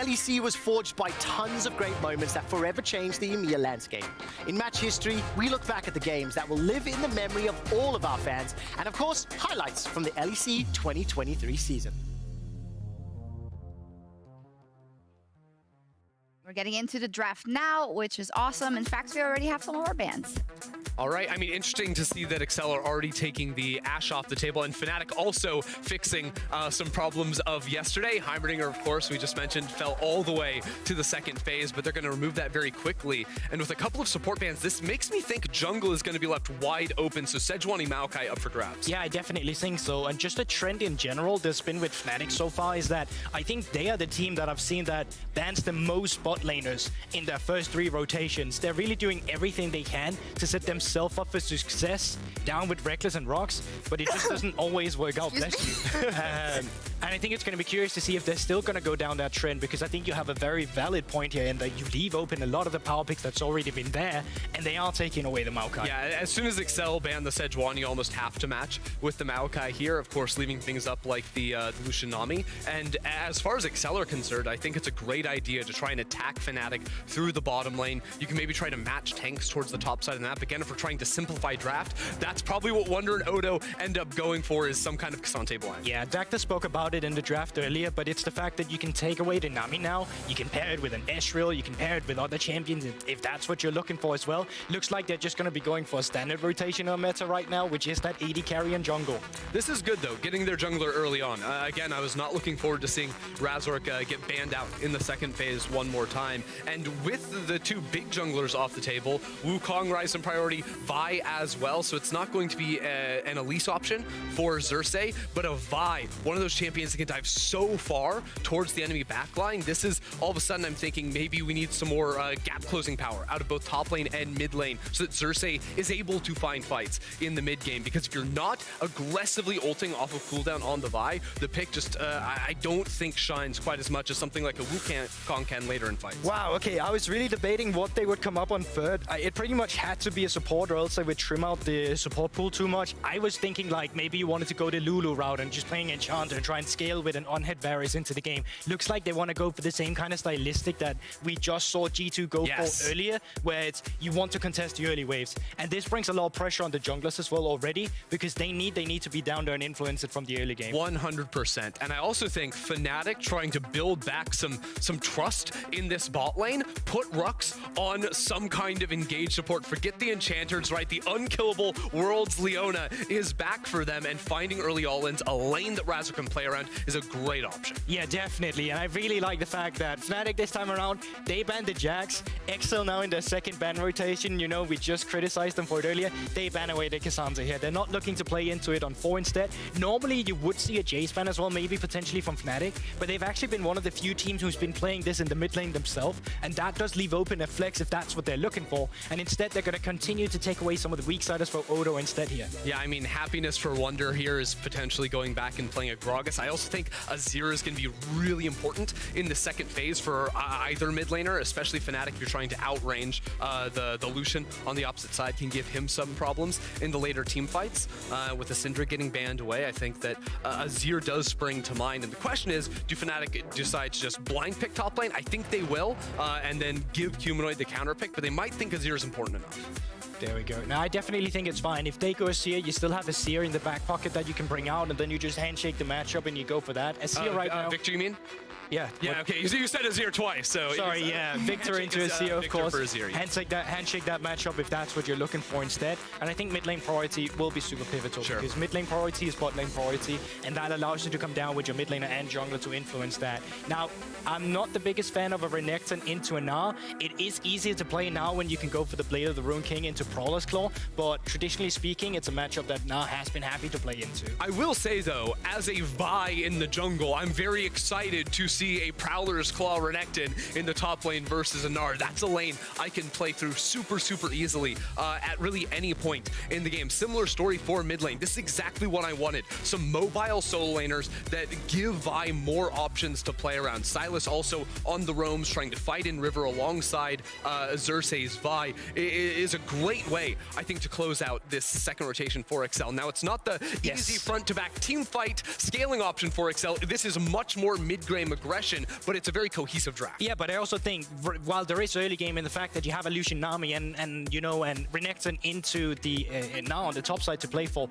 LEC was forged by tons of great moments that forever changed the EMEA landscape. In match history, we look back at the games that will live in the memory of all of our fans, and of course, highlights from the LEC 2023 season. We're getting into the draft now, which is awesome. In fact, we already have some more bands. All right, I mean, interesting to see that Excel are already taking the Ashe off the table, and Fnatic also fixing some problems of yesterday. Heimerdinger, of course, we just mentioned, fell all the way to the second phase, but they're going to remove that very quickly. And with a couple of support bans, this makes me think jungle is going to be left wide open, so Sejuani Maokai up for grabs. Yeah, I definitely think so. And just a trend in general that's been with Fnatic so far is that I think they are the team that I've seen that bans the most bot laners in their first 3 rotations. They're really doing everything they can to set themselves up for success down with Reckless and Rocks, but it just doesn't always work out. Bless you. And I think it's going to be curious to see if they're still going to go down that trend, because I think you have a very valid point here in that you leave open a lot of the power picks that's already been there, and they are taking away the Maokai. Yeah, as soon as Excel banned the Sejuani, you almost have to match with the Maokai here, of course, leaving things up like the Lucian Nami. And as far as Excel are concerned, I think it's a great idea to try and attack Fnatic through the bottom lane. You can maybe try to match tanks towards the top side of the map. Again, if we're trying to simplify draft, that's probably what Wunder and Odo end up going for, is some kind of K'Sante blind. Yeah, Dacta spoke about it in the draft earlier, but it's the fact that you can take away the Nami now, you can pair it with an Ezreal, you can pair it with other champions if that's what you're looking for as well. Looks like they're just going to be going for a standard rotational meta right now, which is that AD carry and jungle. This is good though, getting their jungler early on. Again, I was not looking forward to seeing Razork get banned out in the second phase one more time. And with the 2 big junglers off the table, Wukong rise in priority, Vi as well, so it's not going to be an Elise option for Xerxes, but a Vi, one of those champions that can dive so far towards the enemy backline. This is, all of a sudden, I'm thinking maybe we need some more gap closing power out of both top lane and mid lane, so that Xerxes is able to find fights in the mid game, because if you're not aggressively ulting off of cooldown on the Vi, the pick just, I don't think shines quite as much as something like a Wukong can later in fights. Wow, okay, I was really debating what they would come up on third. It pretty much had to be a support, or else I would trim out the support pool too much. I was thinking like maybe you wanted to go the Lulu route and just playing Enchanter and try and scale with an on-head Varus into the game. Looks like they want to go for the same kind of stylistic that we just saw G2 go for earlier, where it's you want to contest the early waves. And this brings a lot of pressure on the junglers as well already, because they need to be down there and influence it from the early game. 100%. And I also think Fnatic trying to build back some trust in this bot lane, put Rux on some kind of engaged support. Forget the enchanters, right? The unkillable World's Leona is back for them, and finding early all-ins, a lane that Razor can play around, is a great option. Yeah, definitely. And I really like the fact that Fnatic this time around, they banned the Jax. Excel now in their second ban rotation, you know, we just criticized them for it earlier. They ban away the K'Sante here. They're not looking to play into it on 4 instead. Normally, you would see a Jace ban as well, maybe potentially from Fnatic, but they've actually been one of the few teams who's been playing this in the mid lane themselves, and that does leave open a flex if that's what they're looking for. And instead, they're going to continue to take away some of the weak siders for Odo instead here. Yeah, I mean, happiness for Wunder here is potentially going back and playing a Gragas. I also think Azir is going to be really important in the second phase for either mid laner, especially Fnatic. If you're trying to outrange the Lucian on the opposite side, can give him some problems in the later team fights. With the Syndra getting banned away, I think that Azir does spring to mind. And the question is, do Fnatic decide to just blind pick top lane? I think they will, and then give Humanoid the counter pick, but they might think Azir is important enough. There we go. Now, I definitely think it's fine. If they go Azir, you still have a Seer in the back pocket that you can bring out, and then you just handshake the matchup and you go for that. Azir right now. Victor, you mean? Yeah. Yeah, okay. You said Azir twice, so... Sorry, yeah. Victor into Azir, of course. Azir, yeah. Handshake that matchup if that's what you're looking for instead. And I think mid lane priority will be super pivotal, because mid lane priority is bot lane priority, and that allows you to come down with your mid laner and jungler to influence that. Now, I'm not the biggest fan of a Renekton into a Gnar. It is easier to play now when you can go for the Blade of the Rune King into Prowler's Claw, but traditionally speaking, it's a matchup that Gnar has been happy to play into. I will say, though, as a Vi in the jungle, I'm very excited to see a Prowler's Claw Renekton in the top lane versus a Gnar. That's a lane I can play through super easily at really any point in the game. Similar story for mid lane. This is exactly what I wanted. Some mobile solo laners that give Vi more options to play around. Silas also on the roams trying to fight in river alongside Xerxes. Vi is a great way, I think, to close out this second rotation for Excel. Now, it's not the easy front-to-back team fight scaling option for Excel. This is much more mid-game aggressive aggression, but it's a very cohesive draft. Yeah, but I also think while there is early game in the fact that you have Illusion Nami and Renekton into the now on the top side to play for,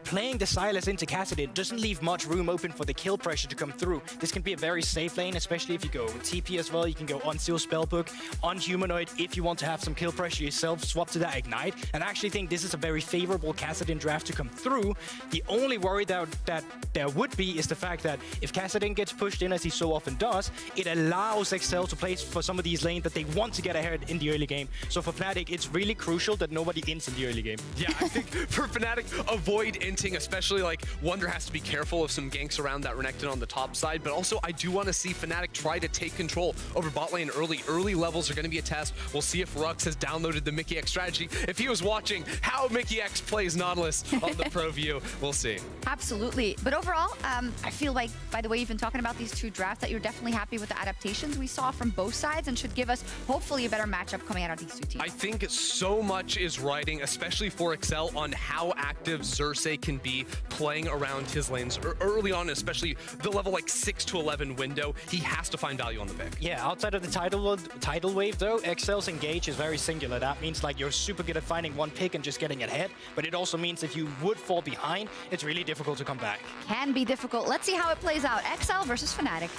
playing the Sylas into Kassadin doesn't leave much room open for the kill pressure to come through. This can be a very safe lane, especially if you go TP as well. You can go on Seal Spellbook, on Humanoid if you want to have some kill pressure yourself, swap to that Ignite. And I actually think this is a very favorable Kassadin draft to come through. The only worry that there would be is the fact that if Kassadin gets pushed in, as he so often does, it allows XL to play for some of these lanes that they want to get ahead in the early game. So for Fnatic, it's really crucial that nobody ints in the early game. Yeah, I think for Fnatic, avoid inting, especially like Wunder has to be careful of some ganks around that Renekton on the top side, but also I do want to see Fnatic try to take control over bot lane early. Early levels are going to be a test. We'll see if Rux has downloaded the Mickey X strategy. If he was watching how Mickey X plays Nautilus on the Pro View, we'll see. Absolutely. But overall, I feel like, by the way you've been talking about these two drafts, that you're definitely happy with the adaptations we saw from both sides and should give us, hopefully, a better matchup coming out of these two teams. I think so much is riding, especially for Excel, on how active Xerxes can be playing around his lanes early on, especially the level like 6 to 11 window. He has to find value on the pick. Yeah, outside of the tidal wave though, Excel's engage is very singular. That means like you're super good at finding one pick and just getting ahead, but it also means if you would fall behind, it's really difficult to come back. Can be difficult. Let's see how it plays out. XL versus Fnatic.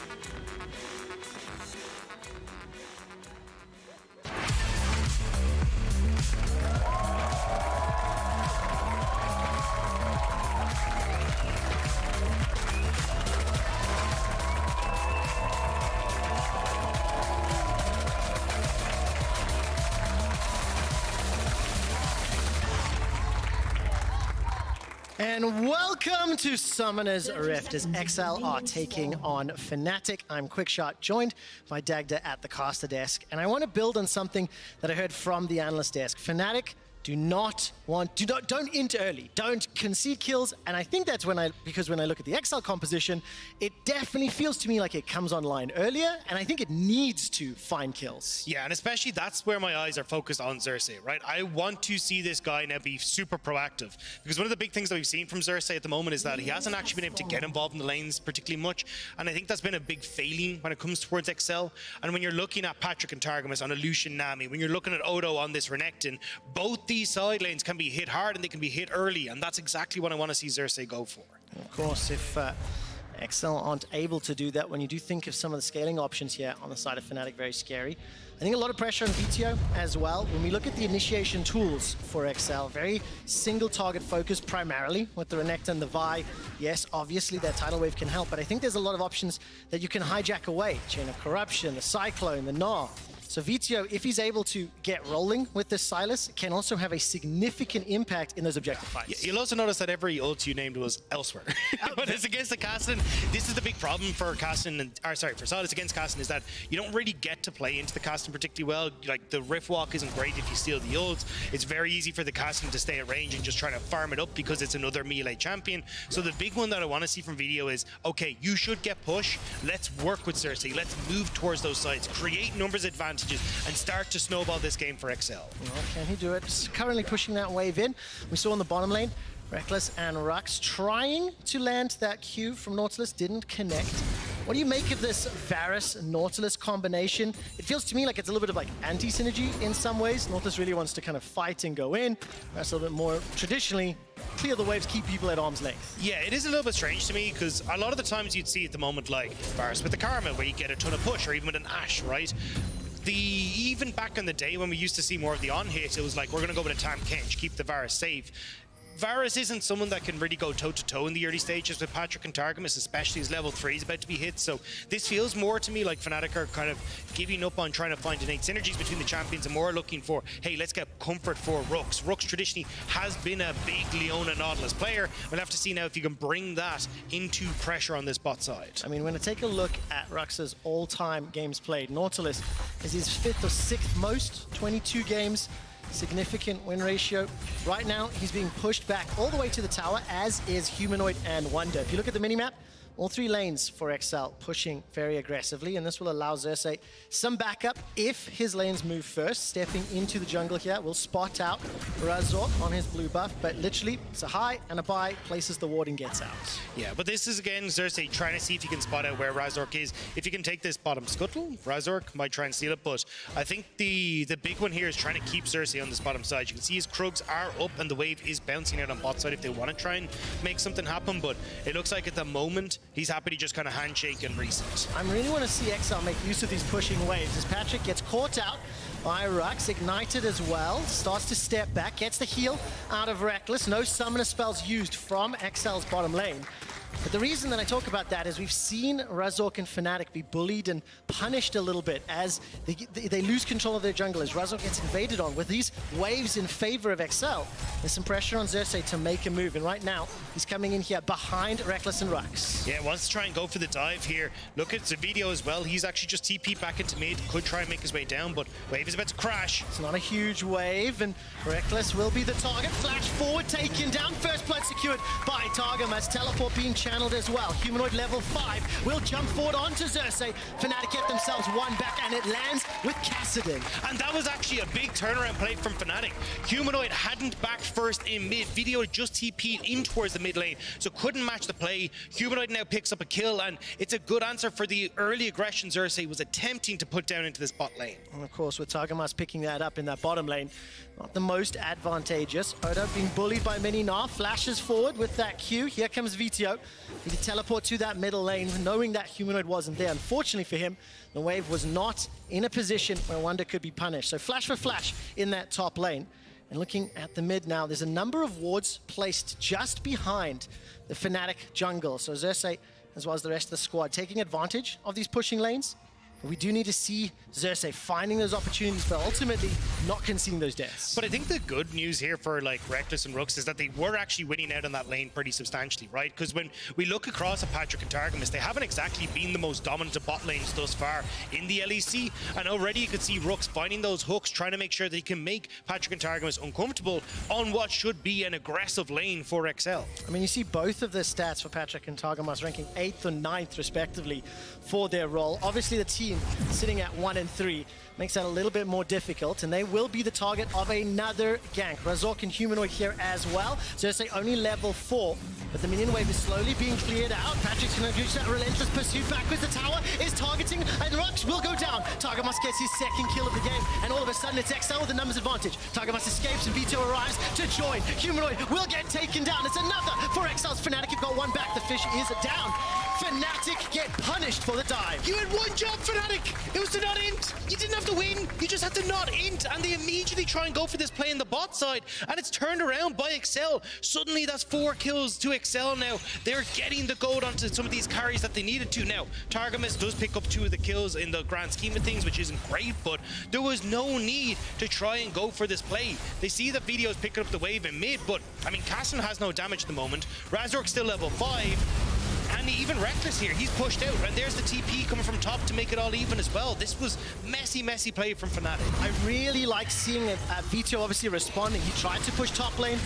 And welcome to Summoner's Rift as XL are taking on Fnatic. I'm Quickshot, joined by Dagda at the caster desk. And I want to build on something that I heard from the analyst desk. Fnatic don't int early, don't concede kills, and I think that's because when I look at the XL composition, it definitely feels to me like it comes online earlier, and I think it needs to find kills. Yeah, and especially that's where my eyes are focused on Xerxes, right? I want to see this guy now be super proactive, because one of the big things that we've seen from Xerxes at the moment is that he hasn't actually been able to get involved in the lanes particularly much, and I think that's been a big failing when it comes towards XL. And when you're looking at Patrick and Targamas on Illusion Nami, when you're looking at Odo on this Renekton, both these side lanes can be hit hard and they can be hit early, and that's exactly what I want to see Xerxes go for. Of course, if XL aren't able to do that, when you do think of some of the scaling options here on the side of Fnatic, very scary. I think a lot of pressure on VTO as well. When we look at the initiation tools for XL, very single target focus primarily with the Renekton and the Vi. Yes, obviously their tidal wave can help, but I think there's a lot of options that you can hijack away. Chain of Corruption, the Cyclone, the Gnaw. So VTO, if he's able to get rolling with this Sylas, can also have a significant impact in those objective fights. Yeah, you'll also notice that every ult you named was elsewhere. When it's against the Kassadin, this is the big problem for Kassadin, for Sylas against Kassadin, is that you don't really get to play into the Kassadin particularly well. Like, the Rift Walk isn't great if you steal the ults. It's very easy for the Kassadin to stay at range and just try to farm it up because it's another melee champion. So the big one that I want to see from video is, okay, you should get push. Let's work with Xerxes. Let's move towards those sides. Create numbers advantages and start to snowball this game for XL. Well, can he do it? Just currently pushing that wave in. We saw in the bottom lane, Reckless and Rux trying to land that Q from Nautilus, didn't connect. What do you make of this Varus-Nautilus combination? It feels to me like it's a little bit of like anti-synergy in some ways. Nautilus really wants to kind of fight and go in. That's a little bit more traditionally clear the waves, keep people at arm's length. Yeah, it is a little bit strange to me because a lot of the times you'd see at the moment like Varus with the Karma where you get a ton of push, or even with an Ashe, right? Even back in the day when we used to see more of the on-hit, it was like, we're going to go with a Tam Kench, keep the Varus safe. Varus isn't someone that can really go toe-to-toe in the early stages with Patrick and Targamas, especially as level 3 is about to be hit. So this feels more to me like Fnatic are kind of giving up on trying to find innate synergies between the champions and more looking for, hey, let's get comfort for Rux. Rux traditionally has been a big Leona Nautilus player. We'll have to see now if you can bring that into pressure on this bot side. I mean, when I take a look at Rux's all-time games played, Nautilus is his 5th or 6th most, 22 games. Significant win ratio. Right now, he's being pushed back all the way to the tower, as is Humanoid and Wunder. If you look at the minimap, All 3 lanes for XL pushing very aggressively, and this will allow Xerxes some backup if his lanes move first. Stepping into the jungle here will spot out Razork on his blue buff, but literally it's a high and a buy, places the ward and gets out. Yeah, but this is again Xerxes trying to see if he can spot out where Razork is. If you can take this bottom scuttle, Razork might try and steal it, but I think the big one here is trying to keep Xerxes on this bottom side. You can see his Krugs are up and the wave is bouncing out on bot side if they want to try and make something happen, but it looks like at the moment he's happy to just kind of handshake and reset. I really want to see XL make use of these pushing waves as Patrick gets caught out by Rux, ignited as well, starts to step back, gets the heal out of Reckless. No summoner spells used from XL's bottom lane. But the reason that I talk about that is we've seen Razork and Fnatic be bullied and punished a little bit as they lose control of their jungle as Razork gets invaded on. With these waves in favor of XL, there's some pressure on Xerxes to make a move, and right now he's coming in here behind Reckless and Rux. Yeah, wants to try and go for the dive here. Look at the video as well. He's actually just TP'd back into mid, could try and make his way down, but wave is about to crash. It's not a huge wave, and Reckless will be the target. Flash forward, taken down. First blood secured by Targum as teleport being channeled as well. Humanoid level 5 will jump forward onto Xerxes. Fnatic get themselves one back, and it lands with Kassadin. And that was actually a big turnaround play from Fnatic. Humanoid hadn't backed first in mid. Video just TP'd in towards the mid lane, so couldn't match the play. Humanoid now picks up a kill, and it's a good answer for the early aggression Xerxes was attempting to put down into this bot lane. And of course, with Targamas picking that up in that bottom lane, not the most advantageous. Oda being bullied by many now, flashes forward with that Q. Here comes Vito. He can teleport to that middle lane, knowing that Humanoid wasn't there. Unfortunately for him, the wave was not in a position where Wonder could be punished. So flash for flash in that top lane. And looking at the mid now, there's a number of wards placed just behind the Fnatic jungle. So Xerxes, as well as the rest of the squad, taking advantage of these pushing lanes. But we do need to see Xerxes finding those opportunities, but ultimately not conceding those deaths. But I think the good news here for like Reckless and Rux is that they were actually winning out on that lane pretty substantially, right? Because when we look across at Patrick and Targamas, they haven't exactly been the most dominant bot lanes thus far in the LEC. And already you could see Rux finding those hooks, trying to make sure that he can make Patrick and Targamas uncomfortable on what should be an aggressive lane for XL. I mean, you see both of the stats for Patrick and Targamas ranking 8th and 9th respectively for their role. Obviously the team sitting at 1 and 3 makes that a little bit more difficult, and they will be the target of another gank. Razork and Humanoid here as well. Xerxes only level 4, but the minion wave is slowly being cleared out. Patrick's going to use that relentless pursuit backwards. The tower is targeting, and Rux will go down. Targamas gets his second kill of the game, and all of a sudden it's XL with the numbers advantage. Targamas escapes, and Vito arrives to join. Humanoid will get taken down. It's another for XL's. Fnatic have got one back. The fish is down. Fnatic get punished for the dive. You had one job, Fnatic! It was to not int! You didn't have to win, you just had to not int, and they immediately try and go for this play in the bot side, and it's turned around by XL. Suddenly that's 4 kills to XL now. They're getting the gold onto some of these carries that they needed to. Now, Targamas does pick up 2 of the kills in the grand scheme of things, which isn't great, but there was no need to try and go for this play. They see that Video's picking up the wave in mid, but, I mean, Kassadin has no damage at the moment. Razork's still level 5. And even Reckless here, he's pushed out, and there's the TP coming from top to make it all even as well. This was messy play from Fnatic. I really like seeing Vito obviously responding. He tried to push top lane,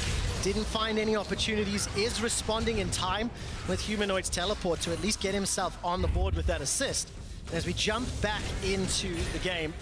didn't find any opportunities, is responding in time with Humanoid's teleport to at least get himself on the board with that assist. And as we jump back into the game,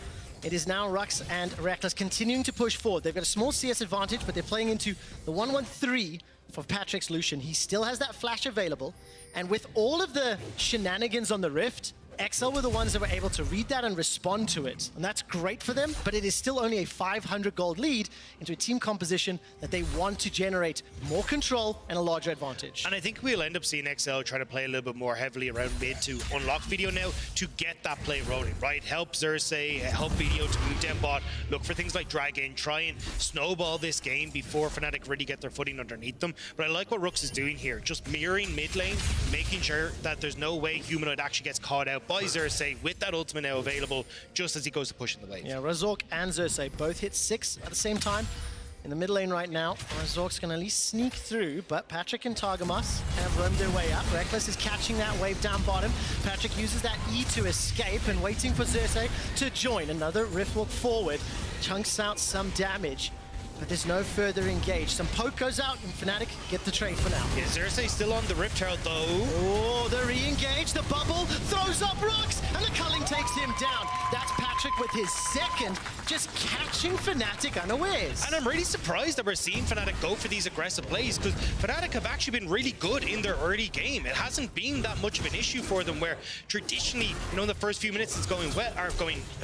it is now Rux and Reckless continuing to push forward. They've got a small CS advantage, but they're playing into the 1-1-3 for Patrick's Lucian. He still has that flash available, and with all of the shenanigans on the Rift, XL were the ones that were able to read that and respond to it. And that's great for them, but it is still only a 500 gold lead into a team composition that they want to generate more control and a larger advantage. And I think we'll end up seeing XL try to play a little bit more heavily around mid to unlock Video now to get that play rolling, right? Help Xerxes, help Video to move down bot, look for things like Dragon, try and snowball this game before Fnatic really get their footing underneath them. But I like what Rux is doing here, just mirroring mid lane, making sure that there's no way Humanoid actually gets caught out by Xerxes with that ultimate now available just as he goes to push in the wave. Yeah, Razork and Xerxes both hit 6 at the same time. In the mid lane right now, Razork's going to at least sneak through, but Patrick and Targamas have roamed their way up. Reckless is catching that wave down bottom. Patrick uses that E to escape and waiting for Xerxes to join. Another Riftwalk forward, chunks out some damage. but there's no further engage. Some poke goes out, and Fnatic get the trade for now. Yeah, Xerxes still on the Rift Herald though. Oh, the re-engage, the bubble, throws up rocks, and the culling takes him down. That's Patrick with his second, just catching Fnatic unawares. And I'm really surprised that we're seeing Fnatic go for these aggressive plays, because Fnatic have actually been really good in their early game. It hasn't been that much of an issue for them, where traditionally, you know, in the first few minutes it's going well,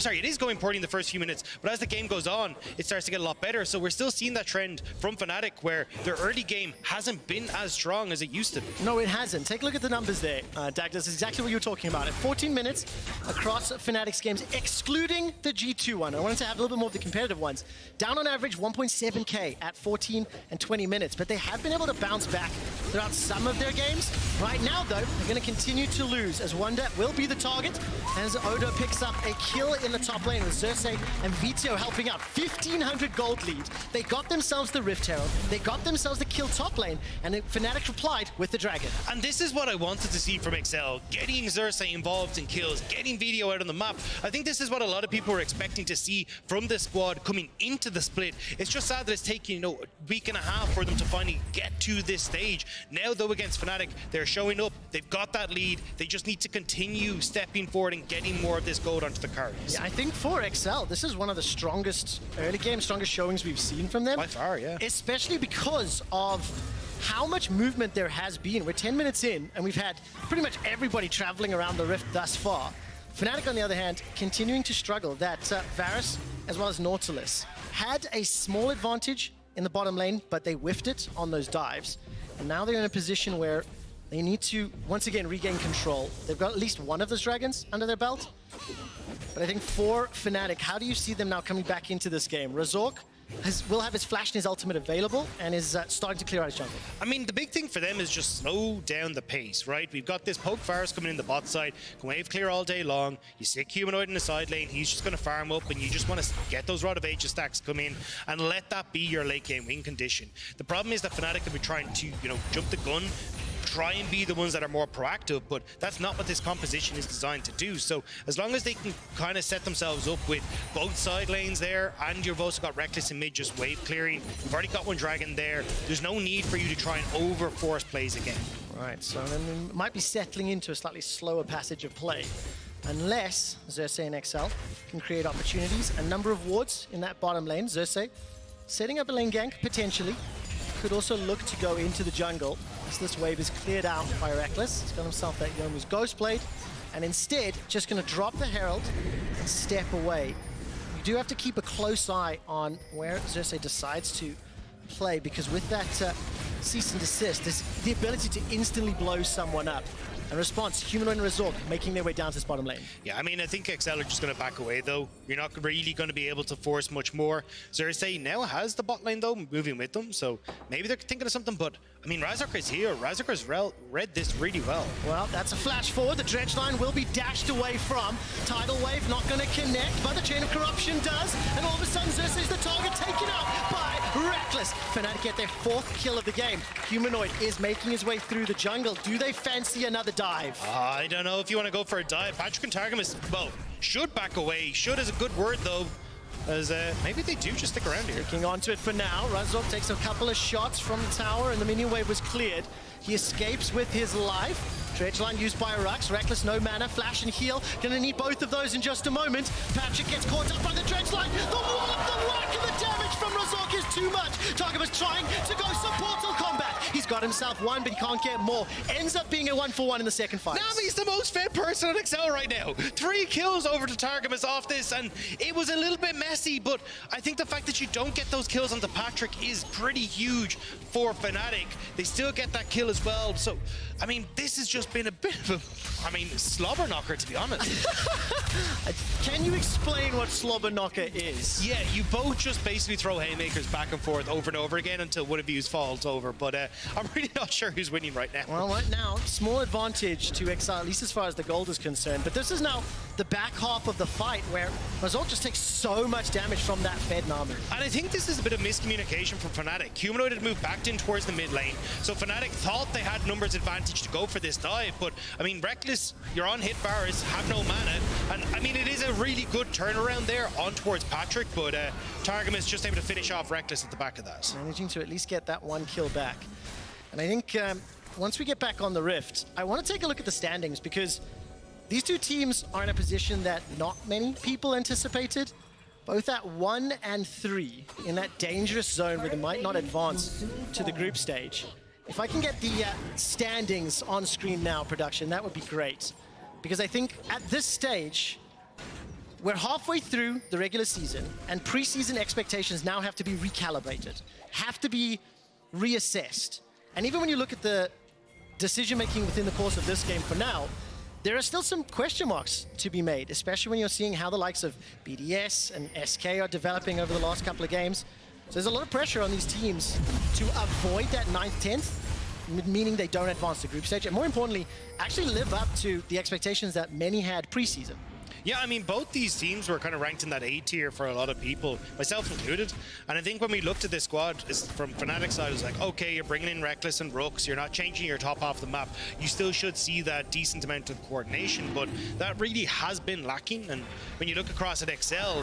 it is going poorly in the first few minutes, but as the game goes on, it starts to get a lot better. So we're still seeing that trend from Fnatic, where their early game hasn't been as strong as it used to be. No, it hasn't. Take a look at the numbers there, Dag. This is exactly what you were talking about. At 14 minutes across Fnatic's games, excluding the G2 one. I wanted to have a little bit more of the competitive ones. Down on average 1.7k at 14 and 20 minutes, but they have been able to bounce back throughout some of their games. Right now, though, they're going to continue to lose, as Wonder will be the target, as Odo picks up a kill in the top lane with Xerxes and Vito helping out. 1,500 gold lead. They got themselves the Rift Herald, they got themselves the kill top lane, and Fnatic replied with the Dragon. And this is what I wanted to see from Excel, getting Xerxes involved in kills, getting Vito out on the map. I think this is what a lot of people were expecting to see from this squad coming into the split. It's just sad that it's taking, you know, a week and a half for them to finally get to this stage. Now, though, against Fnatic, they're showing up, they've got that lead, they just need to continue stepping forward and getting more of this gold onto the carries. Yeah, I think for Excel, this is one of the strongest early game, strongest showings we've seen from them. By far, yeah. Especially because of how much movement there has been. We're 10 minutes in, and we've had pretty much everybody traveling around the Rift thus far. Fnatic, on the other hand, continuing to struggle. That Varus, as well as Nautilus, had a small advantage in the bottom lane, but they whiffed it on those dives. And now they're in a position where they need to, once again, regain control. They've got at least one of those dragons under their belt. But I think for Fnatic, how do you see them now coming back into this game? Razork will have his flash and his ultimate available and is starting to clear out his jungle. I mean, the big thing for them is just slow down the pace, right? We've got this poke Varus coming in the bot side, can wave clear all day long. You stick Humanoid in the side lane, he's just going to farm up, and you just want to get those Rod of Ages stacks come in and let that be your late game win condition. The problem is that Fnatic can be trying to, you know, jump the gun, try and be the ones that are more proactive, but that's not what this composition is designed to do. So as long as they can kind of set themselves up with both side lanes there, and you've also got Reckless in mid just wave clearing, you've already got one dragon there, there's no need for you to try and over-force plays again. Right, so then we might be settling into a slightly slower passage of play, unless Xerxes and XL can create opportunities. A number of wards in that bottom lane. Xerxes setting up a lane gank, potentially. Could also look to go into the jungle as this wave is cleared out by Reckless. He's got himself that Yomu's Ghostblade, and instead just going to drop the Herald and step away. You do have to keep a close eye on where Xerxes decides to play, because with that cease and desist, there's the ability to instantly blow someone up. In response, Humanoid and Razork making their way down to this bottom lane. Yeah, I mean, I think XL are just going to back away, though. You're not really going to be able to force much more. Xerxes now has the bot lane, though, moving with them, so maybe they're thinking of something, but, I mean, Razork is here. Razork has read this really well. Well, that's a flash forward. The dredge line will be dashed away from. Tidal Wave not going to connect, but the Chain of Corruption does, and all of a sudden, Xerxes is the target taken out by Reckless. Fnatic get their 4th kill of the game. Humanoid is making his way through the jungle. Do they fancy another dive? I don't know if you want to go for a dive. Patrick and Targamas, well, should back away. Should is a good word, though, as maybe they do just stick around here. Sticking onto it for now. Razork takes a couple of shots from the tower, and the minion wave was cleared. He escapes with his life. Dredge line used by Rux. Reckless, no mana. Flash and heal. Gonna need both of those in just a moment. Patrick gets caught up by the dredge line. The whack of the damage from Razork is too much. Targamas trying to go some portal combat. He's got himself one, but he can't get more. Ends up being a 1-for-1 in the second fight. Nami's the most fit person on Excel right now. 3 kills over to Targamas off this, and it was a little bit messy, but I think the fact that you don't get those kills onto Patrick is pretty huge for Fnatic. They still get that kill as well, so, I mean, this has just been a bit of a, I mean, slobber knocker, to be honest. Can you explain what slobber knocker is? Yeah, you both just basically throw haymakers back and forth over and over again until one of you falls over, but I'm really not sure who's winning right now. Well, right now, small advantage to XR, at least as far as the gold is concerned, but this is now the back half of the fight where Result just takes so much damage from that Fed Namu. And I think this is a bit of miscommunication from Fnatic. Humanoid had moved back in towards the mid lane, so Fnatic thought they had numbers advantage to go for this dive, but I mean, Reckless, you're on hit bars, have no mana, and I mean, it is a really good turnaround there on towards Patrick, but Targum is just able to finish off Reckless at the back of that. Managing to at least get that one kill back. And I think once we get back on the Rift, I want to take a look at the standings because these two teams are in a position that not many people anticipated. Both at 1 and 3 in that dangerous zone where they might not advance to the group stage. If I can get the standings on screen now, production, that would be great. Because I think at this stage, we're halfway through the regular season and preseason expectations now have to be recalibrated, have to be reassessed. And even when you look at the decision-making within the course of this game for now, there are still some question marks to be made, especially when you're seeing how the likes of BDS and SK are developing over the last couple of games. So there's a lot of pressure on these teams to avoid that 9th, 10th, meaning they don't advance to group stage, and more importantly, actually live up to the expectations that many had preseason. Yeah, I mean, both these teams were kind of ranked in that A tier for a lot of people, myself included. And I think when we looked at this squad, from Fnatic's side, it was like, okay, you're bringing in Reckless and Rooks, you're not changing your top half of the map. You still should see that decent amount of coordination, but that really has been lacking. And when you look across at XL,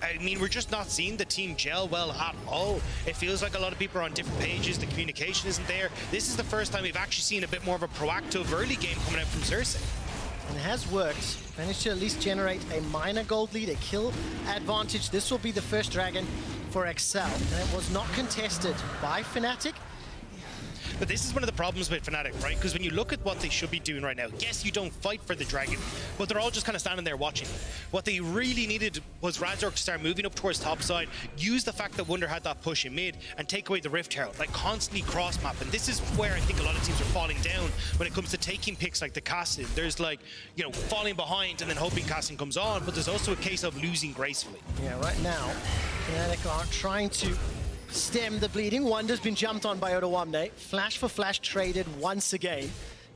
I mean, we're just not seeing the team gel well at all. It feels like a lot of people are on different pages, the communication isn't there. This is the first time we've actually seen a bit more of a proactive early game coming out from Xerxes. And it has worked. Managed to at least generate a minor gold lead, a kill advantage. This will be the first dragon for XL. And it was not contested by Fnatic. But this is one of the problems with Fnatic, right? Because when you look at what they should be doing right now, yes, you don't fight for the dragon, but they're all just kind of standing there watching. What they really needed was Razork to start moving up towards top side, use the fact that Wunder had that push in mid, and take away the Rift Herald, like constantly cross-map. And this is where I think a lot of teams are falling down when it comes to taking picks like the Cassin. There's like, you know, falling behind and then hoping Cassin comes on, but there's also a case of losing gracefully. Yeah, right now, Fnatic are trying to stem the bleeding. Wonder's been jumped on by Otawamne. Flash for flash traded once again.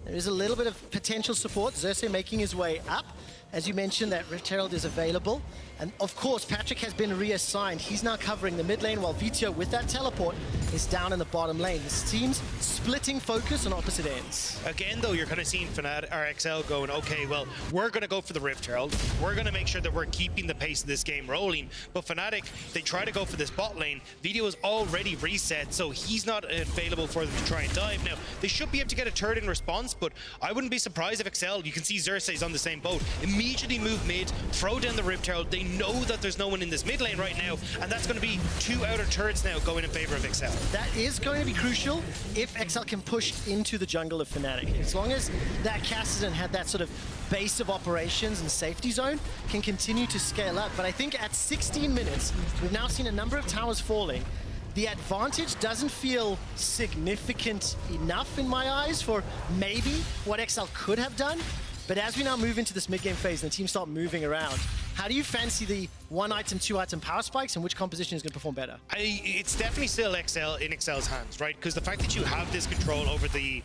There is a little bit of potential support. Xerxes making his way up. As you mentioned, that Rift Herald is available. And of course, Patrick has been reassigned. He's now covering the mid lane while Vito, with that teleport, is down in the bottom lane. This team's splitting focus on opposite ends. Again, though, you're kind of seeing Fnatic or XL going, okay, well, we're going to go for the Rift Herald. We're going to make sure that we're keeping the pace of this game rolling. But Fnatic, they try to go for this bot lane. Vito is already reset, so he's not available for them to try and dive. Now, they should be able to get a turret in response, but I wouldn't be surprised if XL, you can see Xerxes on the same boat, immediately move mid, throw down the Rift Herald. They know that there's no one in this mid lane right now, and that's going to be 2 outer turrets now going in favor of XL. That is going to be crucial if XL can push into the jungle of Fnatic. As long as that Cassidy had that sort of base of operations and safety zone, can continue to scale up. But I think at 16 minutes, we've now seen a number of towers falling. The advantage doesn't feel significant enough in my eyes for maybe what XL could have done. But as we now move into this mid-game phase and the team start moving around, how do you fancy the 1-item, 2-item power spikes, and which composition is going to perform better? It's definitely still XL in XL's hands, right? Because the fact that you have this control over the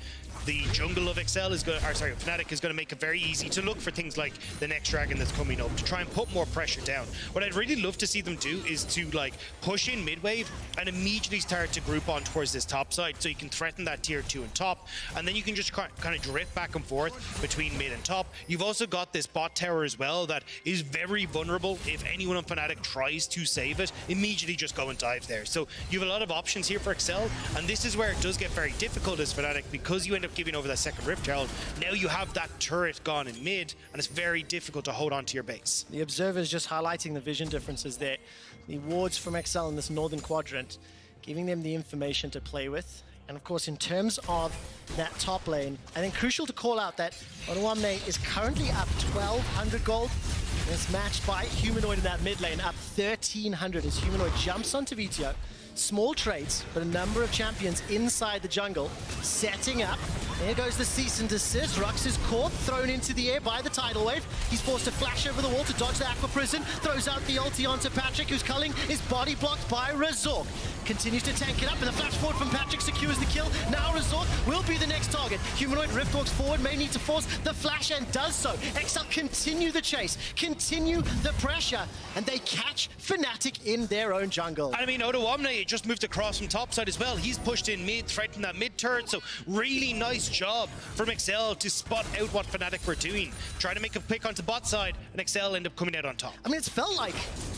jungle of XL is going, or sorry, Fnatic is going to make it very easy to look for things like the next dragon that's coming up to try and put more pressure down. What I'd really love to see them do is to like push in mid wave and immediately start to group on towards this top side, so you can threaten that tier 2 and top, and then you can just kind of drift back and forth between mid and top. You've also got this bot tower as well that is very vulnerable. If anyone on Fnatic tries to save it, immediately just go and dive there. So you have a lot of options here for XL, and this is where it does get very difficult as Fnatic, because you end up giving over that second Rift Herald. Now you have that turret gone in mid, and it's very difficult to hold on to your base. The observer's just highlighting the vision differences there. The wards from XL in this northern quadrant, giving them the information to play with. And of course, in terms of that top lane, I think crucial to call out that Onawamne is currently up 1,200 gold. And it's matched by Humanoid in that mid lane, up 1,300 as Humanoid jumps onto Vitio, small trades, but a number of champions inside the jungle, setting up. There goes the cease and desist. Rux is caught, thrown into the air by the tidal wave. He's forced to flash over the wall to dodge the Aqua Prison, throws out the ulti onto Patrick, who's culling, is body blocked by Razork. Continues to tank it up, and the flash forward from Patrick secures the kill. Now Razork will be the next target. Humanoid Rift walks forward, may need to force the flash, and does so. XL continue the chase, continue the pressure, and they catch Fnatic in their own jungle. I mean, Odo Omni just moved across from topside as well. He's pushed in mid, threatened that mid turret, so really nice job from XL to spot out what Fnatic were doing. Trying to make a pick onto bot side, and XL end up coming out on top. I mean, it's felt like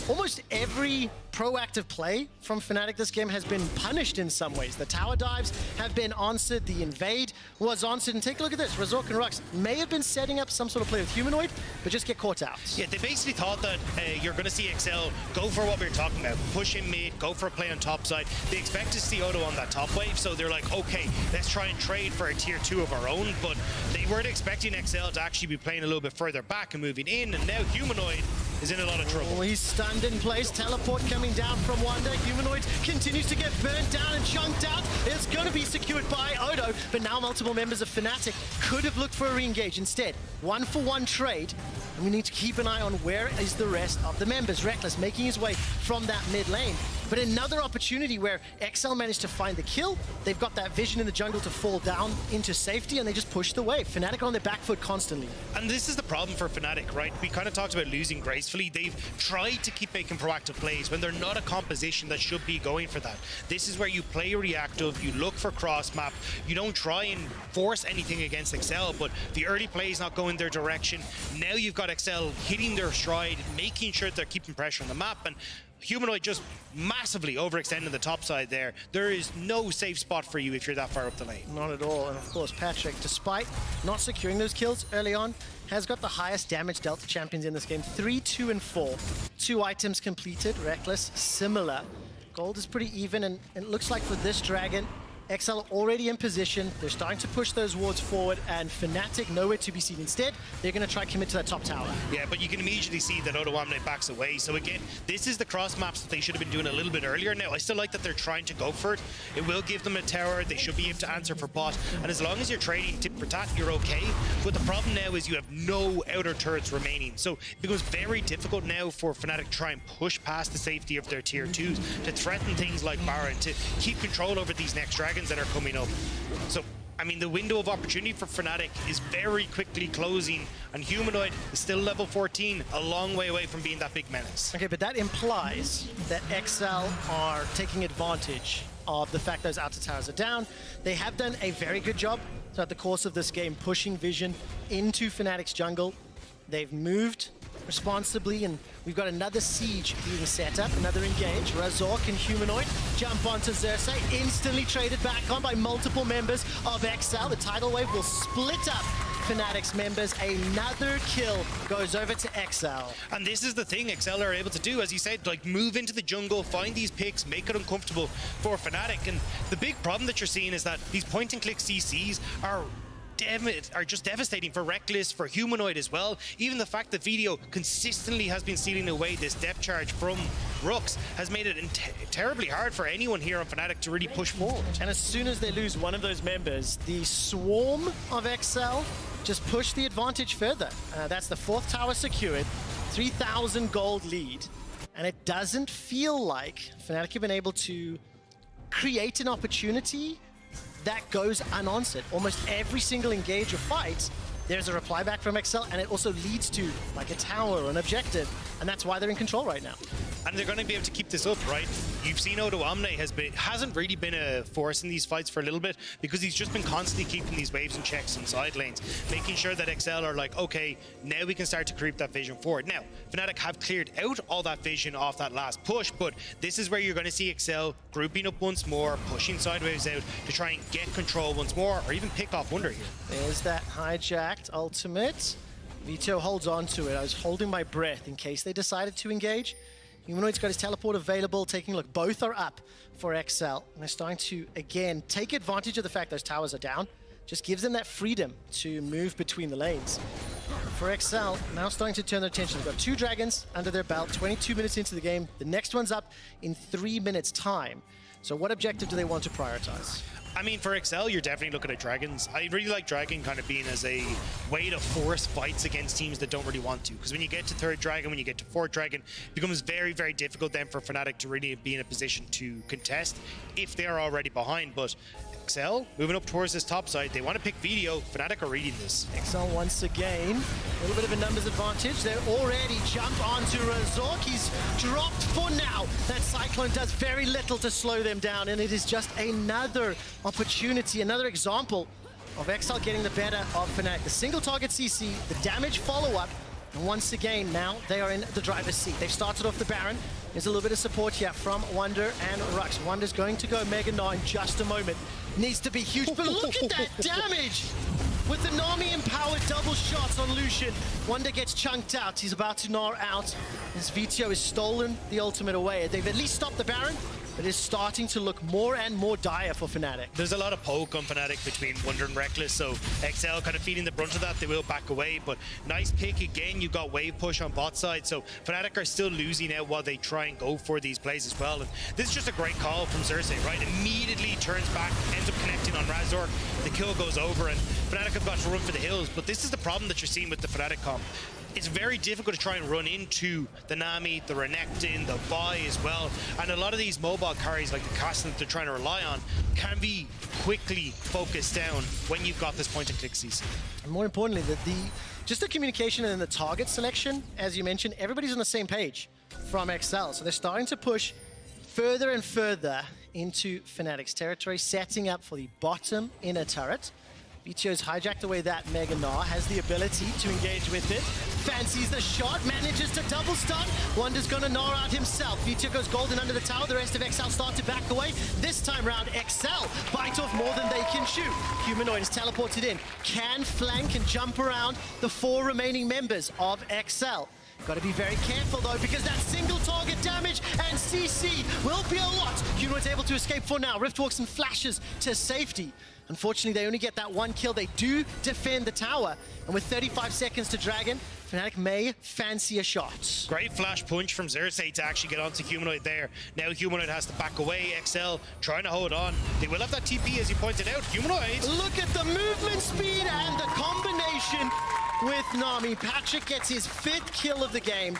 almost every proactive play from Fnatic this game has been punished in some ways. The tower dives have been answered, the invade was answered, and take a look at this. Razork and Rux may have been setting up some sort of play with Humanoid, but just get caught out. Yeah, they basically thought that you're going to see XL go for what we were talking about. Push in mid, go for a play on top side. They expect to see Odo on that top wave, so they're like, okay, let's try and trade for a tier 2 of our own, but they weren't expecting XL to actually be playing a little bit further back and moving in, and now Humanoid is in a lot of trouble. Oh, he's stunned in place. Teleport coming down from Wonder. Humanoid continues to get burnt down and chunked out. It's going to be secured by Odo, but now multiple members of Fnatic could have looked for a re-engage. Instead, 1-for-1 trade, and we need to keep an eye on where is the rest of the members. Reckless making his way from that mid lane. But another opportunity where XL managed to find the kill. They've got that vision in the jungle to fall down into safety, and they just push the wave. Fnatic are on their back foot constantly. And this is the problem for Fnatic, right? We kind of talked about losing gracefully. They've tried to keep making proactive plays when they're not a composition that should be going for that. This is where you play reactive, you look for cross map, you don't try and force anything against XL, but the early play is not going their direction. Now you've got XL hitting their stride, making sure they're keeping pressure on the map, and Humanoid just massively overextending the top side there. There is no safe spot for you if you're that far up the lane. Not at all. And of course, Patrick, despite not securing those kills early on, has got the highest damage dealt to champions in this game. 3, 2, and 4. 2 items completed. Reckless, similar. Gold is pretty even, and it looks like for this dragon, XL already in position. They're starting to push those wards forward, and Fnatic nowhere to be seen. Instead, they're going to try to commit to that top tower. Yeah, but you can immediately see that Odo Omni backs away. So again, this is the cross maps that they should have been doing a little bit earlier. Now, I still like that they're trying to go for it. It will give them a tower. They should be able to answer for bot. And as long as you're trading tit for tat, you're okay. But the problem now is you have no outer turrets remaining. So it becomes very difficult now for Fnatic to try and push past the safety of their tier 2s, to threaten things like Baron, to keep control over these next dragons that are coming up. So, I mean, the window of opportunity for Fnatic is very quickly closing, and Humanoid is still level 14, a long way away from being that big menace. Okay, but that implies that XL are taking advantage of the fact those outer towers are down. They have done a very good job throughout the course of this game, pushing vision into Fnatic's jungle. They've moved responsibly, and we've got another siege being set up, another engage. Razork and Humanoid jump onto Xerxes, instantly traded back on by multiple members of XL. The tidal wave will split up Fnatic's members. Another kill goes over to XL. And this is the thing XL are able to do, as you said, like move into the jungle, find these picks, make it uncomfortable for Fnatic. And the big problem that you're seeing is that these point-and-click CCs are just devastating for Reckless, for Humanoid as well. Even the fact that Video consistently has been stealing away this depth charge from Rux has made it terribly hard for anyone here on Fnatic to really push forward. And as soon as they lose one of those members, the swarm of XL just push the advantage further. That's the 4th tower secured, 3,000 gold lead. And it doesn't feel like Fnatic have been able to create an opportunity that goes unanswered. Almost every single engage or fight, there's a reply back from XL, and it also leads to like a tower or an objective, and that's why they're in control right now. And they're going to be able to keep this up, right? You've seen Odo Omni hasn't really been a force in these fights for a little bit, because he's just been constantly keeping these waves and checks in side lanes, making sure that XL are like, okay, now we can start to creep that vision forward. Now, Fnatic have cleared out all that vision off that last push, but this is where you're going to see XL grouping up once more, pushing sideways out to try and get control once more, or even pick off Wonder here. There's that hijacked ultimate. Vito holds on to it. I was holding my breath in case they decided to engage. Humanoid's got his teleport available, taking a look. Both are up for XL. And they're starting to, again, take advantage of the fact those towers are down. Just gives them that freedom to move between the lanes. For XL, now starting to turn their attention. They've got 2 dragons under their belt, 22 minutes into the game. The next one's up in 3 minutes' time. So what objective do they want to prioritize? I mean, for XL, you're definitely looking at Dragons. I really like Dragon kind of being as a way to force fights against teams that don't really want to. Because when you get to 3rd Dragon, when you get to 4th Dragon, it becomes very, very difficult then for Fnatic to really be in a position to contest if they're already behind. But XL, moving up towards this top side, they want to pick Video. Fnatic are reading this. XL once again, a little bit of a numbers advantage. They're already jumped onto Razork. He's dropped for now. That Cyclone does very little to slow them down, and it is just another opportunity, another example of XL getting the better of Fnatic. The single target CC, the damage follow-up, and once again, now they are in the driver's seat. They've started off the Baron. There's a little bit of support here from Wunder and Rux. Wunder's going to go Mega Gnar in just a moment. Needs to be huge, but look at that damage! With the Nami-empowered double shots on Lucian, Wunder gets chunked out. He's about to Gnar out. His VTO has stolen the ultimate away. They've at least stopped the Baron, but it's starting to look more and more dire for Fnatic. There's a lot of poke on Fnatic between Wunder and Reckless, so XL kind of feeding the brunt of that. They will back away, but nice pick again. You got wave push on bot side, so Fnatic are still losing out while they try and go for these plays as well. And this is just a great call from Xerxes, right? Immediately turns back, ends up connecting on Razork. The kill goes over, and Fnatic have got to run for the hills. But this is the problem that you're seeing with the Fnatic comp. It's very difficult to try and run into the Nami, the Renekton, the Vi as well. And a lot of these mobile carries, like the Castle that they're trying to rely on, can be quickly focused down when you've got this point-and-click CC. And more importantly, just the communication and the target selection, as you mentioned, everybody's on the same page from XL. So they're starting to push further and further into Fnatic's territory, setting up for the bottom inner turret. BTO's hijacked away that Mega Gnar, has the ability to engage with it. Fancies the shot, manages to double stun. Wunder's gonna Gnar out himself. BTO goes golden under the tower. The rest of XL start to back away. This time round, XL bite off more than they can shoot. Humanoid is teleported in. Can flank and jump around the 4 remaining members of XL. Got to be very careful though, because that single target damage and CC will be a lot. Humanoid's able to escape for now. Rift walks and flashes to safety. Unfortunately, they only get that 1 kill. They do defend the tower. And with 35 seconds to Dragon, Fnatic may fancy a shot. Great flash punch from Xerxes to actually get onto Humanoid there. Now Humanoid has to back away. XL trying to hold on. They will have that TP, as you pointed out. Humanoid. Look at the movement speed and the combination with Nami. Patrick gets his 5th kill of the game,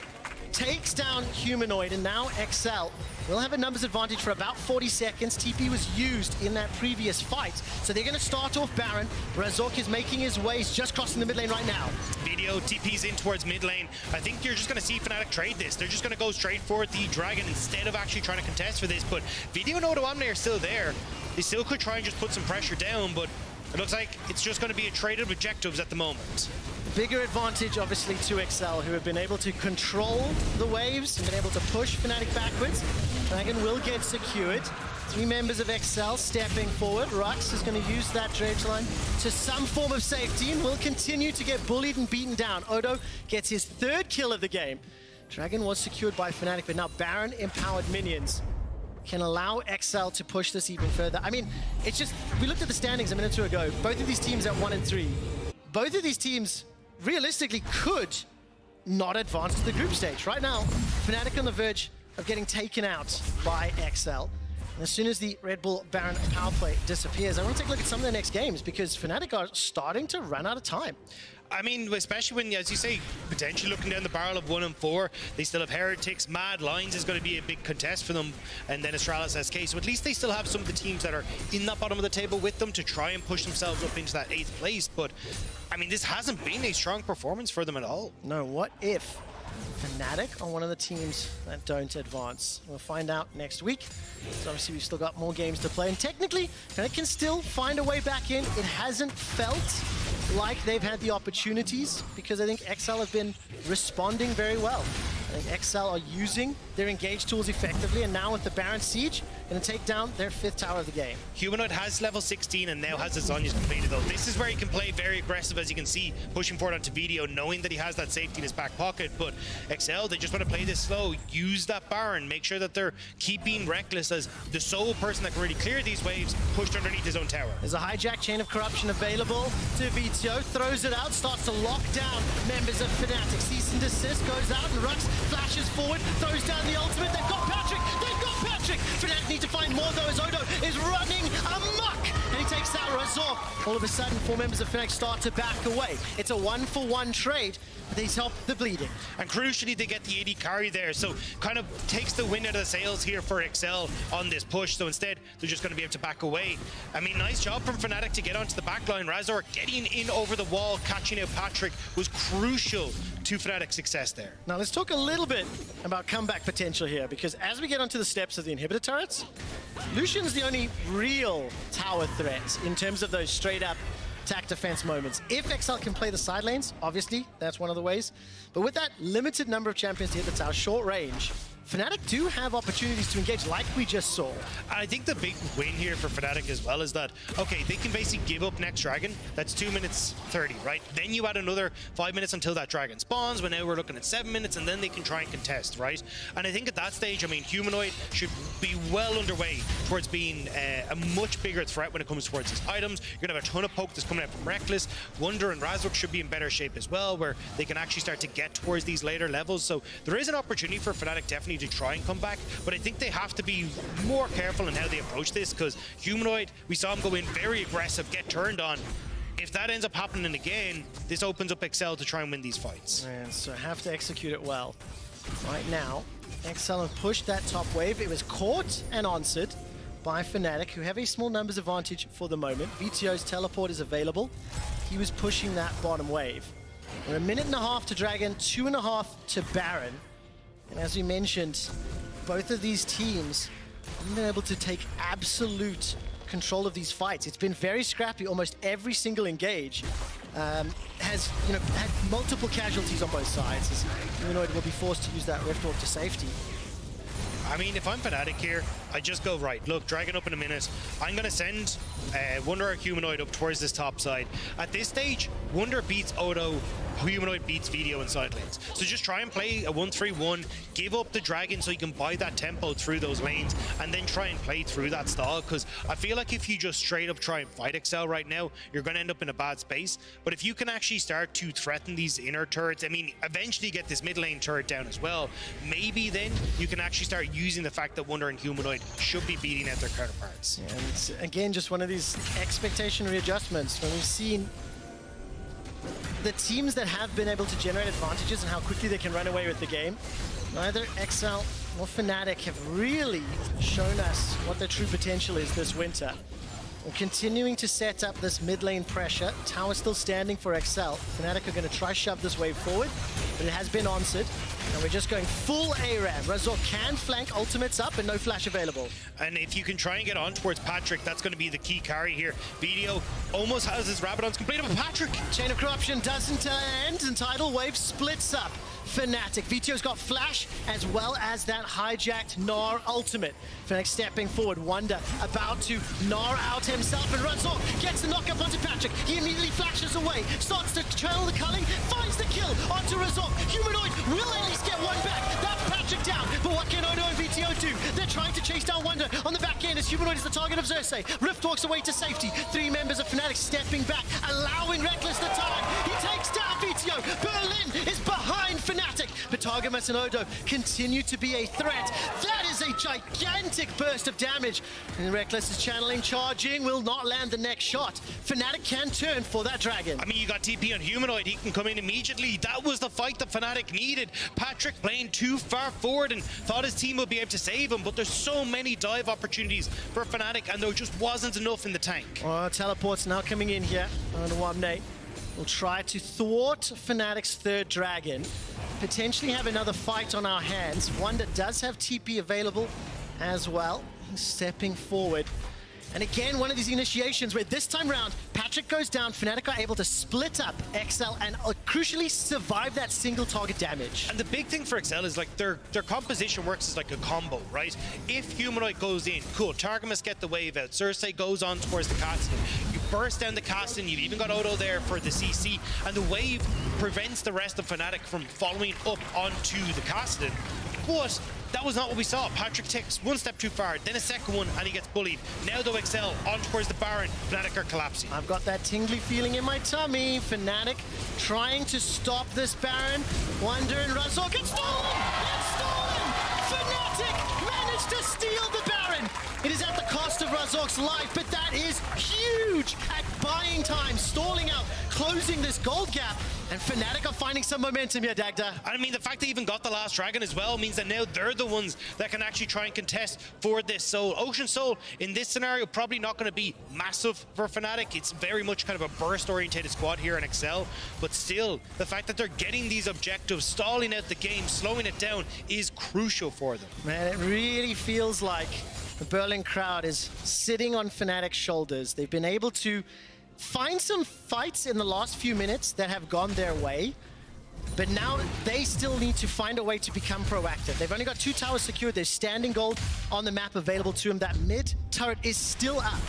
takes down Humanoid, and now XL will have a numbers advantage for about 40 seconds. TP was used in that previous fight, so they're going to start off Baron. Razork is making his way, he's just crossing the mid lane right now. Video TP's in towards mid lane. I think you're just going to see Fnatic trade this. They're just going to go straight for the Dragon instead of actually trying to contest for this, but Video and Odo Omni are still there. They still could try and just put some pressure down, but it looks like it's just going to be a trade of objectives at the moment. Bigger advantage, obviously, to XL, who have been able to control the waves and been able to push Fnatic backwards. Dragon will get secured. 3 members of XL stepping forward. Rux is going to use that dredge line to some form of safety and will continue to get bullied and beaten down. Odo gets his 3rd kill of the game. Dragon was secured by Fnatic, but now Baron empowered minions can allow XL to push this even further. I mean, it's just, we looked at the standings a minute or two ago. Both of these teams at 1 and 3. Both of these teams realistically could not advance to the group stage. Right now, Fnatic on the verge of getting taken out by XL. And as soon as the Red Bull Baron power play disappears, I want to take a look at some of their next games, because Fnatic are starting to run out of time. I mean, especially when, as you say, potentially looking down the barrel of 1 and 4, they still have Heretics. Mad Lions is going to be a big contest for them, and then Astralis SK. So at least they still have some of the teams that are in that bottom of the table with them to try and push themselves up into that 8th place. But I mean, this hasn't been a strong performance for them at all. No, what if Fnatic are one of the teams that don't advance? We'll find out next week. So obviously we've still got more games to play, and technically Fnatic can still find a way back in. It hasn't felt like they've had the opportunities, because I think XL have been responding very well. I think XL are using their engage tools effectively, and now with the Baron Siege, going to take down their 5th tower of the game. Humanoid has level 16 and now has his Zhonya's completed though. This is where he can play very aggressive, as you can see, pushing forward onto Video, knowing that he has that safety in his back pocket. But XL, they just want to play this slow, use that Baron, make sure that they're keeping Reckless as the sole person that can really clear these waves, pushed underneath his own tower. There's a hijack chain of corruption available to Vito, throws it out, starts to lock down members of Fnatic. Cease and desist goes out, and Rux flashes forward, throws down the ultimate. They've got Patrick! They've got Patrick! Patrick. Fnatic need to find more though as Odo is running amok. And he takes out Razork. All of a sudden, 4 members of Fnatic start to back away. It's a 1-for-1 trade. They help the bleeding. And crucially, they get the AD carry there, so kind of takes the wind out of the sails here for Excel on this push. So instead, they're just going to be able to back away. I mean, nice job from Fnatic to get onto the backline. Razor getting in over the wall, catching out Patrick was crucial to Fnatic's success there. Now let's talk a little bit about comeback potential here, because as we get onto the steps of the inhibitor turrets, Lucian's the only real tower threat in terms of those straight up attack defense moments. If XL can play the side lanes, obviously, that's one of the ways. But with that limited number of champions to hit the tower, short range, Fnatic do have opportunities to engage like we just saw. And I think the big win here for Fnatic as well is that, okay, they can basically give up next dragon. That's 2 minutes 30, right? Then you add another 5 minutes until that dragon spawns, but now we're looking at 7 minutes, and then they can try and contest, right? And I think at that stage, I mean, Humanoid should be well underway towards being a much bigger threat when it comes towards his items. You're going to have a ton of poke that's coming out from Reckless. Wonder and Razork should be in better shape as well, where they can actually start to get towards these later levels. So there is an opportunity for Fnatic definitely to try and come back, but I think they have to be more careful in how they approach this, because Humanoid, we saw him go in very aggressive, get turned on. If that ends up happening again, this opens up Excel to try and win these fights. And so have to execute it well. Right now, Excel have pushed that top wave. It was caught and answered by Fnatic, who have a small numbers advantage for the moment. VTO's teleport is available. He was pushing that bottom wave. We're 1.5 minutes to Dragon, 2.5 to Baron. And as we mentioned, both of these teams have been able to take absolute control of these fights. It's been very scrappy. Almost every single engage has had multiple casualties on both sides. As Humanoid will be forced to use that Riftwalk to safety. I mean, if I'm Fnatic here, I just go, right, look, Dragon up in a minute. I'm going to send Wonder or Humanoid up towards this top side. At this stage, Wonder beats Odo, Humanoid beats Video in side lanes. So just try and play a 1-3-1, give up the Dragon so you can buy that tempo through those lanes, and then try and play through that stall, because I feel like if you just straight up try and fight Excel right now, you're going to end up in a bad space. But if you can actually start to threaten these inner turrets, I mean, eventually get this mid lane turret down as well, maybe then you can actually start using the fact that Wonder and Humanoid should be beating out their counterparts. And again, just one of these expectation readjustments when we've seen the teams that have been able to generate advantages and how quickly they can run away with the game. Neither XL nor Fnatic have really shown us what their true potential is this winter. We're continuing to set up this mid lane pressure. Tower still standing for XL. Fnatic are going to try shove this wave forward, but it has been answered. And we're just going full ARAM. Razor can flank, ultimates up, and no flash available. And if you can try and get on towards Patrick, that's going to be the key carry here. Video almost has his Rabadons completed, but Patrick! Chain of Corruption doesn't end, and Tidal Wave splits up. Fnatic. Vito's got flash as well as that hijacked Gnar ultimate. Fnatic stepping forward. Wonder about to Gnar out himself, and Razor gets the knockup onto Patrick. He immediately flashes away, starts to channel the culling, finds the kill onto Razor. Humanoid will at least get one back. That's Patrick down. But what can Odo and VTO do? They're trying to chase down Wonder on the back end as Humanoid is the target of Xerxes. Rift walks away to safety. 3 members of Fnatic stepping back, allowing Reckless the time. He takes down VTO. Berlin is behind Fnatic. But Targamas and Odo continue to be a threat. That is a gigantic burst of damage. And Reckless is channeling, charging, will not land the next shot. Fnatic can turn for that dragon. I mean, you got TP on Humanoid, he can come in immediately. That was the fight that Fnatic needed. Patrick playing too far forward and thought his team would be able to save him, but there's so many dive opportunities for Fnatic, and there just wasn't enough in the tank. Teleport's now coming in here on Wamne. We'll try to thwart Fnatic's third dragon. Potentially have another fight on our hands. Wonder does have TP available as well. He's stepping forward. And again, one of these initiations where this time round, Patrick goes down, Fnatic are able to split up XL and crucially survive that single target damage. And the big thing for XL is like their composition works as like a combo, right? If Humanoid goes in, cool, Targamas get the wave out, Xerxes goes on towards the Castle, you burst down the Castle, you've even got Odo there for the CC, and the wave prevents the rest of Fnatic from following up onto the Castle. But that was not what we saw. Patrick takes one step too far, then a second one, and he gets bullied. Now though XL on towards the Baron, Fnatic are collapsing. I've got that tingly feeling in my tummy. Fnatic trying to stop this Baron. Wonder and Razor get stolen! It's stolen! Fnatic managed Managed to steal the Baron. It is at the cost of Razork's life, but that is huge at buying time, stalling out, closing this gold gap. And Fnatic are finding some momentum here, Dagda. I mean, the fact they even got the last dragon as well means that now they're the ones that can actually try and contest for this soul. Ocean Soul, in this scenario, probably not going to be massive for Fnatic. It's very much kind of a burst-oriented squad here in Excel. But still, the fact that they're getting these objectives, stalling out the game, slowing it down, is crucial for them. Man, it really feels like the Berlin crowd is sitting on Fnatic's shoulders. They've been able to find some fights in the last few minutes that have gone their way, but now they still need to find a way to become proactive. They've only got 2 towers secured. There's standing gold on the map available to them. That mid turret is still up,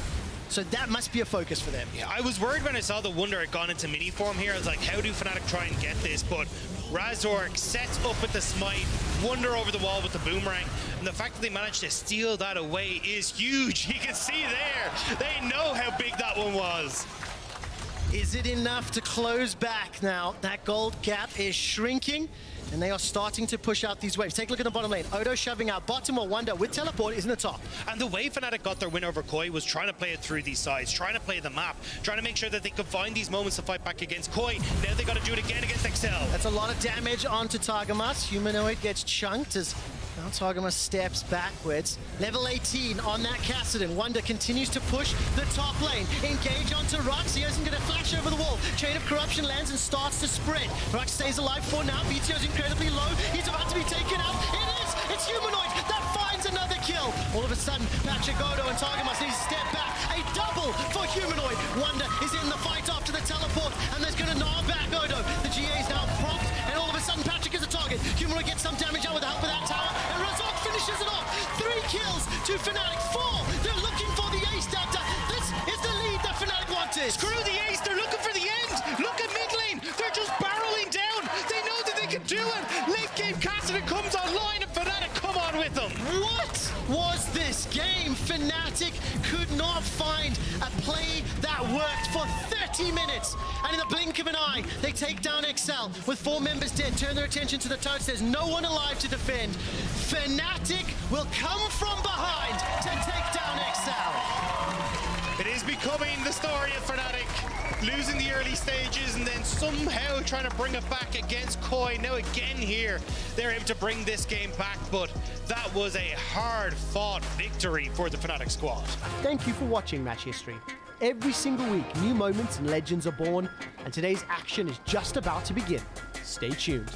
so that must be a focus for them. Yeah, I was worried when I saw the Wonder had gone into mini form here. I was like, how do Fnatic try and get this? But Razork sets up with the smite, Wonder over the wall with the boomerang, and the fact that they managed to steal that away is huge. You can see there, they know how big that one was. Is it enough to close back now? That gold gap is shrinking, and they are starting to push out these waves. Take a look at the bottom lane. Odo shoving out bottom, or Wonder with teleport is in the top. And the way Fnatic got their win over Koi was trying to play it through these sides, trying to play the map, trying to make sure that they could find these moments to fight back against Koi. Now they got to do it again against Excel. That's a lot of damage onto Targamas. Humanoid gets chunked as now Targamas steps backwards. Level 18 on that Kassadin. Wonder continues to push the top lane. Engage onto Rux. He isn't going to flash over the wall. Chain of Corruption lands and starts to spread. Rux stays alive for now. BTO's incredibly low. He's about to be taken out. It is! It's Humanoid that finds another kill. All of a sudden, Patrick Odo and Targamas need to step back. A double for Humanoid. Wonder is in the fight after the teleport, and there's going to gnaw back Odo. The GA is now prompt, and all of a sudden Patrick is a target. Humanoid gets some damage out with the help of that tower, and Razork finishes it off. 3 kills to Fnatic. 4. They're looking for the ace, Dagda. This is the lead that Fnatic wanted. Screw the ace, they're looking for the end. Look at mid lane, they're just barreling down. They know that they can do it. Late game Kassadin comes online and Fnatic come on with them. What was this game? Fnatic could not find a play that worked for 30 minutes. And in the blink of an eye, they take down Excel with 4 members dead. Turn their attention to the turrets. There's no one alive to defend. Fnatic will come from behind to take down Excel. It is becoming the story of Fnatic. Losing the early stages and then somehow trying to bring it back against Koi. Now again here, they're able to bring this game back, but that was a hard-fought victory for the Fnatic squad. Thank you for watching Match History. Every single week, new moments and legends are born, and today's action is just about to begin. Stay tuned.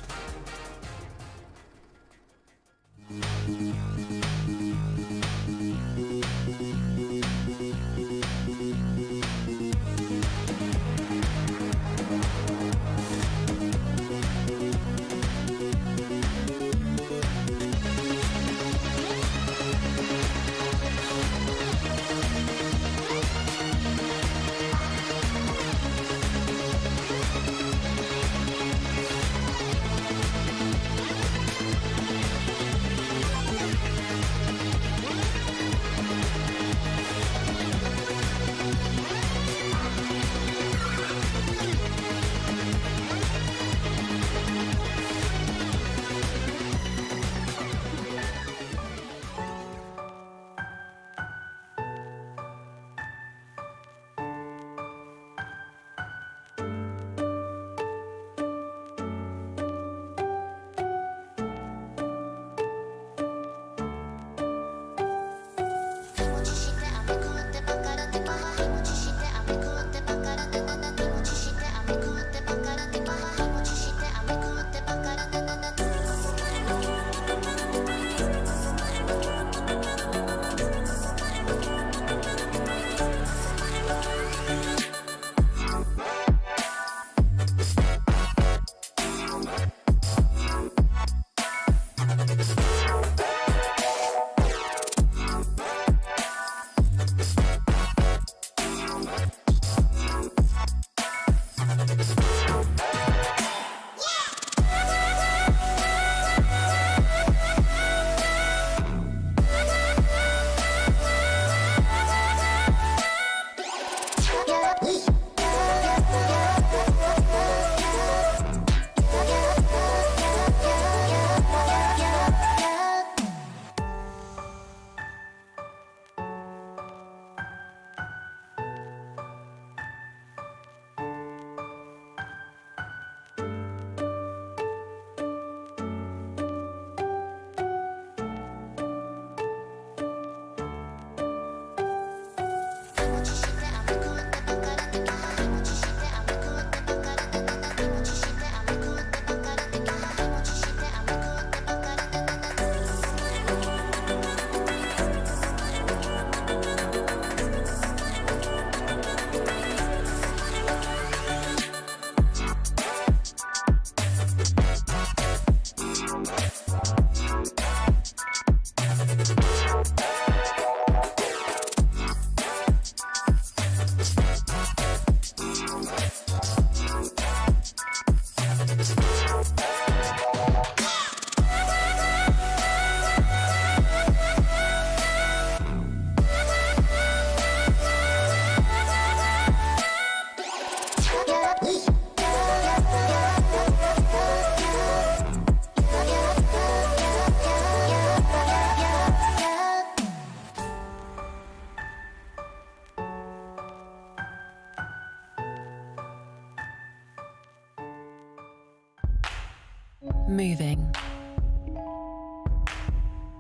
moving.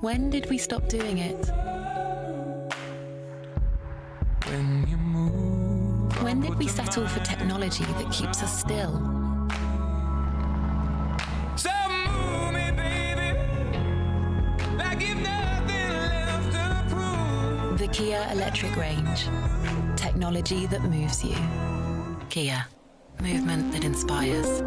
When did we stop doing it? When you move, When did we settle for technology that keeps us still? so move me, baby, like you've nothing left to prove. The Kia electric range. Technology that moves you. Kia. Movement that inspires.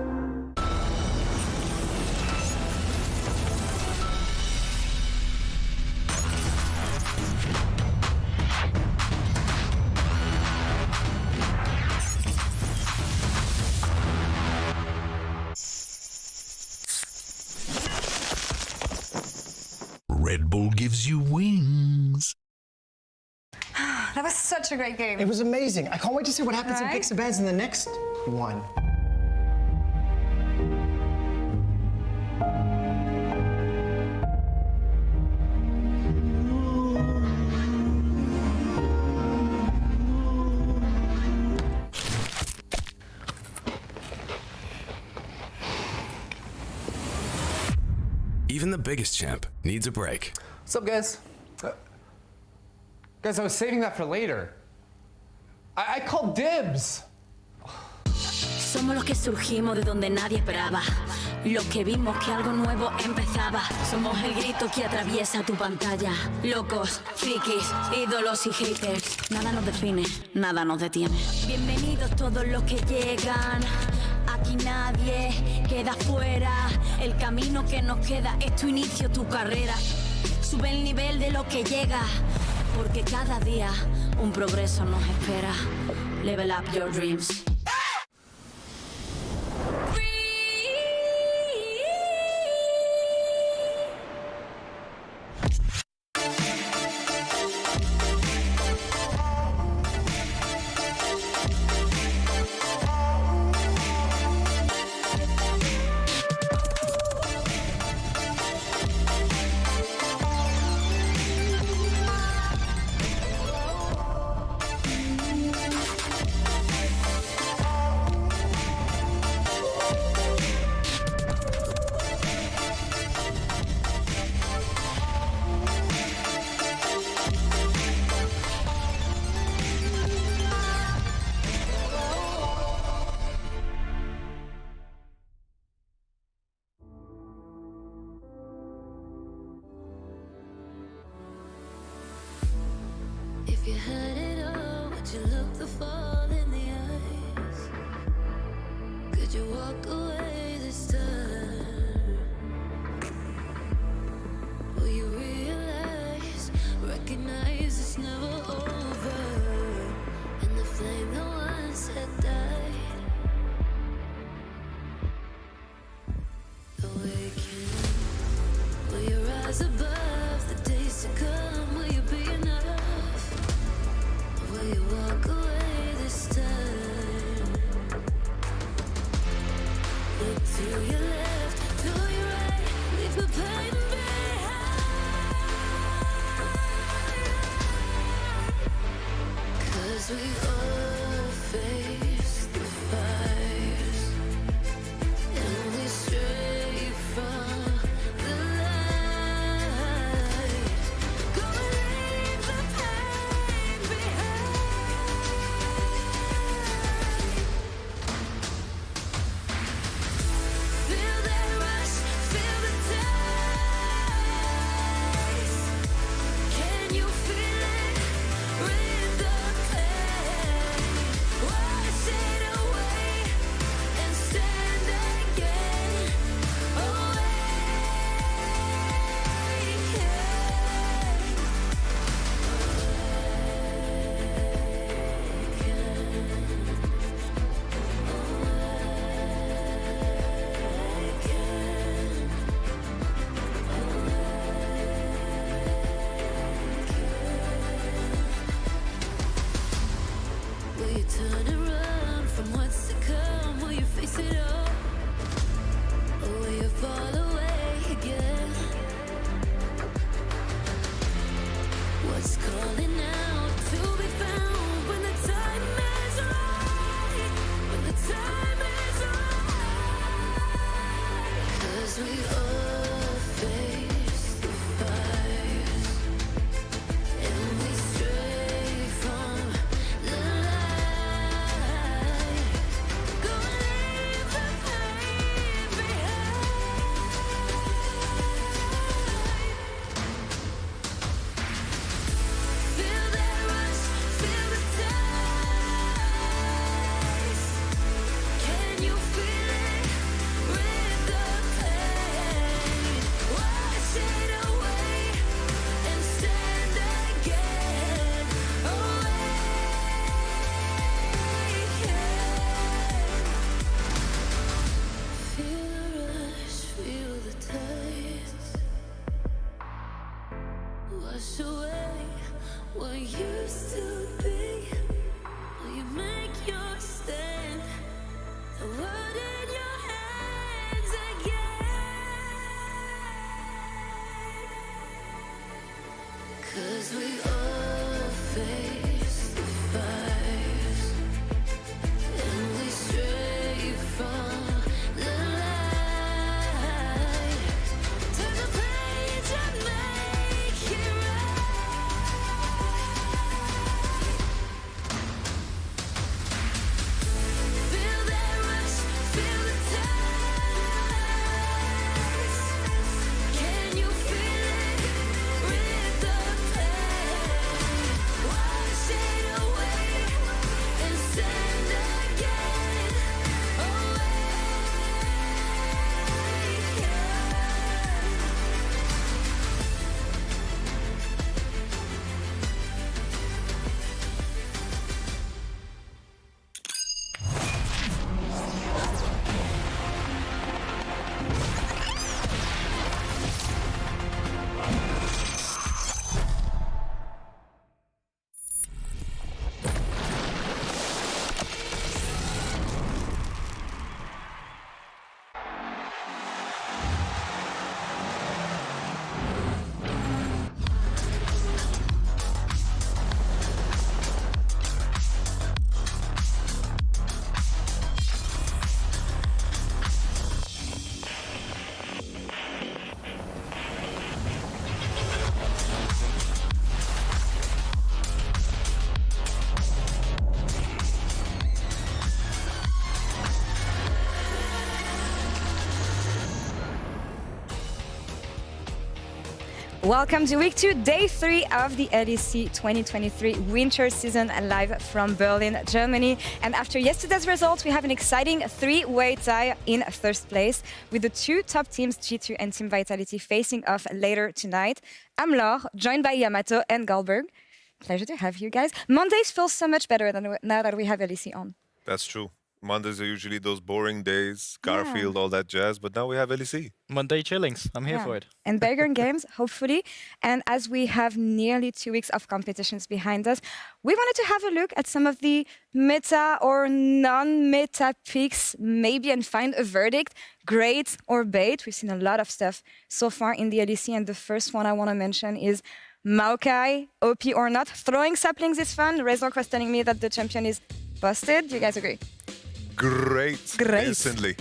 Red Bull gives you wings. That was such a great game. It was amazing. I can't wait to see what happens in Right? Picks and Bands in the next one. Even the biggest champ needs a break. What's up, guys? Guys, I was saving that for later. I called dibs. Somos los que surgimos de donde nadie esperaba. Los que vimos que algo nuevo empezaba. Somos el grito que atraviesa tu pantalla. Locos, frikis, ídolos y haters. Nada nos define, nada nos detiene. Bienvenidos todos los que llegan. Aquí nadie queda fuera. El camino que nos queda es tu inicio, tu carrera. Sube el nivel de lo que llega. Porque cada día un progreso nos espera. Level up your dreams. If you had it all, would you look the fall in the eyes? Could you walk away this time? Will you realize, recognize it's never over? And the flame that once had died. Awaken. Will you rise above the days to come? Will you be enough? Will you walk away this time? Look to your left, to your right, leave the pain behind. 'Cause we all face the fires, and we stray from the light. Go and leave the pain behind. Feel that rush, feel the taste. Can you feel it? Rid the pain. Wash it away and stand again. Will you turn and run from what's to come? Will you face it all? Or will you fall away again? What's calling out to be found when the time is right? When the time is right. 'Cause we Welcome to week 2, day 3 of the LEC 2023 winter season live from Berlin, Germany. And after yesterday's results, we have an exciting 3-way tie in first place with the 2 top teams, G2 and Team Vitality, facing off later tonight. I'm Laure, joined by Yamato and Goldberg. Pleasure to have you guys. Mondays feel so much better than now that we have LEC on. That's true. Mondays are usually those boring days, Garfield, all that jazz, but now we have LEC. Monday chillings. I'm here for it. And bigger games, hopefully. And as we have nearly 2 weeks of competitions behind us, we wanted to have a look at some of the meta or non-meta picks, maybe, and find a verdict, great or bait. We've seen a lot of stuff so far in the LEC, and the first one I want to mention is Maokai, OP or not. Throwing saplings is fun. Razork was telling me that the champion is busted. Do you guys agree? Great. Instantly.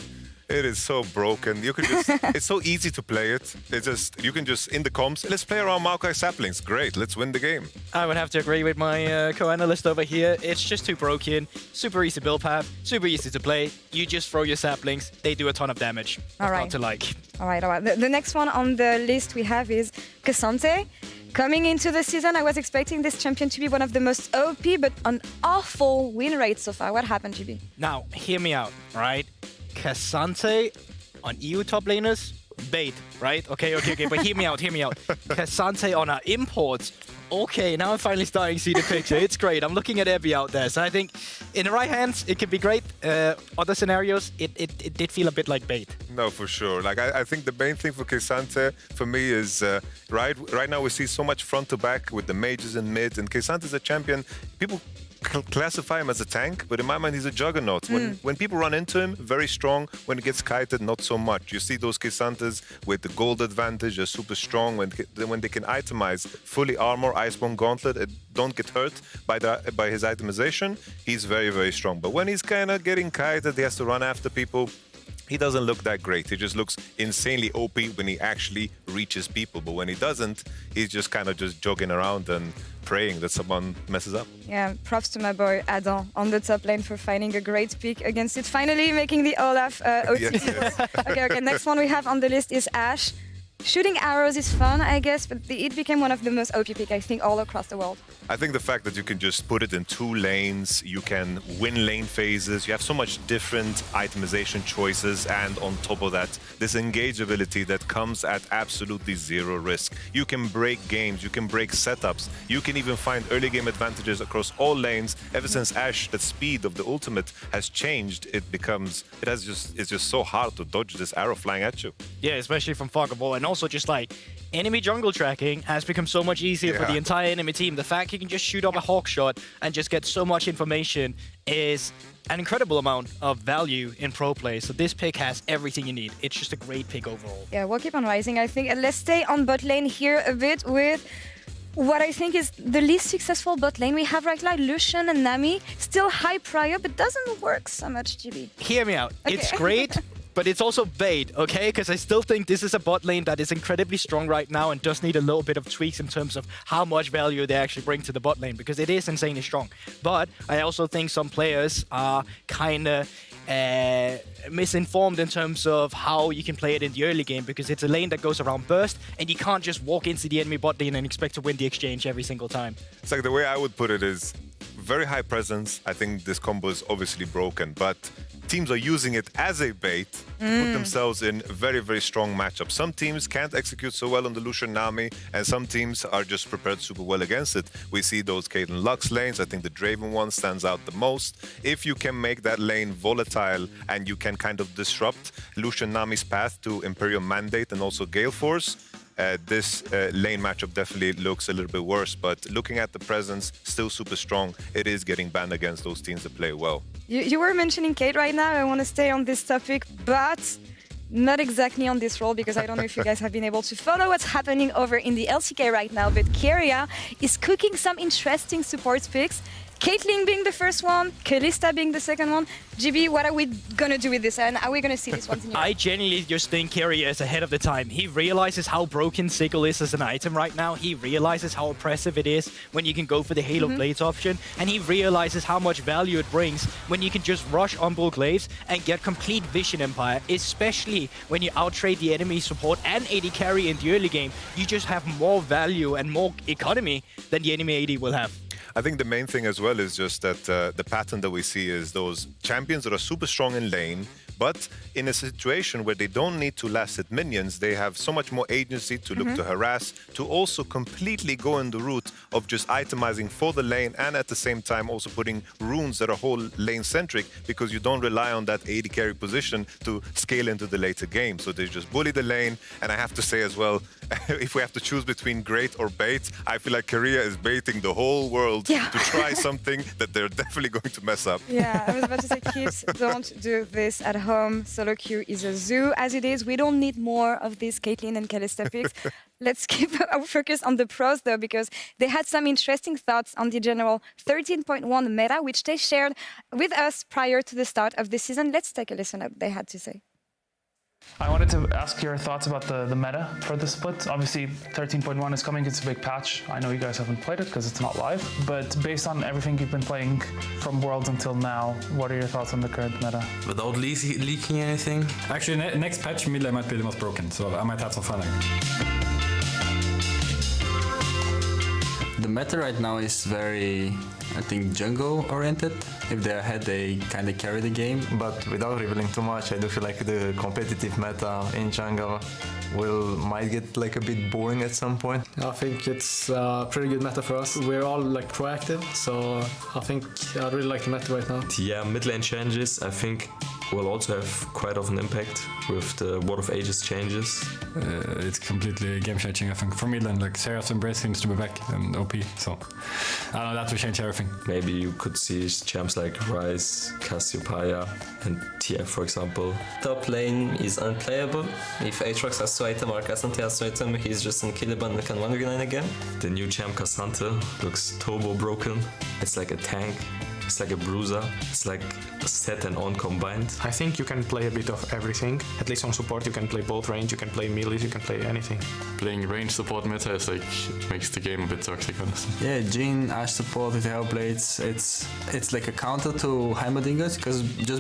It is so broken. You can just, it's so easy to play it. It's just, you can just, in the comms, let's play around Maokai saplings. Great, let's win the game. I would have to agree with my co-analyst over here. It's just too broken, super easy build path, super easy to play. You just throw your saplings, they do a ton of damage. All right. Not to like. All right. The next one on the list we have is Cassante. Coming into the season, I was expecting this champion to be one of the most OP, but an awful win rate so far. What happened, GB? Now, hear me out, right? Cassante on EU top laners, bait, right? Okay, but hear me out. Cassante on our imports. Okay, now I'm finally starting to see the picture. It's great. I'm looking at Ebby out there. So I think in the right hands, it could be great. Other scenarios, it did feel a bit like bait. No, for sure. Like I think the main thing for Cassante, for me, is right now we see so much front to back with the mages and mid, and Cassante is a champion. People classify him as a tank, but in my mind he's a juggernaut. When people run into him, very strong. When he gets kited, not so much. You see those Cassantes with the gold advantage, are super strong. When they can itemize fully armor, Iceborne Gauntlet, don't get hurt by his itemization, he's very, very strong. But when he's kind of getting kited, he has to run after people, he doesn't look that great. He just looks insanely OP when he actually reaches people. But when he doesn't, he's just kind of just jogging around and praying that someone messes up. Yeah, props to my boy Adam on the top lane for finding a great pick against it. Finally making the Olaf OT. Yes. Okay, next one we have on the list is Ashe. Shooting arrows is fun, I guess, but it became one of the most OP picks, I think, all across the world. I think the fact that you can just put it in 2 lanes, you can win lane phases, you have so much different itemization choices, and on top of that, this engage ability that comes at absolutely 0 risk. You can break games, you can break setups, you can even find early game advantages across all lanes. Ever since Ashe, the speed of the ultimate has changed, it's just so hard to dodge this arrow flying at you. Yeah, especially from Fogaball, and also just like enemy jungle tracking has become so much easier for the entire enemy team. The fact you can just shoot off a hawk shot and just get so much information is an incredible amount of value in pro play. So this pick has everything you need. It's just a great pick overall. Yeah, we'll keep on rising, I think. And let's stay on bot lane here a bit with what I think is the least successful bot lane we have right now. Lucian and Nami, still high prior, but doesn't work so much, GB. Hear me out. Okay. It's great. But it's also bait, okay? Because I still think this is a bot lane that is incredibly strong right now and does need a little bit of tweaks in terms of how much value they actually bring to the bot lane, because it is insanely strong. But I also think some players are kind of misinformed in terms of how you can play it in the early game, because it's a lane that goes around burst, and you can't just walk into the enemy bot lane and expect to win the exchange every single time. It's like the way I would put it is very high presence. I think this combo is obviously broken, but teams are using it as a bait to put themselves in very, very strong matchups. Some teams can't execute so well on the Lucian Nami, and some teams are just prepared super well against it. We see those Caitlyn Lux lanes. I think the Draven one stands out the most. If you can make that lane volatile and you can kind of disrupt Lucian Nami's path to Imperial Mandate and also Gale Force, this lane matchup definitely looks a little bit worse, but looking at the presence, still super strong. It is getting banned against those teams that play well. You were mentioning Kate right now. I want to stay on this topic, but not exactly on this role, because I don't know if you guys have been able to follow what's happening over in the LCK right now, but Keria is cooking some interesting support picks. Caitlyn being the first one, Kalista being the second one. GB, what are we gonna do with this? And are we gonna see this one in Europe? I genuinely just think Kyria is ahead of the time. He realizes how broken Sigil is as an item right now. He realizes how oppressive it is when you can go for the Halo Blades option. And he realizes how much value it brings when you can just rush Umbral Glaives and get complete Vision Empire, especially when you outtrade the enemy support and AD carry in the early game. You just have more value and more economy than the enemy AD will have. I think the main thing as well is just that the pattern that we see is those champions that are super strong in lane, but in a situation where they don't need to last hit minions, they have so much more agency to look to harass, to also completely go in the route of just itemizing for the lane and at the same time also putting runes that are whole lane-centric, because you don't rely on that AD carry position to scale into the later game. So they just bully the lane, and I have to say as well, if we have to choose between great or bait, I feel like Korea is baiting the whole world to try something that they're definitely going to mess up. Yeah, I was about to say, kids, don't do this at home. Solo queue is a zoo as it is. We don't need more of these Caitlyn and Kalista picks. Let's keep our focus on the pros, though, because they had some interesting thoughts on the general 13.1 meta, which they shared with us prior to the start of the season. Let's take a listen at what they had to say. I wanted to ask your thoughts about the meta for the split. Obviously, 13.1 is coming. It's a big patch. I know you guys haven't played it because it's not live. But based on everything you've been playing from Worlds until now, what are your thoughts on the current meta? Without leaking anything? Actually, next patch, mid lane might be the most broken, so I might have some fun. The meta right now is very, I think, jungle oriented. If they're ahead, they kind of carry the game. But without revealing too much, I do feel like the competitive meta in jungle might get like a bit boring at some point. I think it's a pretty good meta for us. We're all like proactive, so I think I really like the meta right now. Yeah, mid lane changes, I think, will also have quite of an impact with the World of Ages changes. It's completely game changing, I think. For mid lane, like Seraph's Embrace seems to be back and OP, so I don't know, that will change everything. Maybe you could see champs like Ryze, Cassiopeia, and TF, for example. Top lane is unplayable. If Aatrox has to item or Cassante has to item, he's just unkillable and can 1v9 again. The new champ Cassante looks turbo broken. It's like a tank. It's like a bruiser. It's like set and on combined. I think you can play a bit of everything. At least on support, you can play both range, you can play melees, you can play anything. Playing range support meta is like makes the game a bit toxic, honestly. Yeah, Jhin, Ashe support with Hellblades, it's like a counter to Heimerdinger,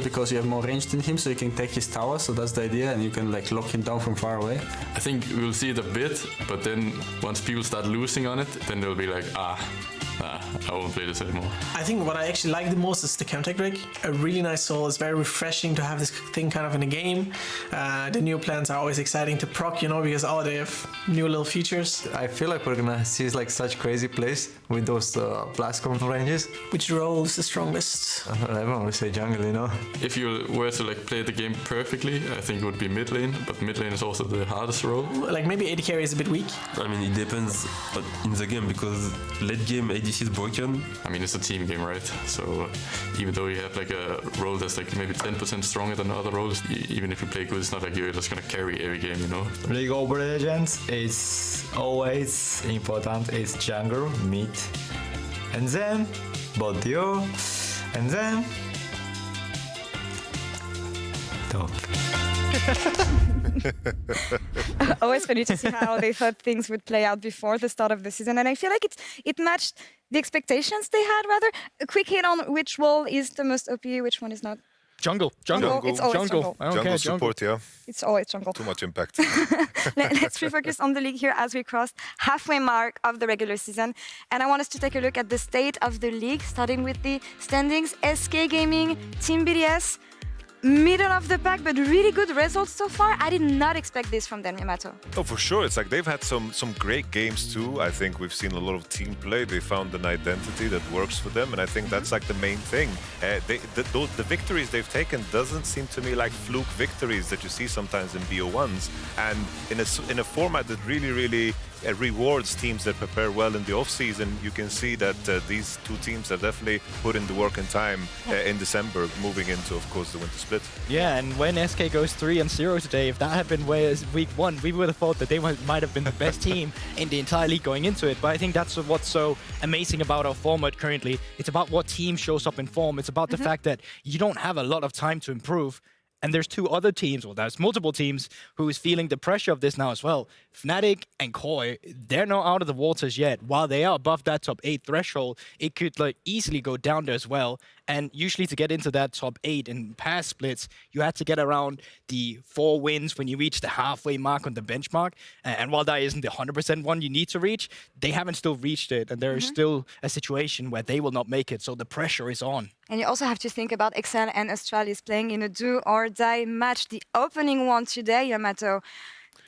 because you have more range than him, so you can take his tower. So that's the idea, and you can like lock him down from far away. I think we'll see it a bit, but then once people start losing on it, then they'll be like, I won't play this anymore. I think what I actually like the most is the Chemtech rig. A really nice soul. It's very refreshing to have this thing kind of in a game. The new plans are always exciting to proc, because they have new little features. I feel like we're gonna see like such crazy plays with those blast combo ranges. Which role is the strongest? Everyone will say jungle, If you were to like play the game perfectly, I think it would be mid lane, but mid lane is also the hardest role. Like maybe AD carry is a bit weak. I mean, it depends in the game, because late game ADC is broken. I mean, it's a team game, right? So even though you have like a role that's like maybe 10% stronger than other roles, even if you play good, it's not like you're just gonna carry every game, League of Legends is always important. It's jungle, mid, and then bot duo, and then top. Always funny to see how they thought things would play out before the start of the season, and I feel like it matched the expectations they had. Rather, a quick hit on which role is the most OP, which one is not. Jungle. It's always jungle. Jungle support, yeah. It's always jungle. Too much impact. Let's refocus on the league here as we crossed halfway mark of the regular season. And I want us to take a look at the state of the league, starting with the standings. SK Gaming, Team BDS, middle of the pack, but really good results so far. I did not expect this from them, Yamato. Oh, for sure. It's like they've had some great games too. I think we've seen a lot of team play. They found an identity that works for them, and I think that's like the main thing. The victories they've taken doesn't seem to me like fluke victories that you see sometimes in BO1s, and in a format that really rewards teams that prepare well in the off-season. You can see that these two teams have definitely put in the work and time in December, moving into, of course, the winter split. Yeah, and when SK goes 3-0 today, if that had been week 1, we would have thought that they might have been the best team in the entire league going into it. But I think that's what's so amazing about our format currently. It's about what team shows up in form. It's about the fact that you don't have a lot of time to improve. And there's two other teams, well, there's multiple teams who is feeling the pressure of this now as well. Fnatic and Koi, they're not out of the waters yet. While they are above that top 8 threshold, it could like easily go down there as well. And usually to get into that top 8 in past splits, you had to get around the 4 wins when you reach the halfway mark on the benchmark. And while that isn't the 100% one you need to reach, they haven't still reached it. And there is still a situation where they will not make it. So the pressure is on. And you also have to think about Excel and Astralis playing in a do-or-die match. The opening one today, Yamato,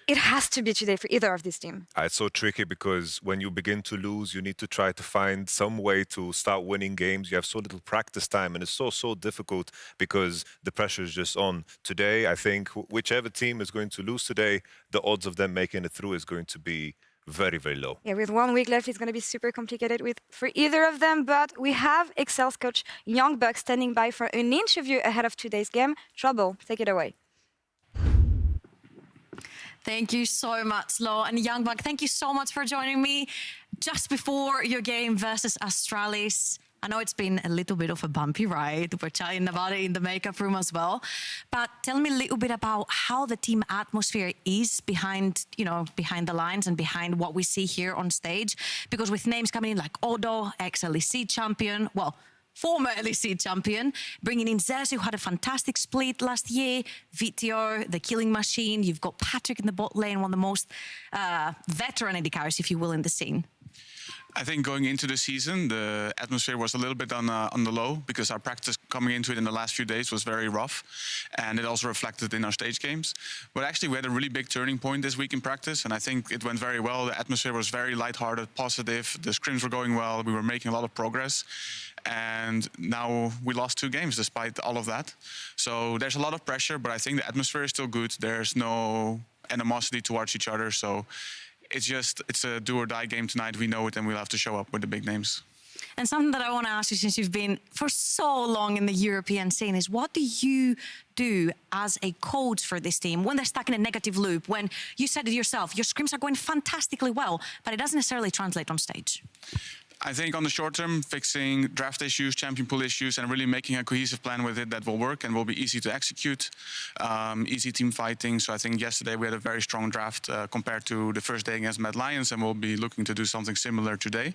it has to be today for either of these teams. It's so tricky because when you begin to lose, you need to try to find some way to start winning games. You have so little practice time, and it's so difficult because the pressure is just on. Today, I think whichever team is going to lose today, the odds of them making it through is going to be very, very low. Yeah, with 1 week left, it's going to be super complicated for either of them. But we have Excel's coach Young Buck standing by for an interview ahead of today's game. Trouble, take it away. Thank you so much, Lo. And Young Buck, thank you so much for joining me just before your game versus Astralis. I know it's been a little bit of a bumpy ride. We're chatting about it in the makeup room as well. But tell me a little bit about how the team atmosphere is behind the lines and behind what we see here on stage. Because with names coming in like Odo, ex-LEC champion, well, former LEC champion, bringing in Zerzi, who had a fantastic split last year, Vitio, the killing machine. You've got Patrick in the bot lane, one of the most veteran AD carries, if you will, in the scene. I think going into the season, the atmosphere was a little bit on the low because our practice coming into it in the last few days was very rough, and it also reflected in our stage games. But actually, we had a really big turning point this week in practice, and I think it went very well. The atmosphere was very lighthearted, positive. The scrims were going well. We were making a lot of progress. And now we lost 2 games despite all of that. So there's a lot of pressure, but I think the atmosphere is still good. There's no animosity towards each other. So it's a do-or-die game tonight. We know it, and we'll have to show up with the big names. And something that I want to ask you, since you've been for so long in the European scene, is what do you do as a coach for this team when they're stuck in a negative loop? When you said it yourself, your scrims are going fantastically well, but it doesn't necessarily translate on stage. I think on the short term, fixing draft issues, champion pool issues, and really making a cohesive plan with it that will work and will be easy to execute. Easy team fighting. So I think yesterday we had a very strong draft compared to the first day against Mad Lions, and we'll be looking to do something similar today.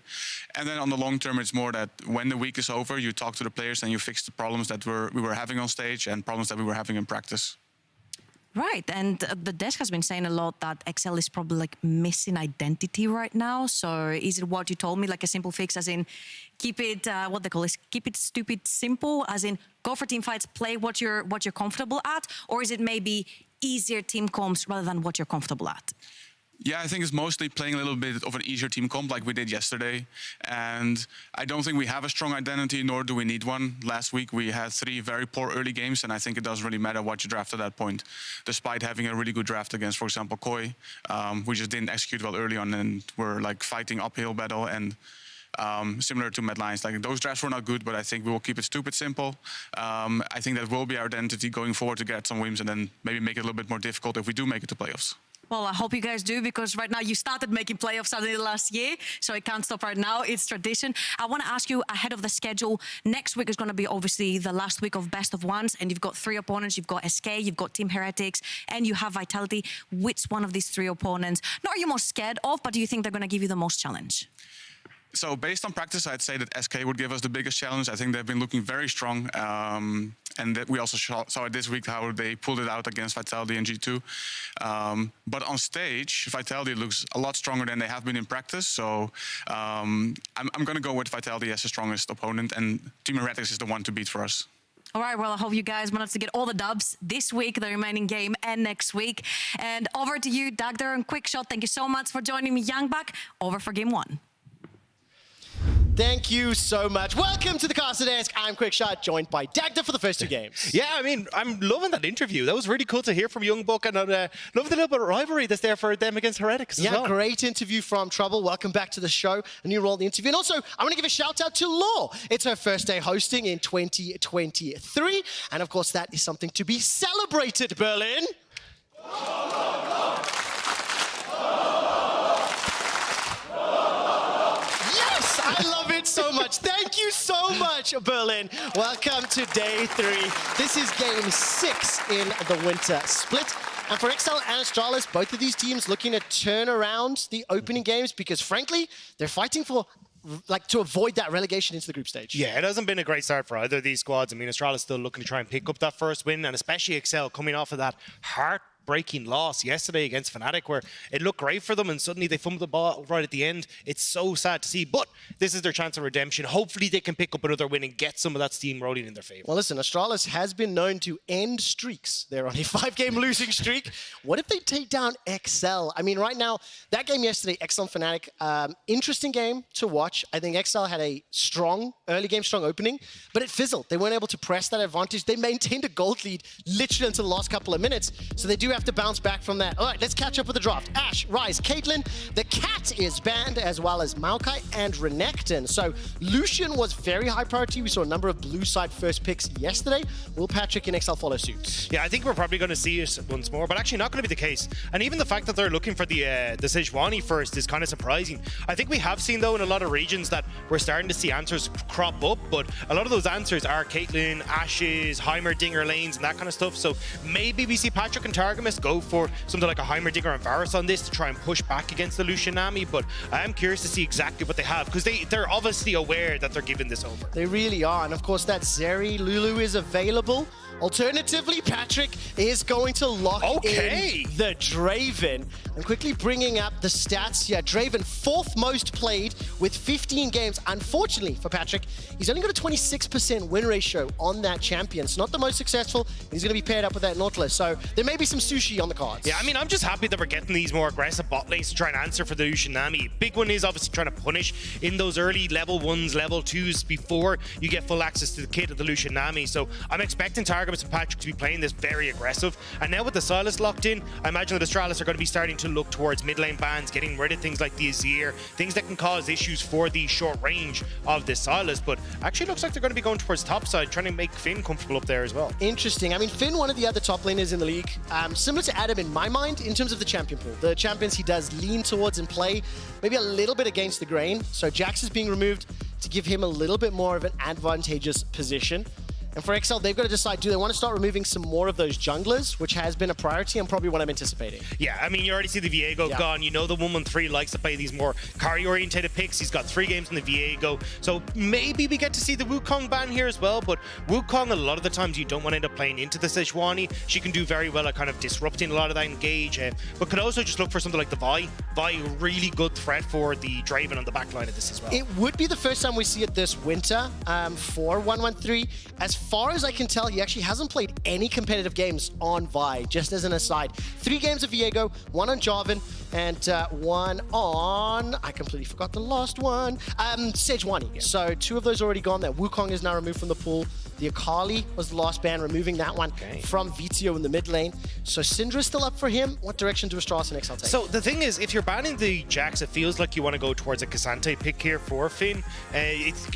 And then on the long term, it's more that when the week is over, you talk to the players and you fix the problems that we were having on stage and problems that we were having in practice. Right, and the desk has been saying a lot that Excel is probably like missing identity right now. So is it what you told me, like a simple fix, as in keep it what they call is keep it stupid simple, as in go for team fights, play what you're comfortable at, or is it maybe easier team comps rather than what you're comfortable at? Yeah, I think it's mostly playing a little bit of an easier team comp like we did yesterday. And I don't think we have a strong identity, nor do we need one. Last week we had 3 very poor early games, and I think it doesn't really matter what you draft at that point. Despite having a really good draft against, for example, Koi, we just didn't execute well early on, and we're like fighting uphill battle. And similar to Mad Lions, like those drafts were not good, but I think we will keep it stupid simple. I think that will be our identity going forward to get some wins, and then maybe make it a little bit more difficult if we do make it to playoffs. Well, I hope you guys do, because right now you started making playoffs suddenly last year, so it can't stop right now. It's tradition. I want to ask you ahead of the schedule. Next week is going to be obviously the last week of best of ones, and you've got 3 opponents. You've got SK, you've got Team Heretics, and you have Vitality. Which one of these 3 opponents, not are you most scared of, but do you think they're going to give you the most challenge? So based on practice, I'd say that SK would give us the biggest challenge. I think they've been looking very strong. And that we also saw it this week, how they pulled it out against Vitality and G2. But on stage, Vitality looks a lot stronger than they have been in practice. So I'm going to go with Vitality as the strongest opponent. And Team Heretics is the one to beat for us. All right, well, I hope you guys manage to get all the dubs this week, the remaining game, and next week. And over to you, Dagder and Quickshot. Thank you so much for joining me, Young Buck. Over for game 1. Thank you so much. Welcome to the Caster Desk. I'm Quickshot, joined by Dagda for the first 2 games. Yeah, I mean, I'm loving that interview. That was really cool to hear from Young Buck, and I love the little bit of rivalry that's there for them against Heretics as well. Great interview from Trouble. Welcome back to the show. A new role in the interview. And also, I want to give a shout out to Law. It's her first day hosting in 2023. And of course, that is something to be celebrated, Berlin. Yes, I love it so much. Thank you so much, Berlin. Welcome to day 3. This is game 6 in the winter split. And for XL and Astralis, both of these teams looking to turn around the opening games because, frankly, they're fighting for to avoid that relegation into the group stage. Yeah, it hasn't been a great start for either of these squads. I mean, Astralis still looking to try and pick up that first win, and especially XL coming off of that heartbreaking loss yesterday against Fnatic, where it looked great for them and suddenly they fumbled the ball right at the end. It's so sad to see, but this is their chance of redemption. Hopefully they can pick up another win and get some of that steam rolling in their favor. Well, listen, Astralis has been known to end streaks. They're on a 5-game losing streak. What if they take down XL? I mean, right now, that game yesterday, XL and Fnatic, interesting game to watch. I think XL had a strong early game, strong opening, but it fizzled. They weren't able to press that advantage. They maintained a gold lead literally until the last couple of minutes, so they do have to bounce back from that. All right, let's catch up with the draft. Ash, Ryze, Caitlyn, the cat is banned, as well as Maokai and Renekton. So Lucian was very high priority. We saw a number of blue side first picks yesterday. Will Patrick and XL follow suit? Yeah, I think we're probably going to see it once more, but actually not going to be the case. And even the fact that they're looking for the Sejuani first is kind of surprising. I think we have seen, though, in a lot of regions that we're starting to see answers crop up, but a lot of those answers are Caitlyn, Ashes, Heimerdinger lanes, and that kind of stuff. So maybe we see Patrick and Targamas go for something like a Heimerdinger and Varus on this to try and push back against the Lucian Nami, but I am curious to see exactly what they have, because they're obviously aware that they're giving this over. They really are, and of course that Zeri Lulu is available. Alternatively, Patrick is going to lock in the Draven. And quickly bringing up the stats here. Draven, 4th most played with 15 games. Unfortunately for Patrick, he's only got a 26% win ratio on that champion. It's not the most successful. He's going to be paired up with that Nautilus. So there may be some sushi on the cards. Yeah, I mean, I'm just happy that we're getting these more aggressive bot lanes to try and answer for the Lucian Nami. Big one is obviously trying to punish in those early level 1s, level 2s before you get full access to the kit of the Lucian Nami. So I'm expecting Targamas and Patrick to be playing this very aggressive. And now with the Sylas locked in, I imagine that Astralis are going to be starting to look towards mid lane bans, getting rid of things like the Azir, things that can cause issues for the short range of the Sylas. But actually looks like they're going to be going towards top side, trying to make Finn comfortable up there as well. Interesting. I mean, Finn, one of the other top laners in the league, similar to Adam in my mind in terms of the champion pool. The champions he does lean towards and play maybe a little bit against the grain. So Jax is being removed to give him a little bit more of an advantageous position. And for XL, they've got to decide, do they want to start removing some more of those junglers, which has been a priority and probably what I'm anticipating. Yeah, I mean, you already see the Viego gone. You know the 113 likes to play these more carry-orientated picks. He's got 3 games in the Viego. So maybe we get to see the Wukong ban here as well. But Wukong, a lot of the times you don't want to end up playing into the Sejuani. She can do very well at kind of disrupting a lot of that engage. But could also just look for something like the Vi. Vi, a really good threat for the Draven on the back line of this as well. It would be the first time we see it this winter for 113. As far as I can tell, he actually hasn't played any competitive games on Vi, just as an aside. 3 games of Viego, 1 on Jarvan, and 1 on... I completely forgot the last one. Sejuani. Yeah. So 2 of those already gone there. Wukong is now removed from the pool. The Akali was the last ban, removing that one from Vizio in the mid lane. So Syndra's still up for him. What direction do Astralis and XL take? So the thing is, if you're banning the Jax, it feels like you want to go towards a Cassante pick here for Finn.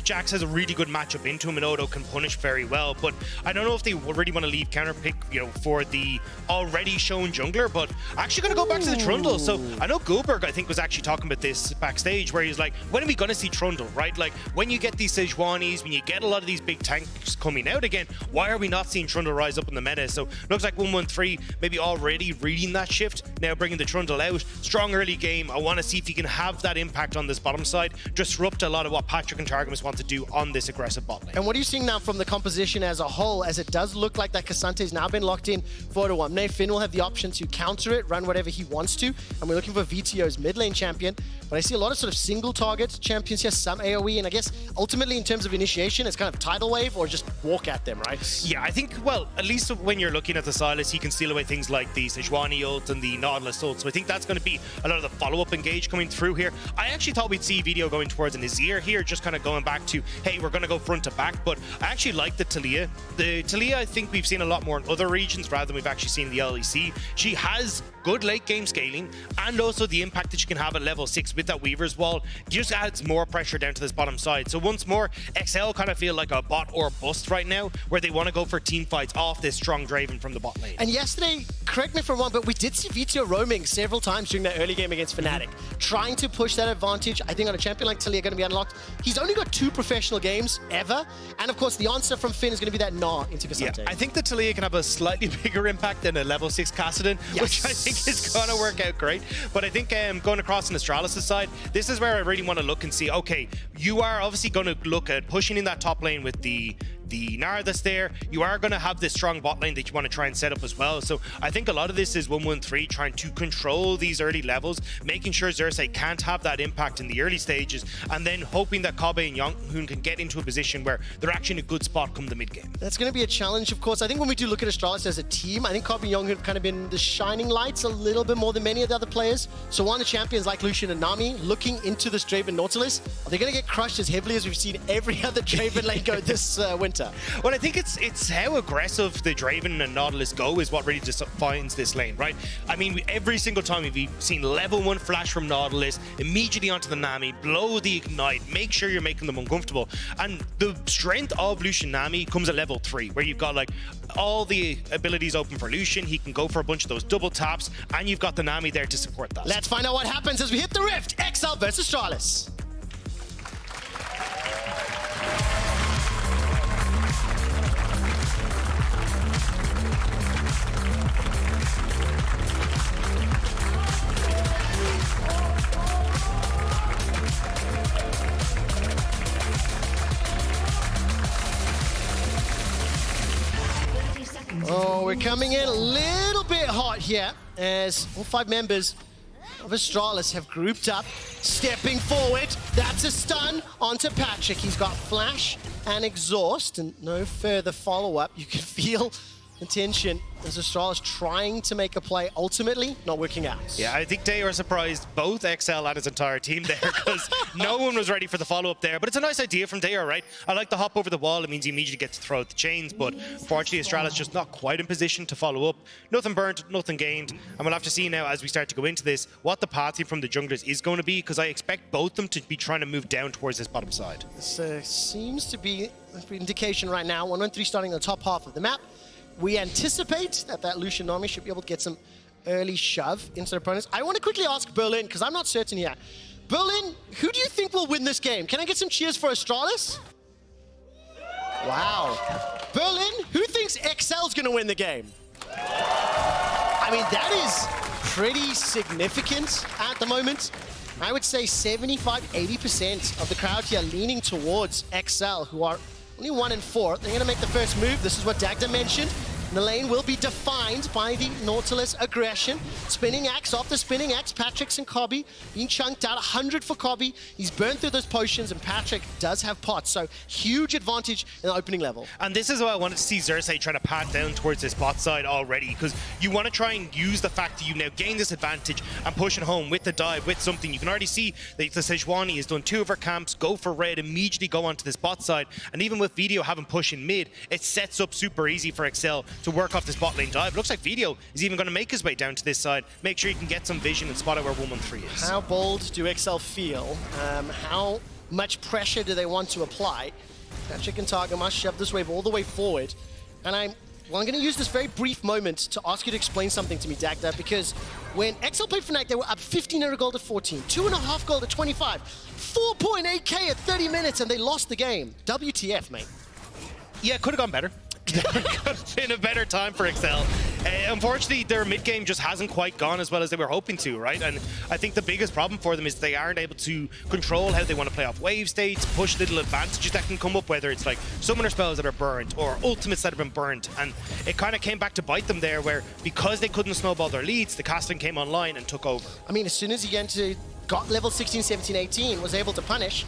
Jax has a really good matchup into him, and Odo can punish very well. But I don't know if they really want to leave counter pick, for the already shown jungler. But actually going to go back to the Trundle. So I know Goldberg, I think, was actually talking about this backstage, where he's like, when are we going to see Trundle, right? Like, when you get these Sejuanis, when you get a lot of these big tanks coming out again, why are we not seeing Trundle rise up in the meta? So looks like 113 maybe already reading that shift, now bringing the Trundle out. Strong early game. I want to see if he can have that impact on this bottom side, disrupt a lot of what Patrick and Targamas want to do on this aggressive bot lane. And what are you seeing now from the composition as a whole, as it does look like that Cassante has now been locked in for one. Now Finn will have the option to counter it, run whatever he wants to, and we're looking for VTO's mid lane champion. But I see a lot of sort of single target champions here, some AoE, and I guess ultimately in terms of initiation, it's kind of tidal wave or just walk at them, right? Yeah, I think, well, at least when you're looking at the Sylas, he can steal away things like the Sejuani ult and the Nautilus ult. So I think that's going to be a lot of the follow-up engage coming through here. I actually thought we'd see Video going towards an Azir here, just kind of going back to, hey, we're going to go front to back. But I actually like the Taliyah. The Taliyah, I think we've seen a lot more in other regions rather than we've actually seen in the LEC. She has good late game scaling, and also the impact that you can have at level 6 with that Weaver's Wall just adds more pressure down to this bottom side. So once more, XL kind of feel like a bot or bust right now, where they want to go for team fights off this strong Draven from the bot lane. And yesterday, correct me if I'm wrong, but we did see Vito roaming several times during that early game against Fnatic, trying to push that advantage. I think on a champion like Taliyah going to be unlocked. He's only got 2 professional games ever, and of course the answer from Finn is going to be that Gnar into Cassante. Yeah, I think the Taliyah can have a slightly bigger impact than a level 6 Kassadin, which I think is going to work out great. But I think going across on Astralis' side, this is where I really want to look and see, okay, you are obviously going to look at pushing in that top lane with the Gnar that's there. You are going to have this strong bot lane that you want to try and set up as well. So I think a lot of this is 1-1-3, trying to control these early levels, making sure Xerxes can't have that impact in the early stages, and then hoping that Kobe and Yonghoon can get into a position where they're actually in a good spot come the mid game. That's going to be a challenge, of course. I think when we do look at Astralis as a team, I think Kobe and Yonghoon have kind of been the shining lights a little bit more than many of the other players. So one of the champions like Lucian and Nami looking into this Draven Nautilus, are they going to get crushed as heavily as we've seen every other Draven lane go this winter? Well, I think it's how aggressive the Draven and Nautilus go is what really defines this lane, right? I mean, every single time we've seen level 1 flash from Nautilus, immediately onto the Nami, blow the Ignite, make sure you're making them uncomfortable. And the strength of Lucian Nami comes at level 3, where you've got like all the abilities open for Lucian. He can go for a bunch of those double taps, and you've got the Nami there to support that. Let's find out what happens as we hit the rift. XL versus Astralis. Oh, we're coming in a little bit hot here as all 5 members of Astralis have grouped up, stepping forward. That's a stun onto Patrick. He's got flash and exhaust and no further follow-up. You can feel the tension as Astralis trying to make a play, ultimately not working out. Yeah, I think they are surprised, both XL and his entire team there, because no one was ready for the follow-up there. But it's a nice idea from Dayor, right? I like the hop over the wall. It means you immediately get to throw out the chains, but unfortunately Astralis just not quite in position to follow up. Nothing burnt, nothing gained, and we'll have to see now as we start to go into this what the path here from the junglers is going to be, because I expect both of them to be trying to move down towards this bottom side. This seems to be an indication right now. 1-1-3 starting on the top half of the map. We anticipate that Lucian Nami should be able to get some early shove into their opponents. I want to quickly ask Berlin, because I'm not certain here. Berlin, who do you think will win this game? Can I get some cheers for Astralis? Wow. Berlin, who thinks XL's going to win the game? I mean, that is pretty significant at the moment. I would say 75-80% of the crowd here leaning towards XL, who are only 1-4. They're going to make the first move. This is what Dagda mentioned. And the lane will be defined by the Nautilus aggression. Spinning axe after spinning axe. Patrick's and Kobe being chunked out. 100 for Kobe. He's burned through those potions, and Patrick does have pots. So huge advantage in the opening level. And this is why I wanted to see Xerxes trying to pat down towards this bot side already, because you want to try and use the fact that you now gain this advantage and push it home with the dive, with something. You can already see that the Sejuani has done 2 of her camps, go for red, immediately go onto this bot side. And even with Video having push in mid, it sets up super easy for XL to work off this bot lane dive. Looks like Video is even going to make his way down to this side, make sure he can get some vision and spot out where 1-1-3 is. How bold do XL feel? How much pressure do they want to apply? Patrick and Targa must shove this wave all the way forward. And I'm going to use this very brief moment to ask you to explain something to me, Dagda, because when XL played Fnatic, they were up 1500 gold at 14, 2.5 gold at 25, 4.8k at 30 minutes, and they lost the game. WTF, mate. Yeah, could have gone better. Could have been a better time for XL. Unfortunately, their mid-game just hasn't quite gone as well as they were hoping to, right? And I think the biggest problem for them is they aren't able to control how they want to play off wave states, push little advantages that can come up, whether it's like summoner spells that are burnt or ultimates that have been burnt. And it kind of came back to bite them there, where because they couldn't snowball their leads, the casting came online and took over. I mean, as soon as you get into got level 16, 17, 18, was able to punish.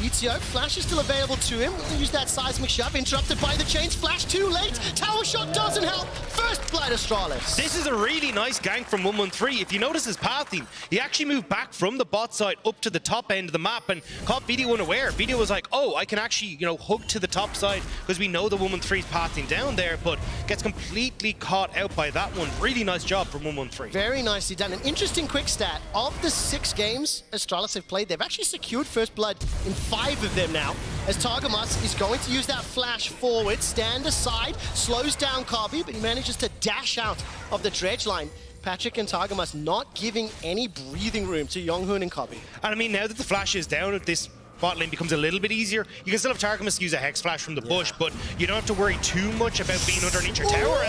Ezio, Flash is still available to him. We'll use that seismic shove, interrupted by the chains. Flash too late. Tower shot doesn't help. First blood, Astralis. This is a really nice gank from 113. If you notice his pathing, he actually moved back from the bot side up to the top end of the map and caught Video unaware. Video was like, oh, I can actually, hook to the top side because we know the 113 is pathing down there, but gets completely caught out by that one. Really nice job from 113. Very nicely done. An interesting quick stat. Of the 6 games Astralis have played, they've actually secured first blood in 5 of them now, as Targamas is going to use that flash forward, stand aside, slows down Kabi, but he manages to dash out of the dredge line. Patrick and Targamas not giving any breathing room to Yonghoon and Kabi. And I mean, now that the flash is down, this bot lane becomes a little bit easier. You can still have Targamas use a Hex Flash from the bush, but you don't have to worry too much about being underneath your tower.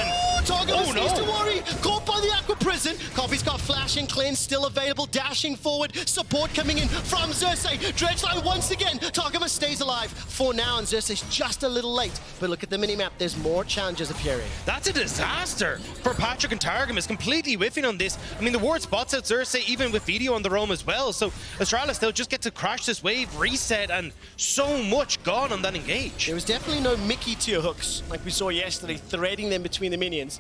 Targamas needs to worry. Caught by the Aqua Prison. Kabi's got Flash and Cleanse still available. Dashing forward. Support coming in from Xerxes. Dredgeline once again. Targamas stays alive for now, and Xerxes just a little late. But look at the minimap. There's more challenges appearing. That's a disaster for Patrick and Targamas. Completely whiffing on this. I mean, the ward spots out Xerxes even with Video on the roam as well. So Astralis, they'll just get to crash this wave, reset, and so much gone on that engage. There was definitely no Mickey tier hooks like we saw yesterday, threading them between the minions.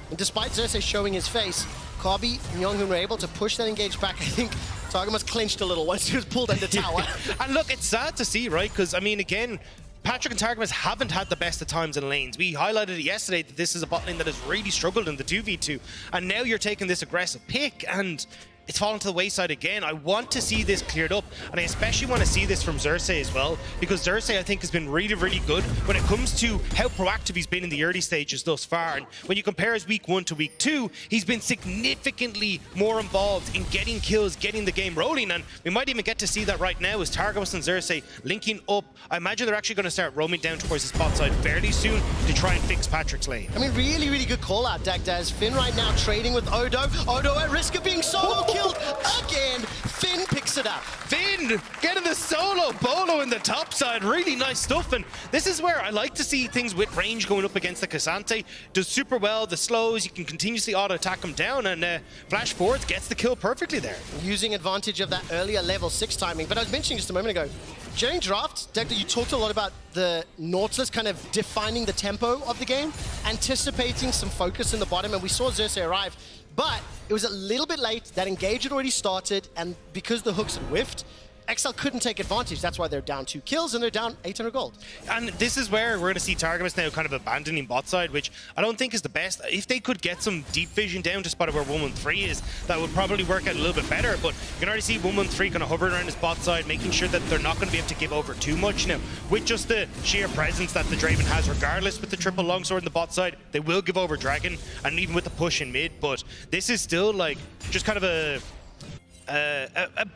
And despite Xerxes showing his face, Kabi and Yonghoon were able to push that engage back. I think Targamas clinched a little once he was pulled under tower. And look, it's sad to see, right? Because, I mean, again, Patrick and Targamas haven't had the best of times in lanes. We highlighted it yesterday that this is a bot lane that has really struggled in the 2v2. And now you're taking this aggressive pick, and it's fallen to the wayside again. I want to see this cleared up, and I especially want to see this from Xerxes as well, because Xerxes, I think, has been really, really good when it comes to how proactive he's been in the early stages thus far. And when you compare his week 1 to week 2, he's been significantly more involved in getting kills, getting the game rolling, and we might even get to see that right now as Targamas and Xerxes linking up. I imagine they're actually going to start roaming down towards the spot side fairly soon to try and fix Patrick's lane. I mean, really, really good call out, Dagdaz. Finn right now trading with Odo. Odo at risk of being solo killed again. Finn picks it up. Finn getting the solo bolo in the top side. Really nice stuff. And this is where I like to see things with range going up against the Cassante. Does super well. The slows, you can continuously auto-attack him down, and Flash Forwards gets the kill perfectly there. Using advantage of that earlier level 6 timing. But I was mentioning just a moment ago, during draft, Dagda, you talked a lot about the Nautilus kind of defining the tempo of the game, anticipating some focus in the bottom, and we saw Xerxes arrive. But it was a little bit late. That engage had already started, and because the hooks had whiffed, XL couldn't take advantage. That's why they're down 2 kills and they're down 800 gold. And this is where we're going to see Targamas now kind of abandoning bot side, which I don't think is the best. If they could get some deep vision down to spot where 113 is, that would probably work out a little bit better. But you can already see 113 kind of hovering around his bot side, making sure that they're not going to be able to give over too much now. With just the sheer presence that the Draven has, regardless with the triple longsword in the bot side, they will give over Dragon, and even with the push in mid. But this is still like just kind of a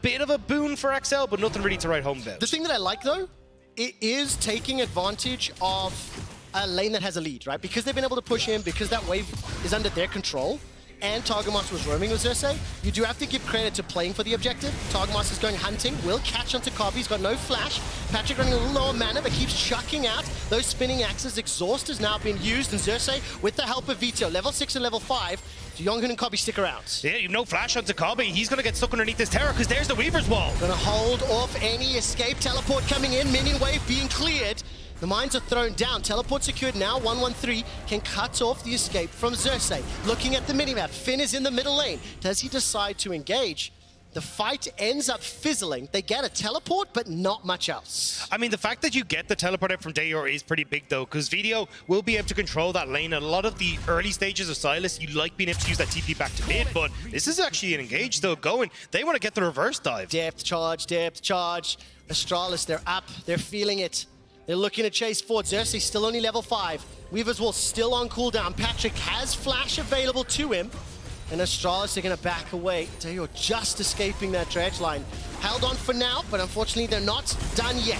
bit of a boon for XL, but nothing really to write home about. The thing that I like, though, it is taking advantage of a lane that has a lead, right? Because they've been able to push in, because that wave is under their control, and Targamas was roaming with Xerxes, you do have to give credit to playing for the objective. Targamas is going hunting, will catch onto Kabi, he's got no flash. Patrick running a little lower mana, but keeps chucking out those spinning axes. Exhaust has now been used, and Xerxes, with the help of Vito, level 6 and level 5, so Yonghoon and Kabi stick around. Yeah, you no flash onto Kabi. He's going to get stuck underneath this tower because there's the Weaver's Wall. Gonna hold off any escape. Teleport coming in, minion wave being cleared. The mines are thrown down. Teleport secured now. 113 can cut off the escape from Xerxes. Looking at the minimap, Finn is in the middle lane. Does he decide to engage? The fight ends up fizzling. They get a teleport, but not much else. I mean, the fact that you get the teleport out from Dayor is pretty big, though, because Video will be able to control that lane. And a lot of the early stages of Silas, you like being able to use that TP back to mid, but this is actually an engage still going. They want to get the reverse dive. Depth charge, depth charge. Astralis, they're up. They're feeling it. They're looking to chase forward. Xerxes still only level 5. Weaver's Wall still on cooldown. Patrick has flash available to him. And Astralis are going to back away. Dayor just escaping that dredge line. Held on for now, but unfortunately they're not done yet.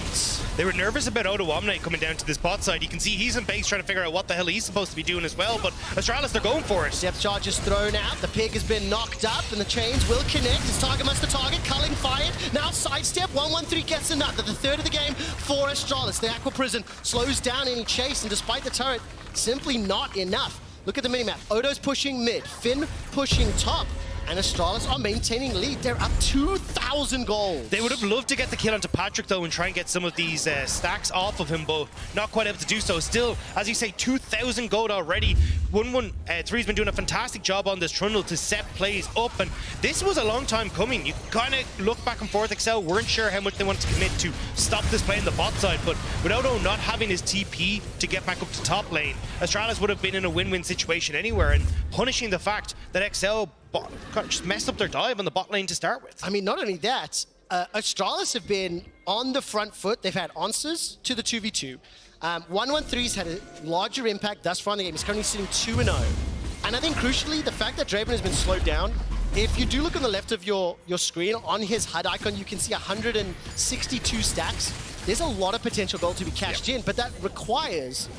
They were nervous about Odo Omnite coming down to this bot side. You can see he's in base trying to figure out what the hell he's supposed to be doing as well, but Astralis, they're going for it. Depth charge is thrown out. The pig has been knocked up, and the chains will connect. His target must the target. Culling fired. Now sidestep. 113 gets another. The third of the game for Astralis. The Aqua Prison slows down any chase, and despite the turret, simply not enough. Look at the minimap. Odo's pushing mid. Finn pushing top. and Astralis are maintaining lead. They're up 2,000 gold. They would have loved to get the kill onto Patrick, though, and try and get some of these stacks off of him, but not quite able to do so. Still, as you say, 2,000 gold already. 113's been doing a fantastic job on this trundle to set plays up, and this was a long time coming. You kind of look back and forth, Excel weren't sure how much they wanted to commit to stop this play in the bot side, but without O not having his TP to get back up to top lane, Astralis would have been in a win-win situation anywhere, and punishing the fact that Excel just messed up their dive on the bot lane to start with. I mean, not only that, Astralis have been on the front foot. They've had answers to the 2v2. 113's had a larger impact thus far in the game. He's currently sitting 2-0. And I think crucially, the fact that Draven has been slowed down, if you do look on the left of your screen, on his HUD icon, you can see 162 stacks. There's a lot of potential gold to be cashed in, but that requires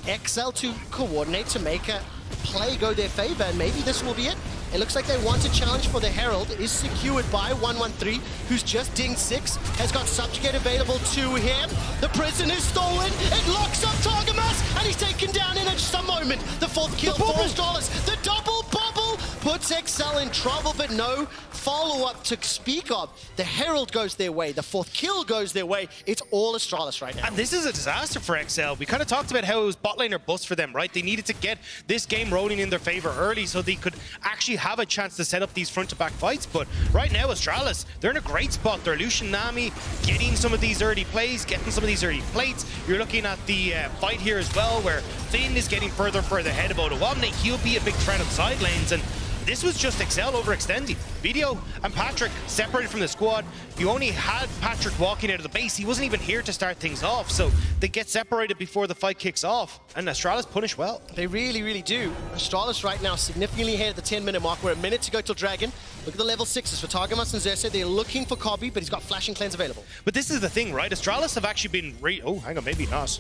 XL to coordinate to make a play go their favor, and maybe this will be it. It looks like they want a challenge for the Herald. It is secured by 113, who's just dinged 6, has got Subjugate available to him. The prison is stolen. It locks up Targamas, and he's taken down in just a moment. The 4th kill for Astralis. The double bubble puts XL in trouble, but no follow-up to speak of. The Herald goes their way. The 4th kill goes their way. It's all Astralis right now. And this is a disaster for XL. We kind of talked about how it was bot lane or bust for them, right? They needed to get this game rolling in their favor early so they could actually have a chance to set up these front-to-back fights. But right now, Astralis, they're in a great spot. They're Lucian Nami getting some of these early plays, getting some of these early plates. You're looking at the fight here as well, where Finn is getting further and further ahead of Odoamne. He'll be a big threat on side lanes, and this was just XL overextending. Video and Patrick separated from the squad. You only had Patrick walking out of the base. He wasn't even here to start things off, so they get separated before the fight kicks off, and Astralis punish well. They really, really do. Astralis right now significantly ahead at the 10-minute mark. We're a minute to go till Dragon. Look at the level 6s for Targamas and Xerxes. They're looking for Cobby, but he's got Flashing Cleanse available. But this is the thing, right? Astralis have actually been oh, hang on, maybe not.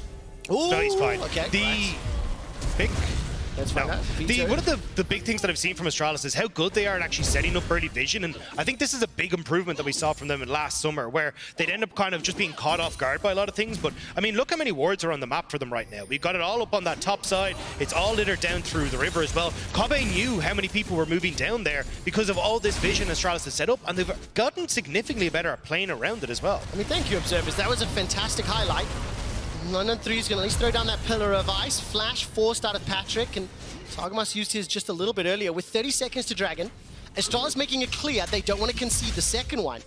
Ooh, no, he's fine. Okay, the big... Let's find out. One of the big things that I've seen from Astralis is how good they are at actually setting up early vision, and I think this is a big improvement that we saw from them in last summer, where they'd end up kind of just being caught off guard by a lot of things. But I mean, look how many wards are on the map for them right now. We've got it all up on that top side. It's all littered down through the river as well. Kobe knew how many people were moving down there because of all this vision Astralis has set up, and they've gotten significantly better at playing around it as well. I mean, thank you, observers. That was a fantastic highlight. 1-3 is going to at least throw down that pillar of ice. Flash forced out of Patrick, and Targamas used his just a little bit earlier. With 30 seconds to Dragon, Astralis making it clear they don't want to concede the second one.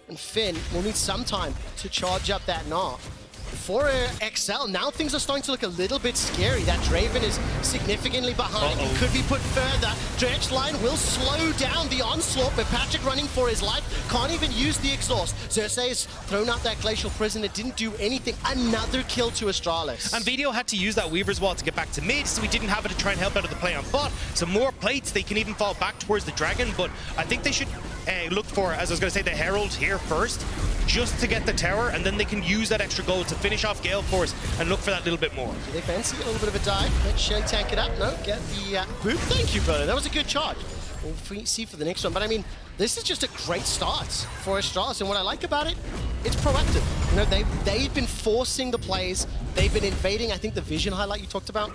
And Finn will need some time to charge up that Gnar. For XL, now things are starting to look a little bit scary. That Draven is significantly behind. It could be put further. Dredge line will slow down the onslaught, but Patrick running for his life can't even use the exhaust. Xerxes thrown out that glacial prison. It didn't do anything. Another kill to Astralis. And Video had to use that Weaver's Wall to get back to mid, so he didn't have it to try and help out of the play on bot. Some more plates, they can even fall back towards the Dragon, but I think they should look for, as I was going to say, the Herald here first, just to get the tower, and then they can use that extra gold to finish off Gale Force and look for that little bit more. Do they fancy a little bit of a dive? Let Shelly tank it up. No, get the boop. Thank you, brother. That was a good charge. We'll see for the next one. But I mean, this is just a great start for Astralis, and what I like about it, it's proactive. You know, they've been forcing the plays. They've been invading, I think, the vision highlight you talked about,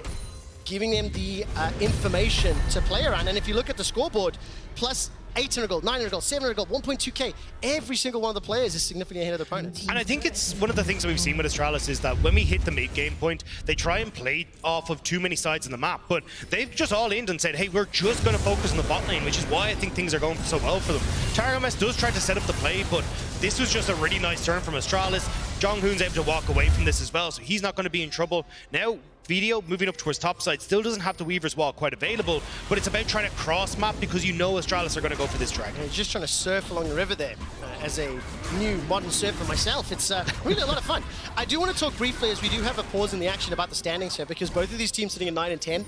giving them the information to play around. And if you look at the scoreboard, plus 800 gold, 900 gold, 700 gold, 1.2k. Every single one of the players is significantly ahead of their opponents. And I think it's one of the things that we've seen with Astralis is that when we hit the mid-game point, they try and play off of too many sides in the map, but they've just all in and said, hey, we're just going to focus on the bot lane, which is why I think things are going so well for them. Targamas does try to set up the play, but this was just a really nice turn from Astralis. Jonghoon's able to walk away from this as well, so he's not going to be in trouble. Now, Video moving up towards top side still doesn't have the Weaver's Wall quite available, but it's about trying to cross map because you know Astralis are going to go for this Dragon. He's just trying to surf along the river there. As a new modern surfer myself, it's really a lot of fun. I do want to talk briefly, as we do have a pause in the action, about the standings here, because both of these teams sitting at 9 and 10.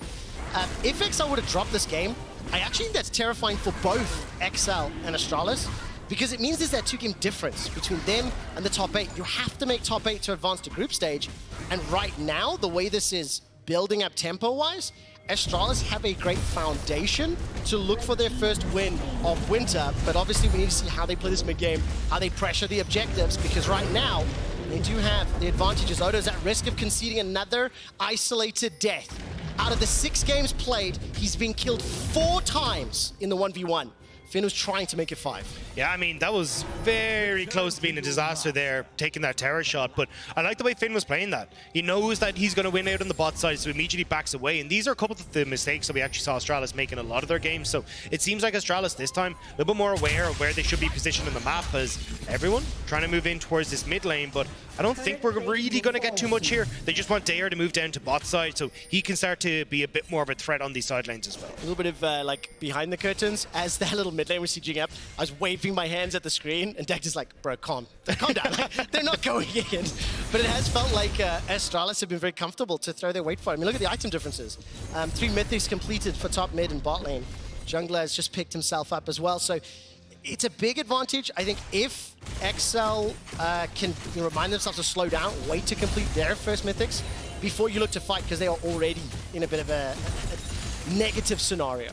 If XL would have dropped this game, I actually think that's terrifying for both XL and Astralis, because it means there's that 2-game difference between them and the top 8. You have to make top 8 to advance to group stage. And right now, the way this is building up tempo-wise, Astralis have a great foundation to look for their first win of Winter. But obviously, we need to see how they play this mid-game, how they pressure the objectives, because right now, they do have the advantages. Odo's at risk of conceding another isolated death. Out of the 6 games played, he's been killed 4 times in the 1v1. Finn was trying to make it 5. Yeah, I mean, that was very close to being a disaster there, taking that tower shot. But I like the way Finn was playing that. He knows that he's going to win out on the bot side, so immediately backs away. And these are a couple of the mistakes that we actually saw Astralis make in a lot of their games. So it seems like Astralis this time a little bit more aware of where they should be positioned on the map, as everyone trying to move in towards this mid lane. But I don't think we're really going to get too much here. They just want Dayer to move down to bot side so he can start to be a bit more of a threat on these side lanes as well. A little bit of like behind the curtains as that little mid lane was sieging up. I was waving my hands at the screen and Deck is like, bro, calm down. Like, they're not going in. But it has felt like Astralis have been very comfortable to throw their weight for it. I mean, look at the item differences. 3 mythics completed for top mid and bot lane. Jungler has just picked himself up as well. So it's a big advantage. I think if XL can remind themselves to slow down, wait to complete their first mythics before you look to fight, because they are already in a bit of a negative scenario.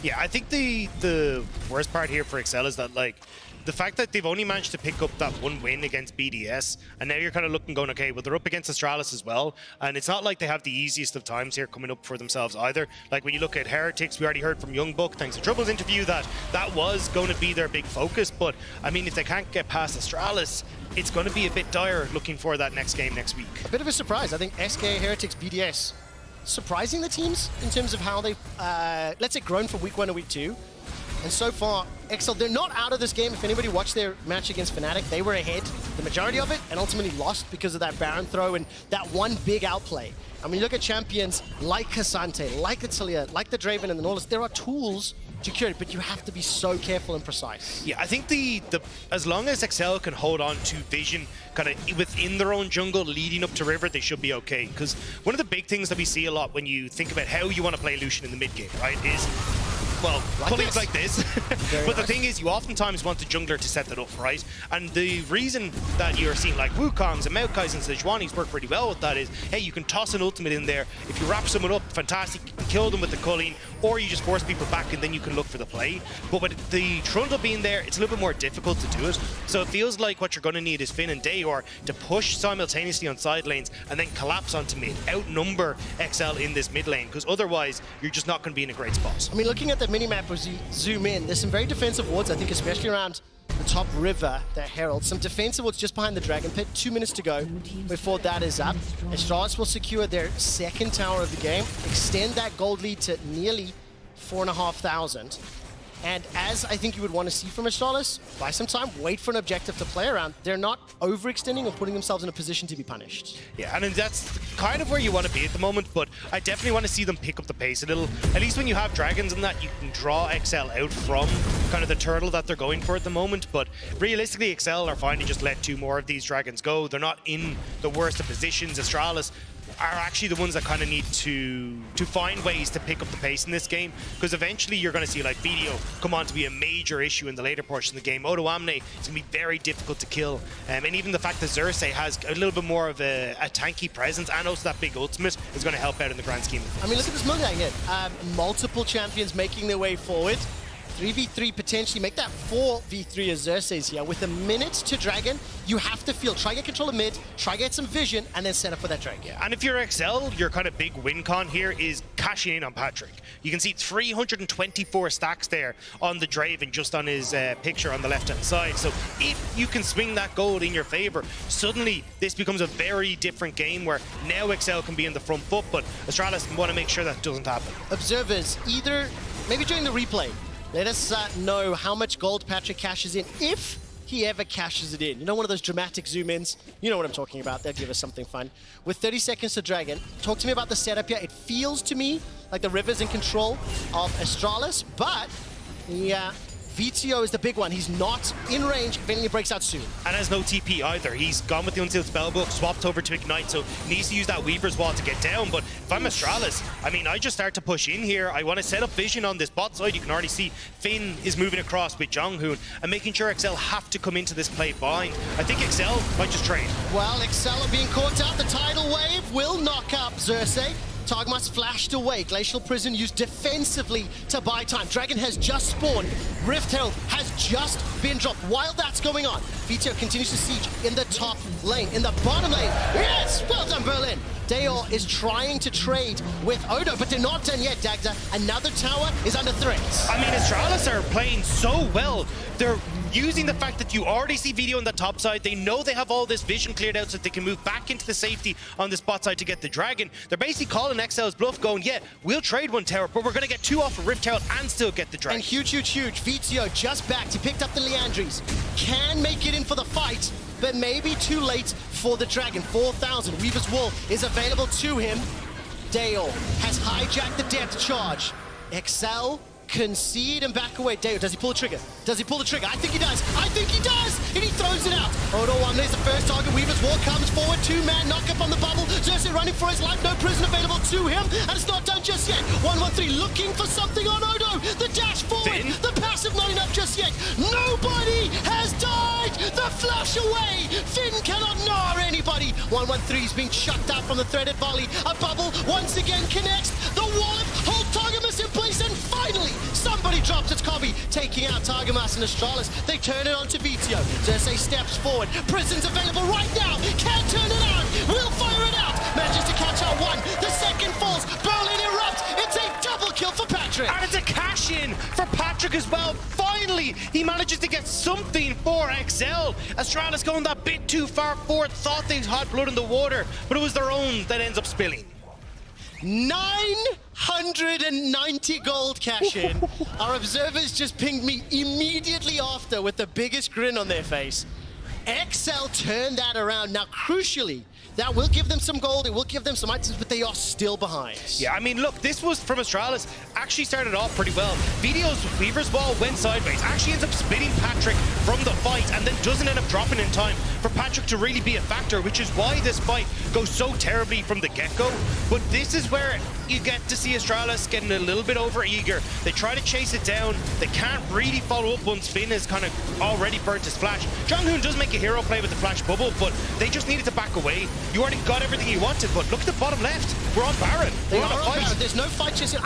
Yeah, I think the worst part here for XL is that, like, the fact that they've only managed to pick up that 1 win against BDS, and now you're kind of looking going, okay, well, they're up against Astralis as well, and it's not like they have the easiest of times here coming up for themselves either. Like, when you look at Heretics, we already heard from Youngbuck, thanks to Trouble's interview, that was going to be their big focus, but, I mean, if they can't get past Astralis, it's going to be a bit dire looking for that next game next week. A bit of a surprise. I think SK, Heretics, BDS, surprising the teams in terms of how they've, let's say, grown from week 1 to week 2. And so far, XL, they're not out of this game. If anybody watched their match against Fnatic, they were ahead the majority of it and ultimately lost because of that Baron throw and that one big outplay. And when you look at champions like Cassante, like the Talia, like the Draven and the Nautilus, there are tools to cure it, but you have to be so careful and precise. Yeah, I think the as long as XL can hold on to vision kind of within their own jungle leading up to river, they should be okay. Because one of the big things that we see a lot when you think about how you want to play Lucian in the mid game, right, is, well, pullings like this. But the thing is, you oftentimes want the jungler to set that up, right? And the reason that you're seeing like Wukongs and Maokais and Sejuani's work pretty well with that is, hey, you can toss an ultimate in there. If you wrap someone up, fantastic, you can kill them with the culling, or you just force people back and then you can look for the play. But with the Trundle being there, it's a little bit more difficult to do it. So it feels like what you're going to need is Finn and Dayor to push simultaneously on side lanes and then collapse onto mid, outnumber XL in this mid lane, because otherwise you're just not going to be in a great spot. I mean, looking at the minimap as you zoom in, there's some very defensive wards, I think, especially around the top river, the Herald. Some defensive wards just behind the Dragon Pit. 2 minutes to go before that is up. Astralis will secure their second tower of the game, extend that gold lead to nearly 4,500. And as I think you would want to see from Astralis, buy some time, wait for an objective to play around. They're not overextending or putting themselves in a position to be punished. Yeah, and that's kind of where you want to be at the moment, but I definitely want to see them pick up the pace a little. At least when you have dragons and that, you can draw XL out from kind of the turtle that they're going for at the moment. But realistically, XL are fine to just let 2 more of these dragons go. They're not in the worst of positions. Astralis are actually the ones that kind of need to find ways to pick up the pace in this game, because eventually you're going to see like BDO come on to be a major issue in the later portion of the game. Odo Amne is going to be very difficult to kill, and even the fact that Xerxes has a little bit more of a tanky presence and also that big ultimate is going to help out in the grand scheme of things. I mean, look at this Mugdang here. Multiple champions making their way forward. 3v3 potentially, make that 4v3 as Xerxes here. With a minute to Dragon, you have to feel. Try get control of mid, try get some vision, and then set up for that Dragon. Yeah, and if you're XL, your kind of big win con here is cashing in on Patrick. You can see 324 stacks there on the Draven, just on his picture on the left-hand side. So if you can swing that gold in your favor, suddenly this becomes a very different game where now XL can be in the front foot, but Astralis want to make sure that doesn't happen. Observers, either, maybe during the replay, let us know how much gold Patrick cashes in, if he ever cashes it in. You know, one of those dramatic zoom-ins? You know what I'm talking about. They'll give us something fun. With 30 seconds to Dragon, talk to me about the setup here. It feels to me like the River's in control of Astralis, but yeah, VTO is the big one. He's not in range if anything breaks out soon. And has no TP either. He's gone with the Unsealed Spellbook, swapped over to Ignite, so he needs to use that Weaver's Wall to get down. But if I'm Astralis, I mean, I just start to push in here. I want to set up vision on this bot side. You can already see Finn is moving across with Jonghoon and making sure XL have to come into this play blind. I think XL might just trade. Well, XL are being caught out. The tidal wave will knock up Xerxes. Targmas flashed away. Glacial Prison used defensively to buy time. Dragon has just spawned. Rift Herald has just been dropped. While that's going on, VTO continues to siege in the top lane. In the bottom lane, yes! Well done, Berlin! Dayor is trying to trade with Odo, but they're not done yet, Dagda. Another tower is under threat. I mean, Astralis are playing so well. They're using the fact that you already see Video on the top side. They know they have all this vision cleared out so that they can move back into the safety on the spot side to get the Dragon. They're basically calling XL's bluff, going, yeah, we'll trade one tower, but we're going to get 2 off a Rift Tower and still get the Dragon. And huge. Vizio just backed. He picked up the Leandries. Can make it in for the fight, but maybe too late for the Dragon. 4,000. Weaver's Wall is available to him. Dayor has hijacked the depth charge. XL concede and back away. Dayor, does he pull the trigger? Does he pull the trigger? I think he does. I think he does! And he throws it out. Odo Wamne is the first target. Weaver's Wall comes forward. 2-man knock-up on the bubble. Xerxes running for his life. No prison available to him. And it's not done just yet. 1-1-3 looking for something on Odo. The dash forward. The passive not enough just yet. Nobody has died. The flash away. Finn cannot gnaw anybody. 1-1-3 is being shut down from the threaded volley. A bubble once again connects. The wallop. Hold Targamas in place. And finally, somebody drops its copy, taking out Targamas and Astralis. They turn it onto Vizio. Xerxes steps forward. Prison's available right now. Can't turn it out. Will fire it out. Manages to catch out one. The second falls. Berlin erupts. It's a double kill for Patrick. And it's a cash-in for Patrick as well. Finally, he manages to get something for XL. Astralis going that bit too far forward. Thought they had blood in the water, but it was their own that ends up spilling. 990 gold cash in. Our observers just pinged me immediately after with the biggest grin on their face. XL turned that around. Now, crucially, that will give them some gold, it will give them some items, but they are still behind. Yeah, I mean, look, this was from Astralis. Actually started off pretty well. Weaver's Wall went sideways. Actually ends up spitting Patrick from the fight and then doesn't end up dropping in time for Patrick to really be a factor, which is why this fight goes so terribly from the get-go. But this is where you get to see Astralis getting a little bit over-eager. They try to chase it down. They can't really follow up once Finn has kind of already burnt his flash. Jonghoon does make a hero play with the flash bubble, but they just needed to back away. You already got everything you wanted, but look at the bottom left. We're on Baron. They are on Baron. There's no fight chasing.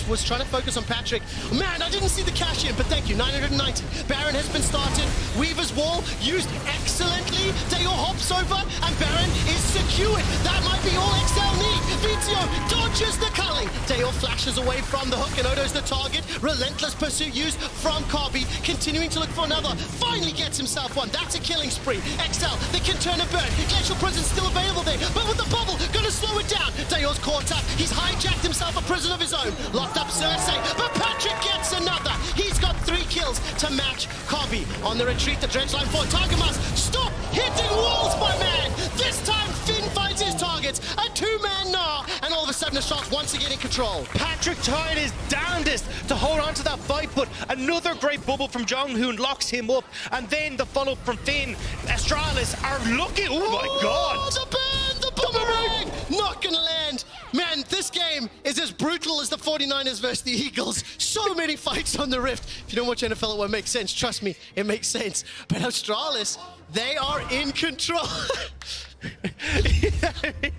Was trying to focus on Patrick. Man, I didn't see the cash in, but thank you. 990. Baron has been started. Weaver's Wall used excellently. Dayor hops over, and Baron is secured. That might be all XL need. Vizio dodges the culling. Dayor flashes away from the hook, and Odo's the target. Relentless pursuit used from Kobe, continuing to look for another. Finally gets himself one. That's a killing spree. XL, they can turn and burn. Glacial Prison's still available there, but with the bubble, gonna slow it down. Dayor's caught up. He's hijacked himself a prison of his own. Locked up Xerxes, but Patrick gets another. He's got 3 kills to match Kobe. On the retreat, the dredge line for Targamas. Stop hitting walls, my man! This time, Finn finds his targets. A 2-man gnaw, and all of a sudden, the shot's once again in control. Patrick tried his damnedest to hold on to that fight, but another great bubble from Jonghoon locks him up, and then the follow-up from Finn. Astralis are looking. Oh my God! The burn, the boomerang, not gonna land. Man, this game is as brutal as the 49ers versus the Eagles. So many fights on the Rift. If you don't watch NFL, it won't make sense. Trust me, it makes sense. But Astralis, they are in control.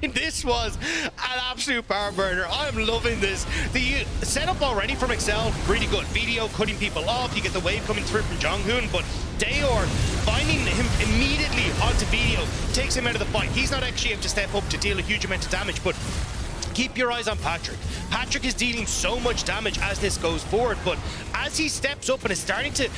This was an absolute power burner. I'm loving this. The setup already from XL, really good. Video cutting people off. You get the wave coming through from Jonghoon, but Dayor finding him immediately onto Video takes him out of the fight. He's not actually able to step up to deal a huge amount of damage, but keep your eyes on Patrick. Patrick is dealing so much damage as this goes forward, but as he steps up and is starting to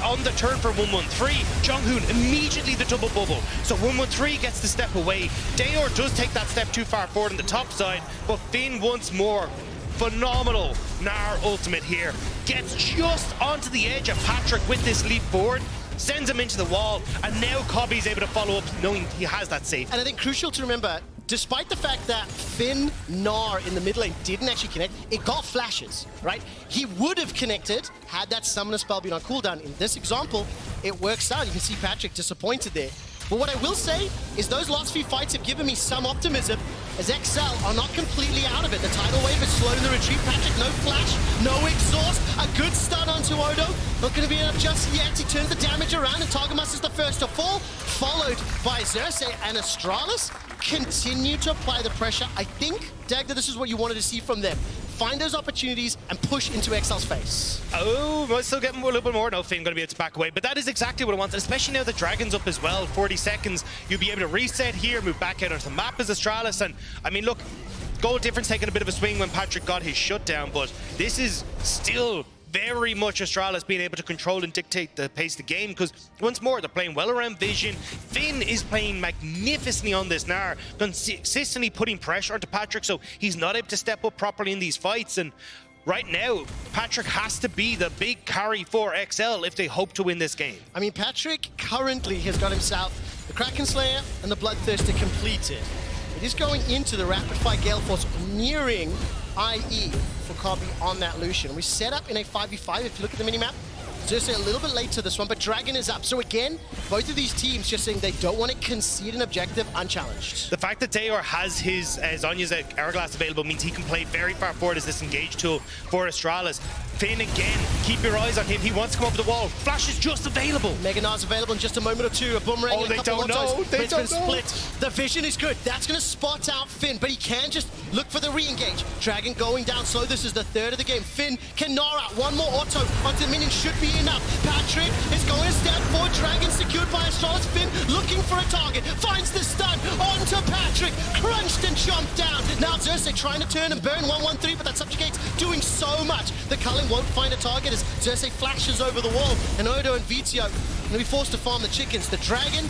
on the turn for 113, Jonghoon immediately the double bubble. So 113 gets the step away. Dayor does take that step too far forward on the top side, but Finn once more, phenomenal Gnar ultimate here. Gets just onto the edge of Patrick with this leap forward, sends him into the wall, and now Kobe's able to follow up knowing he has that safe. And I think crucial to remember, despite the fact that Finn Gnar in the mid lane didn't actually connect, it got flashes, right? He would have connected had that summoner spell been on cooldown. In this example, it works out. You can see Patrick disappointed there. But what I will say is those last few fights have given me some optimism, as XL are not completely out of it. The tidal wave is slowing the retreat. Patrick, no flash, no exhaust. A good stun onto Odo. Not going to be enough just yet. He turns the damage around, and Targamas is the first to fall, followed by Xerxes and Astralis. continue to apply the pressure. I think, Dagda, this is what you wanted to see from them. Find those opportunities and push into XL's face. Oh, might still get a little bit more. No, Finn going to be able to back away. But that is exactly what I want, especially now the Dragon's up as well. 40 seconds. You'll be able to reset here, move back out onto the map as Astralis. And, I mean, look, goal difference taking a bit of a swing when Patrick got his shutdown. But this is still very much Astralis being able to control and dictate the pace of the game, because once more they're playing well around vision. Finn is playing magnificently on this Gnar, consistently putting pressure onto Patrick, so he's not able to step up properly in these fights. And right now, Patrick has to be the big carry for XL if they hope to win this game. I mean, Patrick currently has got himself the Kraken Slayer and the Bloodthirster completed. It is going into the Rapid Fire Gale Force, nearing IE for Kobe on that Lucian. We set up in a 5v5 if you look at the minimap. Just a little bit late to this one, but Dragon is up. So again, both of these teams just saying they don't want to concede an objective unchallenged. The fact that Dayor has his Zonya's Hourglass available means he can play very far forward as this engage tool for Astralis. Finn again, keep your eyes on him. He wants to come over the wall. Flash is just available. Mega Nar's available in just a moment or two. A boomerang and a couple of autos. They don't know. Split. The vision is good. That's going to spot out Finn, but he can just look for the re-engage. Dragon going down slow. This is the third of the game. Finn can gnar out. One more auto onto the minion should be enough. Patrick is going to step forward. Dragon secured by Astralis. Finn looking for a target. Finds the stun onto Patrick. Crunched and jumped down. Now Xerxes trying to turn and burn 1-1-3, but that subjugate's doing so much. The culling won't find a target as Xerxes flashes over the wall. And Odo and Vizio will be forced to farm the chickens. The Dragon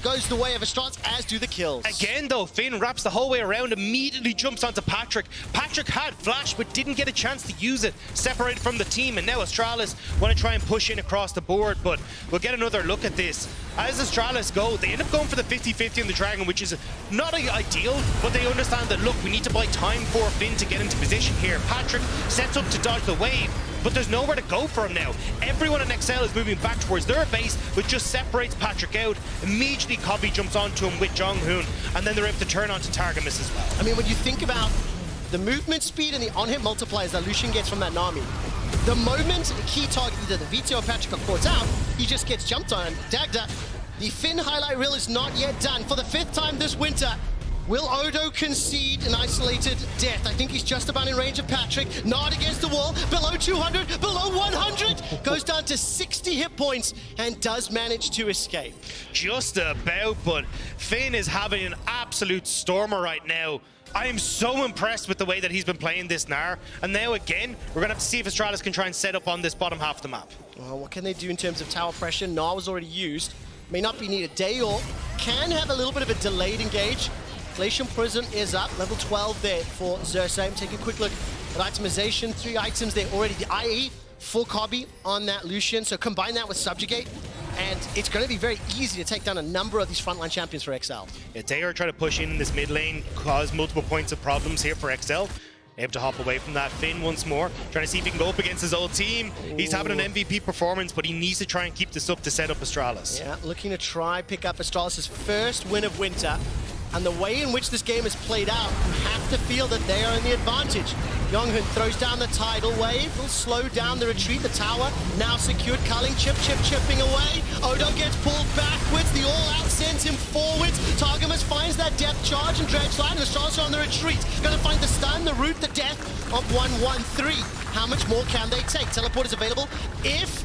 goes the way of Astralis, as do the kills. Again though, Finn wraps the whole way around, immediately jumps onto Patrick. Patrick had flash, but didn't get a chance to use it. Separated from the team, and now Astralis want to try and push in across the board, but we'll get another look at this. As Astralis go, they end up going for the 50-50 on the Dragon, which is not ideal, but they understand that, look, we need to buy time for Finn to get into position here. Patrick sets up to dodge the wave, but there's nowhere to go for him now. Everyone in XL is moving back towards their base, which just separates Patrick out. Immediately, Kobe jumps onto him with Jonghoon, and then they're able to turn onto Targamas as well. I mean, when you think about the movement speed and the on-hit multipliers that Lucian gets from that Nami, the moment a key target, either the Vito or Patrick are caught out, he just gets jumped on. Dagda, the Finn highlight reel is not yet done. For the 5th time this winter, will Odo concede an isolated death? I think he's just about in range of Patrick. Nod against the wall, below 200, below 100. Goes down to 60 hit points and does manage to escape. Just about, but Finn is having an absolute stormer right now. I am so impressed with the way that he's been playing this Gnar. And now again, we're going to have to see if Astralis can try and set up on this bottom half of the map. Well, what can they do in terms of tower pressure? Gnar was already used. May not be needed. Dayor can have a little bit of a delayed engage. Glacial Prism is up, level 12 there for Xerxes. Take a quick look at itemization. 3 items there already. The IE, full Kobe on that Lucian. So combine that with Subjugate, and it's going to be very easy to take down a number of these frontline champions for XL. Yeah, Dayor trying to push in this mid lane, cause multiple points of problems here for XL. Able to hop away from that. Finn once more, trying to see if he can go up against his old team. He's having an MVP performance, but he needs to try and keep this up to set up Astralis. Yeah, looking to try pick up Astralis' first win of winter. And the way in which this game is played out, you have to feel that they are in the advantage. Jonghoon throws down the tidal wave, will slow down the retreat. The tower now secured, culling, chipping away. Odo gets pulled backwards, the all-out sends him forwards. Targamas finds that depth charge and dredge line, and Astralis are on the retreat. Gonna find the stun, the root, the death of 1-1-3. How much more can they take? Teleport is available. If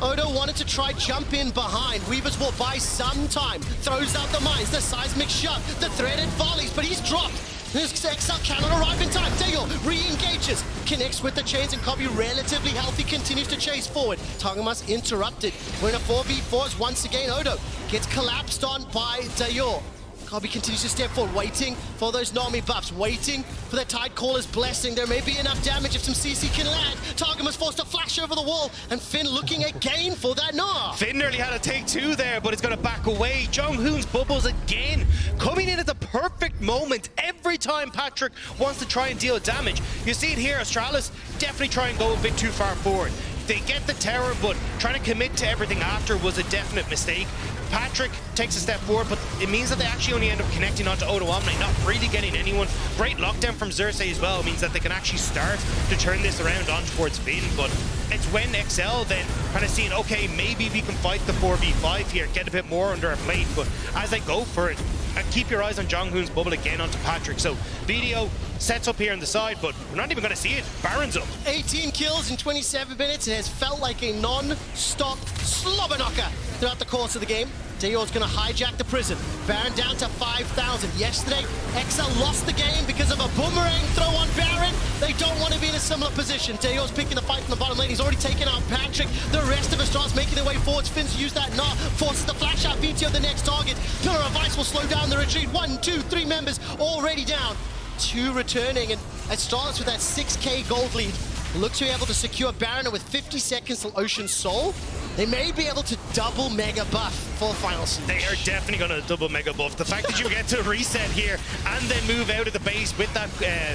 Odo wanted to try jump in behind, Weaver's Wall buys some time, throws out the mines, the seismic shot, the threaded volleys, but he's dropped. This XL cannot arrive in time. Dayor re-engages, connects with the chains, and Kobe, relatively healthy, continues to chase forward. Targamas interrupted. We're in a 4v4s once again. Odo gets collapsed on by Dayor. Kobe continues to step forward, waiting for those Nami buffs, waiting for the Tidecaller's blessing. There may be enough damage if some CC can land. Targamas forced to flash over the wall, and Finn looking again for that Gnar. Finn nearly had a take 2 there, but it's going to back away. Jonghoon's bubbles again, coming in at the perfect moment. Every time Patrick wants to try and deal damage. You see it here, Astralis definitely try and go a bit too far forward. They get the tower, but trying to commit to everything after was a definite mistake. Patrick takes a step forward, but it means that they actually only end up connecting onto Odo Omni, not really getting anyone. Great lockdown from Xerxes as well. It means that they can actually start to turn this around on towards Finn, but it's when XL then kind of seeing, okay, maybe we can fight the 4v5 here, get a bit more under our plate, but as they go for it, And keep your eyes on Jonghoon's bubble again onto Patrick. So BDO sets up here on the side, but we're not even going to see it. Baron's up. 18 kills in 27 minutes. It has felt like a non-stop slobber knocker throughout the course of the game. Dayor's going to hijack the prison. Baron down to 5,000. Yesterday, XL lost the game because of a boomerang throw on Baron. They don't want to be in a similar position. Dayor's picking the fight from the bottom lane. He's already taken out Patrick. The rest of Astralis making their way forwards. Finns use that knock. Forces the flash out. VTO the next target. Pillar of Ice will slow down the retreat. 1, 2, 3 members already down. 2 returning. And Astralis with that 6k gold lead look to be able to secure Baron, and with 50 seconds till Ocean Soul, they may be able to double mega buff for Final Siege. They are definitely going to double mega buff. The fact that you get to reset here and then move out of the base with that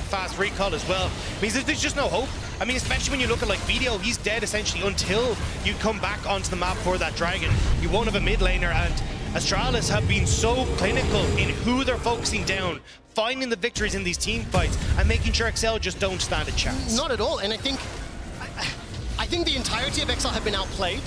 fast recall as well means that there's just no hope. I mean, especially when you look at like BDO, he's dead essentially until you come back onto the map for that dragon. You won't have a mid laner, and Astralis have been so clinical in who they're focusing down, finding the victories in these team fights and making sure XL just don't stand a chance. Not at all, and I think the entirety of XL have been outplayed,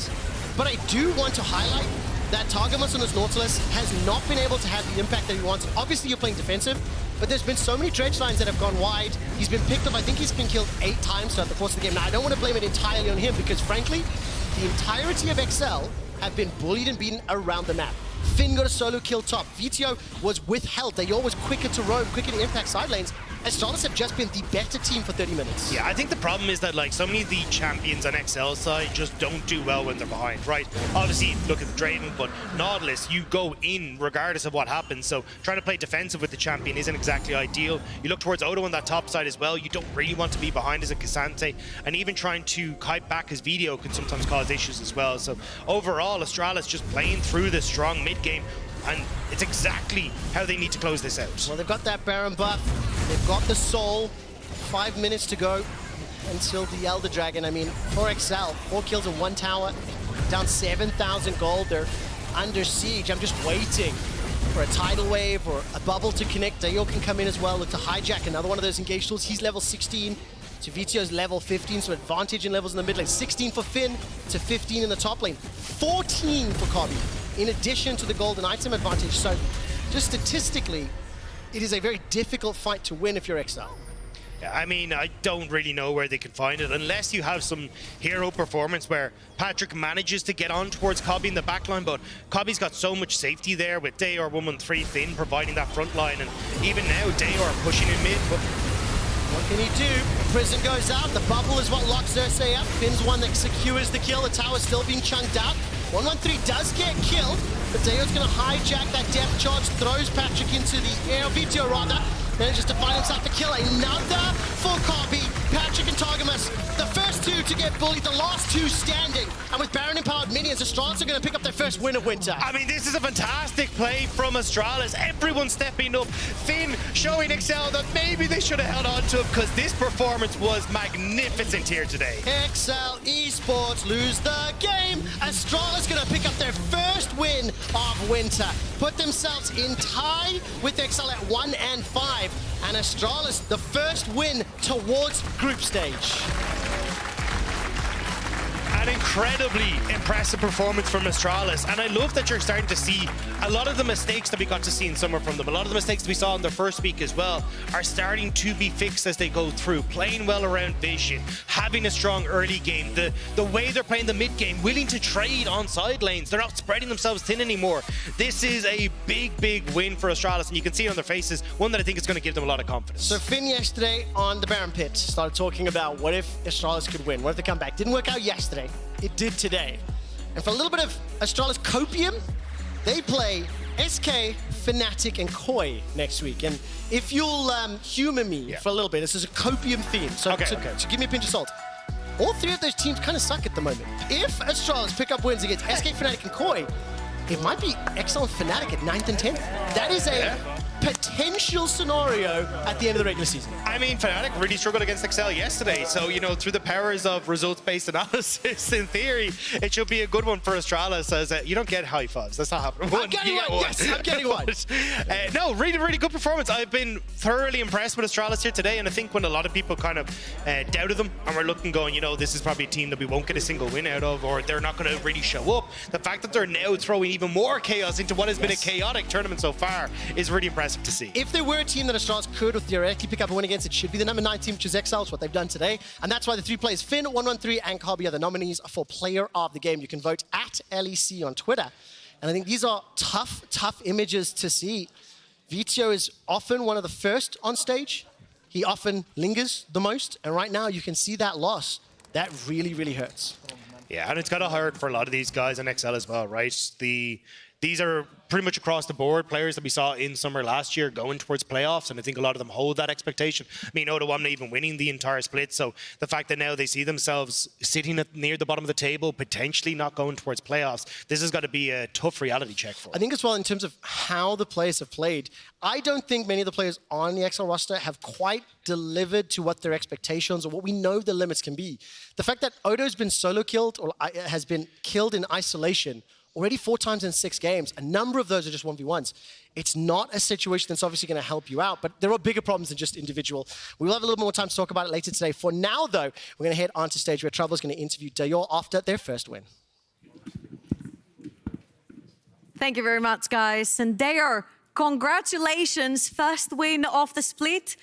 but I do want to highlight that Targamas on his Nautilus has not been able to have the impact that he wants. Obviously, you're playing defensive, but there's been so many dredge lines that have gone wide. He's been picked up, I think he's been killed 8 times throughout the course of the game. Now, I don't want to blame it entirely on him because, frankly, the entirety of XL have been bullied and beaten around the map. Finn got a solo kill top. VTO was withheld. They always quicker to roam, quicker to impact side lanes. Astralis have just been the better team for 30 minutes. Yeah, I think the problem is that like so many of the champions on XL side just don't do well when they're behind, right? Obviously, look at the Draven, but Nautilus, you go in regardless of what happens. So trying to play defensive with the champion isn't exactly ideal. You look towards Odo on that top side as well. You don't really want to be behind as a Cassante. And even trying to kite back his video can sometimes cause issues as well. So overall, Astralis just playing through the strong mid game. And it's exactly how they need to close this out. Well, they've got that Baron buff. They've got the Soul. 5 minutes to go until the Elder Dragon. I mean, for XL, 4 kills in 1 tower, down 7,000 gold. They're under siege. I'm just waiting for a tidal wave or a bubble to connect. Dayor can come in as well. Look to hijack another one of those engaged tools. He's level 16. To VTO's level 15, so advantage in levels in the mid lane. 16 for Finn to 15 in the top lane. 14 for Kobe, in addition to the golden item advantage. So just statistically, it is a very difficult fight to win if you're XL. Yeah, I mean, I don't really know where they can find it unless you have some hero performance where Patrick manages to get on towards Kobe in the backline, but Kobe's got so much safety there with Dayor 113 Finn providing that front line, and even now Dayor pushing in mid, but what can he do? Prison goes out. The bubble is what locks Xerxes up. Finn's one that secures the kill. The tower's still being chunked out. 113 does get killed, but Dayor's going to hijack that depth charge, throws Patrick into the air. VTO rather manages to find himself a kill. Another for Kobe. Patrick and Targamas, the first 2 to get bullied, the last 2 standing. And with Baron empowered minions, Astralis are going to pick up their first win of Winter. I mean, this is a fantastic play from Astralis. Everyone stepping up. Finn showing XL that maybe they should have held on to it because this performance was magnificent here today. XL Esports lose the game. Astralis going to pick up their first win of Winter. Put themselves in tie with XL at 1 and 5. And Astralis, the first win towards group stage. An incredibly impressive performance from Astralis, and I love that you're starting to see a lot of the mistakes that we got to see in summer from them, a lot of the mistakes that we saw in their first week as well, are starting to be fixed as they go through, playing well around vision, having a strong early game, the way they're playing the mid game, willing to trade on side lanes, they're not spreading themselves thin anymore. This is a big win for Astralis, and you can see it on their faces, one that I think is going to give them a lot of confidence. So Finn yesterday on the Baron Pit started talking about what if Astralis could win, what if they come back. Didn't work out yesterday. It did today. And for a little bit of Astralis copium, they play SK, Fnatic, and Koi next week. And if you'll humor me for a little bit, this is a copium theme. So, so give me a pinch of salt. All 3 of those teams kind of suck at the moment. If Astralis pick up wins against SK, Fnatic, and Koi, it might be XL and Fnatic at 9th and 10th. That is a potential scenario at the end of the regular season? I mean, Fnatic really struggled against Excel yesterday, so, you know, through the powers of results-based analysis, in theory, it should be a good one for Astralis, as you don't get high fives. That's not happening. I'm getting one. Yes, I'm getting one. No, really, really good performance. I've been thoroughly impressed with Astralis here today, and I think when a lot of people kind of doubted them and were looking, going, you know, this is probably a team that we won't get a single win out of, or they're not going to really show up, the fact that they're now throwing even more chaos into what has been a chaotic tournament so far is really impressive to see. If there were a team that Astralis could or theoretically pick up a win against, it should be the number 9 team, which is Exiles, what they've done today. And that's why the 3 players, Finn, 113, and Kobe, are the nominees for Player of the Game. You can vote at LEC on Twitter. And I think these are tough images to see. Vito is often one of the first on stage. He often lingers the most. And right now, you can see that loss. That really, really hurts. Yeah, and it's got to hurt for a lot of these guys in XL as well, right? These are pretty much across the board players that we saw in summer last year going towards playoffs, and I think a lot of them hold that expectation. I mean, Oda not even winning the entire split, so the fact that now they see themselves sitting near the bottom of the table, potentially not going towards playoffs, this has got to be a tough reality check for them. I think as well, in terms of how the players have played, I don't think many of the players on the XL roster have quite delivered to what their expectations or what we know the limits can be. The fact that Odo's been solo killed or has been killed in isolation already 4 times in 6 games, a number of those are just 1v1s. It's not a situation that's obviously going to help you out, but there are bigger problems than just individual. We will have a little more time to talk about it later today. For now, though, we're going to head onto stage where Trouble is going to interview Dayor after their first win. Thank you very much, guys. And Dayor, congratulations, first win of the split.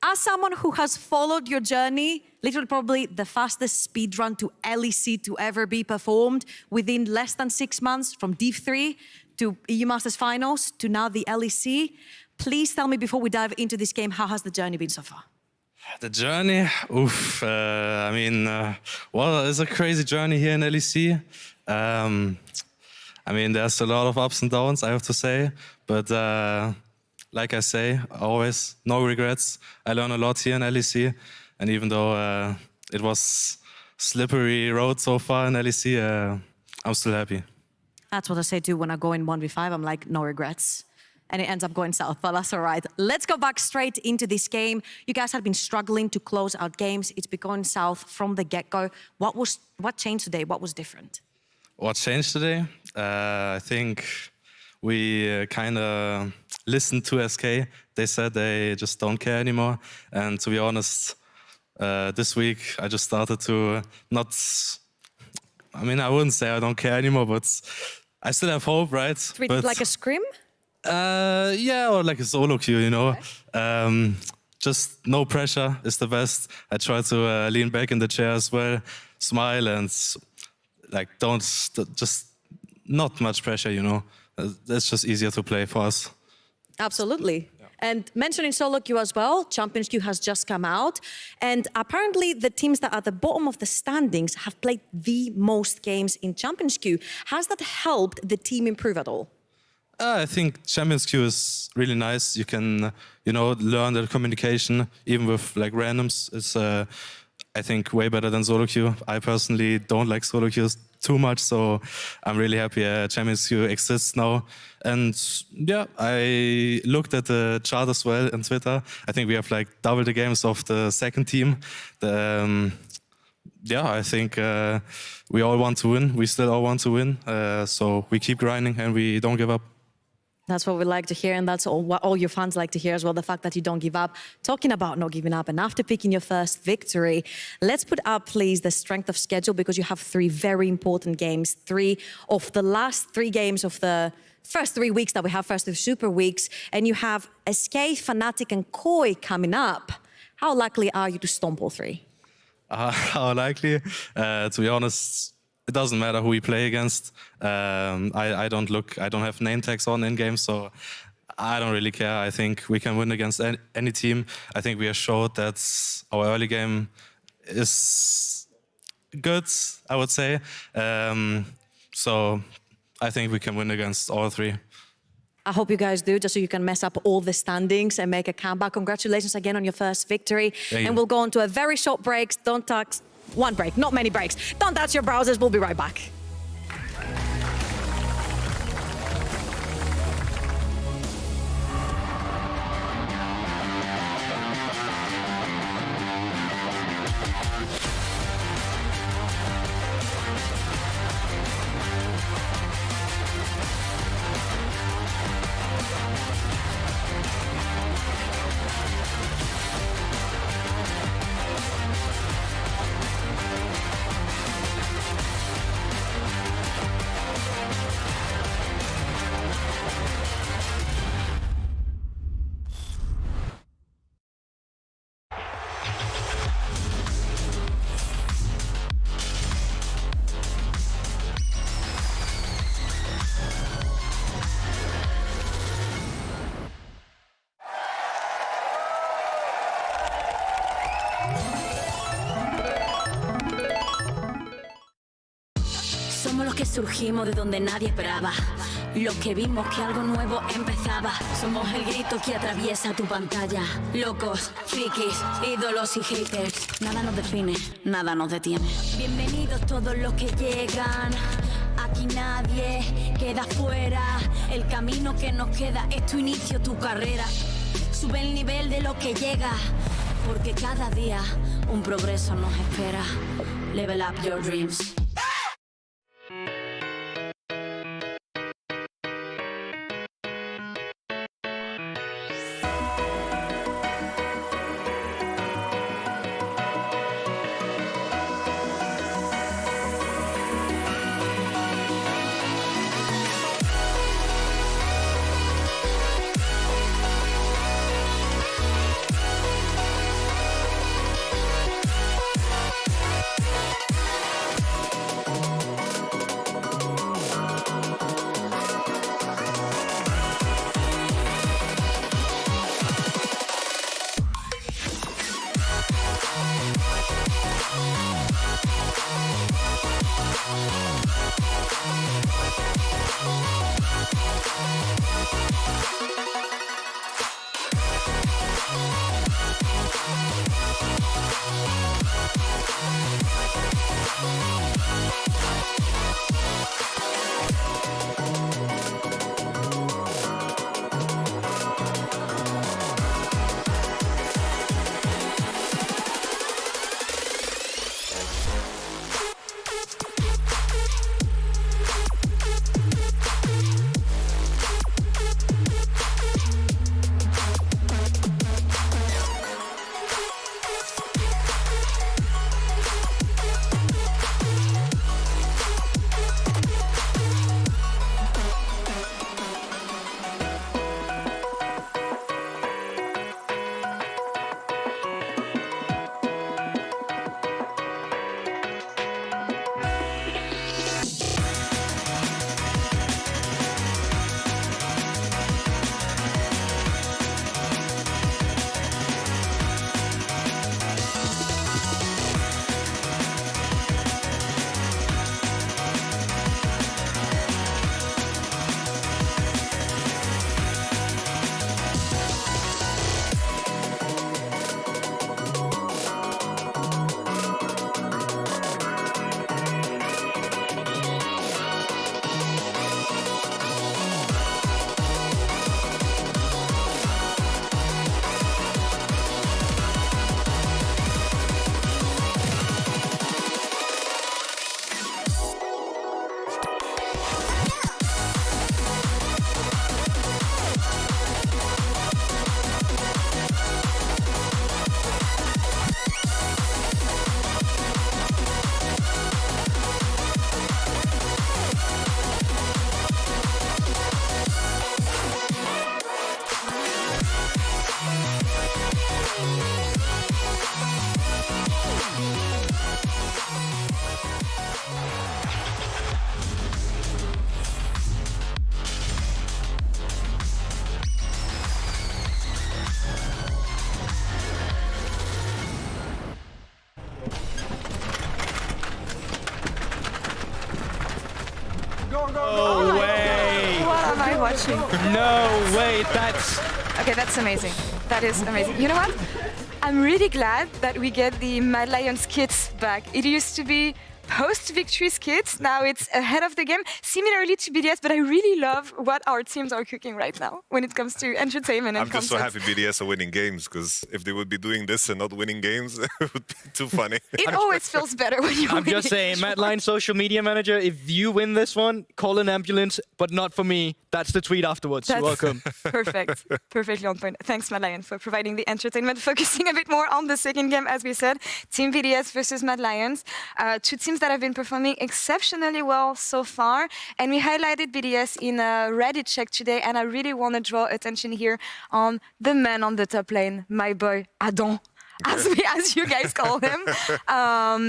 As someone who has followed your journey, literally probably the fastest speedrun to LEC to ever be performed within less than 6 months, from Div 3 to EU Masters Finals to now the LEC. Please tell me before we dive into this game, how has the journey been so far? The journey? Oof. Well, it's a crazy journey here in LEC. I mean, there's a lot of ups and downs, I have to say. But like I say, always, no regrets. I learned a lot here in LEC. And even though it was slippery road so far in LEC, I'm still happy. That's what I say too when I go in 1v5. I'm like, no regrets. And it ends up going south, but that's all right. Let's go back straight into this game. You guys have been struggling to close out games. It's been going south from the get-go. What changed today? What was different? What changed today? I think we kind of listened to SK. They said they just don't care anymore. And to be honest, this week I just started to not... I mean, I wouldn't say I don't care anymore, but I still have hope, right? Treat it like a scrim? Yeah, or like a solo queue, you know. Okay. Just no pressure is the best. I try to lean back in the chair as well, smile, and like just not much pressure, you know. It's just easier to play for us. Absolutely. Yeah. And mentioning solo queue as well, Champions Queue has just come out. And apparently the teams that are at the bottom of the standings have played the most games in Champions Queue. Has that helped the team improve at all? I think Champions Queue is really nice. You can, you know, learn the communication, even with like randoms. It's, I think, way better than solo queue. I personally don't like solo queues too much, so I'm really happy Champions Queue exists now. And yeah, I looked at the chart as well on Twitter. I think we have like double the games of the second team. Yeah, I think we all want to win. We still all want to win. So we keep grinding and we don't give up. That's what we like to hear, and that's what all your fans like to hear as well, the fact that you don't give up. Talking about not giving up, and after picking your first victory, let's put up, please, the strength of schedule, because you have 3 very important games, 3 of the last 3 games of the first 3 weeks that we have, first 2 super weeks, and you have SK, Fnatic, and Koi coming up. How likely are you to stomp all 3? How likely? To be honest, it doesn't matter who we play against. I don't have name tags on in game, so I don't really care. I think we can win against any team. I think we have showed that our early game is good, I would say. So I think we can win against all 3. I hope you guys do, just so you can mess up all the standings and make a comeback. Congratulations again on your first victory. And we'll go on to a very short break. Don't touch. One break, not many breaks. Don't touch your browsers. We'll be right back. los que surgimos de donde nadie esperaba. Los que vimos que algo nuevo empezaba. Somos el grito que atraviesa tu pantalla. Locos, frikis, ídolos y haters. Nada nos define, nada nos detiene. Bienvenidos todos los que llegan. Aquí nadie queda fuera. El camino que nos queda es tu inicio, tu carrera. Sube el nivel de lo que llega, porque cada día un progreso nos espera. Level up your dreams. No way! What am I watching? No way, that's... Okay, that's amazing. That is amazing. You know what? I'm really glad that we get the Mad Lions kits back. It used to be post-victory skits. Now it's ahead of the game, similarly to BDS, but I really love what our teams are cooking right now when it comes to entertainment and I'm just so content. happy BDS are winning games, because if they would be doing this and not winning games, it would be too funny. It always feels better when you I'm win just it. saying, Matt Line, social media manager, if you win this one, call an ambulance, but not for me. That's the tweet afterwards. You're That's welcome. Perfect. Perfectly on point. Thanks, Mad Lion, for providing the entertainment. Focusing a bit more on the second game, as we said, Team BDS versus Mad Lions. Two teams that have been performing exceptionally well so far. And we highlighted BDS in a Reddit check today. And I really want to draw attention here on the man on the top lane, my boy, Adam. as you guys call him.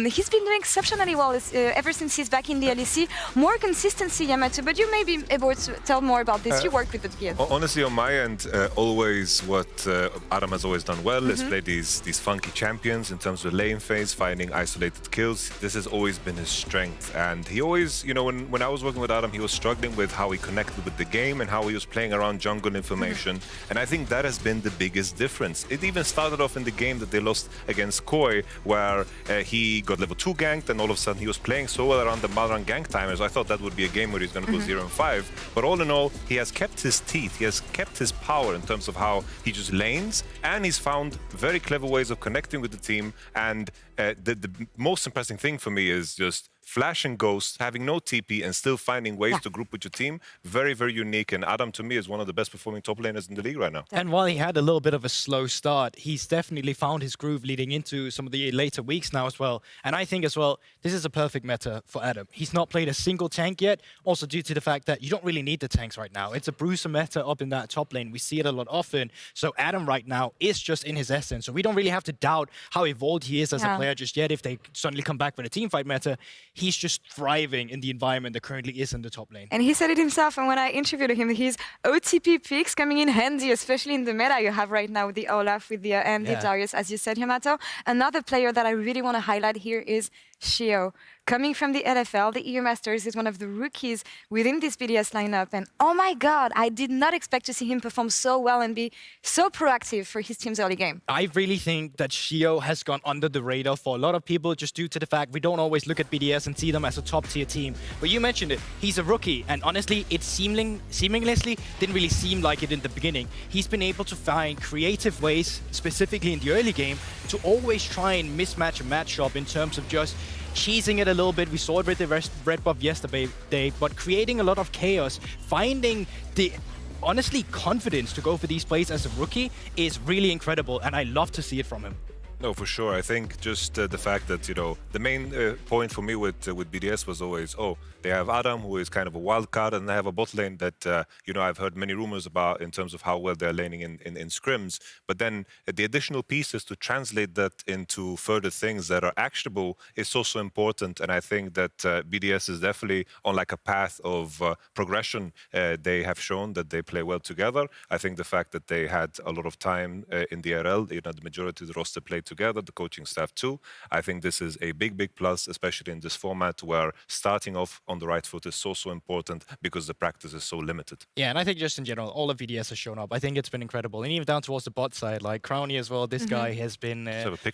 He's been doing exceptionally well ever since he's back in the LEC. More consistency, Yamato, but you may be able to tell more about this. You work with the kid. Honestly, on my end, always what Adam has always done well is play these funky champions in terms of lane phase, finding isolated kills. This has always been his strength. And he always, you know, when I was working with Adam, he was struggling with how he connected with the game and how he was playing around jungle information. And I think that has been the biggest difference. It even started off in the game that they lost against Koi, where he got level 2 ganked, and all of a sudden he was playing so well around the Malran gank timers. I thought that would be a game where he's going to go 0-5. But all in all, he has kept his teeth, he has kept his power in terms of how he just lanes, and he's found very clever ways of connecting with the team. And the most impressive thing for me is just Flash and Ghost, having no TP and still finding ways to group with your team. Very, very unique. And Adam, to me, is one of the best performing top laners in the league right now. And while he had a little bit of a slow start, he's definitely found his groove leading into some of the later weeks now as well. And I think as well, this is a perfect meta for Adam. He's not played a single tank yet, also due to the fact that you don't really need the tanks right now. It's a bruiser meta up in that top lane. We see it a lot often. So Adam right now is just in his essence. So we don't really have to doubt how evolved he is as a player just yet. If they suddenly come back with a teamfight meta, he's just thriving in the environment that currently is in the top lane. And he said it himself, and when I interviewed him, his OTP picks coming in handy, especially in the meta you have right now with the Olaf, with the Andy Darius, as you said, Yamato. Another player that I really want to highlight here is Shio. Coming from the LFL, the EU Masters, is one of the rookies within this BDS lineup. And oh my God, I did not expect to see him perform so well and be so proactive for his team's early game. I really think that Shio has gone under the radar for a lot of people just due to the fact we don't always look at BDS and see them as a top-tier team. But you mentioned it, he's a rookie, and honestly, it seamlessly didn't really seem like it in the beginning. He's been able to find creative ways, specifically in the early game, to always try and mismatch a matchup in terms of just cheesing it a little bit. We saw it with the red buff yesterday, but creating a lot of chaos, finding the honestly confidence to go for these plays as a rookie is really incredible, and I love to see it from him. No, for sure. I think just the fact that, you know, the main point for me with BDS was always, they have Adam, who is kind of a wild card, and they have a bot lane that, you know, I've heard many rumors about in terms of how well they're laning in scrims. But then the additional pieces to translate that into further things that are actionable is so important. And I think that BDS is definitely on like a path of progression. They have shown that they play well together. I think the fact that they had a lot of time in the RL, you know, the majority of the roster played together, the coaching staff too. I think this is a big, big plus, especially in this format where starting off on the right foot is so important because the practice is so limited. Yeah, and I think just in general, all of VDS has shown up. I think it's been incredible. And even down towards the bot side, like Crowny as well, this guy has been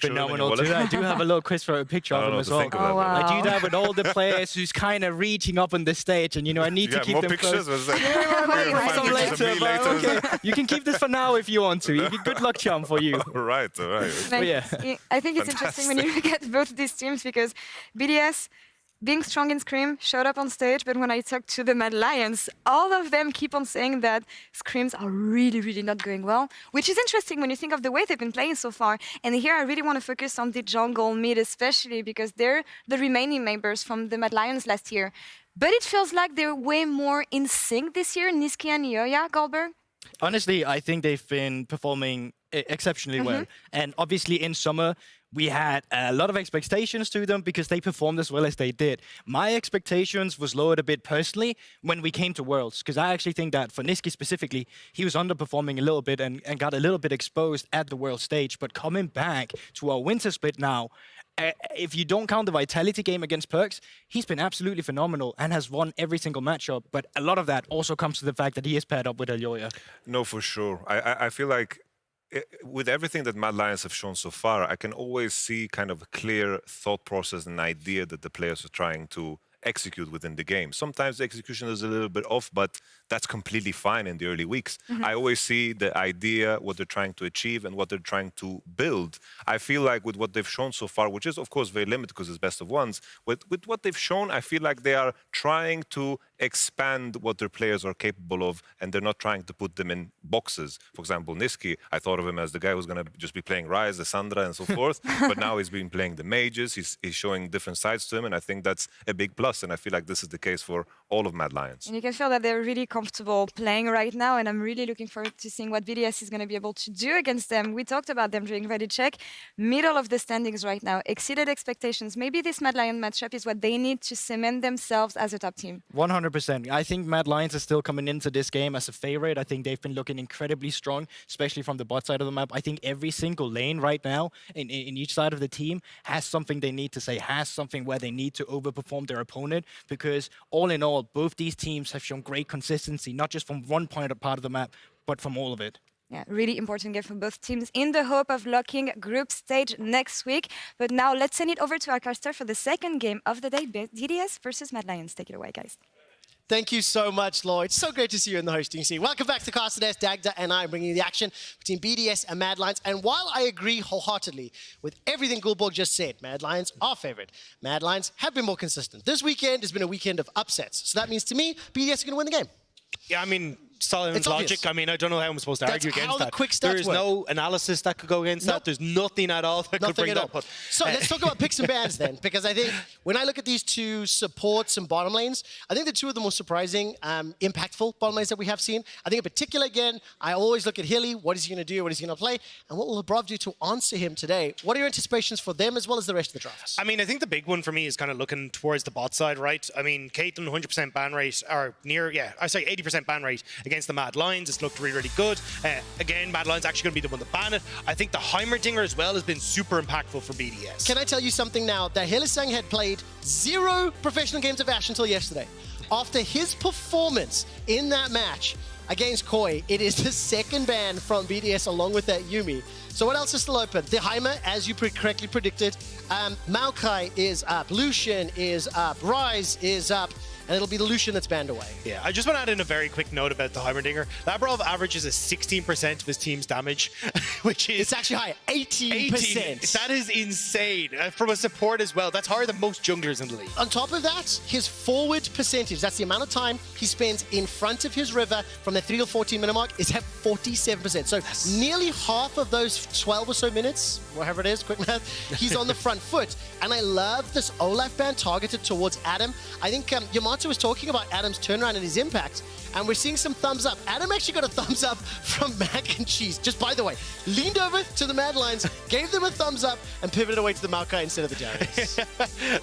phenomenal too. I do have a little Christopher picture of him as well. I do that with all the players who's kind of reaching up on the stage, and you know, I need to keep them close. Some later, but okay. You can keep this for now if you want to. Good luck charm for you. All right. Like, yeah. I think it's interesting when you look at both these teams, because BDS, being strong in Scrim, showed up on stage, but when I talk to the Mad Lions, all of them keep on saying that Scrims are really, really not going well, which is interesting when you think of the way they've been playing so far. And here I really want to focus on the jungle mid, especially because they're the remaining members from the Mad Lions last year. But it feels like they're way more in sync this year, Niski and Yoya, Goldberg. Honestly, I think they've been performing exceptionally well. And obviously in summer, we had a lot of expectations to them because they performed as well as they did. My expectations was lowered a bit personally when we came to Worlds, because I actually think that for Niski specifically, he was underperforming a little bit and got a little bit exposed at the World stage. But coming back to our winter split now, if you don't count the Vitality game against Perks, he's been absolutely phenomenal and has won every single matchup. But a lot of that also comes to the fact that he is paired up with Elyoya. No, for sure. I feel like with everything that Mad Lions have shown so far, I can always see kind of a clear thought process and idea that the players are trying to execute within the game. Sometimes the execution is a little bit off, but that's completely fine in the early weeks. I always see the idea, what they're trying to achieve and what they're trying to build. I feel like with what they've shown so far, which is of course very limited because it's best of ones, with what they've shown, I feel like they are trying to expand what their players are capable of, and they're not trying to put them in boxes. For example, Niski, I thought of him as the guy who's going to just be playing Ryze, the Sandra, and so forth. But now he's been playing the mages. He's showing different sides to him, and I think that's a big plus. And I feel like this is the case for all of Mad Lions. And you can feel that they're really comfortable playing right now, and I'm really looking forward to seeing what BDS is going to be able to do against them. We talked about them during Ready Check. Middle of the standings right now, exceeded expectations. Maybe this Mad Lion matchup is what they need to cement themselves as a top team. 100%. I think Mad Lions is still coming into this game as a favorite. I think they've been looking incredibly strong, especially from the bot side of the map. I think every single lane right now in each side of the team has something they need to say, has something where they need to overperform their opponent, because all in all, both these teams have shown great consistency, not just from one part of the map, but from all of it. Yeah, really important game for both teams in the hope of locking group stage next week. But now let's send it over to our caster for the second game of the day, DDS versus Mad Lions. Take it away, guys. Thank you so much, Lloyd. So great to see you in the hosting scene. Welcome back to Caster Desk. Dagda and I bringing you the action between BDS and Mad Lions. And while I agree wholeheartedly with everything Gulborg just said, Mad Lions are favored. Mad Lions have been more consistent. This weekend has been a weekend of upsets. So that means to me, BDS are going to win the game. Yeah, I mean, Solomon's logic. I mean, I don't know how I'm supposed to argue against that. Quick stats there is work. no analysis that could go against that. There's nothing at all that could bring that up. So let's talk about picks and bans then, because I think when I look at these two supports and bottom lanes, I think they're two of the most surprising, impactful bottom lanes that we have seen. I think in particular, again, I always look at Hilly. What is he going to do? What is he going to play? And what will Labrov do to answer him today? What are your anticipations for them as well as the rest of the drafts? I mean, I think the big one for me is kind of looking towards the bot side, right? I mean, Caitlyn 100% ban rate, or near, I say 80% ban rate against the Mad Lions. It's looked really, really good. Again, Mad Lions actually going to be the one to ban it. I think the Heimerdinger as well has been super impactful for BDS. Can I tell you something now? That Hylissang had played 0 professional games of Ashe until yesterday. After his performance in that match against Koi, it is the second ban from BDS along with that Yumi. So what else is still open? The Heimer, as you correctly predicted. Maokai is up. Lucian is up. Ryze is up. And it'll be the Lucian that's banned away. Yeah, I just want to add in a very quick note about the Heimerdinger. Labrov averages a 16% of his team's damage, which is... It's actually higher, 18%. That is insane. From a support as well. That's higher than most junglers in the league. On top of that, his forward percentage, that's the amount of time he spends in front of his river from the 3 to 14 minute mark, is at 47%. So nearly half of those 12 or so minutes, whatever it is, quick math, he's on the front foot. And I love this Olaf ban targeted towards Adam. I think Yamato was talking about Adam's turnaround and his impact, and we're seeing some thumbs up. Adam actually got a thumbs up from Mac and Cheese. Just by the way, leaned over to the Mad Lions, gave them a thumbs up, and pivoted away to the Maokai instead of the Darius.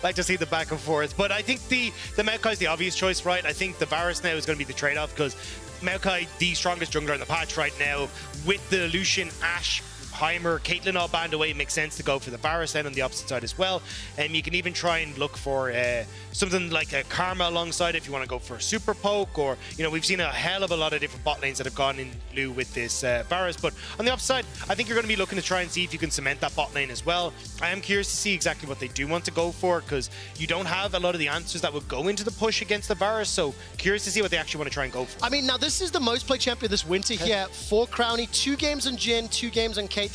Like to see the back and forth. But I think the Maokai is the obvious choice, right? I think the Varus now is going to be the trade-off, because Maokai, the strongest jungler in the patch right now, with the Lucian, Ashe, Heimer, Caitlyn all banned away, it makes sense to go for the Varus then on the opposite side as well. And you can even try and look for something like a Karma alongside if you want to go for a super poke, or, you know, we've seen a hell of a lot of different bot lanes that have gone in lieu with this Varus. But on the opposite side, I think you're going to be looking to try and see if you can cement that bot lane as well. I am curious to see exactly what they do want to go for, because you don't have a lot of the answers that would go into the push against the Varus, so curious to see what they actually want to try and go for. I mean, now this is the most played champion this winter here for Crownie. 2 games on Jhin, 2 games on Caitlyn,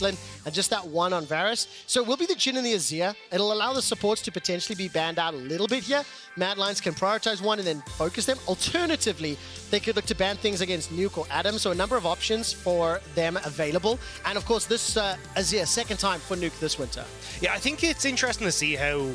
and just that 1 on Varus. So it will be the Jhin and the Azir. It'll allow the supports to potentially be banned out a little bit here. Mad Lions can prioritize one and then focus them. Alternatively, they could look to ban things against Nuke or Adam. So a number of options for them available. And of course, this Azir, second time for Nuke this winter. Yeah, I think it's interesting to see how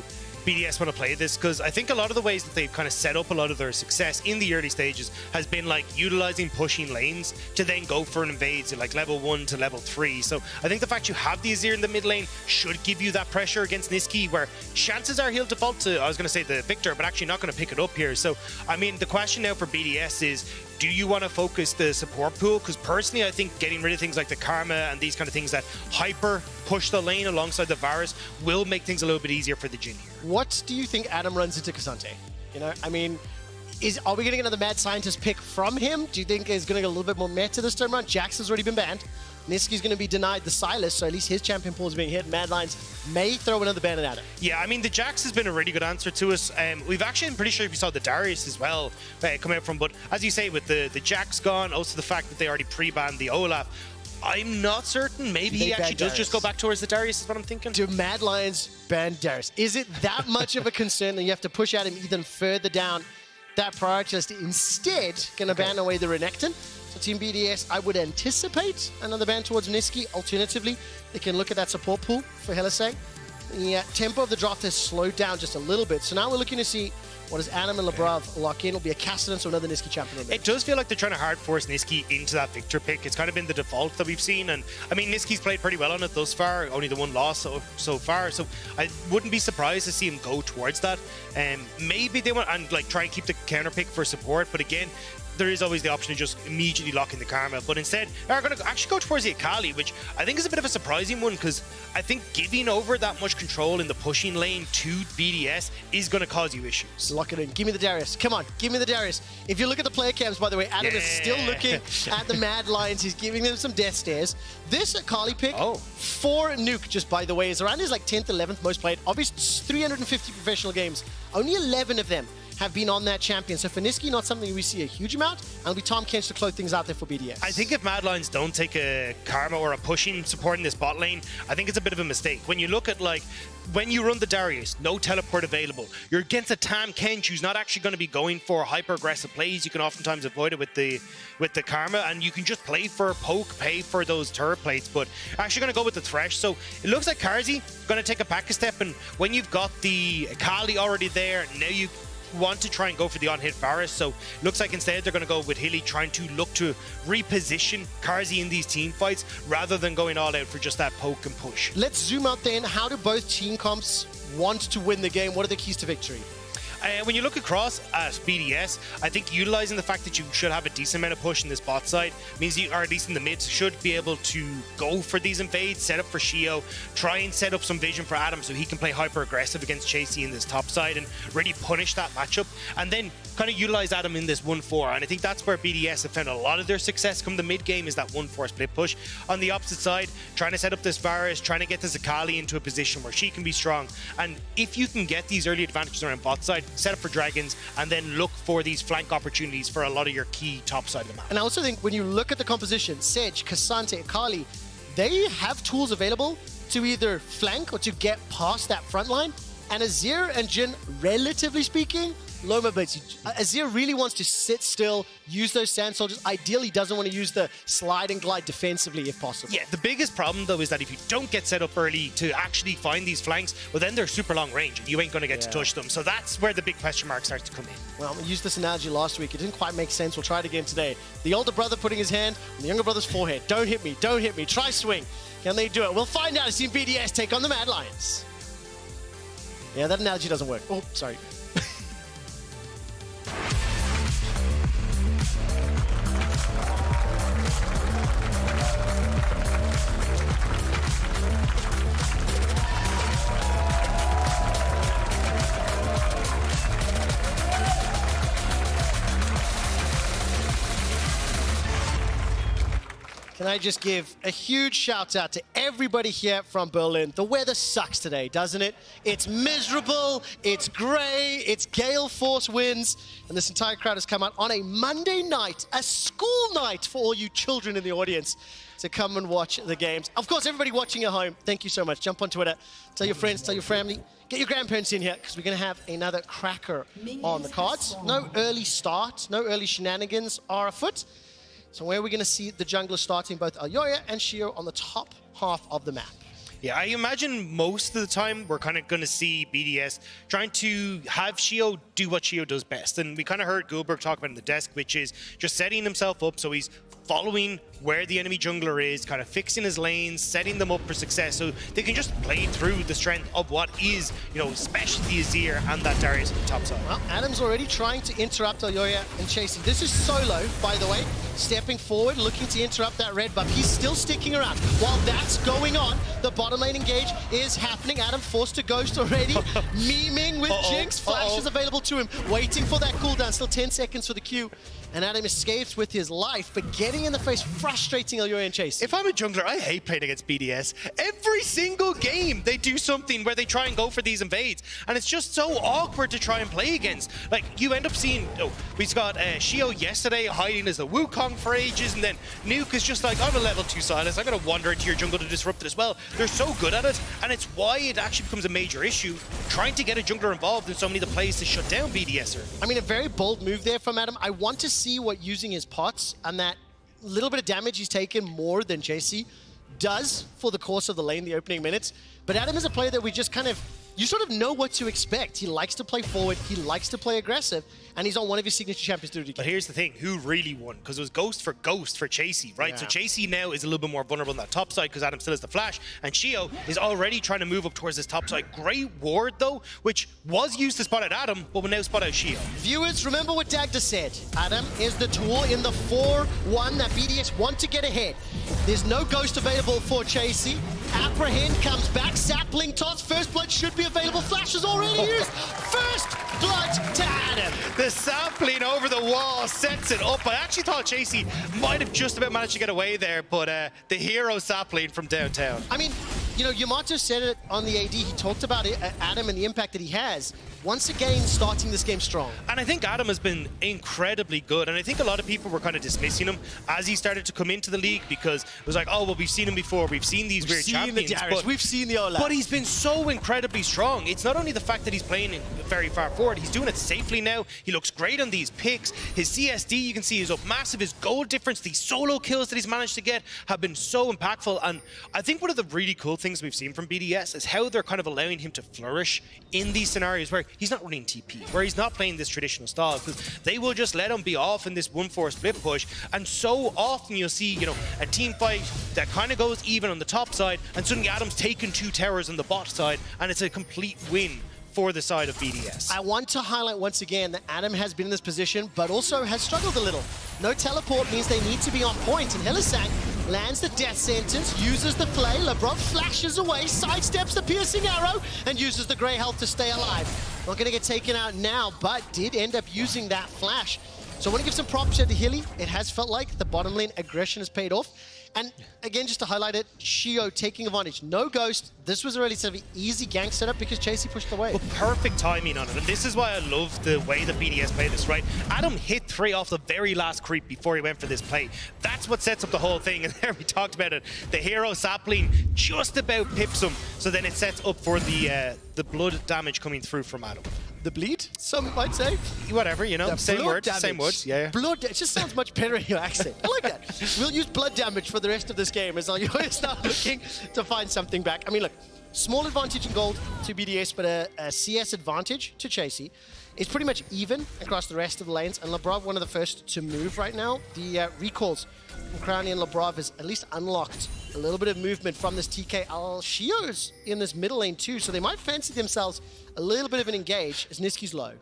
BDS want to play this, because I think a lot of the ways that they've kind of set up a lot of their success in the early stages has been like utilizing pushing lanes to then go for an invade to like level 1 to level 3. So I think the fact you have the Azir in the mid lane should give you that pressure against Niski, where chances are he'll default to, I was going to say the Victor, but actually not going to pick it up here. So I mean, the question now for BDS is, do you want to focus the support pool? Because personally, I think getting rid of things like the Karma and these kind of things that hyper push the lane alongside the Varus will make things a little bit easier for the Jhin here. What do you think Adam runs into K'Sante? You know, I mean, are we getting another mad scientist pick from him? Do you think he's going to get a little bit more meta this time around? Jax has already been banned. Niski's going to be denied the Silas, so at least his champion pool is being hit. Mad Lions may throw another ban at him. Yeah, I mean, the Jax has been a really good answer to us. We've actually, I'm pretty sure we saw the Darius as well come out from, but as you say, with the Jax gone, also the fact that they already pre-banned the Olaf, I'm not certain. Maybe he actually does just go back towards the Darius, is what I'm thinking. Do Mad Lions ban Darius? Is it that much of a concern that you have to push at him even further down that priority list. Instead, going to ban away the Renekton. So Team BDS, I would anticipate another ban towards Niski. Alternatively, they can look at that support pool for LSA. The tempo of the draft has slowed down just a little bit. So now we're looking to see what does Adam and Lebrav lock in. It'll be a Cassidy, so another Niski champion. It does feel like they're trying to hard force Niski into that Victor pick. It's kind of been the default that we've seen. And I mean, Niski's played pretty well on it thus far. Only the one loss so far. So I wouldn't be surprised to see him go towards that. Maybe they want and like try and keep the counter pick for support. But again, there is always the option of just immediately locking the Karma. But instead, they're going to actually go towards the Akali, which I think is a bit of a surprising one because I think giving over that much control in the pushing lane to BDS is going to cause you issues. Lock it in. Give me the Darius. Come on, give me the Darius. If you look at the player cams, by the way, Adam is still looking at the Mad Lions. He's giving them some death stares. This Akali pick for Nuke, just by the way, is around his like 10th, 11th most played. Obviously, 350 professional games. Only 11 of them have been on that champion. So for Niski, not something we see a huge amount, and it'll be Tom Kench to close things out there for BDS. I think if Mad Lions don't take a Karma or a pushing support in this bot lane, I think it's a bit of a mistake. When you look at like, when you run the Darius, no teleport available, you're against a Tam Kench who's not actually going to be going for hyper-aggressive plays. You can oftentimes avoid it with the Karma, and you can just play for poke, pay for those turret plates, but actually going to go with the Thresh. So it looks like Karzi going to take a back a step, and when you've got the Akali already there, now you want to try and go for the on-hit Varus. So it looks like instead they're going to go with Hilly, trying to look to reposition Karzi in these team fights rather than going all out for just that poke and push. Let's zoom out then. How do both team comps want to win the game? What are the keys to victory? When you look across at BDS, I think utilizing the fact that you should have a decent amount of push in this bot side means you, or at least in the mids, should be able to go for these invades, set up for Shio, try and set up some vision for Adam so he can play hyper aggressive against Chasey in this top side and really punish that matchup, and then kind of utilize Adam in this 1-4. And I think that's where BDS have found a lot of their success come the mid game, is that 1-4 split push. On the opposite side, trying to set up this Varus, trying to get this Akali into a position where she can be strong. And if you can get these early advantages around bot side, set up for dragons, and then look for these flank opportunities for a lot of your key top side of the map. And I also think when you look at the composition, Sedge, Cassante, Akali, they have tools available to either flank or to get past that front line. And Azir and Jhin, relatively speaking, low mobility. Azir really wants to sit still, use those sand soldiers. Ideally doesn't want to use the slide and glide defensively if possible. Yeah, the biggest problem though is that if you don't get set up early to actually find these flanks, well then they're super long range and you ain't going to get to touch them. So that's where the big question mark starts to come in. Well, we used this analogy last week. It didn't quite make sense. We'll try it again today. The older brother putting his hand on the younger brother's forehead. Don't hit me, don't hit me. Try swing. Can they do it? We'll find out as Team BDS take on the Mad Lions. Yeah, that analogy doesn't work. Oh, sorry. Can I just give a huge shout out to everybody here from Berlin. The weather sucks today, doesn't it? It's miserable, it's grey, it's gale force winds, and this entire crowd has come out on a Monday night, a school night for all you children in the audience to come and watch the games. Of course, everybody watching at home, thank you so much. Jump on Twitter, tell your friends, tell your family, get your grandparents in here, because we're going to have another cracker on the cards. No early start, no early shenanigans are afoot. So where are we going to see the junglers starting both Alyoya and Shio on the top half of the map? Yeah, I imagine most of the time we're kind of going to see BDS trying to have Shio do what Shio does best. And we kind of heard Goldberg talk about in the desk, which is just setting himself up so he's following where the enemy jungler is, kind of fixing his lanes, setting them up for success so they can just play through the strength of what is, you know, especially Azir and that Darius at the top side. Well, Adam's already trying to interrupt Alyoya and Chasey. This is Solo, by the way, stepping forward, looking to interrupt that red buff. He's still sticking around. While that's going on, the bottom lane engage is happening. Adam forced to ghost already, memeing with Jinx. Flash is available to him, waiting for that cooldown. Still 10 seconds for the Q. And Adam escapes with his life, but getting getting in the face, frustrating Elyoya and Chase. If I'm a jungler, I hate playing against BDS. Every single game, they do something where they try and go for these invades, and it's just so awkward to try and play against. Like, you end up seeing, we've got Shio yesterday hiding as the Wukong for ages, and then Nuke is just like, I'm a level 2 Silas, I'm gonna wander into your jungle to disrupt it as well. They're so good at it, and it's why it actually becomes a major issue, trying to get a jungler involved in so many of the plays to shut down BDSer. I mean, a very bold move there from Adam. I want to see what using his pots and that little bit of damage he's taken more than JC does for the course of the lane, the opening minutes. But Adam is a player that we just kind of, you sort of know what to expect. He likes to play forward, he likes to play aggressive, and he's on one of his signature champions to do it. But here's the thing, who really won? Because it was Ghost for Chasey, right? Yeah. So Chasey now is a little bit more vulnerable on that top side because Adam still has the flash, and Shio is already trying to move up towards this top side. Great ward though, which was used to spot out Adam, but will now spot out Shio. Viewers, remember what Dagda said. Adam is the tool in the 4-1 that BDS want to get ahead. There's no Ghost available for Chasey. Apprehend comes back, Sapling toss, First Blood should be available, Flash is already used. First Blood to Adam. The Sapling over the wall sets it up. I actually thought Chasey might have just about managed to get away there, but the hero Sapling from downtown. I mean, you know, Yamato said it on the AD, he talked about it, Adam and the impact that he has. Once again, starting this game strong. And I think Adam has been incredibly good, and I think a lot of people were kind of dismissing him as he started to come into the league because it was like, oh, well, we've seen him before, we've seen these weird champions. We've seen the Olaf. But he's been so incredibly strong. It's not only the fact that he's playing very far forward, he's doing it safely now. He looks great on these picks. His CSD, you can see, is up massive. His gold difference, these solo kills that he's managed to get have been so impactful. And I think one of the really cool things we've seen from BDS is how they're kind of allowing him to flourish in these scenarios where he's not running TP, where he's not playing this traditional style, because they will just let him be off in this 1-4 split push. And so often you'll see, you know, a team fight that kind of goes even on the top side, and suddenly Adam's taken 2 towers on the bot side, and it's a complete win for the side of BDS. I want to highlight once again that Adam has been in this position, but also has struggled a little. No teleport means they need to be on point, and Helisank lands the death sentence, uses the flay, Lebrov flashes away, sidesteps the piercing arrow, and uses the grey health to stay alive. Not gonna get taken out now, but did end up using that flash. So I want to give some props to Hilly. It has felt like the bottom lane aggression has paid off. And again, just to highlight it, Shio taking advantage. No Ghost. This was a relatively easy gank setup because Chasey pushed away. Well, perfect timing on it. And this is why I love the way that BDS played this, right? Adam hit 3 off the very last creep before he went for this play. That's what sets up the whole thing. And there we talked about it. The hero Sapling just about pips him. So then it sets up for the blood damage coming through from Adam. The bleed, some might say. Whatever, you know, The same blood words, damage. same words. Yeah. Blood, it just sounds much better in your accent. I like that. We'll use blood damage for the rest of this game as Elyoya start looking to find something back. I mean, look, small advantage in gold to BDS, but a CS advantage to Chasey. It's pretty much even across the rest of the lanes, and Lebrov one of the first to move right now. The recalls from Crowny and Lebrov has at least unlocked a little bit of movement from this TK. Shio's in this middle lane too, so they might fancy themselves a little bit of an engage as Niski's low.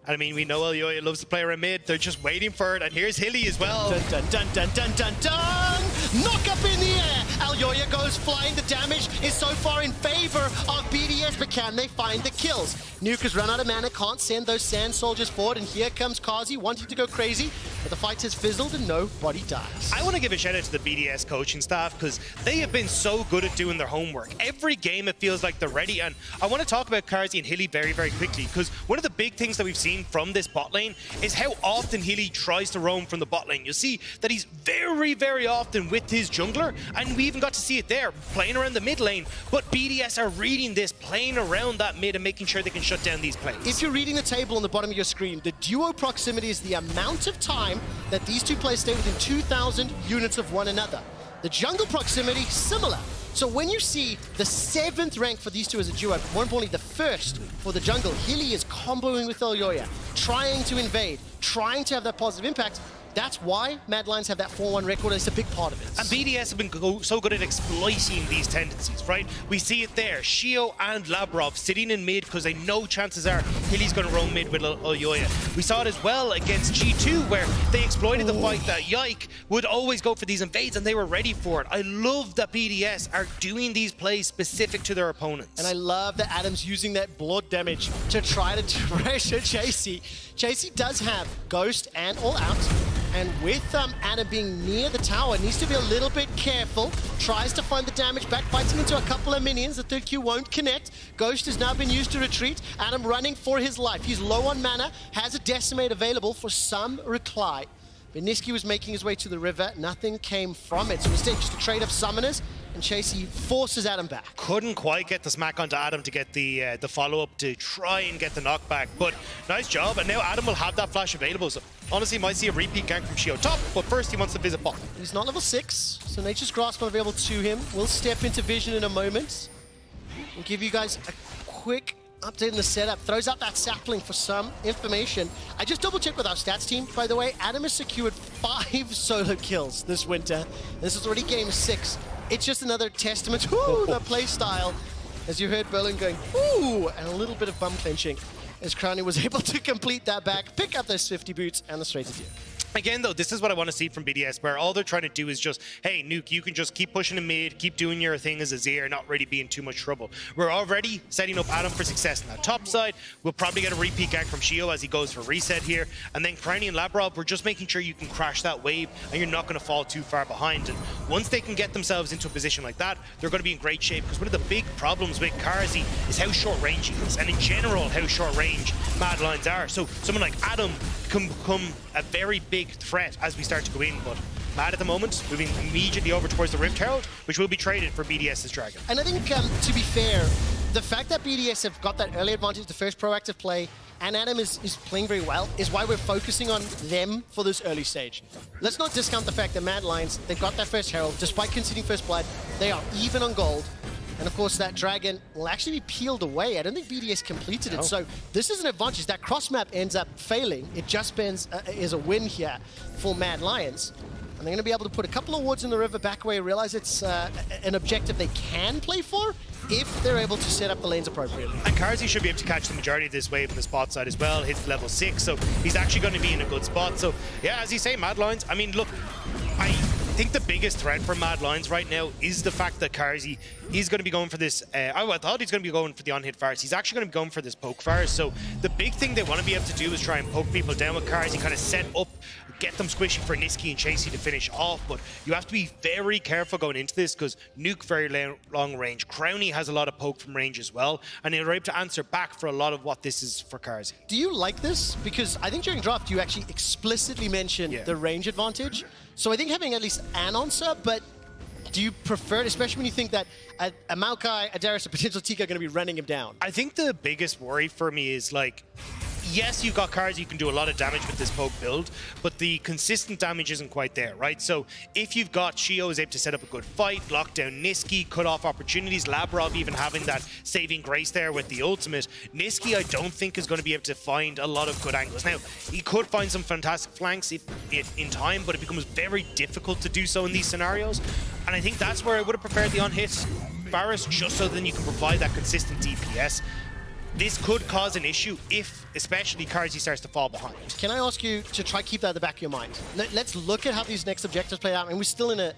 I mean, we know Elyoya loves to play around mid. They're just waiting for it, and here's Hilly as well. Dun, dun, dun, dun, dun, dun, dun! Knock up in the air! Elyoya goes flying. The damage is so far in favor of BDS, but can they find the kills? Nuke has run out of mana, can't send those sand soldiers forward, and here comes Kazi wanting to go crazy, but the fight has fizzled and nobody dies. I want to give a shout out to the BDS coaching staff because they have been so good at doing their homework. Every game it feels like they're ready, and I want to talk about Kazi and Hilly very, very quickly because one of the big things that we've seen from this bot lane is how often Hilly tries to roam from the bot lane. You'll see that he's very, very often with his jungler, and we even got to see it there, playing around the mid lane, but BDS are reading this, playing around that mid and making sure they can shut down these plays. If you're reading the table on the bottom of your screen, the duo proximity is the amount of time that these two players stay within 2,000 units of one another. The jungle proximity, similar. So when you see the 7th rank for these two as a duo, more importantly the 1st for the jungle, Hilly is comboing with Elyoya, trying to invade, trying to have that positive impact. That's why Mad Lions have that 4-1 record. It's a big part of it. And BDS have been so good at exploiting these tendencies, right? We see it there. Shio and Labrov sitting in mid because they know chances are Hilly's going to roam mid with Elyoya. We saw it as well against G2 where they exploited the fight that Yike would always go for these invades and they were ready for it. I love that BDS are doing these plays specific to their opponents. And I love that Adam's using that blood damage to try to pressure Chasey. Chasey does have Ghost and All Out. And with Adam being near the tower, needs to be a little bit careful. Tries to find the damage, backbiting into a couple of minions. The third Q won't connect. Ghost has now been used to retreat. Adam running for his life. He's low on mana, has a decimate available for some reply. But Niski was making his way to the river. Nothing came from it. So instead, just a trade of summoners. And Chasey forces Adam back. Couldn't quite get the smack onto Adam to get the follow-up to try and get the knockback. But nice job. And now Adam will have that flash available. So honestly, might see a repeat gank from Shio top. But first, he wants to visit bot. He's not level 6, so Nature's Grasp not available to him. We'll step into vision in a moment. We'll give you guys a quick update in the setup. Throws out that sapling for some information. I just double-checked with our stats team, by the way. Adam has secured 5 solo kills this winter. This is already game 6. It's just another testament to the play style. As you heard Berlin going, ooh, and a little bit of bum clenching as Crownie was able to complete that back, pick up those 50 boots and the straight to you. Again, though, this is what I want to see from BDS, where all they're trying to do is just, hey, Nuke, you can just keep pushing the mid, keep doing your thing as a Azir, not really be in too much trouble. We're already setting up Adam for success on that top side. We'll probably get a repeat gank from Shio as he goes for reset here. And then Crownie and Labrov, we're just making sure you can crash that wave and you're not going to fall too far behind. And once they can get themselves into a position like that, they're going to be in great shape, because one of the big problems with Karzi is how short range he is, and in general, how short range Mad Lions are. So someone like Adam can become a very big threat as we start to go in, but Mad at the moment, moving immediately over towards the Rift Herald, which will be traded for BDS's Dragon. And I think, to be fair, the fact that BDS have got that early advantage, the first proactive play, and Adam is playing very well, is why we're focusing on them for this early stage. Let's not discount the fact that Mad Lions, they've got that first Herald, despite conceding first blood, they are even on gold. And of course, that Dragon will actually be peeled away. I don't think BDS completed it. So this is an advantage. That cross map ends up failing. It just is a win here for Mad Lions. And they're going to be able to put a couple of wards in the river back away, realize it's an objective they can play for if they're able to set up the lanes appropriately. And Karzi should be able to catch the majority of this wave on the spot side as well. Hits level 6, so he's actually going to be in a good spot. So yeah, as you say, Mad Lions, I mean, look, I think the biggest threat for Mad Lions right now is the fact that Karzi is going to be going for this. I thought he's going to be going for the on-hit Fars. He's actually going to be going for this poke Fars. So the big thing they want to be able to do is try and poke people down with Karzi, kind of set up, get them squishy for Niski and Chasey to finish off. But you have to be very careful going into this, because Nuke very long range. Crownie has a lot of poke from range as well, and they're able to answer back for a lot of what this is for Karzi. Do you like this? Because I think during draft you actually explicitly mentioned the range advantage. So I think having at least an answer, but do you prefer it, especially when you think that a Maokai, a Darius, a potential Tika are going to be running him down? I think the biggest worry for me is, like, yes, you've got cards you can do a lot of damage with this poke build, but the consistent damage isn't quite there, right? So if you've got Shio is able to set up a good fight, lock down Niski, cut off opportunities, Labrov even having that saving grace there with the ultimate, Niski I don't think is going to be able to find a lot of good angles. Now, he could find some fantastic flanks if in time, but it becomes very difficult to do so in these scenarios. And I think that's where I would have preferred the on-hit Varus, just so then you can provide that consistent DPS. This could cause an issue if, especially, Karzi starts to fall behind. Can I ask you to try keep that at the back of your mind? Let's look at how these next objectives play out. I mean, we're still in an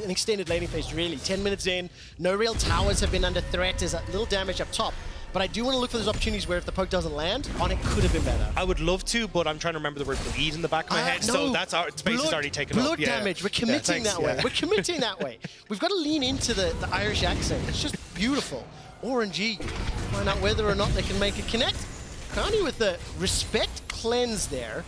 extended laning phase, really. 10 minutes in, no real towers have been under threat. There's a little damage up top. But I do want to look for those opportunities where if the poke doesn't land, on it could have been better. I would love to, but I'm trying to remember the word bleed in the back of my head, no. so that's our space is already taken up. Blood damage. We're committing that way. We're committing that way. We've got to lean into the Irish accent. It's just beautiful. Orangey, find out whether or not they can make it connect. Kani with the respect cleanse there.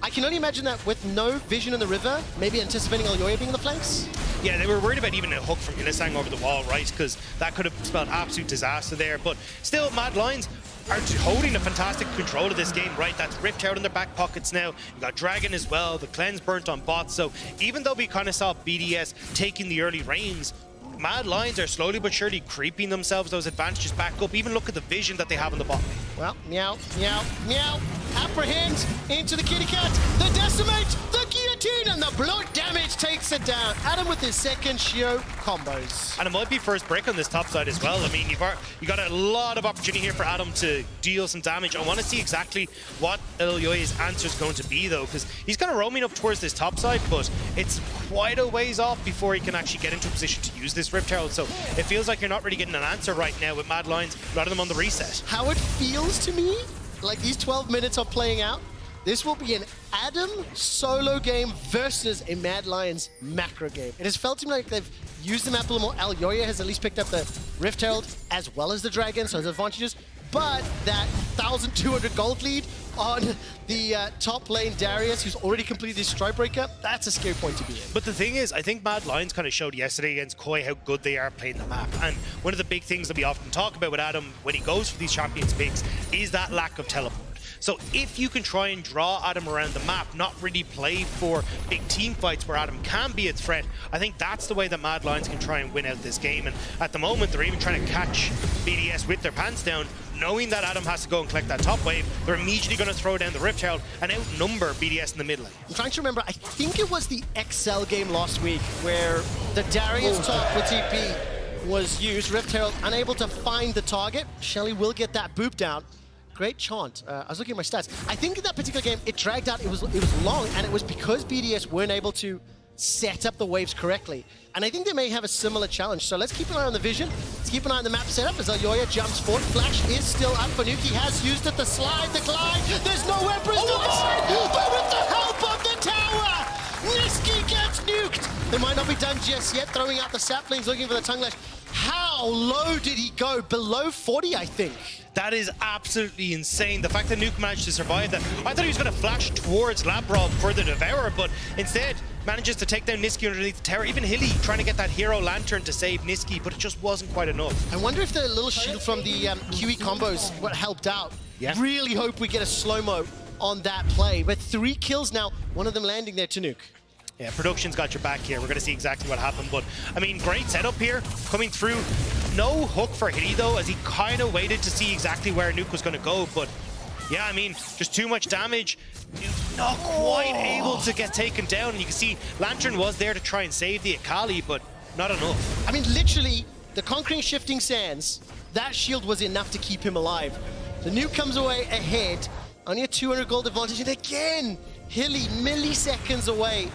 I can only imagine that with no vision in the river, maybe anticipating Alyoya being in the flanks. Yeah, they were worried about even a hook from Illisang over the wall, right? Because that could have spelled absolute disaster there. But still, Mad Lions are holding a fantastic control of this game, right? That's Rift out in their back pockets now. You got Dragon as well, the cleanse burnt on bots. So even though we kind of saw BDS taking the early reins, Mad Lions are slowly but surely creeping themselves those advantages back up. Even look at the vision that they have on the bottom. Well, meow, meow, meow. Apprehend into the kitty cat. The decimate, the guillotine, and the blood damage takes it down. Adam with his second Shio combos. And it might be first break on this top side as well. I mean, you got a lot of opportunity here for Adam to deal some damage. I want to see exactly what Ilyoya's answer is going to be, though, because he's kind of roaming up towards this top side, but it's quite a ways off before he can actually get into a position to use this Rift Herald. So it feels like you're not really getting an answer right now with Mad Lions, a lot of them on the reset. How it feels to me, like these 12 minutes are playing out, This will be an Adam solo game versus a Mad Lions macro game. It has felt to me like they've used the map a little more. Elyoya has at least picked up the Rift Herald as well as the Dragon, so there's advantages. But that 1,200 gold lead on the top lane Darius, who's already completed his Strikebreaker, that's a scary point to be in. But the thing is, I think Mad Lions kind of showed yesterday against Koi how good they are playing the map. And one of the big things that we often talk about with Adam when he goes for these Champions picks is that lack of teleport. So if you can try and draw Adam around the map, not really play for big team fights where Adam can be a threat, I think that's the way that Mad Lions can try and win out this game. And at the moment, they're even trying to catch BDS with their pants down, knowing that Adam has to go and collect that top wave. They're immediately going to throw down the Rift Herald and outnumber BDS in the mid lane. I'm trying to remember, I think it was the XL game last week where the Darius top with TP was used, Rift Herald unable to find the target. Shelly will get that boop down. Great chant. I was looking at my stats. I think in that particular game, it dragged out, it was long, and it was because BDS weren't able to set up the waves correctly. And I think they may have a similar challenge. So let's keep an eye on the vision. Let's keep an eye on the map setup as Elyoya jumps forward. Flash is still up. Fanuki has used it. The slide, the glide. There's nowhere for his divide, but with the help of the tower, Niski gets nuked. They might not be done just yet. Throwing out the saplings, looking for the tongue lash. How low did he go? Below 40, I think. That is absolutely insane. The fact that Nuke managed to survive that. I thought he was going to flash towards Labrov for the Devourer, but instead manages to take down Niski underneath the tower. Even Hilly trying to get that Hero Lantern to save Niski, but it just wasn't quite enough. I wonder if the little shield from the QE combos what helped out. Yeah. Really hope we get a slow-mo on that play. But 3 kills now, one of them landing there to Nuke. Yeah, production's got your back here. We're going to see exactly what happened. But, I mean, great setup here. Coming through. No hook for Hilly, though, as he kind of waited to see exactly where Nuke was going to go. But, yeah, I mean, just too much damage. Nuke not quite able to get taken down. And you can see Lantern was there to try and save the Akali, but not enough. I mean, literally, the Conquering Shifting Sands, that shield was enough to keep him alive. The Nuke comes away ahead. Only a 200 gold advantage. And again, Hilly milliseconds away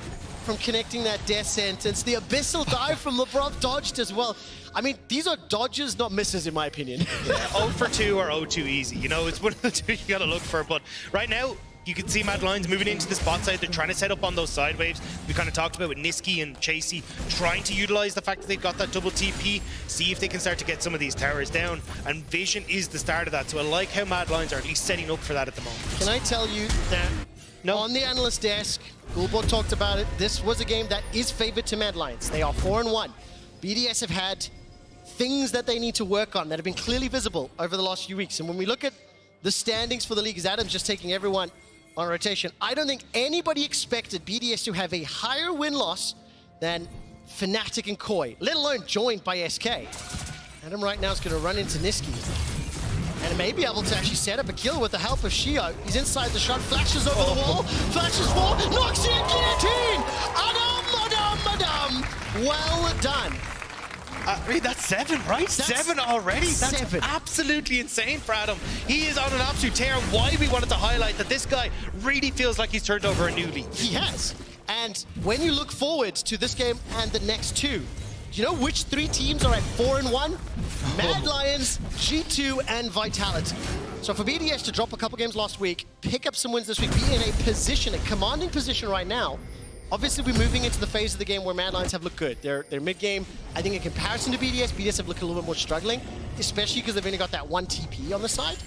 from connecting that death sentence. The abyssal dive from Labrov dodged as well. I mean, these are dodges, not misses, in my opinion. Yeah, 0 for 2 or 0 too easy. You know, it's one of the two you gotta look for. But right now, you can see Mad Lions moving into the spot side. They're trying to set up on those side waves. We kind of talked about with Niski and Chasey trying to utilize the fact that they've got that double TP, see if they can start to get some of these towers down. And Vision is the start of that. So I like how Mad Lions are at least setting up for that at the moment. Can I tell you that on the analyst desk, Gulbo talked about it, this was a game that is favored to Mad Lions. They are 4-1. BDS have had things that they need to work on that have been clearly visible over the last few weeks. And when we look at the standings for the league, as Adam's just taking everyone on rotation, I don't think anybody expected BDS to have a higher win-loss than Fnatic and Koi, let alone joined by SK. Adam right now is going to run into Niski and may be able to actually set up a kill with the help of Shio. He's inside the shot, flashes over the wall, flashes for, knocks in, guillotine! Adam! Well done. I mean, that's 7, right? That's 7 already? That's 7. Absolutely insane for Adam. He is on an absolute tear. Why we wanted to highlight that this guy really feels like he's turned over a new leaf. He has. And when you look forward to this game and the next 2, do you know which 3 teams are at 4-1? Mad Lions, G2, and Vitality. So for BDS to drop a couple games last week, pick up some wins this week, be in a position, a commanding position right now. Obviously, we're moving into the phase of the game where Mad Lions have looked good. They're mid-game. I think in comparison to BDS have looked a little bit more struggling, especially because they've only got that 1 TP on the side.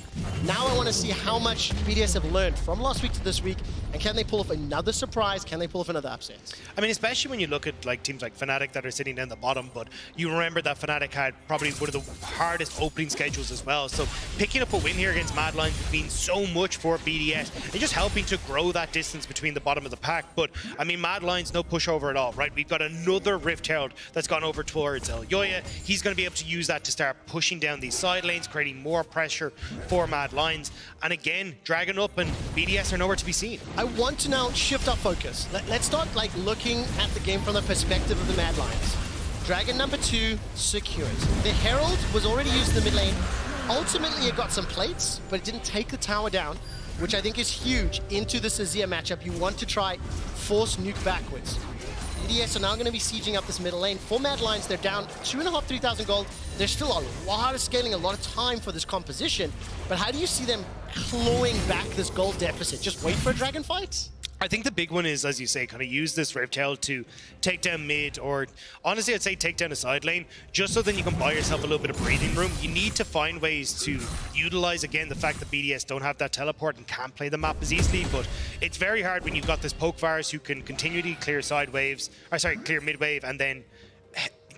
Now I want to see how much BDS have learned from last week to this week, and can they pull off another surprise? Can they pull off another upset? I mean, especially when you look at like teams like Fnatic that are sitting down the bottom, but you remember that Fnatic had probably one of the hardest opening schedules as well. So picking up a win here against Mad Lions means so much for BDS and just helping to grow that distance between the bottom of the pack. But I mean, Mad Lions, no pushover at all, right? We've got another Rift Herald that's gone over towards Elyoya. He's going to be able to use that to start pushing down these side lanes, creating more pressure for Mad Lions. And again, Dragon up and BDS are nowhere to be seen. I want to now shift our focus. Let's start like looking at the game from the perspective of the Mad Lions. Dragon number 2 secured. The Herald was already used in the mid lane. Ultimately, it got some plates, but it didn't take the tower down, which I think is huge into this Azir matchup. You want to try force Nuke backwards. BDS are now going to be sieging up this middle lane. For Mad Lions, they're down 2,500, 3,000 gold. There's still a lot of scaling, a lot of time for this composition. But how do you see them clawing back this gold deficit? Just wait for a dragon fight? I think the big one is, as you say, kind of use this Rift Tail to take down mid, or honestly, I'd say take down a side lane, just so then you can buy yourself a little bit of breathing room. You need to find ways to utilize, again, the fact that BDS don't have that teleport and can't play the map as easily, but it's very hard when you've got this poke virus who can continually clear side waves, or sorry, clear mid wave, and then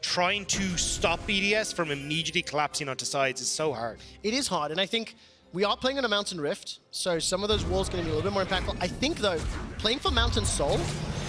trying to stop BDS from immediately collapsing onto sides is so hard. It is hard, and I think we are playing on a Mountain Rift, so some of those walls are going to be a little bit more impactful. I think, though, playing for Mountain Soul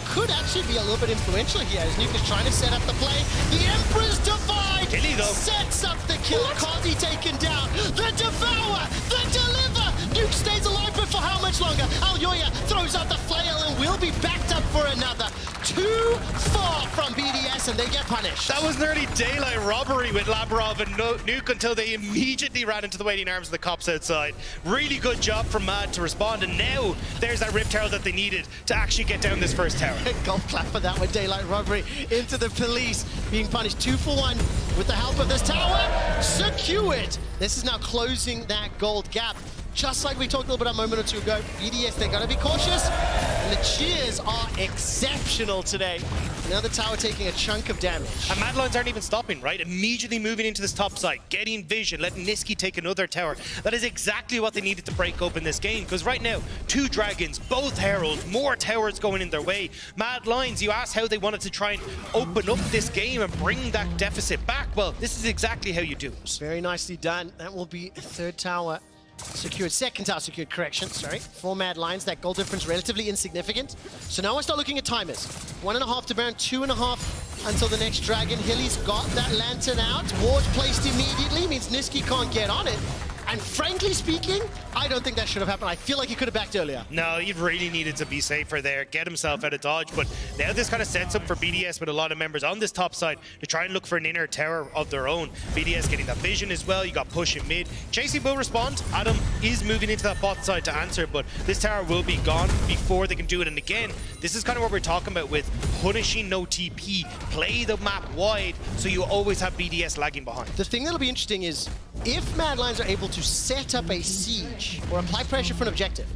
could actually be a little bit influential here, as Nuke is trying to set up the play. The Emperor's Divide sets up the kill. Kazi taken down. The Devour, the Deliver. Nuke stays alive, but for how much longer? Alyoya throws out the flail and will be backed up for another. Too far from BDS, and they get punished. That was nearly daylight robbery with Labrov and Nuke until they immediately ran into the waiting arms of the cops outside. Really good job from Mad to respond, and now there's that Rift Tower that they needed to actually get down this first tower. Golf clap for that one. Daylight robbery into the police, being punished 2 for 1 with the help of this tower. Secured. This is now closing that gold gap. Just like we talked a little bit a moment or two ago, BDS, they gotta be cautious. And the cheers are exceptional today. Now the tower taking a chunk of damage. And Mad Lions aren't even stopping, right? Immediately moving into this top side, getting vision, letting Nisqy take another tower. That is exactly what they needed to break open this game, because right now, 2 dragons, both heralds, more towers going in their way. Mad Lions, you asked how they wanted to try and open up this game and bring that deficit back. Well, this is exactly how you do it. Very nicely done. That will be a 3rd tower secured, 2nd tower secured, correction, sorry. For Mad Lions, that gold difference relatively insignificant. So now I start looking at timers. 1.5 to Baron, 2.5 until the next dragon. Hilly's got that lantern out. Ward placed immediately, means Nisqy can't get on it. And frankly speaking, I don't think that should have happened. I feel like he could have backed earlier. No, he really needed to be safer there, get himself out of dodge. But now this kind of sets up for BDS with a lot of members on this top side to try and look for an inner tower of their own. BDS getting that vision as well. You got push in mid. Chasey will respond. Adam is moving into that bot side to answer, but this tower will be gone before they can do it. And again, this is kind of what we're talking about with punishing no TP. Play the map wide so you always have BDS lagging behind. The thing that'll be interesting is if Mad Lions are able to set up a siege or apply pressure for an objective,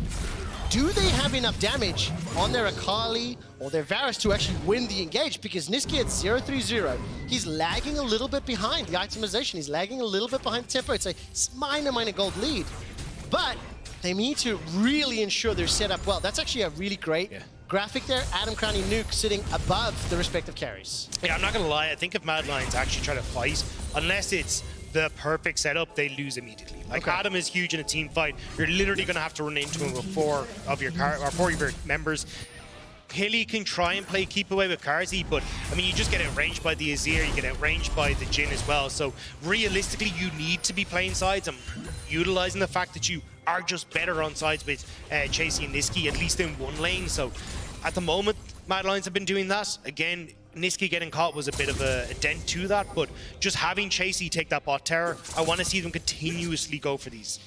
do they have enough damage on their Akali or their Varus to actually win the engage? Because Nisqy at 0-3-0, he's lagging a little bit behind the itemization. He's lagging a little bit behind the tempo. It's a minor gold lead. But they need to really ensure they're set up well. That's actually a really great graphic there. Adam, Crowny, Nuke sitting above the respective carries. Yeah, I'm not going to lie. I think if Mad Lions actually try to fight, unless it's the perfect setup, they lose immediately. Like, Adam is huge in a team fight. You're literally going to have to run into him with 4 of your members. Hilly can try and play keep away with Karzi, but I mean, you just get outranged by the Azir, you get outranged by the Jhin as well. So realistically, you need to be playing sides and utilizing the fact that you are just better on sides with Chasey and Nisqy, at least in one lane. So at the moment, Mad Lions have been doing that. Again, Nisqy getting caught was a bit of a dent to that, but just having Chasey take that bot tower, I want to see them continuously go for these.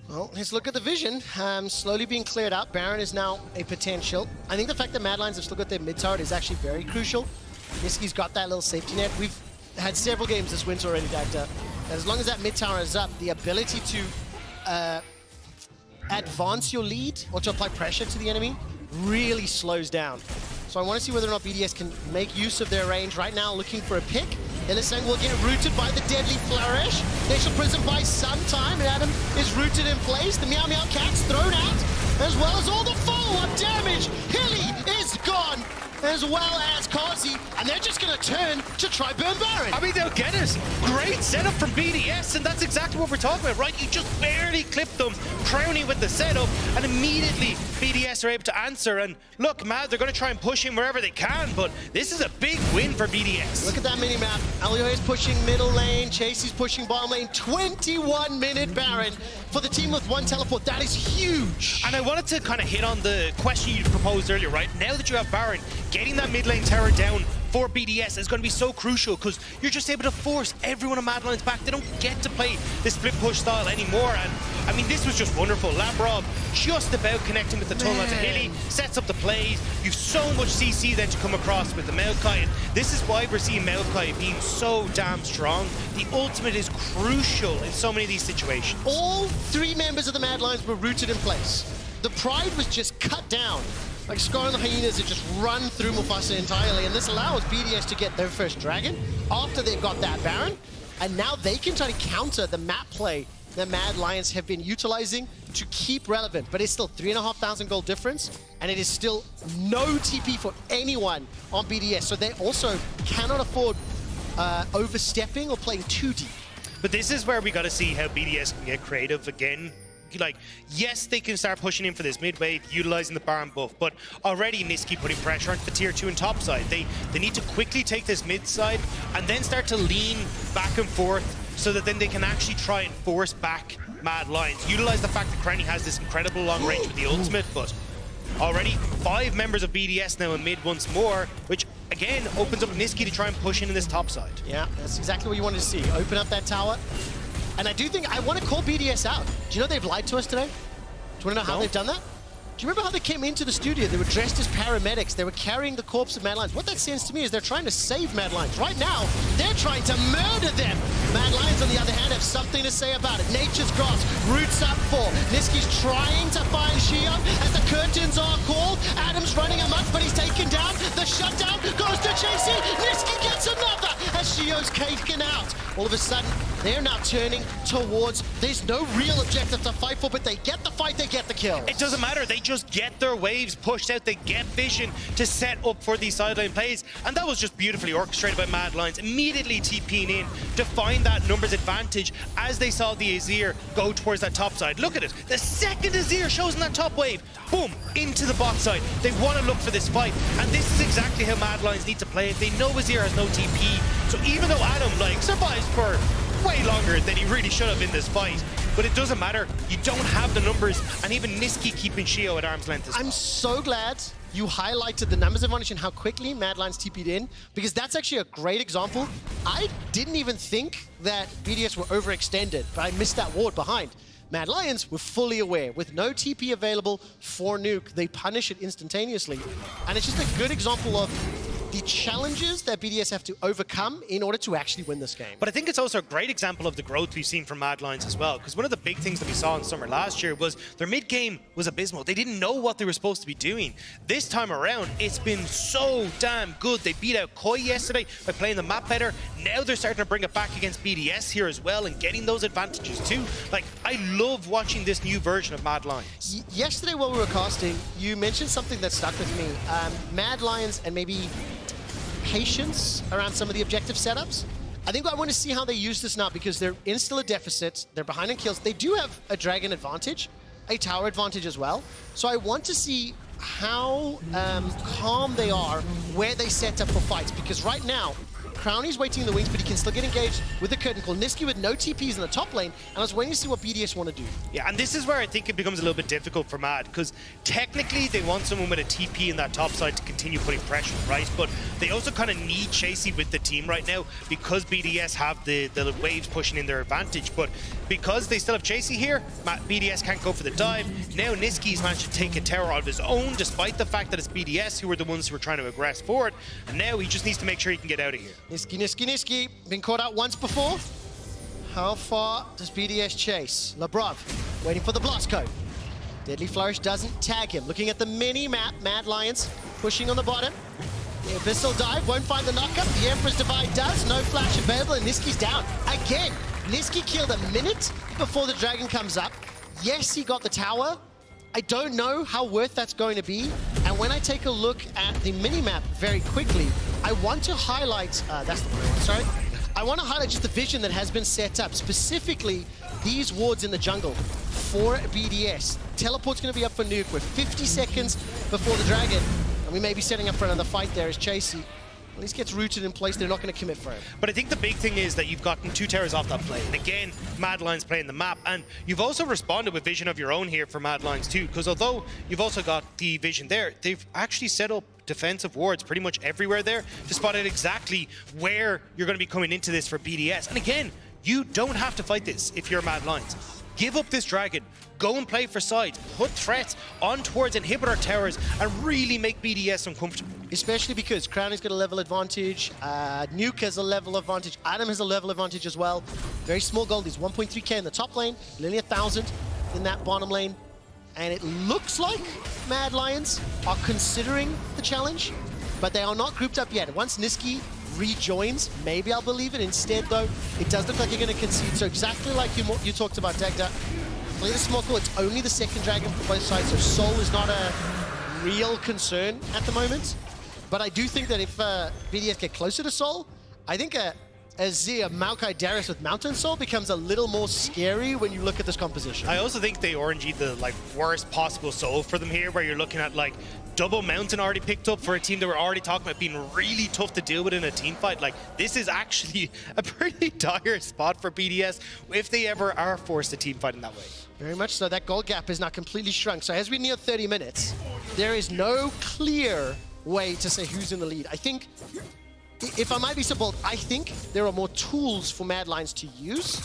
Well, let's look at the vision. Slowly being cleared out. Baron is now a potential. I think the fact that Mad Lions have still got their mid tower is actually very crucial. Nisqy's got that little safety net. We've had several games this winter already that as long as that mid tower is up, the ability to advance your lead or to apply pressure to the enemy really slows down. So I want to see whether or not BDS can make use of their range. Right now, looking for a pick. Illisang will get rooted by the deadly flourish. Nation Prison buys some time, and Adam is rooted in place. The Meow Meow Cat's thrown out, as well as all the follow-up damage. Hilly is gone, as well as Kazi, and they're just going to turn to try burn Baron. I mean, they'll get it. Great setup from BDS, and that's exactly what we're talking about, right? You just barely clipped them, Crowny with the setup, and immediately BDS are able to answer. And look, Mad, they're going to try and push him wherever they can, but this is a big win for BDS. Look at that mini-map. Alioya is pushing middle lane, Chasey's pushing bottom lane. 21-minute Baron for the team with 1 teleport. That is huge. And I wanted to kind of hit on the question you proposed earlier, right? Now that you have Baron, getting that mid lane tower down for BDS is going to be so crucial because you're just able to force everyone on Mad Lions back. They don't get to play this split push style anymore, and I mean, this was just wonderful. Labrov just about connecting with the tunnel onto Hilly, sets up the plays. You've so much CC then to come across with the Maokai, and this is why we're seeing Maokai being so damn strong. The ultimate is crucial in so many of these situations. All 3 members of the Mad Lions were rooted in place. The Pride was just cut down. Like Scar and the Hyenas have just run through Mufasa entirely, and this allows BDS to get their first Dragon after they've got that Baron, and now they can try to counter the map play that Mad Lions have been utilizing to keep relevant. But it's still 3,500 gold difference, and it is still no TP for anyone on BDS, so they also cannot afford overstepping or playing too deep. But this is where we got to see how BDS can get creative again. Like, yes, they can start pushing in for this mid wave, utilizing the Baron buff, but already Nisqy putting pressure onto the tier 2 and top side. They need to quickly take this mid side and then start to lean back and forth so that then they can actually try and force back Mad Lions. Utilize the fact that Crownie has this incredible long range with the ultimate, but already 5 members of BDS now in mid once more, which again opens up Nisqy to try and push in this top side. Yeah, that's exactly what you wanted to see. Open up that tower. And I do think, I want to call BDS out. Do you know they've lied to us today? Do you want to know how they've done that? Do you remember how they came into the studio? They were dressed as paramedics. They were carrying the corpse of Mad Lions. What that sends to me is they're trying to save Mad Lions. Right now, they're trying to murder them. Mad Lions, on the other hand, have something to say about it. Nature's Grasp, roots up 4. Nisqy's trying to find Shio as the curtains are called. Adam's running amok, but he's taken down. The shutdown goes to Chasey. Nisqy gets another as Shio's taken out. All of a sudden, they're now turning towards, there's no real objective to fight for, but they get the fight, they get the kill. It doesn't matter, they just get their waves pushed out, they get vision to set up for these sideline plays, and that was just beautifully orchestrated by Mad Lions, immediately TPing in to find that numbers advantage as they saw the Azir go towards that top side. Look at it, the second Azir shows in that top wave, boom, into the bot side. They want to look for this fight, and this is exactly how Mad Lions need to play it. They know Azir has no TP, so even though Adam survives for way longer than he really should have in this fight, but it doesn't matter. You don't have the numbers, and even Nisqy keeping Shio at arm's length as well. I'm so glad you highlighted the numbers advantage and how quickly Mad Lions TP'd in, because that's actually a great example. I didn't even think that BDS were overextended, but I missed that ward behind. Mad Lions were fully aware. With no TP available for Nuke, they punish it instantaneously. And it's just a good example of the challenges that BDS have to overcome in order to actually win this game. But I think it's also a great example of the growth we've seen from Mad Lions as well, because one of the big things that we saw in summer last year was their mid game was abysmal. They didn't know what they were supposed to be doing. This time around, it's been so damn good. They beat out Koi yesterday by playing the map better. Now they're starting to bring it back against BDS here as well and getting those advantages too. Like, I love watching this new version of Mad Lions. Yesterday while we were casting, you mentioned something that stuck with me. Mad Lions and maybe patience around some of the objective setups. I think I want to see how they use this now, because they're in still a deficit. They're behind in kills. They do have a dragon advantage, a tower advantage as well. So I want to see how calm they are where they set up for fights, because right now, Crownie's waiting in the wings, but he can still get engaged with the curtain call. Nisqy with no TPs in the top lane, and I was waiting to see what BDS want to do. Yeah, and this is where I think it becomes a little bit difficult for Mad, because technically they want someone with a TP in that top side to continue putting pressure, right? But they also kind of need Chasey with the team right now, because BDS have the waves pushing in their advantage. But because they still have Chasey here, BDS can't go for the dive. Now Nisqy's managed to take a tower out of his own, despite the fact that it's BDS who were the ones who were trying to aggress forward. And now he just needs to make sure he can get out of here. Nisqy. Been caught out once before. How far does BDS chase? Labrov waiting for the blast code. Deadly Flourish doesn't tag him. Looking at the mini-map, Mad Lions pushing on the bottom. The Abyssal Dive won't find the knockup. The Emperor's Divide does. No flash available, and Nisqy's down. Again, Nisqy killed a minute before the dragon comes up. Yes, he got the tower. I don't know how worth that's going to be. And when I take a look at the mini-map very quickly, I want to highlight, that's the one, sorry. I want to highlight just the vision that has been set up, specifically these wards in the jungle for BDS. Teleport's going to be up for Nuke. We're 50 seconds before the dragon, and we may be setting up for another fight there as Chasey at least gets rooted in place. They're not going to commit for him. But I think the big thing is that you've gotten 2 towers off that play. And again, Mad Lions playing the map. And you've also responded with vision of your own here for Mad Lions too. Because although you've also got the vision there, they've actually set up defensive wards pretty much everywhere there to spot out exactly where you're going to be coming into this for BDS. And again, you don't have to fight this if you're Mad Lions. give up this dragon, go and play for sides, put threats on towards inhibitor towers, and really make BDS uncomfortable. Especially because Crowny's got a level advantage, Nuke has a level advantage, Adam has a level advantage as well. Very small gold is 1.3k in the top lane, nearly 1,000 in that bottom lane. And it looks like Mad Lions are considering the challenge, but they are not grouped up yet. Once Niski rejoins, maybe I'll believe it. Instead, though, it does look like you're going to concede. So exactly like you talked about, Dagda, play the small call. It's only the second dragon for both sides, so Soul is not a real concern at the moment. But I do think that if BDS get closer to Soul, I think a Zia, Maokai, Darius with Mountain Soul becomes a little more scary when you look at this composition. I also think they RNG'd the worst possible Soul for them here, where you're looking at double Mountain already picked up for a team that we're already talking about being really tough to deal with in a team fight. This is actually a pretty dire spot for BDS if they ever are forced to team fight in that way. Very much so. That gold gap is now completely shrunk. So as we near 30 minutes, there is no clear way to say who's in the lead. I think, if I might be so bold, I think there are more tools for Mad Lions to use.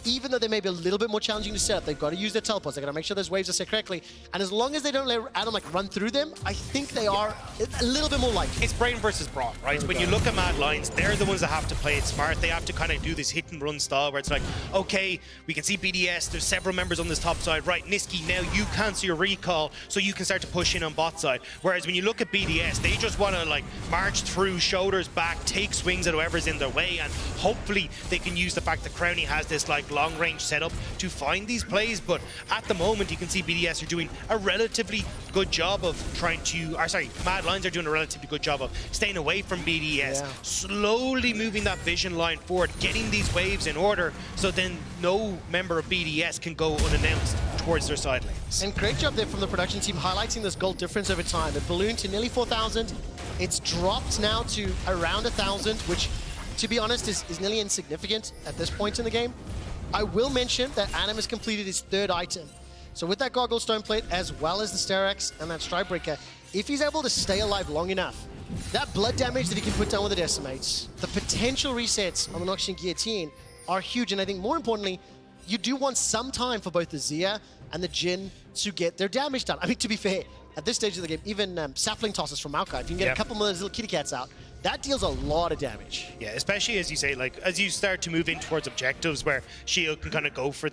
Even though they may be a little bit more challenging to set up, they've got to use their teleports. They've got to make sure those waves are set correctly. And as long as they don't let Adam run through them, I think they are a little bit more likely. It's brain versus brawn, right? When you look at Mad Lions, they're the ones that have to play it smart. They have to kind of do this hit and run style where it's like, okay, we can see BDS, there's several members on this top side. Right, Niski, now you cancel your recall so you can start to push in on bot side. Whereas when you look at BDS, they just want to march through, shoulders back, take swings at whoever's in their way, and hopefully they can use the fact that Crowny has this long range setup to find these plays. But at the moment you can see BDS are doing a relatively good job of Mad Lions are doing a relatively good job of staying away from BDS, slowly moving that vision line forward, getting these waves in order so then no member of BDS can go unannounced towards their side lanes. And great job there from the production team highlighting this gold difference over time. It ballooned to nearly 4,000. It's dropped now to around 1,000, which to be honest is nearly insignificant at this point in the game. I will mention that Adam has completed his third item. So with that Goggle Stone Plate, as well as the Sterex and that Strikebreaker, if he's able to stay alive long enough, that blood damage that he can put down with the Decimates, the potential resets on the Noxian Guillotine are huge. And I think more importantly, you do want some time for both the Zia and the Jhin to get their damage done. I mean, to be fair, at this stage of the game, even Sapling Tosses from Maokai, if you can get a couple more of those little kitty cats out, that deals a lot of damage. Yeah, especially as you say, as you start to move in towards objectives where Shield can kind of go for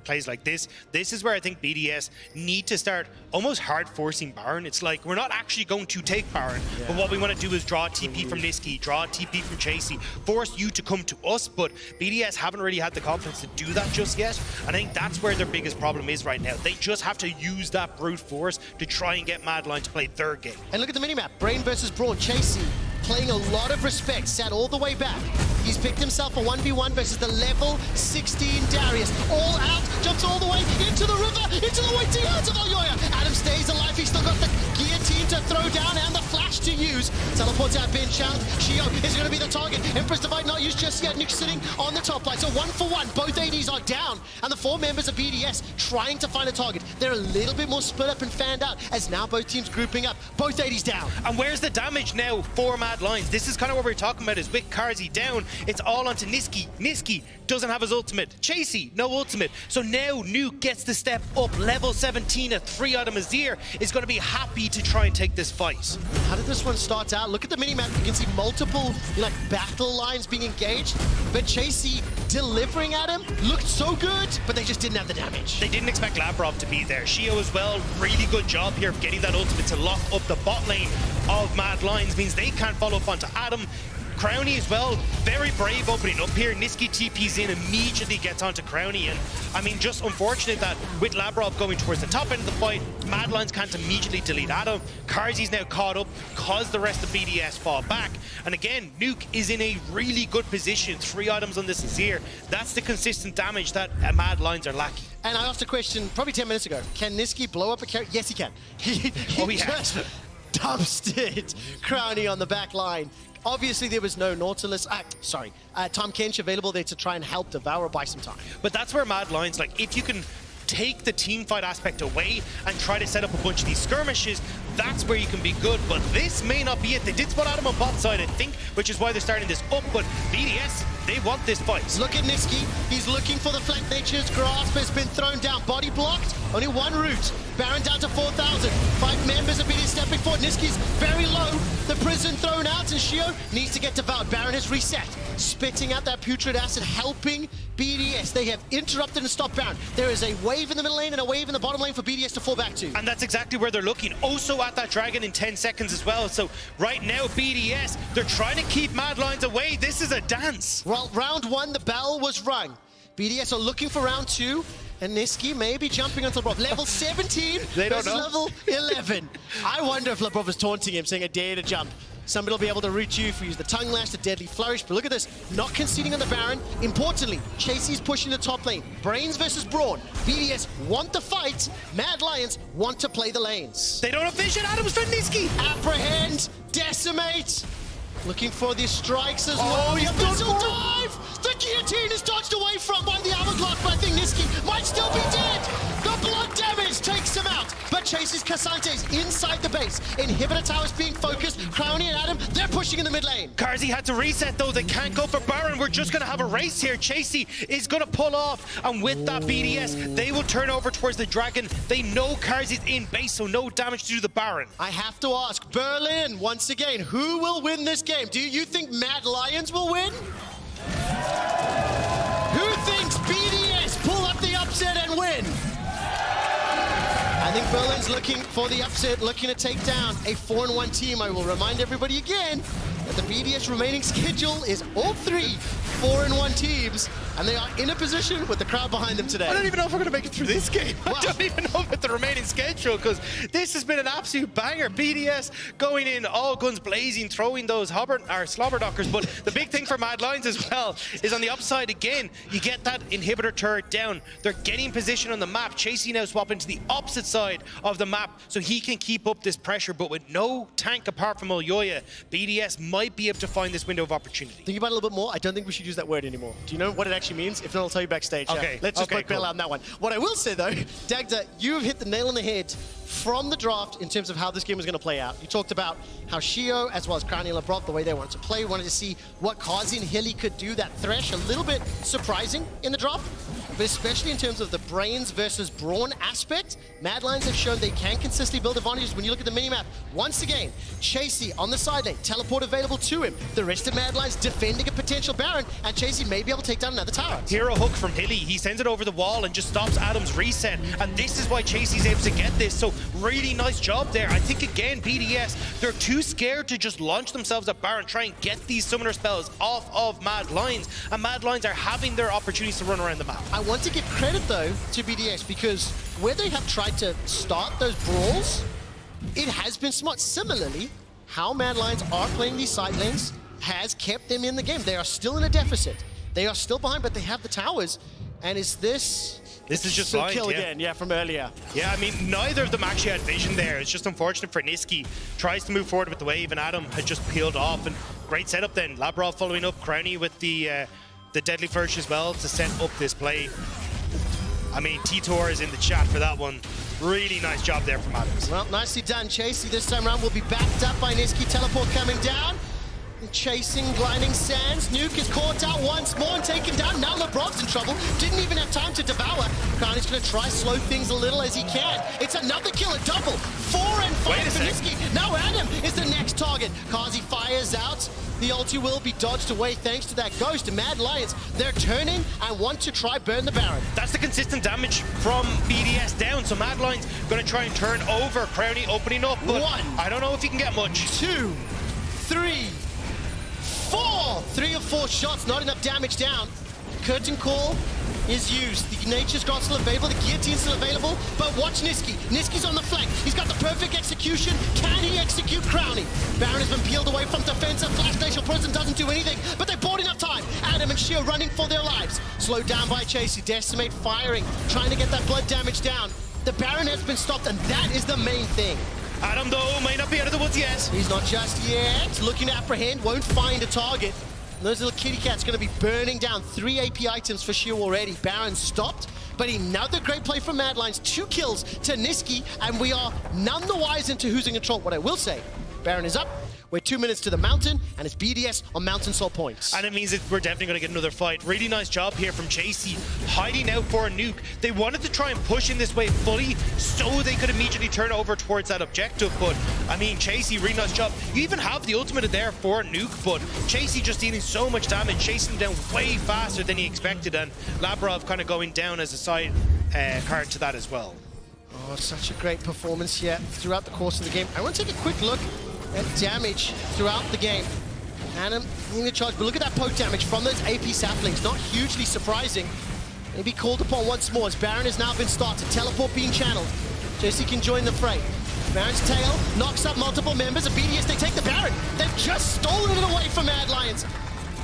plays like this. This is where I think BDS need to start almost hard forcing Baron. It's like, we're not actually going to take Baron, but what we want to do is draw a TP from Niski, draw a TP from Chasey, force you to come to us, but BDS haven't really had the confidence to do that just yet. And I think that's where their biggest problem is right now. They just have to use that brute force to try and get Mad Lions to play their game. And look at the minimap, Brain versus Brawn. Chasey playing a lot of respect, sat all the way back. He's picked himself a 1v1 versus the level 16 Darius. All out, jumps all the way into the river, into the waiting hands of Alyoya. Adam stays alive, he's still got the guillotine to throw down and the flash to use. Teleports out, Ben Chant. Shio is going to be the target. Empress Divide not used just yet. Nuke sitting on the top line. So 1-for-1, both ADs are down. And the 4 members of BDS trying to find a target. They're a little bit more split up and fanned out as now both teams grouping up. Both ADs down. And where's the damage now for Mad Lions? This is kind of what we're talking about, is with Karzi down, it's all onto Niski. Niski doesn't have his ultimate. Chasey, no ultimate. So now Nuke gets the step up. Level 17, a 3-item Azir is going to be happy to try and take this fight. How did this one start out? Look at the minimap. You can see multiple battle lines being engaged, but Chasey delivering at him looked so good, but they just didn't have the damage. They didn't expect Labrov to be there. Shio as well, really good job here of getting that ultimate to lock up the bot lane of Mad Lions, means they can't follow up onto Adam. Crowny as well, very brave opening up here. Niski TP's in, immediately gets onto Crowny, and I mean, just unfortunate that with Labrov going towards the top end of the fight, Mad Lions can't immediately delete Adam. Karzi's now caught up because the rest of BDS fall back. And again, Nuke is in a really good position. 3 items on this Azir. That's the consistent damage that Mad Lions are lacking. And I asked a question probably 10 minutes ago. Can Niski blow up a character? Yes, he can. He just dumpstered Crowny on the back line. Obviously, there was no Nautilus, Tom Kench available there to try and help Devour buy some time. But that's where Mad Lions, if you can take the team fight aspect away and try to set up a bunch of these skirmishes, that's where you can be good. But this may not be it. They did spot Adam on bot side, I think, which is why they're starting this up. But BDS, They want this fight. Look at Niski. He's looking for the flank. Nature's Grasp has been thrown down. Body blocked. Only one route. Baron down to 4,000. 5 members of BDS stepping forward. Niski's very low. The prison thrown out, and Shio needs to get devoured. Baron has reset. Spitting out that putrid acid, helping BDS. They have interrupted and stopped Baron. There is a wave in the middle lane and a wave in the bottom lane for BDS to fall back to. And that's exactly where they're looking. Also at that dragon in 10 seconds as well. So right now, BDS, they're trying to keep Mad Lions away. This is a dance. Well, round 1, the bell was rung. BDS are looking for round 2. And Niski may be jumping onto Labrov. Level 17 They don't versus know. level 11. I wonder if Labrov is taunting him, saying, I dare to jump. Somebody will be able to root you if you use the Tongue Lash, the Deadly Flourish. But look at this, not conceding on the Baron. Importantly, Chasey's pushing the top lane. Brains versus Brawn. BDS want to fight. Mad Lions want to play the lanes. They don't have vision. Adams for Niski. Apprehend, decimate. Looking for the strikes as well. Oh, he's done Missile for- dive! The guillotine is dodged away from by the hourglass, but I think Niski might still be dead. The blood damage takes him out, but chases Cassantes inside the base. Inhibitor towers being focused. Crowny and Adam, they're pushing in the mid lane. Karzi had to reset though. They can't go for Baron. We're just going to have a race here. Chasey is going to pull off, and with that BDS, they will turn over towards the dragon. They know Karzi's in base, so no damage to the Baron. I have to ask, Berlin, once again, who will win this game? Do you think Mad Lions will win? Who thinks BDS pull up the upset and win? I think Berlin's looking for the upset, looking to take down a 4-1 team. I will remind everybody again that the BDS remaining schedule is all 3 4-1 teams, and they are in a position with the crowd behind them today. I don't even know if we're going to make it through this game. I don't even know about the remaining schedule, because this has been an absolute banger. BDS going in all guns blazing, throwing those slobberknockers. But the big thing for Mad Lions as well is on the upside again, you get that inhibitor turret down. They're getting position on the map. Chasey now swapping to the opposite side of the map so he can keep up this pressure. But with no tank apart from Olyoya, BDS might be able to find this window of opportunity. Think about it a little bit more. I don't think we should use that word anymore. Do you know what it actually means? If not, I'll tell you backstage. Okay. Let's just Okay, put Bell cool. out on that one. What I will say though, Dagda, you have hit the nail on the head from the draft in terms of how this game was going to play out. You talked about how Shio, as well as Crowny and Labrov, the way they wanted to play, wanted to see what Kazi and Hilly could do. That Thresh, a little bit surprising in the draft, but especially in terms of the brains versus brawn aspect, Mad Lions have shown they can consistently build advantages. When you look at the minimap, once again, Chasey on the side lane, teleport available to him. The rest of Mad Lions defending a potential Baron, and Chasey may be able to take down another tower. Hero hook from Hilly. He sends it over the wall and just stops Adam's reset. And this is why Chasey's able to get this. So really nice job there. I think again, BDS, they're too scared to just launch themselves at Baron, try and get these summoner spells off of Mad Lions. And Mad Lions are having their opportunities to run around the map. I want to give credit though to BDS because where they have tried to start those brawls, it has been smart. Similarly, how Mad Lions are playing these side lanes has kept them in the game. They are still in a deficit. They are still behind, but they have the towers. And is this... This is just a blind, kill yeah. again, yeah, from earlier. Yeah, I mean, neither of them actually had vision there. It's just unfortunate for Niski. Tries to move forward with the wave, and Adam had just peeled off. And great setup then. Labrov following up, Crowny with the Deadly Flourish as well to set up this play. I mean, Titor is in the chat for that one. Really nice job there from Adams. Well, nicely done, Chasey. This time around will be backed up by Niski. Teleport coming down. Chasing Blinding Sands. Nuke is caught out once more and taken down. Now LeBron's in trouble. Didn't even have time to devour. Crowny's going to try slow things a little as he can. It's another kill, a double. 4 and 5 for Niski. Now Adam is the next target. Kazi fires out. The ulti will be dodged away thanks to that ghost. Mad Lions, they're turning and want to try burn the Baron. That's the consistent damage from BDS down. So Mad Lions going to try and turn over. Crowny opening up, but 1, I don't know if he can get much. 2, 3, 4. 3 or 4 shots, not enough damage down. Curtain Call is used. The Nature's Guard still available, the Guillotine's still available, but watch Niski. Niski's on the flank. He's got the perfect execution. Can he execute Crowny? Baron has been peeled away from defensive. Flash Glacial Prison doesn't do anything, but they bought enough time. Adam and Shio running for their lives. Slowed down by Chasey. Decimate firing, trying to get that blood damage down. The Baron has been stopped, and that is the main thing. Adam, though, may not be out of the woods yet. He's not just yet. Looking to apprehend, won't find a target. Those little kitty cats going to be burning down 3 AP items for Shio already. Baron stopped, but another great play from Mad Lions. 2 kills to Niski, and we are none the wiser into who's in control. What I will say, Baron is up. We're 2 minutes to the mountain, and it's BDS on Mountain Soul points. And it means that we're definitely going to get another fight. Really nice job here from Chasey, hiding out for a nuke. They wanted to try and push in this way fully so they could immediately turn over towards that objective, but I mean, Chasey, really nice job. You even have the ultimate there for a nuke, but Chasey just dealing so much damage, chasing him down way faster than he expected, and Labrov kind of going down as a side card to that as well. Oh, such a great performance here throughout the course of the game. I want to take a quick look at damage throughout the game. Adam in the charge, but look at that poke damage from those AP saplings. Not hugely surprising. Maybe called upon once more as Baron has now been started. Teleport being channeled. JC can join the fray. Baron's tail knocks up multiple members of BDS. They take the Baron. They've just stolen it away from Mad Lions.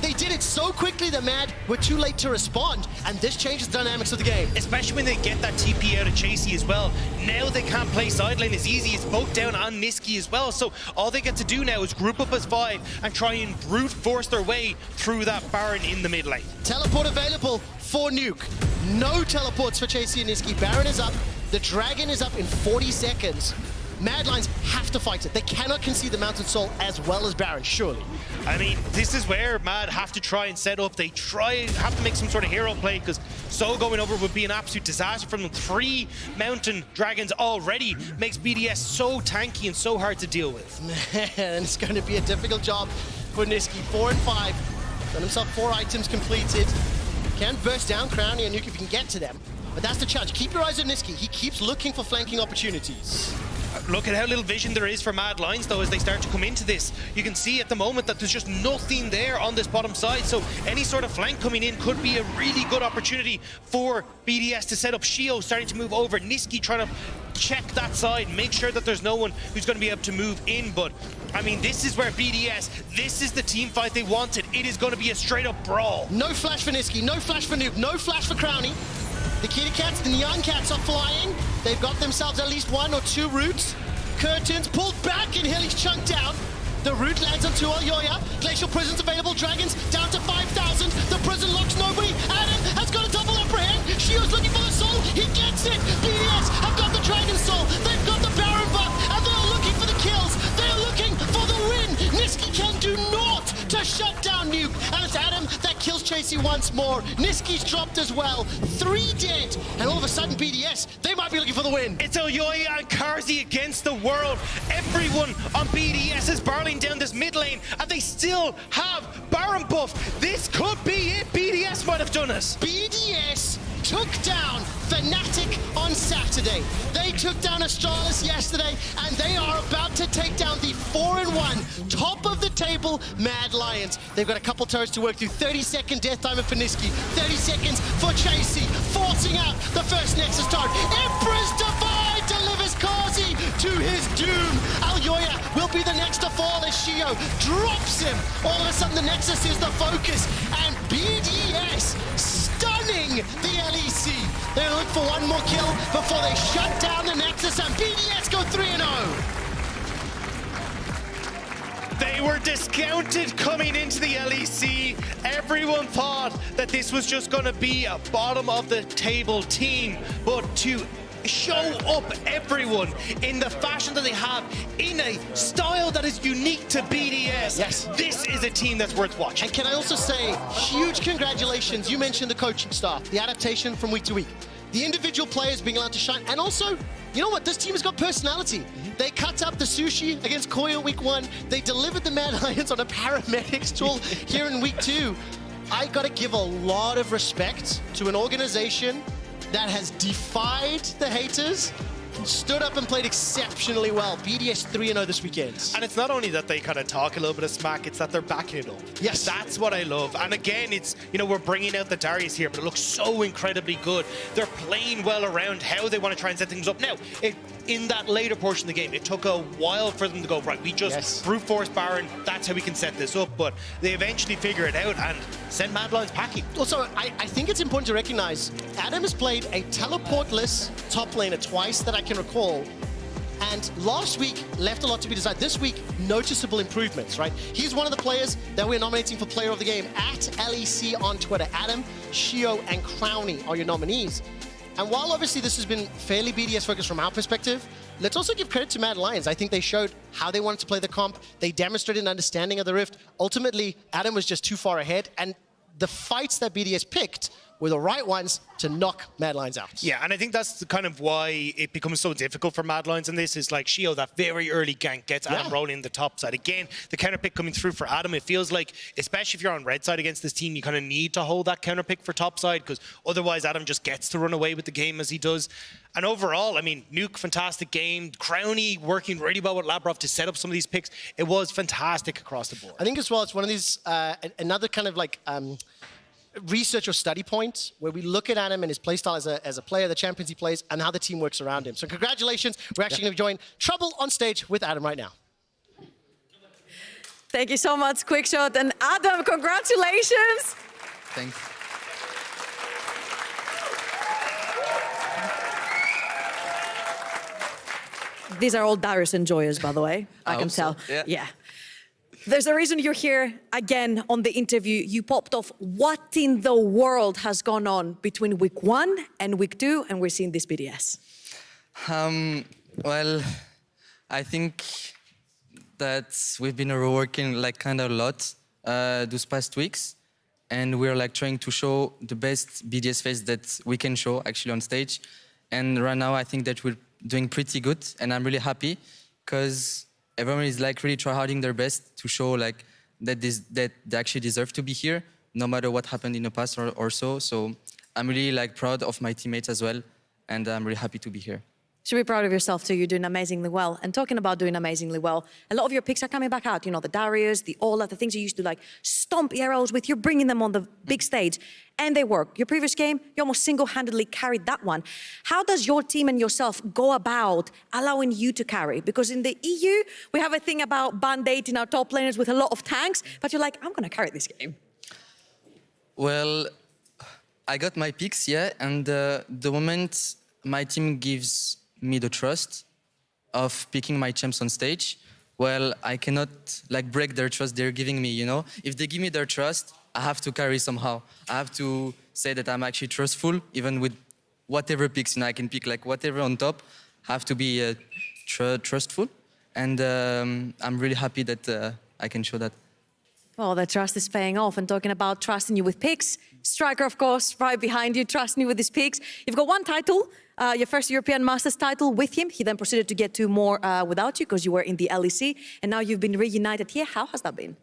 They did it so quickly that Mad were too late to respond, and this changes the dynamics of the game. Especially when they get that TP out of Chasey as well. Now they can't play side lane as easy. It's both down on Niski as well, so all they get to do now is group up as 5 and try and brute force their way through that Baron in the mid lane. Teleport available for Nuke. No teleports for Chasey and Niski. Baron is up. The Dragon is up in 40 seconds. Mad Lions have to fight it. They cannot concede the Mountain Soul as well as Baron, surely. I mean, this is where Mad have to try and set up. They have to make some sort of hero play, because Soul going over would be an absolute disaster for them. 3 Mountain Dragons already makes BDS so tanky and so hard to deal with. Man, it's going to be a difficult job for Niski. 4 and 5. Got himself 4 items completed. Can burst down Crowny and Nuke if you can get to them. But that's the challenge. Keep your eyes on Niski. He keeps looking for flanking opportunities. Look at how little vision there is for Mad Lions, though, as they start to come into this. You can see at the moment that there's just nothing there on this bottom side, so any sort of flank coming in could be a really good opportunity for BDS to set up. Shio starting to move over, Niski trying to check that side, make sure that there's no one who's going to be able to move in, but I mean, this is where BDS, this is the team fight they wanted. It is going to be a straight-up brawl. No flash for Niski, no flash for Nuke, no flash for Crowny. The kitty cats, the neon cats are flying. They've got themselves at least 1 or 2 roots. Curtains pulled back and Hilly's chunked down. The root lands onto Alyoya. Glacial prisons available. Dragons down to 5,000. The prison locks nobody. Adam has got a double upper hand. Shio's looking for the soul. He gets it. BDS have got the Dragon Soul. They've got the Baron buff. And they're looking for the kills. They're looking for the win. Niski can do naught to shut down Nuke. And it's Adam that kills Chasey once more. Niski's dropped as well. 3 dead. And all of a sudden, BDS, they might be looking for the win. It's Alyoya and Karzi against the world. Everyone on BDS is barreling down this mid lane, and they still have Baron buff. This could be it. BDS might have done it. BDS took down Fnatic on Saturday. They took down Astralis yesterday, and they are about to take down the 4-1 top of the table Mad Lions. They've got a couple turrets to work through. 30-second death timer for Niski. 30 seconds for Chasey, forcing out the first Nexus turret. Emperor's Divide delivers Karzi to his doom. Alyoya will be the next to fall as Shio drops him. All of a sudden, the Nexus is the focus, and BDS stunning the LEC. They're going to look for one more kill before they shut down the Nexus, and BDS go 3-0. They were discounted coming into the LEC. Everyone thought that this was just going to be a bottom of the table team, but to show up everyone in the fashion that they have, in a style that is unique to BDS. Yes. This is a team that's worth watching. And can I also say, huge congratulations. You mentioned the coaching staff, the adaptation from week to week, the individual players being allowed to shine, and also, you know what, this team has got personality. They cut up the sushi against Koya week 1. They delivered the Mad Lions on a paramedics tool here in week 2. I gotta give a lot of respect to an organization that has defied the haters, stood up and played exceptionally well. BDS 3-0 this weekend. And it's not only that they kind of talk a little bit of smack, it's that they're backing it up. Yes. That's what I love. And again, it's, you know, we're bringing out the Darius here, but it looks so incredibly good. They're playing well around how they want to try and set things up. Now, in that later portion of the game, it took a while for them to go, right, we just brute force Baron, that's how we can set this up. But they eventually figure it out and send Mad Lions packing. Also, I think it's important to recognize Adam has played a teleportless top laner twice that I can recall. And last week left a lot to be desired. This week, noticeable improvements, right? He's one of the players that we're nominating for Player of the Game at LEC on Twitter. Adam, Shio, and Crowny are your nominees. And while obviously this has been fairly BDS focused from our perspective, let's also give credit to Mad Lions. I think they showed how they wanted to play the comp. They demonstrated an understanding of the Rift. Ultimately, Adam was just too far ahead, and the fights that BDS picked were the right ones to knock Mad Lions out. Yeah, and I think that's kind of why it becomes so difficult for Mad Lions in this, is like Shio, that very early gank gets Adam rolling the top side. Again, the counter pick coming through for Adam, it feels like, especially if you're on red side against this team, you kind of need to hold that counter pick for top side, because otherwise Adam just gets to run away with the game as he does. And overall, I mean, Nuke, fantastic game. Crowny working really well with Labrov to set up some of these picks. It was fantastic across the board. I think as well, it's one of these, another kind of like, research or study point where we look at Adam and his playstyle as a player, the champions he plays, and how the team works around him. So congratulations. We're actually going to join Trouble on stage with Adam right now. Thank you so much, Quickshot. And Adam, congratulations. Thanks. These are all Darius enjoyers, by the way. I can tell. So. Yeah. There's a reason you're here again on the interview. You popped off. What in the world has gone on between week 1 and week 2, and we're seeing this BDS? Well, I think that we've been working like kind of a lot those past weeks, and we're like trying to show the best BDS face that we can show actually on stage. And right now, I think that we're doing pretty good, and I'm really happy because everyone is like really tryharding their best to show like that they actually deserve to be here, no matter what happened in the past or so. So I'm really like proud of my teammates as well, and I'm really happy to be here. Should be proud of yourself too. You're doing amazingly well. And talking about doing amazingly well, a lot of your picks are coming back out. You know, the Darius, the Ola, the things you used to like stomp arrows with, you're bringing them on the big stage. And they work. Your previous game, you almost single-handedly carried that one. How does your team and yourself go about allowing you to carry? Because in the EU, we have a thing about band-aiding our top laners with a lot of tanks, but you're like, I'm going to carry this game. Well, I got my picks, yeah, and the moment my team gives me the trust of picking my champs on stage, well, I cannot like break their trust they're giving me, you know? If they give me their trust, I have to carry somehow. I have to say that I'm actually trustful, even with whatever picks, you know, I can pick like whatever on top, have to be trustful. And I'm really happy that I can show that. Well, the trust is paying off. And talking about trusting you with picks, Striker, of course, right behind you, trusting you with his picks. You've got one title, your first European Masters title with him. He then proceeded to get 2 more without you because you were in the LEC. And now you've been reunited here. How has that been?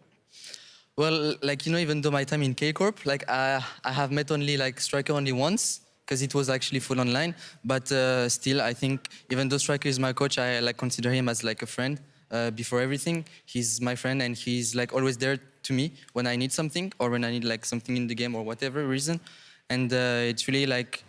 Well, like, you know, even though my time in K-Corp, like, I have met only, like, Striker only once, because it was actually full online. But still, I think, even though Striker is my coach, I, like, consider him as, like, a friend before everything. He's my friend, and he's, like, always there to me when I need something, or when I need, like, something in the game, or whatever reason. And it's really, like,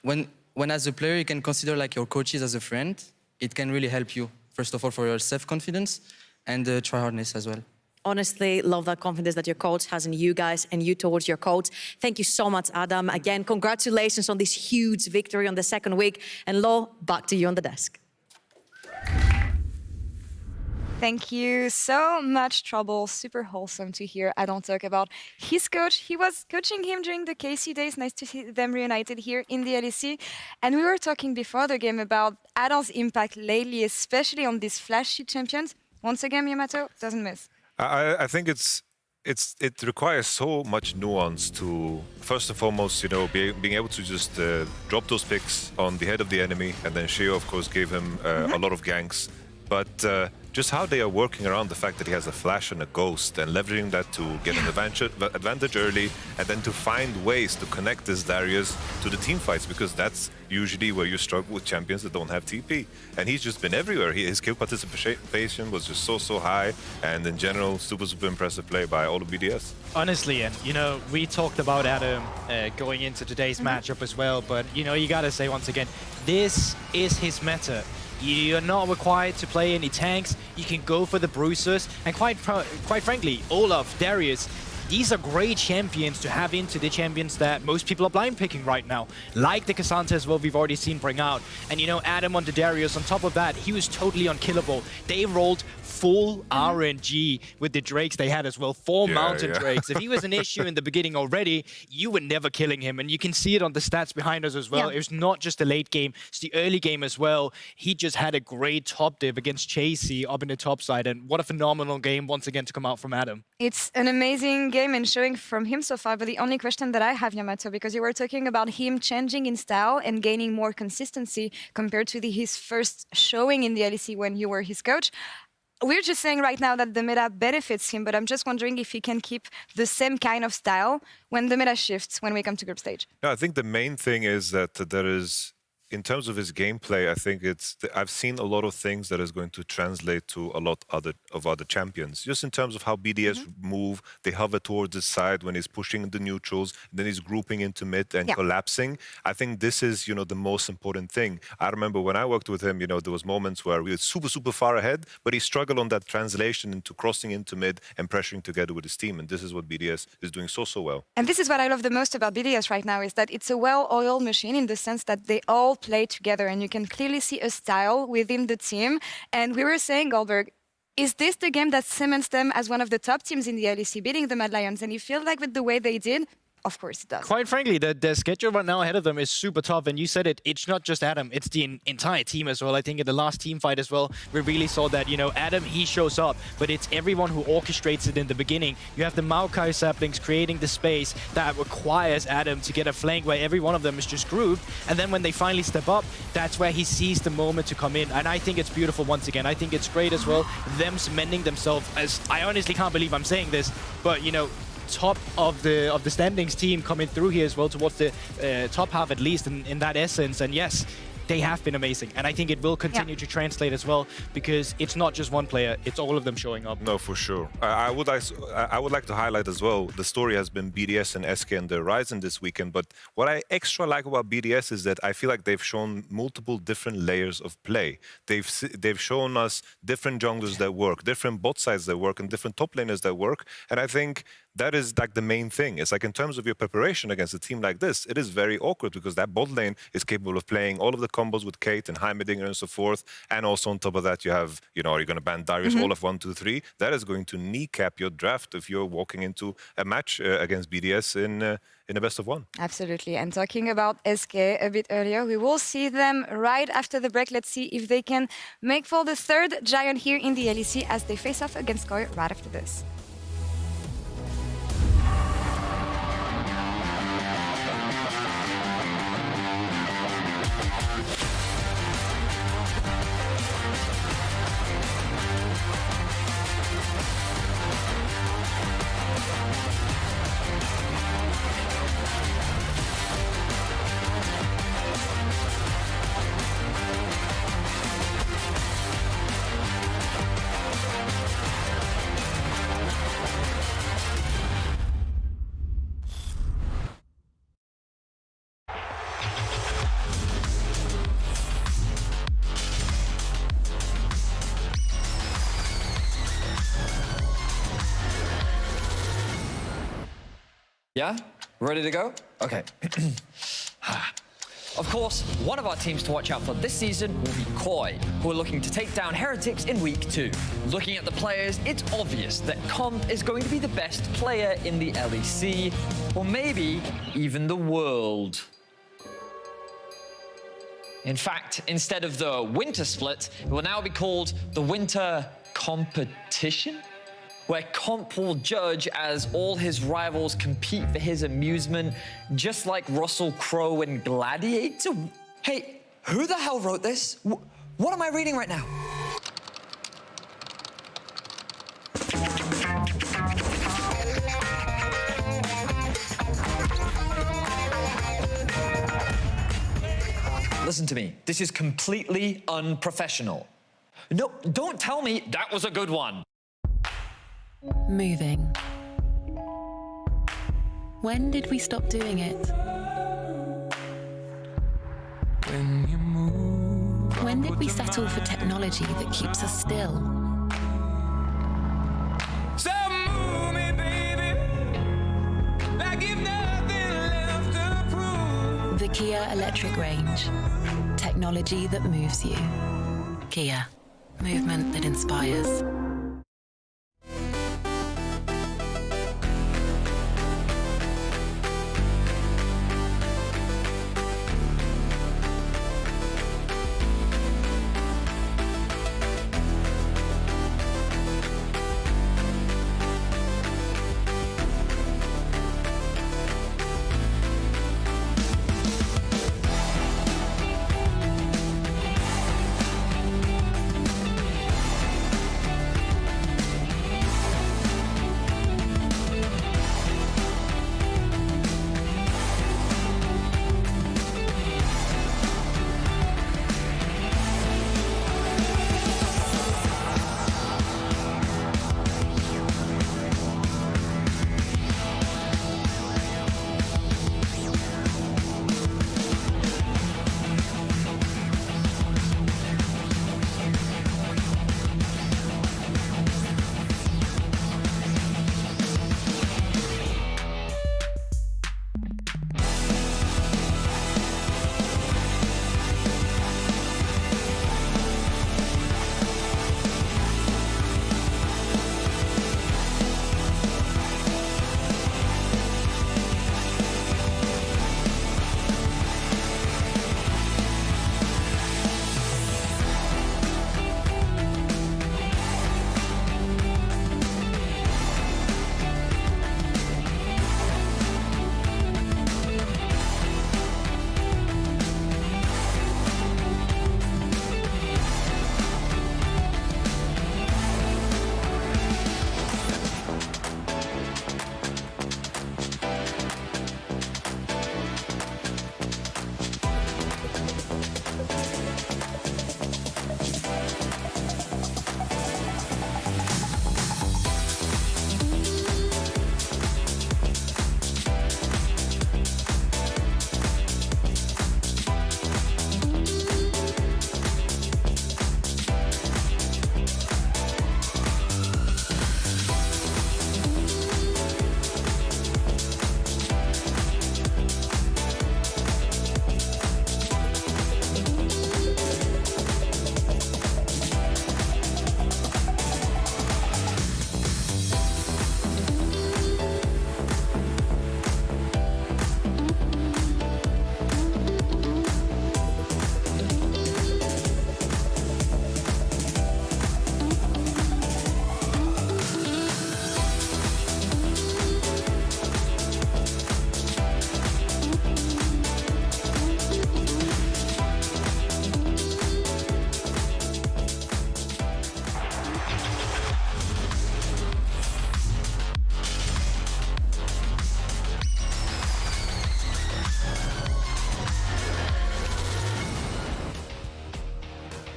when as a player, you can consider, like, your coaches as a friend, it can really help you, first of all, for your self-confidence and tryhardness as well. Honestly, love that confidence that your coach has in you guys and you towards your coach. Thank you so much, Adam. Again, congratulations on this huge victory on the second week. And Lo, back to you on the desk. Thank you so much, Trouble. Super wholesome to hear Adam talk about his coach. He was coaching him during the KC days. Nice to see them reunited here in the LEC. And we were talking before the game about Adam's impact lately, especially on these flashy champions. Once again, Yamato doesn't miss. I think it requires so much nuance to, first and foremost, you know, being able to just drop those picks on the head of the enemy, and then Shio, of course, gave him a lot of ganks. But just how they are working around the fact that he has a flash and a ghost, and leveraging that to get an advantage early, and then to find ways to connect this Darius to the team fights, because that's usually where you struggle with champions that don't have TP. And he's just been everywhere. His kill participation was just so high, and in general, super impressive play by all of BDS. Honestly, and you know, we talked about Adam going into today's matchup as well, but you know, you gotta say once again, this is his meta. You're not required to play any tanks. You can go for the bruisers, and quite frankly, Olaf, Darius, these are great champions to have into the champions that most people are blind picking right now. Like the Cassandra as well, we've already seen bring out. And you know, Adam on the Darius, on top of that, he was totally unkillable. They rolled full RNG with the Drakes they had as well. 4 Mountain Drakes. If he was an issue in the beginning already, you were never killing him. And you can see it on the stats behind us as well. It was not just the late game, it's the early game as well. He just had a great top div against Chasey up in the top side. And what a phenomenal game once again to come out from Adam. It's an amazing game and showing from him so far, but the only question that I have, Yamato, because you were talking about him changing in style and gaining more consistency compared to his first showing in the LEC when you were his coach. We're just saying right now that the meta benefits him, but I'm just wondering if he can keep the same kind of style when the meta shifts when we come to group stage. No, I think the main thing is that there is, in terms of his gameplay, I think I've seen a lot of things that is going to translate to a lot of other champions. Just in terms of how BDS move, they hover towards his side when he's pushing the neutrals, then he's grouping into mid and collapsing. I think this is, you know, the most important thing. I remember when I worked with him, you know, there was moments where we were super, super far ahead, but he struggled on that translation into crossing into mid and pressuring together with his team. And this is what BDS is doing so well. And this is what I love the most about BDS right now, is that it's a well-oiled machine in the sense that they all play together, and you can clearly see a style within the team. And we were saying, Goldberg, is this the game that cements them as one of the top teams in the LEC, beating the Mad Lions? And you feel like with the way they did, of course it does. Quite frankly, the schedule right now ahead of them is super tough. And you said it, it's not just Adam, it's the entire team as well. I think in the last team fight as well, we really saw that, you know, Adam, he shows up, but it's everyone who orchestrates it in the beginning. You have the Maokai saplings creating the space that requires Adam to get a flank where every one of them is just grouped. And then when they finally step up, that's where he sees the moment to come in. And I think it's beautiful once again. I think it's great as well, them cementing themselves as, I honestly can't believe I'm saying this, but, you know, top of the standings team coming through here as well towards the top half at least in that essence. And yes, they have been amazing, and I think it will continue to translate as well, because it's not just one player, it's all of them showing up. No, for sure. I would like to highlight as well, the story has been BDS and SK and the Ryzen this weekend, but what I extra like about BDS is that I feel like they've shown multiple different layers of play. They've shown us different junglers that work, different bot sides that work, and different top laners that work, and I think that is like the main thing. It's like in terms of your preparation against a team like this, it is very awkward because that bot lane is capable of playing all of the combos with Kate and Heimerdinger and so forth. And also on top of that, you have, you know, are you going to ban Darius all of 1, 2, 3? That is going to kneecap your draft if you're walking into a match against BDS in a best of 1. Absolutely. And talking about SK a bit earlier, we will see them right after the break. Let's see if they can make for the third giant here in the LEC as they face off against Koi right after this. Yeah? Ready to go? Okay. Of course, one of our teams to watch out for this season will be Koi, who are looking to take down Heretics in Week 2. Looking at the players, it's obvious that Comp is going to be the best player in the LEC, or maybe even the world. In fact, instead of the Winter Split, it will now be called the Winter Competition, where Comp will judge as all his rivals compete for his amusement, just like Russell Crowe in Gladiator. Hey, who the hell wrote this? What am I reading right now? Listen to me, this is completely unprofessional. No, don't tell me that was a good one. Moving. When did we stop doing it? When you move, when did we settle for technology that keeps us still? So move me, baby. the Kia electric range. Technology that moves you. Kia. Movement that inspires.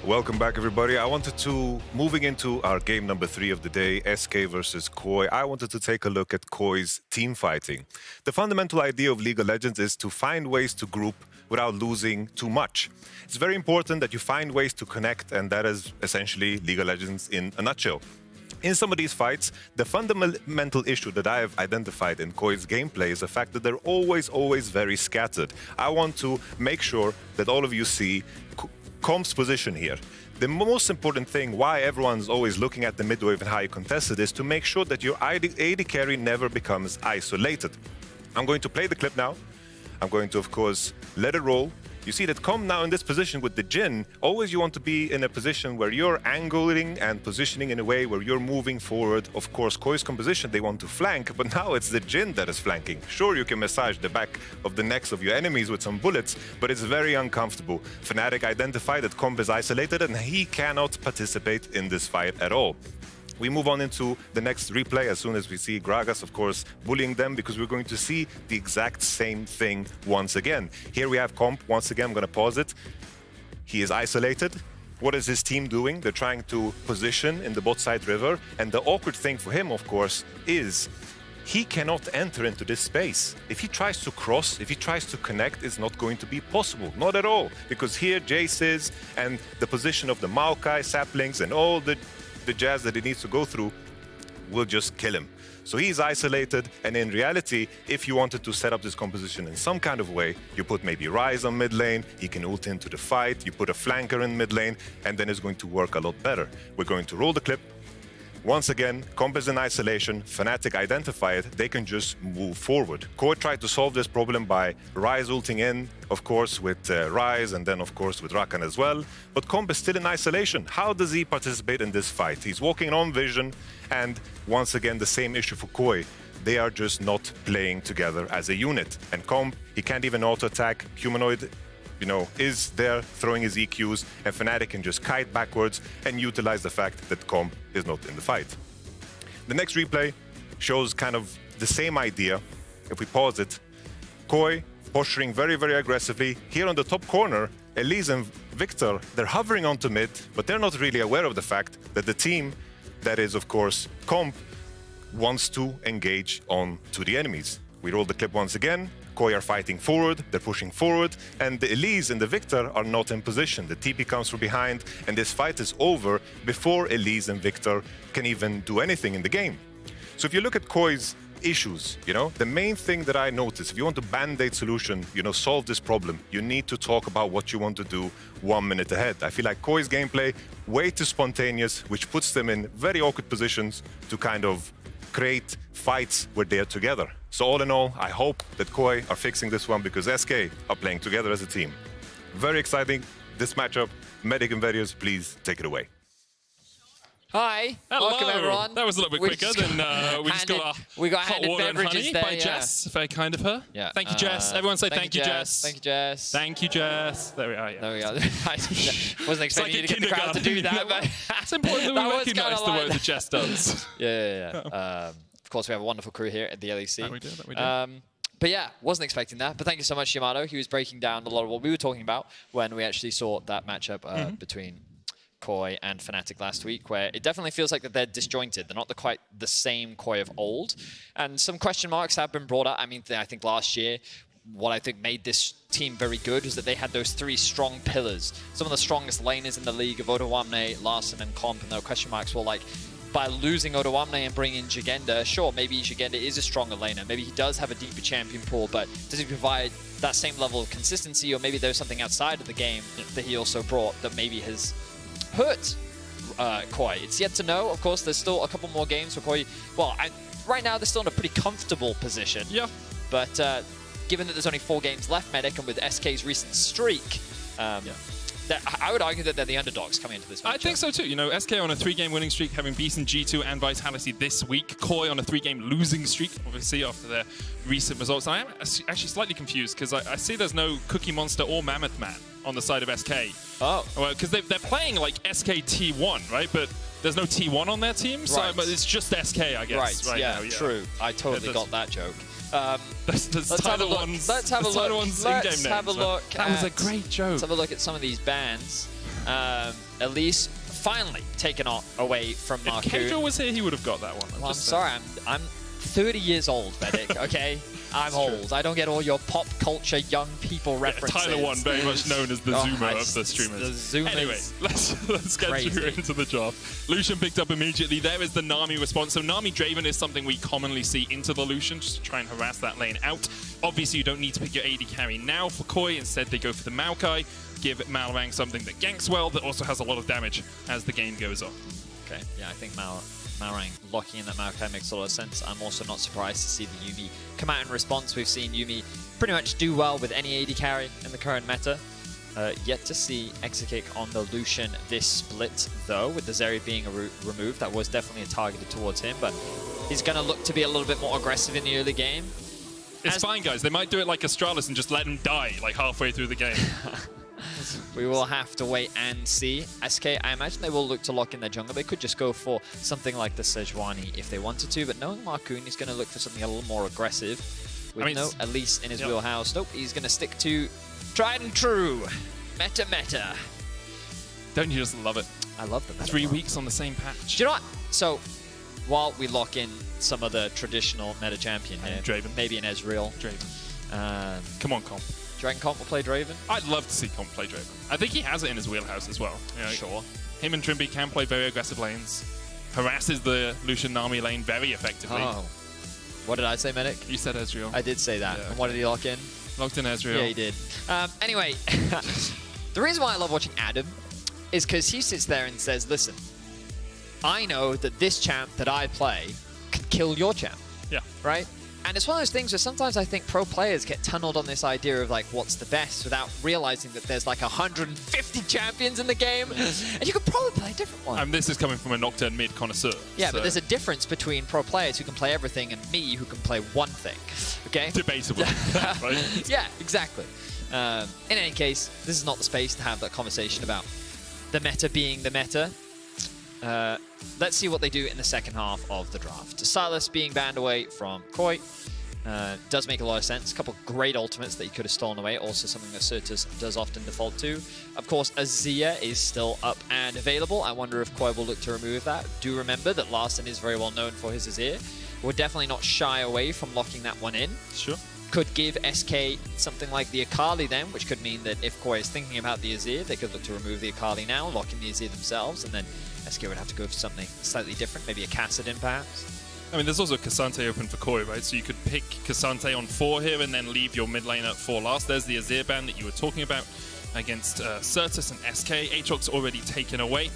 Welcome back, everybody. I wanted to, moving into our game number 3 of the day, SK versus Koi, I wanted to take a look at Koi's team fighting. The fundamental idea of League of Legends is to find ways to group without losing too much. It's very important that you find ways to connect, and that is essentially League of Legends in a nutshell. In some of these fights, the fundamental issue that I have identified in Koi's gameplay is the fact that they're always very scattered. I want to make sure that all of you see Comp's position here. The most important thing why everyone's always looking at the mid wave and how you contest it is to make sure that your AD carry never becomes isolated. I'm going to play the clip now. I'm going to, of course, let it roll. You see that Comp now in this position with the Jhin, always you want to be in a position where you're angling and positioning in a way where you're moving forward. Of course, Koi's composition, they want to flank, but now it's the Jhin that is flanking. Sure, you can massage the back of the necks of your enemies with some bullets, but it's very uncomfortable. Fnatic identified that Comp is isolated and he cannot participate in this fight at all. We move on into the next replay as soon as we see Gragas, of course, bullying them, because we're going to see the exact same thing once again. Here we have Comp. Once again, I'm going to pause it. He is isolated. What is his team doing? They're trying to position in the bot side river. And the awkward thing for him, of course, is he cannot enter into this space. If he tries to cross, if he tries to connect, it's not going to be possible. Not at all. Because here Jace is, and the position of the Maokai, saplings, and all the jazz that it needs to go through, will just kill him. So he's isolated, and in reality, if you wanted to set up this composition in some kind of way, you put maybe Ryze on mid lane, he can ult into the fight, you put a flanker in mid lane, and then it's going to work a lot better. We're going to roll the clip. Once again, Comp is in isolation, Fnatic identify it, they can just move forward. Koi tried to solve this problem by Ryze ulting in, of course, with Ryze, and then, of course, with Rakan as well. But Comp is still in isolation. How does he participate in this fight? He's walking on vision, and once again, the same issue for Koi. They are just not playing together as a unit. And Comp, he can't even auto-attack. Humanoid, is there throwing his EQs, and Fnatic can just kite backwards and utilize the fact that Comp is not in the fight. The next replay shows kind of the same idea. If we pause it, Koi posturing very, very aggressively. Here on the top corner, Elise and Victor, they're hovering onto mid, but they're not really aware of the fact that the team, that is, of course, Comp, wants to engage on to the enemies. We roll the clip once again. Koi are fighting forward, they're pushing forward, and the Elise and the Victor are not in position. The TP comes from behind, and this fight is over before Elise and Victor can even do anything in the game. So if you look at Koi's issues, the main thing that I notice, if you want to band-aid solution, solve this problem, you need to talk about what you want to do 1 minute ahead. I feel like Koi's gameplay, way too spontaneous, which puts them in very awkward positions to kind of create fights where they're together. So all in all, I hope that Koi are fixing this one because SK are playing together as a team. Very exciting, this matchup. Medic and Various, please take it away. Hi, hello. Welcome everyone. That was a little bit quicker than we just got our hot water and honey by Jess. Very kind of her. Yeah. Thank you, Jess. Everyone say thank you, Jess. Thank you, Jess. Thank you, Jess. There we are. Yeah. There we go. I wasn't expecting you to get the crowd to do that, but it's important that we recognise the work that Jess does. Yeah. Of course, we have a wonderful crew here at the LEC. That we do. But yeah, wasn't expecting that. But thank you so much, Yamato. He was breaking down a lot of what we were talking about when we actually saw that matchup between Koi and Fnatic last week, where it definitely feels like that they're disjointed. They're not quite the same Koi of old. And some question marks have been brought up. I mean, I think last year, what I think made this team very good was that they had those 3 strong pillars. Some of the strongest laners in the league of Odoamne, Larson, and Comp, and their question marks were like, by losing Odoamne and bringing in Jigenda, sure, maybe Jigenda is a stronger laner. Maybe he does have a deeper champion pool, but does he provide that same level of consistency? Or maybe there's something outside of the game that he also brought that maybe has hurt Koi. It's yet to know. Of course, there's still a couple more games for Koi. Well, right now they're still in a pretty comfortable position. Yeah. But given that there's only 4 games left, Medic, and with SK's recent streak, I would argue that they're the underdogs coming into this matchup. I think so too. SK on a 3-game winning streak, having beaten G2 and Vitality this week. Koi on a 3-game losing streak, obviously, after their recent results. And I am actually slightly confused because I see there's no Cookie Monster or Mammoth Man on the side of SK. Oh. Well, because they're playing like SK T1, right? But there's no T1 on their team, so Right. But it's just SK, I guess. Right, now, true. I totally got that joke. Let's have a look. Let's have a look. That was a great joke. Let's have a look at some of these bans. Elise finally taken away from Marcoon. If Kendra was here, he would have got that one. I'm sorry. I'm 30 years old, Medic. Okay, I'm old. I don't get all your pop culture young people references. Tyler One, very much known as the Zoomer of the streamers. The Zoomers. Anyway, let's get through into the job. Lucian picked up immediately. There is the Nami response. So Nami Draven is something we commonly see into the Lucian, just to try and harass that lane out. Obviously, you don't need to pick your AD carry now for Koi. Instead, they go for the Maokai. Give Malrang something that ganks well, that also has a lot of damage as the game goes on. Okay, yeah, I think Malrang locking in that Maokai makes a lot of sense. I'm also not surprised to see the Yuumi come out in response. We've seen Yuumi pretty much do well with any AD carry in the current meta. Yet to see Exekick on the Lucian this split, though, with the Zeri being removed. That was definitely targeted towards him, but he's going to look to be a little bit more aggressive in the early game. It's fine, guys. They might do it like Astralis and just let him die like halfway through the game. We will have to wait and see. SK, I imagine they will look to lock in their jungle. They could just go for something like the Sejuani if they wanted to, but knowing Marcoon, he's going to look for something a little more aggressive. With no Elise in his wheelhouse. Nope, he's going to stick to tried and true. Meta. Don't you just love it? I love the meta. 3 weeks on the same patch. Do you know what? So, while we lock in some of the traditional meta champion here, Draven. maybe an Ezreal. Draven. Come on, Comp. Do you reckon Comp will play Draven? I'd love to see Comp play Draven. I think he has it in his wheelhouse as well. Sure. Him and Trimby can play very aggressive lanes. harasses the Lucian Nami lane very effectively. Oh. What did I say, Medic? You said Ezreal. I did say that. Yeah, okay. And what did he lock in? Locked in Ezreal. Yeah, he did. Anyway, the reason why I love watching Adam is because he sits there and says, listen, I know that this champ that I play can kill your champ. Yeah. Right? And it's one of those things where sometimes I think pro players get tunneled on this idea of like what's the best without realizing that there's like 150 champions in the game and you could probably play a different one. And this is coming from a Nocturne mid connoisseur. Yeah, so. but there's a difference between pro players who can play everything and me who can play one thing. Okay? Debatable. Right? Yeah, exactly. In any case, this is not the space to have that conversation about the meta being the meta. Let's see what they do in the second half of the draft. Silas being banned away from Koi does make a lot of sense. A couple of great ultimates that he could have stolen away. Also something that Certus does often default to. Of course, Azir is still up and available. I wonder if Koi will look to remove that. Do remember that Larson is very well known for his Azir. We're definitely not shy away from locking that one in. Sure. Could give SK something like the Akali then, which could mean that if Koi is thinking about the Azir, they could look to remove the Akali now, lock in the Azir themselves, and then SK would have to go for something slightly different, maybe a Kassadin perhaps. I mean, there's also Cassante open for Koi, right? So you could pick Cassante on 4 here and then leave your mid lane at 4 last. There's the Azir ban that you were talking about against Certus and SK. Aatrox already taken away.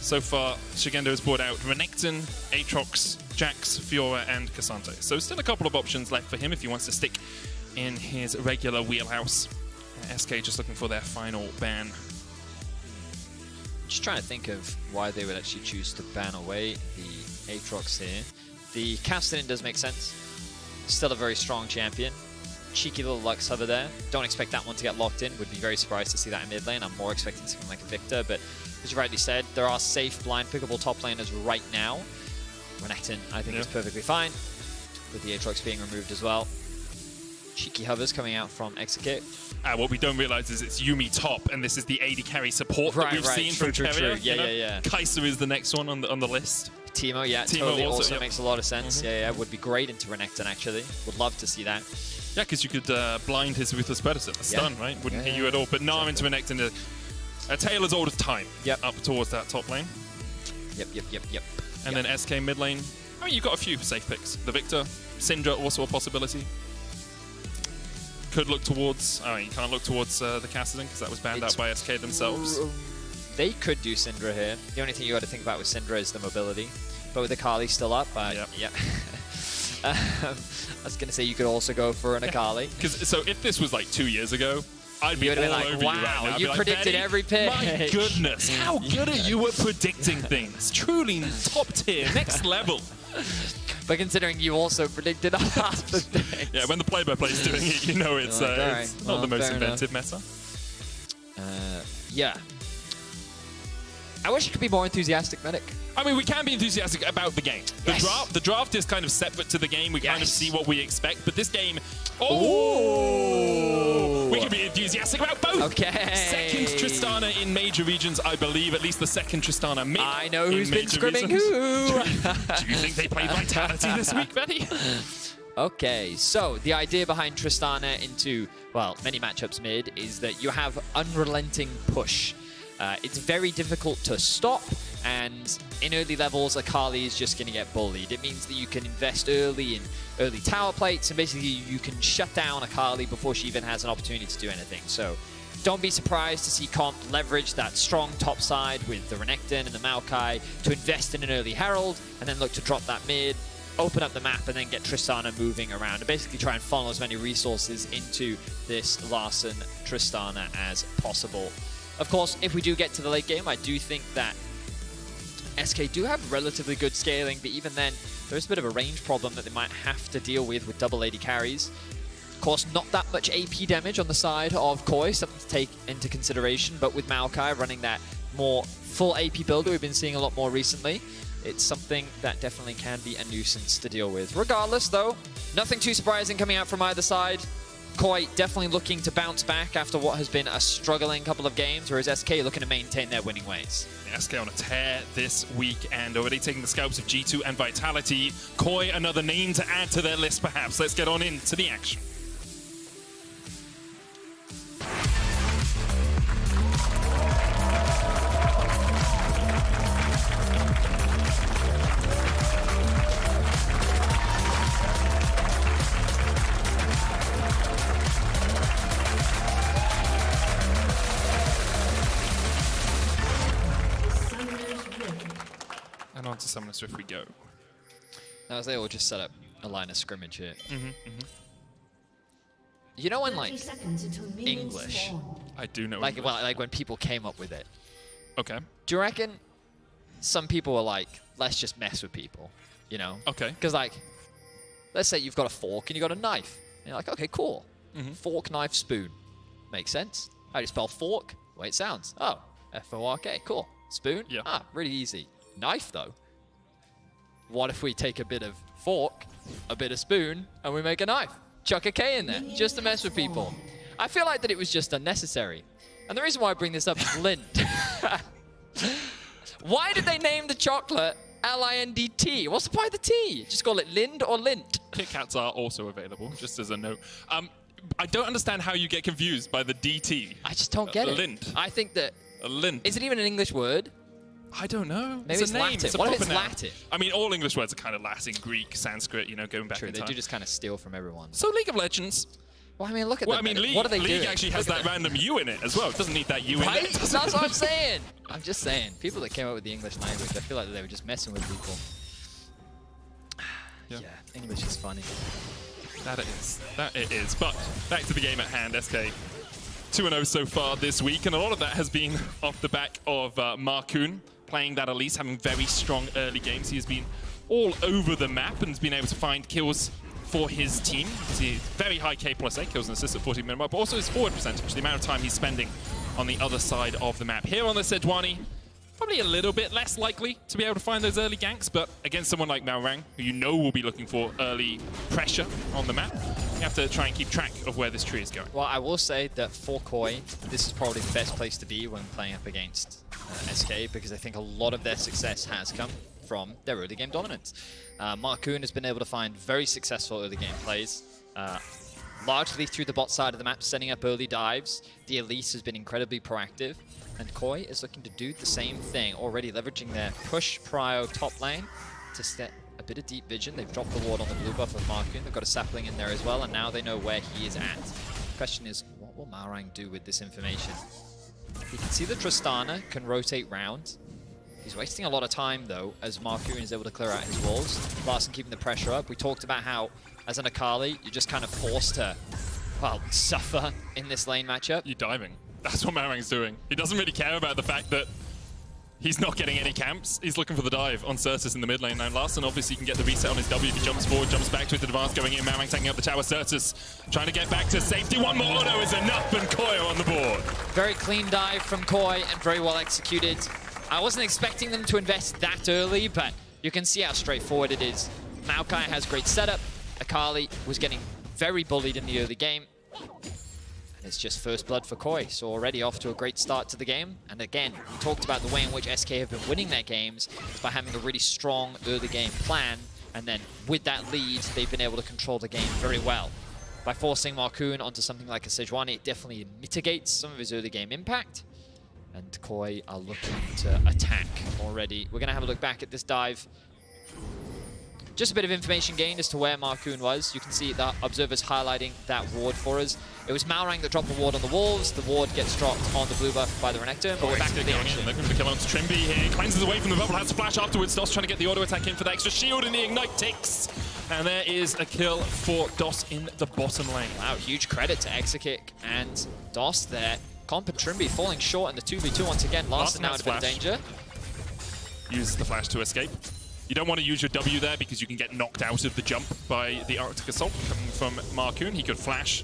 So far, Shigendo has brought out Renekton, Aatrox, Jax, Fiora, and Cassante. So still a couple of options left for him if he wants to stick in his regular wheelhouse. SK just looking for their final ban. Just trying to think of why they would actually choose to ban away the Aatrox here. The Kassadin does make sense. Still a very strong champion. Cheeky little Lux hover there. Don't expect that one to get locked in. Would be very surprised to see that in mid lane. I'm more expecting something like a Victor, but as you rightly said, there are safe blind pickable top laners right now. Renekton, I think, is perfectly fine, with the Aatrox being removed as well. Cheeky hovers coming out from Execute. What we don't realize is it's Yuumi top, and this is the AD carry support that we've seen from Keria. Yeah. Kai'Sa is the next one on the list. Teemo, yeah, Teemo totally also makes a lot of sense. Yeah, would be great into Renekton, actually. Would love to see that. Yeah, because you could blind his Ruthless Predator. A stun, right? Wouldn't hit you at all. But now into Renekton, a tale as old as time. Yep. Up towards that top lane. Yep. And then SK mid lane. I mean, you've got a few safe picks. The Victor, Syndra also a possibility. Could look towards... Oh, you can't look towards the Kassadin because that was banned out by SK themselves. They could do Syndra here. The only thing you got to think about with Syndra is the mobility. But with Akali still up, yeah. I was going to say you could also go for an Akali. So if this was like 2 years ago, I'd be all like, over wow, you right now. You predicted every pick. My goodness, how good are you at predicting things? Truly top tier, next level. But considering you also predicted half the things. Yeah, when the play-by-play is doing it, you know it's, it's not the most inventive meta. Yeah. I wish you could be more enthusiastic, Medic. I mean, we can be enthusiastic about the game. The draft is kind of separate to the game. We kind of see what we expect. But this game, we can be enthusiastic about both. Okay. Second Tristana in major regions, I believe. At least the second Tristana mid. I know who's been scrimming regions. who. Do you think they played Vitality this week, Betty? Okay, so the idea behind Tristana into, well, many matchups mid is that you have unrelenting push. It's very difficult to stop, and in early levels, Akali is just going to get bullied. It means that you can invest early in early tower plates, and basically you can shut down Akali before she even has an opportunity to do anything. So don't be surprised to see Comp leverage that strong top side with the Renekton and the Maokai to invest in an early Herald, and then look to drop that mid, open up the map, and then get Tristana moving around, and basically try and funnel as many resources into this Larson Tristana as possible. Of course, if we do get to the late game, I do think that SK do have relatively good scaling, but even then, there's a bit of a range problem that they might have to deal with double AD carries. Of course, not that much AP damage on the side of Koi, something to take into consideration, but with Maokai running that more full AP build that we've been seeing a lot more recently, it's something that definitely can be a nuisance to deal with. Regardless, though, nothing too surprising coming out from either side. Koi definitely looking to bounce back after what has been a struggling couple of games, whereas SK looking to maintain their winning ways. SK on a tear this week and already taking the scalps of G2 and Vitality. Koi, another name to add to their list perhaps. Let's get on into the action. And on to Summoner Swift we go. Now, as they all just set up a line of scrimmage here. Mm-hmm. You know, in like English, I do know. like English. well, like when people came up with it. Okay. Do you reckon some people were like, let's just mess with people, you know? Okay. Because like, let's say you've got a fork and you got a knife. And you're like, okay, cool. Fork, knife, spoon. Makes sense. How do you spell fork? The way it sounds. Oh, F-O-R-K. Cool. Spoon? Yeah. Ah, really easy. Knife, though. What if we take a bit of fork, a bit of spoon, and we make a knife? Chuck a K in there, just to mess with people. I feel like that it was just unnecessary. And the reason why I bring this up is Lind. Why did they name the chocolate L-I-N-D-T? What's the point of the T? Just call it Lind or Lint. Kit Kats are also available, just as a note. I don't understand how you get confused by the DT. I just don't get it. Lint. I think that... A lint. Is it even an English word? I don't know. Maybe it's a name. Latin. It's a What if proper it's noun. Latin? I mean, all English words are kind of Latin, Greek, Sanskrit, you know, going back True, in they time. do just kind of steal from everyone. So League of Legends. Well, I mean, look at Well, them. I mean, League, what are they League doing? actually has Look at that random U in it as well. It doesn't need that U in Right? it. That's what I'm saying. I'm just saying. People that came up with the English language, I feel like they were just messing with people. Yeah, English is funny. That it is. That it is. But back to the game at hand, SK. 2-0 so far this week, and a lot of that has been off the back of Markoon playing that Elise, having very strong early games. He has been all over the map and has been able to find kills for his team. He's very high K plus A, kills and assists at 40 minimum, but also his forward percentage, the amount of time he's spending on the other side of the map. Here on the Sejuani, probably a little bit less likely to be able to find those early ganks, but against someone like Malrang, who you know will be looking for early pressure on the map, you have to try and keep track of where this tree is going. Well, I will say that for Koi, this is probably the best place to be when playing up against SK, because I think a lot of their success has come from their early game dominance. Markoon has been able to find very successful early game plays, largely through the bot side of the map, setting up early dives. The Elise has been incredibly proactive, and Koi is looking to do the same thing, already leveraging their push prio top lane to set a bit of deep vision. They've dropped the ward on the blue buff of Markoon. They've got a sapling in there as well, and now they know where he is at. The question is, what will Malrang do with this information? You can see that Tristana can rotate round. He's wasting a lot of time, though, as Markoon is able to clear out his walls. Larson keeping the pressure up. We talked about how, as an Akali, you're just kind of forced to, well, suffer in this lane matchup. You're diving. That's what Malrang's doing. He doesn't really care about the fact that he's not getting any camps. He's looking for the dive on Certus in the mid lane. Now, Larson obviously can get the reset on his W if he jumps forward, jumps back to his advance, going in. Malrang taking up the tower. Certus trying to get back to safety. One more auto is enough, and Koi on the board. Very clean dive from Koi and very well executed. I wasn't expecting them to invest that early, but you can see how straightforward it is. Maokai has great setup. Akali was getting very bullied in the early game. And it's just first blood for Koi, so already off to a great start to the game. And again, we talked about the way in which SK have been winning their games by having a really strong early game plan. And then with that lead, they've been able to control the game very well. By forcing Markoon onto something like a Sejuani, it definitely mitigates some of his early game impact. And Koi are looking to attack already. We're going to have a look back at this dive. Just a bit of information gained as to where Markoon was. You can see the observers highlighting that ward for us. It was Malrang that dropped the ward on the wolves. The ward gets dropped on the blue buff by the Renekton, but we're back to the action. Looking for the kill onto Trimby here. Cleanses away from the bubble, has to flash afterwards. Dos trying to get the auto attack in for the extra shield, and the ignite ticks. And there is a kill for Dos in the bottom lane. Wow, huge credit to Exakick and Dos there. Comp and Trimby falling short in the 2v2 once again. Larson now in a bit of danger. Uses the flash to escape. You don't want to use your W there because you can get knocked out of the jump by the Arctic Assault coming from Markoon. He could flash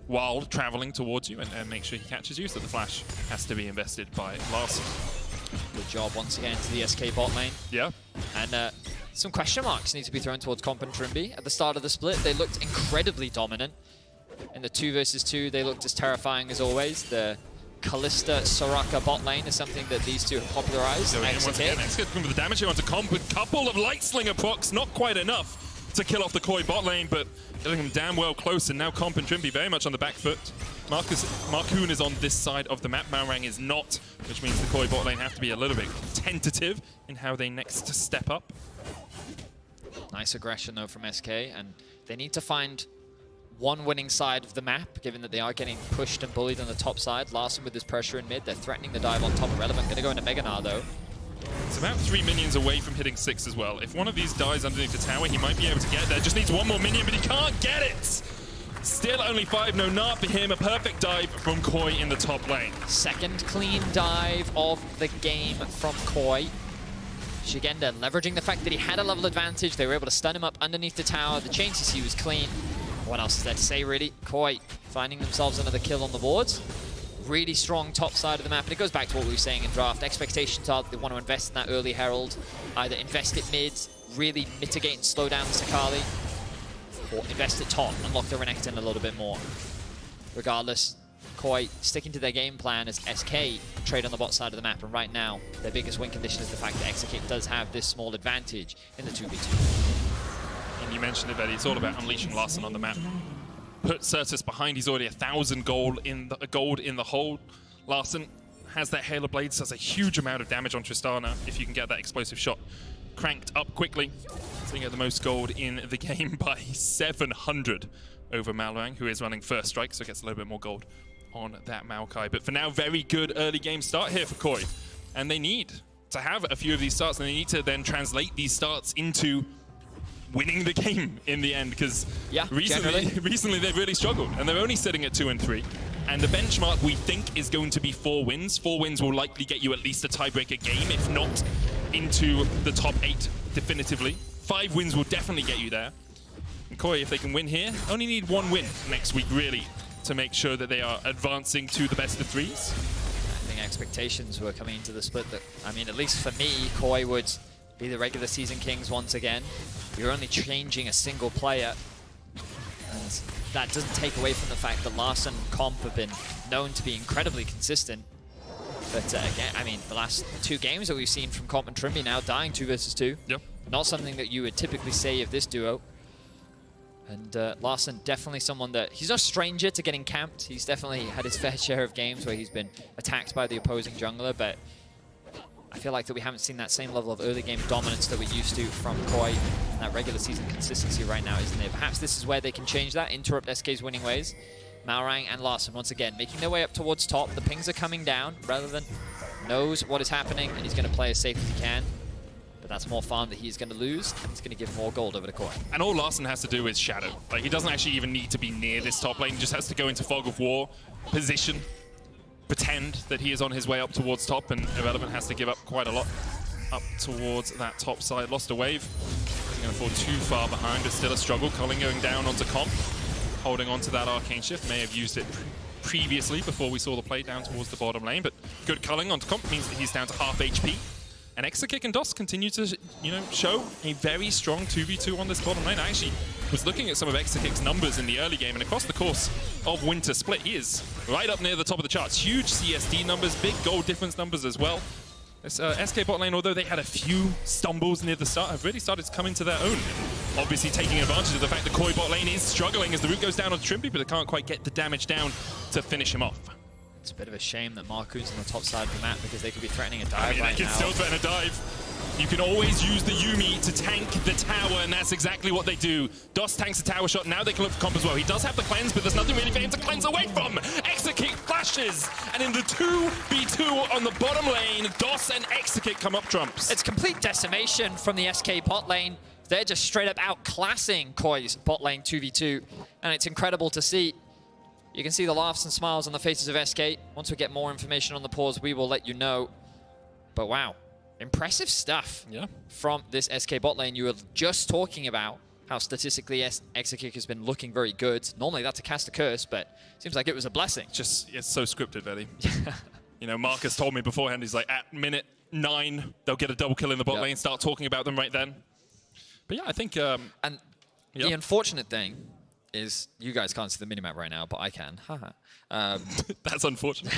while traveling towards you and make sure he catches you, so the flash has to be invested by Larson. Good job once again to the SK bot lane. Yeah. And some question marks need to be thrown towards Comp and Trimby. At the start of the split, they looked incredibly dominant. In the 2 versus 2, they looked as terrifying as always. The Kalista Soraka bot lane is something that these two have popularized. Once again, looking for the damage here onto Comp with a couple of Light Slinger procs, not quite enough to kill off the Koi bot lane, but getting him damn well close, and now Comp and Trimby very much on the back foot. Markoon is on this side of the map, Malrang is not, which means the Koi bot lane have to be a little bit tentative in how they next step up. Nice aggression though from SK, and they need to find one winning side of the map, given that they are getting pushed and bullied on the top side. Larson with his pressure in mid, they're threatening the dive on top of Relevant. Gonna go into Mega Gnar though. It's about 3 minions away from hitting 6 as well. If one of these dies underneath the tower, he might be able to get there. Just needs one more minion, but he can't get it! Still only 5, no NARP for him. A perfect dive from Koi in the top lane. Second clean dive of the game from Koi. Shigenda leveraging the fact that he had a level advantage. They were able to stun him up underneath the tower. The chain CC was clean. What else is there to say, really? Koi finding themselves another kill on the boards. Really strong top side of the map. And it goes back to what we were saying in draft. Expectations are that they want to invest in that early Herald. Either invest it mid, really mitigate and slow down the Sakali, or invest it top, unlock the Renekton a little bit more. Regardless, Koi sticking to their game plan as SK trade on the bot side of the map, and right now, their biggest win condition is the fact that Execute does have this small advantage in the 2v2. And you mentioned it, Betty, it's all about unleashing Larssen on the map. Put Certus behind, he's already 1,000 gold in the hole. Larssen has that Halo Blades, does a huge amount of damage on Tristana if you can get that explosive shot cranked up quickly. Sitting at the most gold in the game by 700 over Malwang, who is running first strike, so gets a little bit more gold on that Maokai. But for now, very good early game start here for Koi. And they need to have a few of these starts, and they need to then translate these starts into winning the game in the end, because recently they've really struggled, and they're only sitting at 2 and 3. And the benchmark, we think, is going to be 4 wins. 4 wins will likely get you at least a tiebreaker game, if not into the top 8 definitively. 5 wins will definitely get you there. And Koi, if they can win here, only need 1 win next week, really, to make sure that they are advancing to the best of 3s. I think expectations were coming into the split that, I mean, at least for me, Koi would be the regular season kings once again. You're only changing a single player. And that doesn't take away from the fact that Larssen and Comp have been known to be incredibly consistent. But again, I mean, the last 2 games that we've seen from Comp and Trimby now dying 2 versus 2. Yep. Not something that you would typically say of this duo. And Larssen, definitely someone that, he's no stranger to getting camped. He's definitely had his fair share of games where he's been attacked by the opposing jungler, but I feel like that we haven't seen that same level of early game dominance that we used to from Koi. And that regular season consistency right now isn't there. Perhaps this is where they can change that, interrupt SK's winning ways. Malrang and Larssen, once again, making their way up towards top. The pings are coming down. Relevant knows what is happening, and he's going to play as safe as he can. But that's more farm that he's going to lose, and it's going to give more gold over to Koi. And all Larssen has to do is shadow. Like, he doesn't actually even need to be near this top lane. He just has to go into Fog of War, position, pretend that he is on his way up towards top, and Irrelevant has to give up quite a lot up towards that top side. Lost a wave. He's going to fall too far behind, but still a struggle. Culling going down onto Comp, holding onto that Arcane Shift. May have used it previously before we saw the play down towards the bottom lane, but good culling onto Comp means that he's down to half HP. And Exakick and DOS continue to, show a very strong 2v2 on this bottom lane. I actually was looking at some of Exakick's numbers in the early game, and across the course of Winter Split, he is right up near the top of the charts. Huge CSD numbers, big gold difference numbers as well. This SK bot lane, although they had a few stumbles near the start, have really started to come into their own. Obviously taking advantage of the fact that Koi bot lane is struggling as the root goes down on Trimby, but they can't quite get the damage down to finish him off. It's a bit of a shame that Marku's on the top side of the map, because they could be threatening a dive I mean, right they can now. still threaten a dive. You can always use the Yuumi to tank the tower, and that's exactly what they do. DOS tanks the tower shot. Now they can look for Comp as well. He does have the cleanse, but there's nothing really for him to cleanse away from. Exakick flashes, and in the 2v2 on the bottom lane, DOS and Exakick come up trumps. It's complete decimation from the SK bot lane. They're just straight up outclassing Koi's bot lane 2v2, and it's incredible to see. You can see the laughs and smiles on the faces of SK. Once we get more information on the pause, we will let you know. But wow, impressive stuff from this SK bot lane. You were just talking about how statistically Exakick has been looking very good. Normally that's a cast a curse, but it seems like it was a blessing. It's so scripted, Betty. Marcus told me beforehand, he's like, at minute 9, they'll get a double kill in the bot lane, start talking about them right then. But yeah, I think... and the unfortunate thing is, you guys can't see the minimap right now, but I can. That's unfortunate.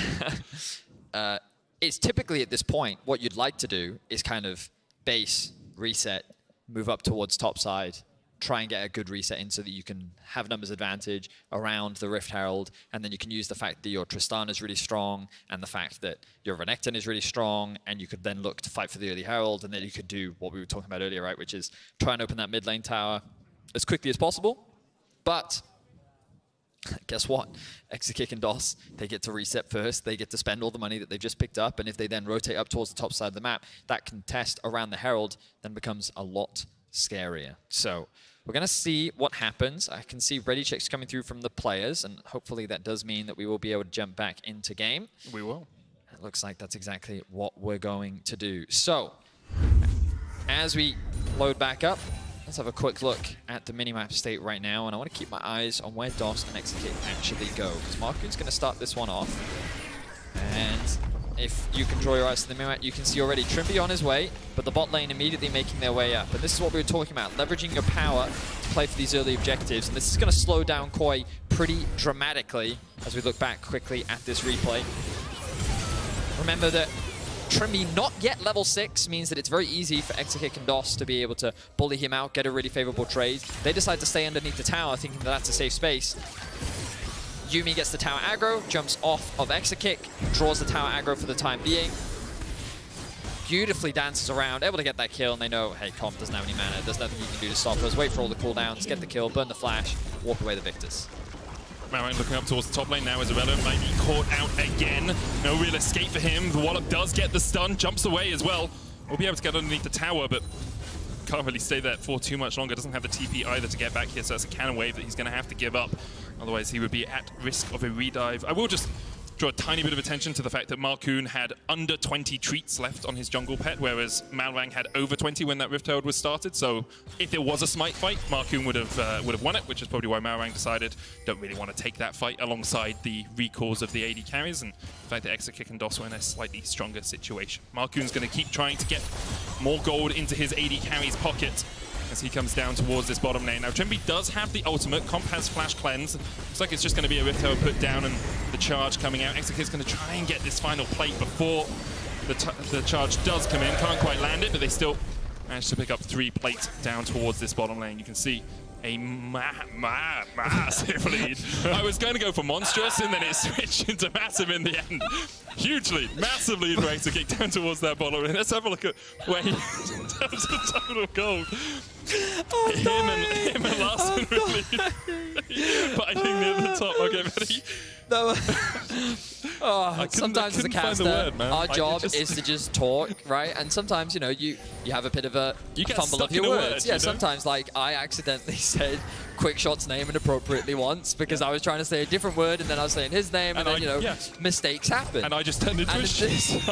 It's typically at this point, what you'd like to do is kind of base, reset, move up towards top side, try and get a good reset in so that you can have numbers advantage around the Rift Herald, and then you can use the fact that your Tristana is really strong, and the fact that your Renekton is really strong, and you could then look to fight for the early Herald, and then you could do what we were talking about earlier, right, which is try and open that mid lane tower as quickly as possible. But guess what? Exekick and DOS, they get to reset first. They get to spend all the money that they've just picked up. And if they then rotate up towards the top side of the map, that contest around the Herald then becomes a lot scarier. So we're going to see what happens. I can see ready checks coming through from the players, and hopefully that does mean that we will be able to jump back into game. We will. It looks like that's exactly what we're going to do. So as we load back up, let's have a quick look at the minimap state right now, and I want to keep my eyes on where DOS and Exekick actually go, because Markoon's going to start this one off. And if you can draw your eyes to the minimap, you can see already Trimby on his way, but the bot lane immediately making their way up. And this is what we were talking about, leveraging your power to play for these early objectives. And this is going to slow down Koi pretty dramatically as we look back quickly at this replay. Remember that Trimby not yet level 6 means that it's very easy for Exekick and DOS to be able to bully him out, get a really favorable trade. They decide to stay underneath the tower, thinking that that's a safe space. Yuumi gets the tower aggro, jumps off of Exekick, draws the tower aggro for the time being. Beautifully dances around, able to get that kill, and they know, hey, Comp doesn't have any mana, there's nothing you can do to stop us. Wait for all the cooldowns, get the kill, burn the flash, walk away the victors. Marang looking up towards the top lane now as Irrelevant might be caught out again. No real escape for him. The Wallop does get the stun, jumps away as well. We'll be able to get underneath the tower, but can't really stay there for too much longer. Doesn't have the TP either to get back here, so that's a cannon wave that he's going to have to give up. Otherwise, he would be at risk of a redive. I will just draw a tiny bit of attention to the fact that Markoon had under 20 treats left on his jungle pet, whereas Malrang had over 20 when that Rift Herald was started. So if there was a smite fight, Markoon would have won it, which is probably why Malrang decided don't really want to take that fight alongside the recalls of the AD carries, and the fact that Exekick and DOS were in a slightly stronger situation. Markoon's going to keep trying to get more gold into his AD carry's pocket as he comes down towards this bottom lane. Now, Trimby does have the ultimate. Comp has Flash Cleanse. Looks like it's just going to be a Rift Herald put down and the charge coming out. Exekick's going to try and get this final plate before the charge does come in. Can't quite land it, but they still manage to pick up 3 plates down towards this bottom lane. You can see a massive lead. I was going to go for monstrous, and then it switched into massive in the end. Huge lead, massive lead for Exekick down towards that bottom lane. Let's have a look at where he in terms of total gold. Him and Larson really fighting near the top. Okay, ready? Sometimes as a caster, our job is to just talk, right? And sometimes, you know, you have a bit of a fumble of your words. Yeah, sometimes, like, I accidentally said Quickshot's name inappropriately once because I was trying to say a different word and then I was saying his name, and then, you know, mistakes happen. And I just turned into a sheep.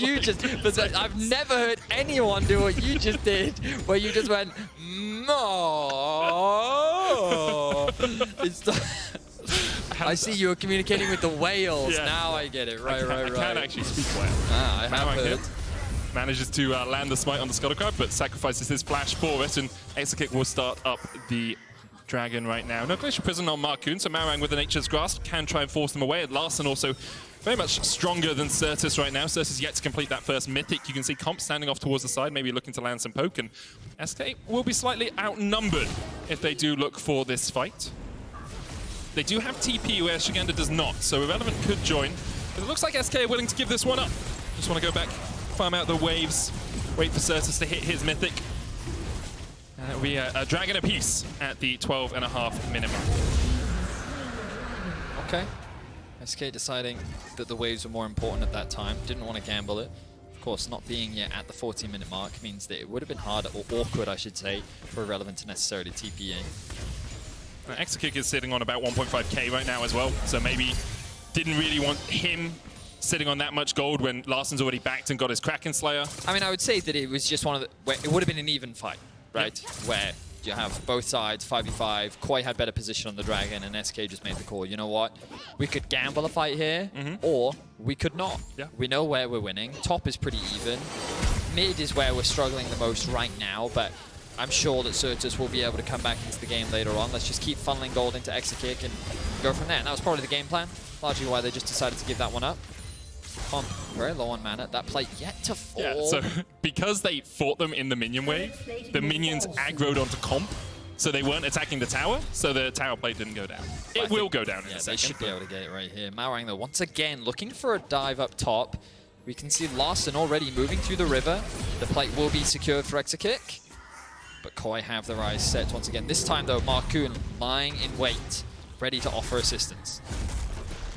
You just, but I've never heard anyone do what you just did, where you just went, no. I see you were communicating with the whales. Yeah. Now I get it. Right. I can actually speak whale. I have heard. Manages to land the smite on the Scuttle Crab, but sacrifices his flash for it, and Exekick will start up the dragon right now. No Glacial Prison on Markoon, so Marang with the Nature's Grasp can try and force them away. Larson also very much stronger than Certus right now. Certus yet to complete that first mythic. You can see Comp standing off towards the side, maybe looking to land some poke, and SK will be slightly outnumbered if they do look for this fight. They do have TP where Shigenda does not, so Irrelevant could join. But it looks like SK are willing to give this one up. Just want to go back, farm out the waves, wait for Certus to hit his mythic. And it'll be a dragon apiece at the 12.5 minute mark. Okay. SK deciding that the waves were more important at that time. Didn't want to gamble it. Of course, not being yet at the 14-minute mark means that it would have been harder, or awkward, I should say, for Irrelevant to necessarily TP in. Exekick is sitting on about 1.5k right now as well, so maybe didn't really want him sitting on that much gold when Larson's already backed and got his Kraken Slayer. I mean, I would say that it was just one of the... Where it would have been an even fight, right? Yep. Where you have both sides, 5v5. Koi had better position on the dragon, and SK just made the call. You know what? We could gamble a fight here, or we could not. Yeah. We know where we're winning. Top is pretty even. Mid is where we're struggling the most right now, but I'm sure that Certus will be able to come back into the game later on. Let's just keep funneling gold into Exekick and go from there. And that was probably the game plan. Largely why they just decided to give that one up. Comp, very low on mana. That plate yet to fall. Yeah, so because they fought them in the minion wave, the minions aggroed onto Comp, so they weren't attacking the tower, so the tower plate didn't go down. It will go down in a second. They should be able to get it right here. Malrang, though, once again, looking for a dive up top. We can see Larson already moving through the river. The plate will be secured for Exekick. But Koi have their eyes set once again. This time, though, Markoon lying in wait ready to offer assistance.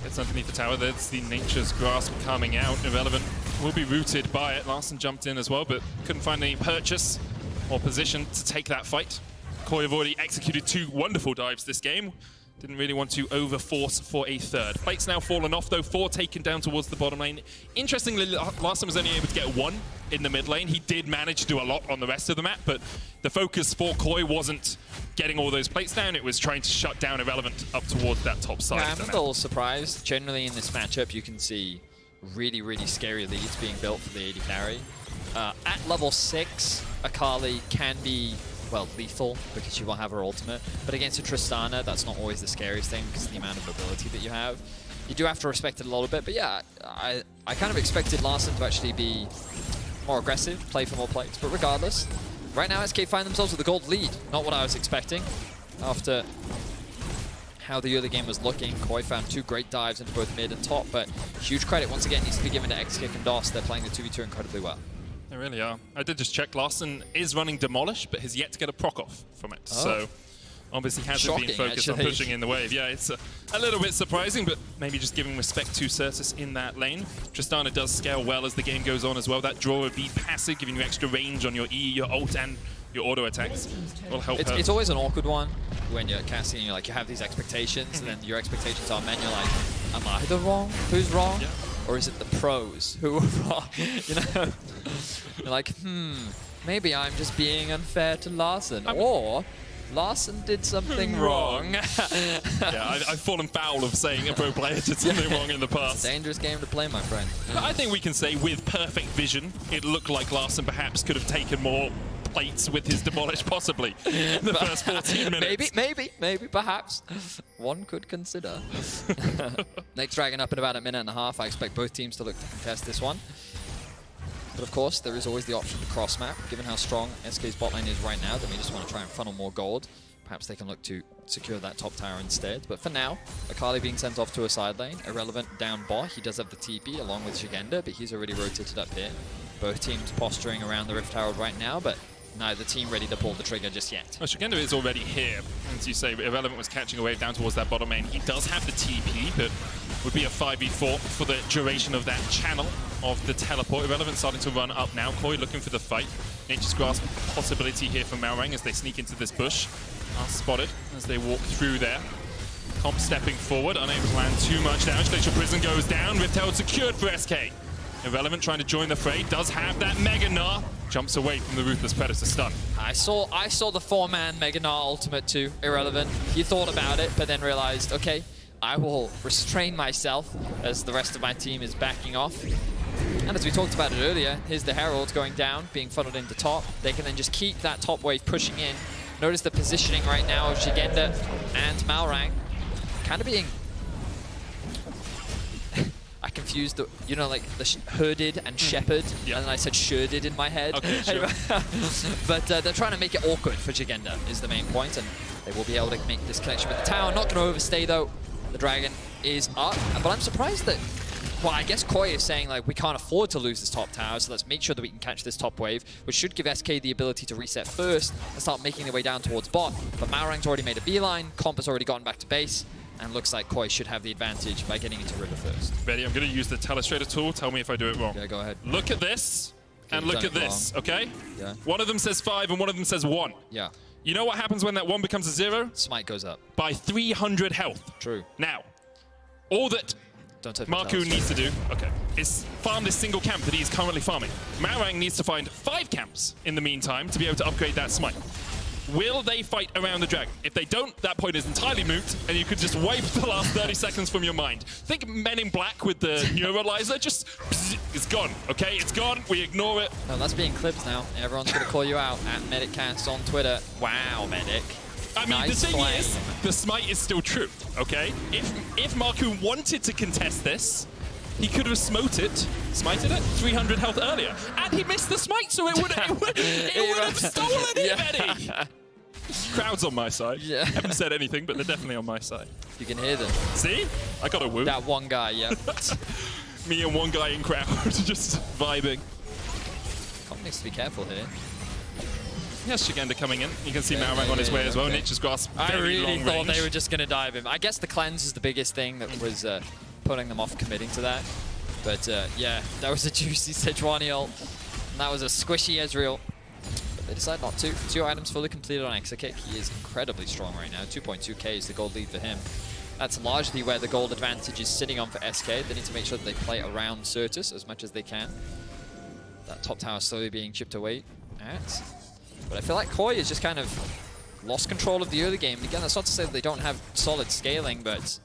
Gets underneath the tower. That's the Nature's Grasp coming out. Irrelevant will be rooted by it. Larson jumped in as well, but couldn't find any purchase or position to take that fight. Koi have already executed 2 wonderful dives this game. Didn't really want to overforce for a third. Plate's now fallen off though, 4 taken down towards the bottom lane. Interestingly, Larson was only able to get 1 in the mid lane. He did manage to do a lot on the rest of the map, but the focus for Koi wasn't getting all those plates down, it was trying to shut down Irrelevant up towards that top side. Yeah, I'm a little surprised. Generally in this matchup, you can see really, really scary leads being built for the AD carry. At level 6, Akali can be, well, lethal because she will have her ultimate. But against a Tristana, that's not always the scariest thing because of the amount of mobility that you have. You do have to respect it a little bit, but yeah, I kind of expected Larson to actually be more aggressive, play for more plates. But regardless, right now SK find themselves with a gold lead. Not what I was expecting after how the early game was looking. Koi found 2 great dives into both mid and top, but huge credit once again needs to be given to XKick and DOS. They're playing the 2v2 incredibly well. They really are. I did just check. Larson is running Demolish, but has yet to get a proc off from it. So obviously hasn't been focused on pushing in the wave. Yeah, it's a little bit surprising, but maybe just giving respect to Certus in that lane. Tristana does scale well as the game goes on as well. That draw would be passive, giving you extra range on your E, your ult, and your auto attacks. Will help her. It's always an awkward one when you're casting and you have these expectations, and then your expectations are met, and you're like, am I the wrong? Who's wrong? Yeah. Or is it the pros who are wrong? You know? You're like, maybe I'm just being unfair to Larson. Or Larson did something wrong. Yeah, I've fallen foul of saying a pro player did something wrong in the past. It's a dangerous game to play, my friend. But I think we can say with perfect vision, it looked like Larson perhaps could have taken more plates with his Demolish, possibly, in the first 14 minutes. Maybe, perhaps. One could consider. Next Dragon up in about a minute and a half. I expect both teams to look to contest this one. But of course, there is always the option to cross-map. Given how strong SK's bot lane is right now, then we just want to try and funnel more gold. Perhaps they can look to secure that top tower instead. But for now, Akali being sent off to a side lane. Irrelevant down bot. He does have the TP along with Jigenda, but he's already rotated up here. Both teams posturing around the Rift Herald right now, but neither team ready to pull the trigger just yet. Well, Jigenda is already here. As you say, Irrelevant was catching a wave down towards that bottom lane. He does have the TP, but would be a 5v4 for the duration of that channel of the teleport. Irrelevant starting to run up now. Koi looking for the fight. Nature's Grasp possibility here for Malrang as they sneak into this bush. Are spotted as they walk through there. Comp stepping forward, unable to land too much damage. Glacial Prison goes down. Rift Herald secured for SK. Irrelevant trying to join the fray. Does have that Mega Gnar. Jumps away from the Ruthless Predator stun. I saw the 4-man Mega Gnar ultimate to Irrelevant. He thought about it, but then realized, okay, I will restrain myself as the rest of my team is backing off. And as we talked about it earlier, here's the Herald going down, being funneled into top. They can then just keep that top wave pushing in. Notice the positioning right now of Jigenda and Malrang kind of being... I confused the, the herded and shepherd, and then I said sherded in my head. Okay, sure. But they're trying to make it awkward for Jigenda is the main point, and they will be able to make this connection with the tower. Not going to overstay though. The Dragon is up, but I'm surprised that, well, I guess Koi is saying we can't afford to lose this top tower, so let's make sure that we can catch this top wave, which should give SK the ability to reset first and start making their way down towards bot. But Malrang's already made a beeline, Comp has already gotten back to base, and looks like Koi should have the advantage by getting into river first. Ready? I'm going to use the Telestrator tool. Tell me if I do it wrong. Yeah, go ahead. Look at this, and look at this, okay? Yeah. One of them says 5 and one of them says 1. Yeah. You know what happens when that 1 becomes a 0? Smite goes up. By 300 health. True. Now, all that Marku needs to do, is farm this single camp that he's currently farming. Malrang needs to find 5 camps in the meantime to be able to upgrade that Smite. Will they fight around the dragon? If they don't, that point is entirely moot, and you could just wipe the last 30 seconds from your mind. Think Men in Black with the neuralizer, just it's gone, okay? It's gone, we ignore it. No, that's being clipped now. Everyone's gonna call you out at MedicCast on Twitter. Wow, Medic. I mean, nice the thing flame. is, the Smite is still true, okay? If Marku wanted to contest this, he could have smited it 300 health earlier, and he missed the Smite, so it would have stolen it, Eddie. Crowd's on my side. Yeah. Haven't said anything, but they're definitely on my side. You can hear them. See? I got a woo. That one guy, yeah. Me and one guy in crowd, just vibing. Comp needs to be careful here. Yes, Shigenda coming in. You can see Marowak on his way as well. Nature's Grasp, I very really long thought range. they were just going to dive him. I guess the cleanse is the biggest thing that was putting them off committing to that. But yeah, that was a juicy Sejuani ult. And that was a squishy Ezreal. But they decide not to. 2 items fully completed on Exakick. He is incredibly strong right now. 2.2k is the gold lead for him. That's largely where the gold advantage is sitting on for SK. They need to make sure that they play around Certus as much as they can. That top tower slowly being chipped away at. But I feel like Koi is just kind of lost control of the early game. Again, that's not to say that they don't have solid scaling, but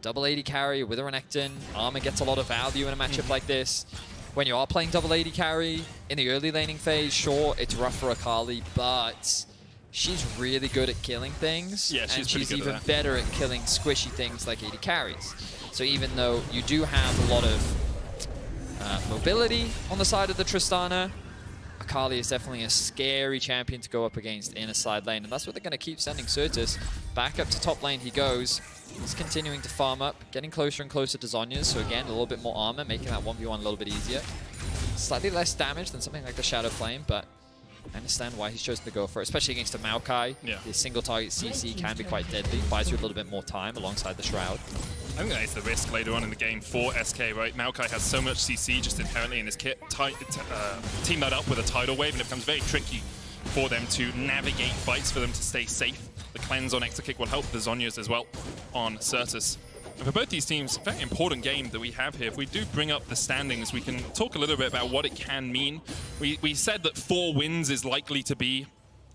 double AD carry with a Renekton, armor gets a lot of value in a matchup like this. When you are playing double AD carry in the early laning phase, sure, it's rough for Akali, but she's really good at killing things. Yeah, and she's even that. better at killing squishy things like AD carries. So even though you do have a lot of mobility on the side of the Tristana, Akali is definitely a scary champion to go up against in a side lane, and that's what they're going to keep sending Certus. Back up to top lane he goes. He's continuing to farm up, getting closer and closer to Zhonya's, so again, a little bit more armor, making that 1v1 a little bit easier. Slightly less damage than something like the Shadow Flame, but I understand why he's chosen to go for it, especially against a Maokai. Yeah. His single target CC can be quite deadly, buys you a little bit more time alongside the Shroud. I think that is the risk later on in the game for SK, right? Maokai has so much CC just inherently in his kit. Team that up with a Tidal Wave, and it becomes very tricky for them to navigate fights, for them to stay safe. The cleanse on Exakick will help the Zhonyas as well on Certus. And for both these teams, very important game that we have here. If we do bring up the standings, we can talk a little bit about what it can mean. We said that 4 wins is likely to be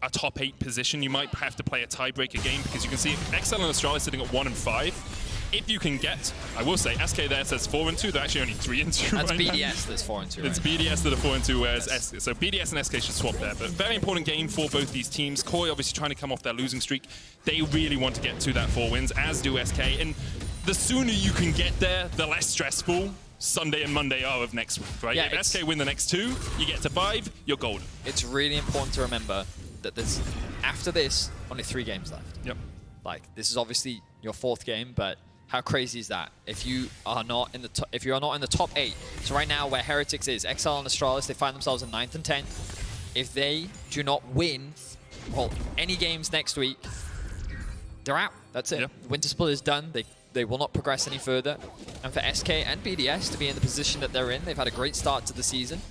a top 8 position. You might have to play a tiebreaker game because you can see XL and Astralis sitting at 1 and 5. If you can get, I will say, SK there says 4 and 2. They're actually only 3 and 2. That's right BDS now. that's 4 and 2. It's right BDS that are 4 and 2, whereas so BDS and SK should swap there. But very important game for both these teams. Koi obviously trying to come off their losing streak. They really want to get to that 4 wins, as do SK. And the sooner you can get there, the less stressful Sunday and Monday are of next week, right? Yeah, if SK win the next 2, you get to 5, you're golden. It's really important to remember that there's, after this, only 3 games left. Yep. Like, this is obviously your 4th game, but how crazy is that? If you are not in the if you are not in the top 8, so right now where Heretics is, XL and Astralis, they find themselves in 9th and 10th. If they do not win, well, any games next week, they're out. That's it. Yep. Winter Split is done. They will not progress any further. And for SK and BDS to be in the position that they're in, they've had a great start to the season.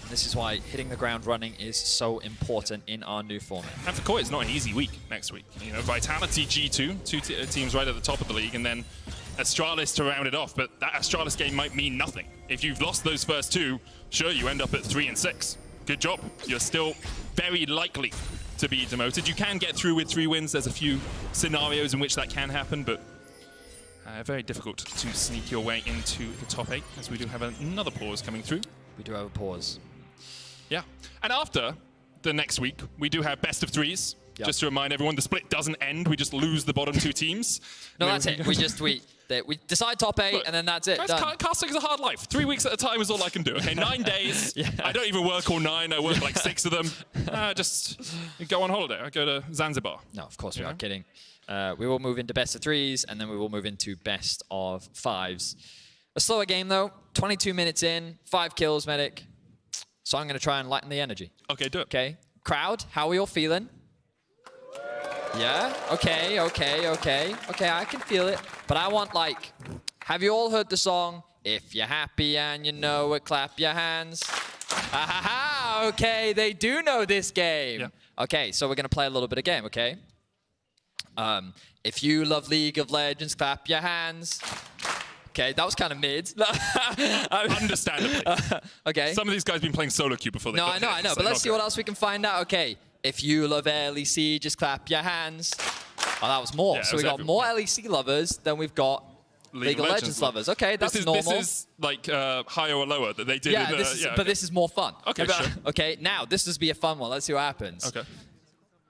And this is why hitting the ground running is so important in our new format. And for Koi, it's not an easy week next week. You know, Vitality, G2, 2 teams right at the top of the league, and then Astralis to round it off. But that Astralis game might mean nothing. If you've lost those first 2, sure, you end up at 3 and 6. Good job. You're still very likely to be demoted. You can get through with 3 wins. There's a few scenarios in which that can happen, but very difficult to sneak your way into the top 8, as we do have another pause coming through. We do have a pause. Yeah. And after the next week, we do have best of 3s. Yep. Just to remind everyone, the split doesn't end. We just lose the bottom 2 teams. No, that's it. We decide top 8, Look, and then that's it. Guys, Done. casting is a hard life. 3 weeks at a time is all I can do. Okay, 9 days. Yeah. I don't even work all 9. I work like 6 of them. Just go on holiday. I go to Zanzibar. No, of course we are kidding. We will move into best of 3s, and then we will move into best of 5s. A slower game, though. 22 minutes in, 5 kills, Medic. So I'm going to try and lighten the energy. Okay, do it. Okay. Crowd, how are we all feeling? Yeah? Okay, I can feel it. But I want, like, have you all heard the song, If You're Happy and You Know It, Clap Your Hands? Ha ha ha! Okay, they do know this game. Yeah. Okay, so we're going to play a little bit of game, okay? If you love League of Legends, clap your hands. Okay, that was kind of mid. Understandably. Okay. Some of these guys have been playing solo queue before they No, got I know, here, so but let's not see good. what else we can find out. Okay, if you love LEC, just clap your hands. Oh, that was more. Yeah, So we got more LEC lovers than we've got League of Legends lovers. Okay, that's normal. This is like higher or lower that they did. Yeah, in the, but this is more fun. Okay, sure. Okay, now this is be a fun one. Let's see what happens. Okay.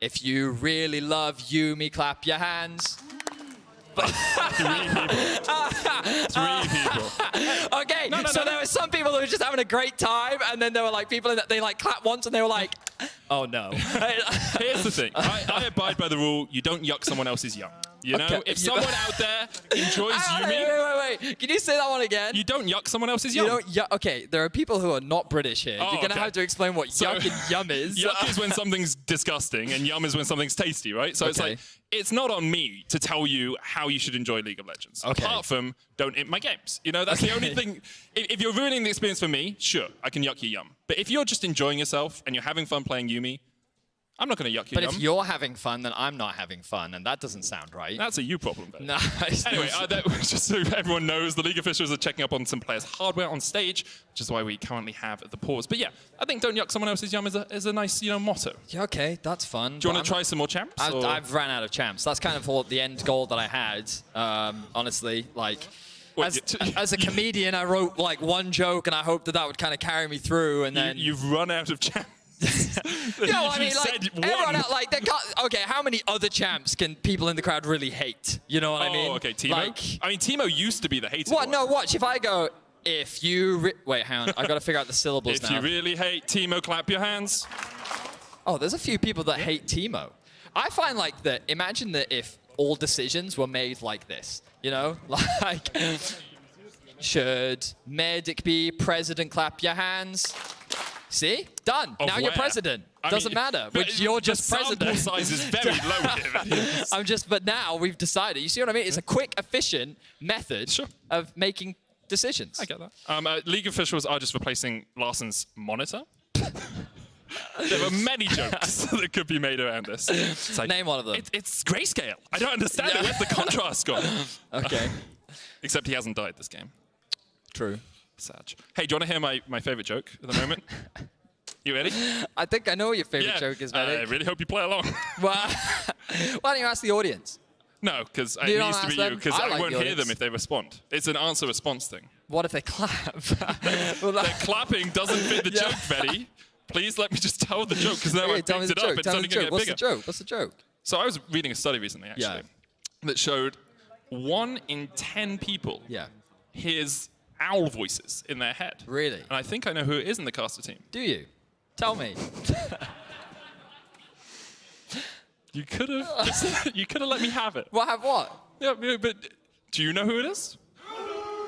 If you really love Yumi, clap your hands. 3 people. Okay, so there were some people that were just having a great time, and then there were like people that they like clapped once, and they were like, "Oh no." Here's the thing. I abide by the rule: you don't yuck someone else's yum. You know, if someone out there enjoys Yumi... Wait. Can you say that one again? You don't yuck someone else's yum. You don't okay, there are people who are not British here. You're going to have to explain what yuck and yum is. Yuck is when something's disgusting, and yum is when something's tasty, right? So it's like, it's not on me to tell you how you should enjoy League of Legends. Apart from, don't imp my games. You know, that's the only thing. If you're ruining the experience for me, sure, I can yuck your yum. But if you're just enjoying yourself and you're having fun playing Yumi, I'm not going to yuck your yum. But if you're having fun, then I'm not having fun, and that doesn't sound right. That's a you problem, Ben. Nice. Anyway, just so everyone knows, the league officials are checking up on some players' hardware on stage, which is why we currently have the pause. But yeah, I think don't yuck someone else's yum is a nice, motto. Yeah, okay, that's fun. Do you want to try some more champs? I've ran out of champs. That's kind of all the end goal that I had, honestly. Like, as a comedian, I wrote like one joke, and I hoped that would kind of carry me through, and then... You've run out of champs. No, I mean, like, everyone out, like, okay, how many other champs can people in the crowd really hate? You know what I mean? Oh, okay, Teemo? I mean, Teemo used to be the hated one. No, watch. If I go, if you... Wait, hang on. I got to figure out the syllables now. If you really hate Teemo, clap your hands. Oh, there's a few people that hate Teemo. I find, like, that... Imagine that if all decisions were made like this, you know? Like, should Medic be president, clap your hands? See? Done. Now you're president. Doesn't matter. But you're just president. The sample size is very low here. But now we've decided. You see what I mean? It's a quick, efficient method of making decisions. I get that. League officials are just replacing Larsen's monitor. There are many jokes that could be made around this. Like, name one of them. It's grayscale. I don't understand it. Where's the contrast gone? Okay. Except he hasn't died this game. True. Sad. Hey, do you want to hear my favorite joke at the moment? You ready? I think I know what your favorite joke is, Medic. I really hope you play along. Why don't you ask the audience? No, because it needs to be you, because I won't hear them if they respond. It's an answer-response thing. What if they clap? The clapping doesn't fit the joke, Betty. Please let me just tell the joke, because now I've picked it up. It's only going to get bigger. What's the joke? So I was reading a study recently, actually, that showed 1 in 10 people hears owl voices in their head. Really? And I think I know who it is in the caster team. Do you? Tell me. You could have let me have it. Well, have what? Yeah, but do you know who it is?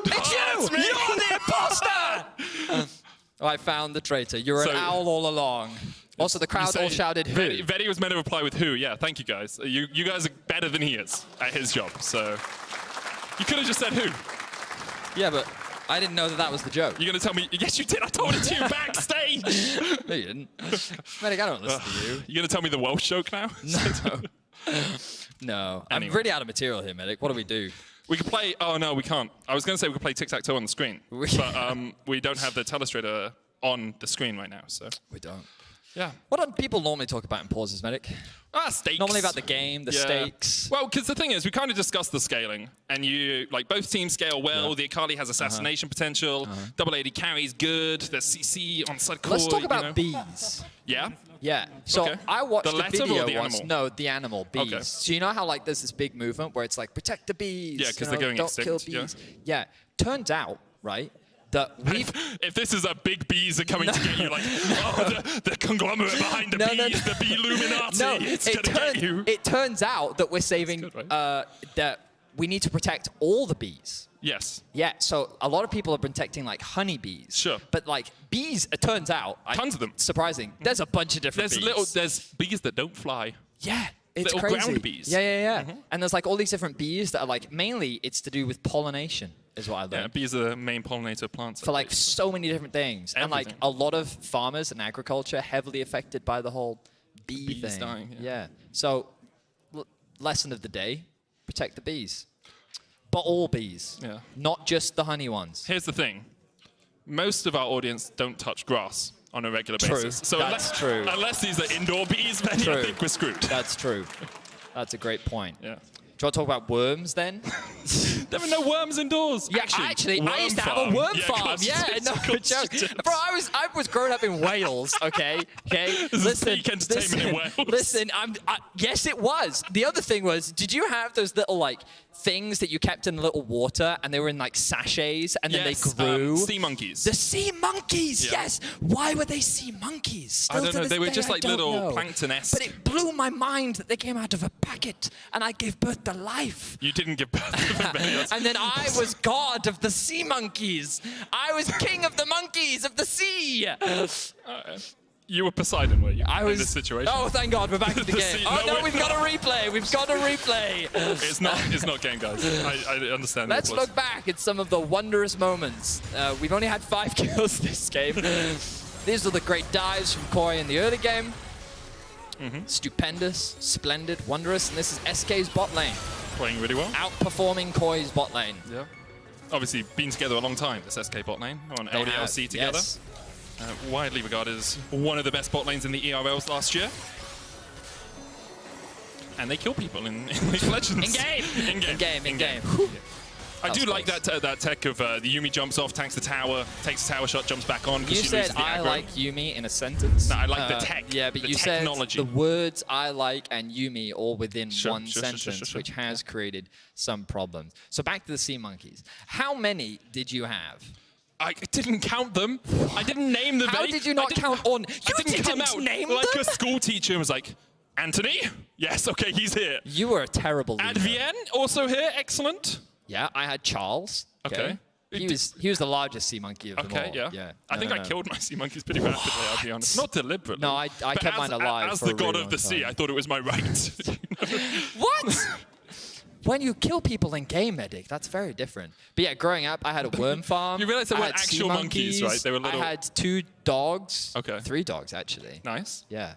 It's you! You're the imposter! I found the traitor. You're an owl all along. Also, the crowd all shouted who. Betty was meant to reply with who. Yeah, thank you guys. You guys are better than he is at his job. So you could have just said who. Yeah, but I didn't know that was the joke. You're going to tell me? Yes, you did. I told it to you backstage. No, you didn't. Medic, I don't listen to you. You're going to tell me the Welsh joke now? No. Anyway. I'm really out of material here, Medic. What do we do? We could play... Oh, no, we can't. I was going to say we could play tic-tac-toe on the screen. But we don't have the telestrator on the screen right now, so... We don't. Yeah. What do people normally talk about in pauses, Medic? Stakes. Normally about the game, the stakes. Well, because the thing is, we kind of discussed the scaling, and both teams scale well. The Akali has assassination potential. Double AD carries good. There's CC on side core. Let's talk about bees. Yeah? Yeah. So I watched the video or the once. animal? No, the animal, bees. Okay. So you know how like there's this big movement where it's like protect the bees. Yeah, because they're going don't extinct. kill bees. Yeah. Turns out, right, that we've... If this is a big bees are coming to get you, like, the conglomerate behind the bees, the bee Illuminati, it's going to get you. It turns out that we're saving, that we need to protect all the bees. Yes. Yeah, so a lot of people are protecting like honeybees. Sure. But like bees, it turns out... Tons of them. Surprising. There's a bunch of different bees. There's bees that don't fly. Yeah. It's little crazy. ground bees. Yeah. And there's like all these different bees that are like, mainly it's to do with pollination, is what I learned. Yeah, bees are the main pollinator of plants. For like so many different things. And like a lot of farmers and agriculture heavily affected by the whole bee thing. Dying, yeah. So, lesson of the day, protect the bees. But all bees. Yeah. Not just the honey ones. Here's the thing. Most of our audience don't touch grass on a regular basis. So true. Unless these are indoor bees, then I think we're screwed. That's true. That's a great point. Yeah. Do you want to talk about worms then? There were no worms indoors. Yeah, actually, I used to have a worm farm. Yeah, no joke. Bro, I was growing up in Wales, okay? Listen, entertainment in Wales. Listen, yes, it was. The other thing was, did you have those little, like, things that you kept in a little water, and they were in, like, sachets, and then they grew? Sea monkeys. The sea monkeys, yes. Why were they sea monkeys? Still I don't to know. this They were day, just I like don't little know. plankton-esque. But it blew my mind that they came out of a packet, and I gave birth to life. You didn't give birth to them, Benny. And then I was god of the sea monkeys. I was king of the monkeys of the sea. You were Poseidon, were you? I was in this situation. Oh, thank God, we're back in the game. sea- Oh no, we're we've got a replay. We've got a replay. It's not game, guys. I understand. Let's the look back at some of the wondrous moments. We've only had 5 kills this game. These are the great dives from Koi in the early game. Stupendous, splendid, wondrous, and this is SK's bot lane. Playing really well. Outperforming Koi's bot lane. Yeah. Obviously, been together a long time, this SK bot lane. On They have, LDLC together. yes. Widely regarded as one of the best bot lanes in the ERLs last year. And they kill people in League of Legends. In game. I do like that tech of the Yuumi jumps off, tanks the tower, takes a tower shot, jumps back on. You she said loses the I aggro. like Yuumi in a sentence. No, I like the tech. Yeah, but the you technology. said the words I like and Yuumi all within one Sure, sentence, which has created some problems. So back to the Sea Monkeys. How many did you have? I didn't count them. I didn't name them. How did you not count on? I didn't come out name like them? a school teacher and was like, Anthony? Yes, okay, he's here. You were a terrible leader. Advienne, also here, excellent. Yeah, I had Charles. Okay. He was the largest sea monkey of them all. Yeah. I think I killed my sea monkeys pretty rapidly, I'll be honest. Not deliberately. No, I but kept mine alive As for the a god really of the long sea, time. I thought it was my right. What? When you kill people in game, Medic, that's very different. But yeah, growing up, I had a worm farm. You realize they I weren't had sea actual monkeys, right? They were little- I had 2 dogs. Okay. 3 dogs, actually. Nice. Yeah.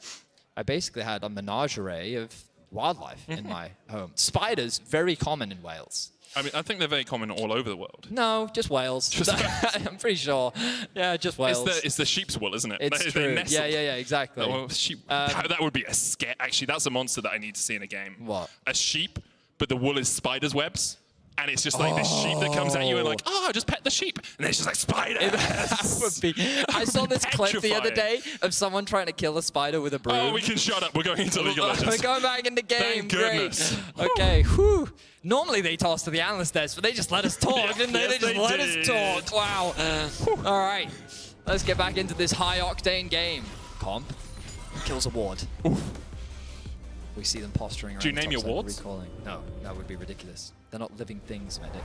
I basically had a menagerie of wildlife in my home. Spiders, very common in Wales. I mean, I think they're very common all over the world. No, just Wales. I'm pretty sure. Yeah, just Wales. It's the sheep's wool, isn't it? It's They true. nestle. Yeah, exactly. Oh, sheep. That would be a scare. Actually, that's a monster that I need to see in a game. What? A sheep, but the wool is spider's webs. And it's just like this sheep that comes at you and like, oh, just pet the sheep. And then it's just like, spider. That would be. I saw this clip the other day of someone trying to kill a spider with a broom. Oh, we can shut up. We're going into League of Legends. We're going back in the game. Thank goodness. Great. Okay. Whew. Normally they toss to the analyst desk, but they just let us talk, didn't they? Yes, They just they let did. us talk. Wow. All right. Let's get back into this high octane game. Comp kills a ward. We see them posturing around. Do you the name top your side, wards? recalling. No, that would be ridiculous. They're not living things, Medic.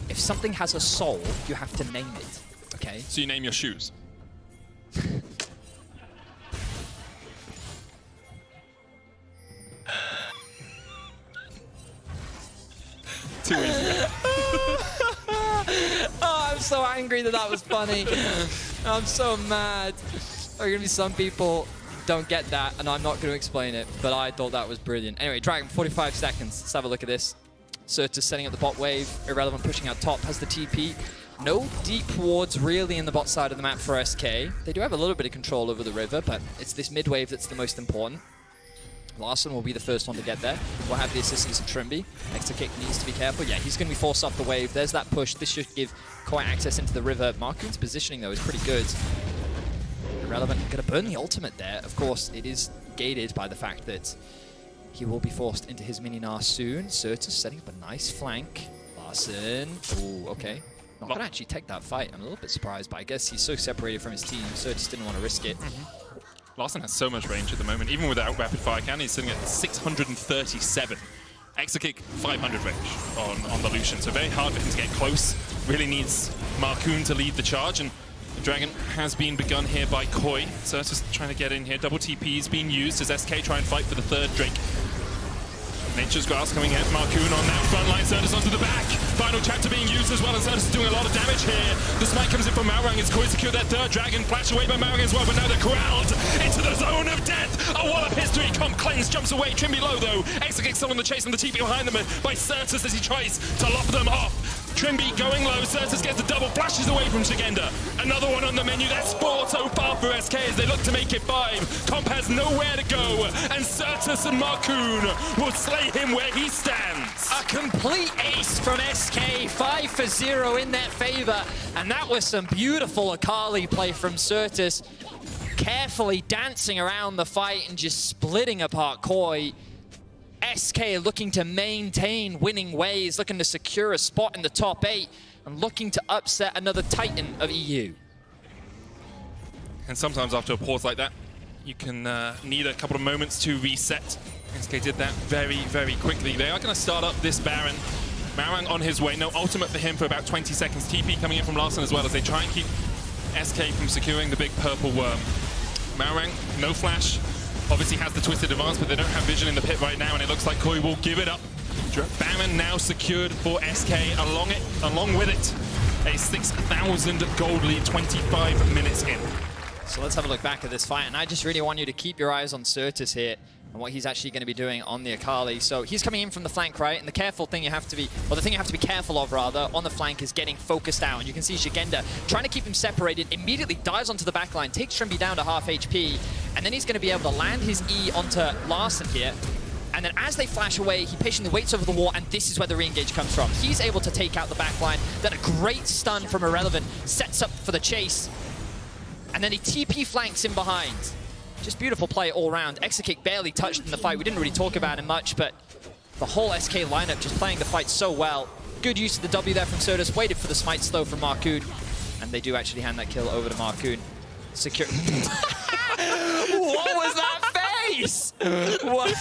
If something has a soul, you have to name it. Okay? So you name your shoes. Too easy. Oh, I'm so angry that was funny. I'm so mad. There are going to be some people don't get that, and I'm not going to explain it, but I thought that was brilliant. Anyway, Dragon, 45 seconds. Let's have a look at this. Certus setting up the bot wave. Irrelevant pushing out top, has the TP. No deep wards really in the bot side of the map for SK. They do have a little bit of control over the river, but it's this mid wave that's the most important. Larson will be the first one to get there. We'll have the assistance of Trimby. Extra kick needs to be careful. Yeah, he's going to be forced off the wave. There's that push. This should give Koi access into the river. Marcoon's positioning, though, is pretty good. Irrelevant. Going to burn the ultimate there. Of course, it is gated by the fact that he will be forced into his mini-Gnar soon. Certus setting up a nice flank. Larson. Ooh, okay. Not going to actually take that fight. I'm a little bit surprised, but I guess he's so separated from his team. Certus didn't want to risk it. Larson has so much range at the moment. Even without rapid fire cannon, he's sitting at 637. Extra kick, 500 range on the Lucian. So very hard for him to get close. Really needs Marcoon to lead the charge. And the Dragon has been begun here by Koi. So it's just trying to get in here. Double TP is being used as SK try and fight for the third Drake. Nature's Grass coming in. Marcoon on that front line. Certus onto the back. Final chapter being used as well. And Certus is doing a lot of damage here. The smite comes in from Malrang as Koi secure that third Dragon. Flashed away by Malrang as well. But now they're corralled into the zone of death. A wall of history. Comp cleanse jumps away. Trim below though. Extra kick still on the chase and the TP behind them by Certus as he tries to lop them off. Trimby going low. Certus gets the double, flashes away from Shigenda. Another one on the menu. That's 4 so far for SK as they look to make it 5. Comp has nowhere to go, and Certus and Marcoon will slay him where he stands. A complete ace from SK, 5 for 0 in their favor. And that was some beautiful Akali play from Certus. Carefully dancing around the fight and just splitting apart Koi. SK looking to maintain winning ways, looking to secure a spot in the top 8, and looking to upset another Titan of EU. And sometimes after a pause like that, you can need a couple of moments to reset. SK did that very, very quickly. They are going to start up this Baron. Marang on his way. No ultimate for him for about 20 seconds. TP coming in from Larson as well as they try and keep SK from securing the big purple worm. Marang, no flash. Obviously has the twisted advance, but they don't have vision in the pit right now, and it looks like Koi will give it up. Baron now secured for SK. Along with it, a 6,000 gold lead, 25 minutes in. So let's have a look back at this fight, and I just really want you to keep your eyes on Certus here and what he's actually going to be doing on the Akali. So he's coming in from the flank, right? And the careful thing you have to be, or the thing you have to be careful of rather, on the flank is getting focused out. And you can see Shigenda trying to keep him separated, immediately dives onto the back line, takes Trimby down to half HP, and then he's going to be able to land his E onto Larson here. And then as they flash away, he patiently waits over the wall, and this is where the re-engage comes from. He's able to take out the back line. Then a great stun from Irrelevant sets up for the chase. And then he TP flanks in behind. Just beautiful play all around. Exakick barely touched in the fight. We didn't really talk about him much, but the whole SK lineup just playing the fight so well. Good use of the W there from Certus. Waited for the smite slow from Marcoon. And they do actually hand that kill over to Marcoon. Secure. What was that face? What?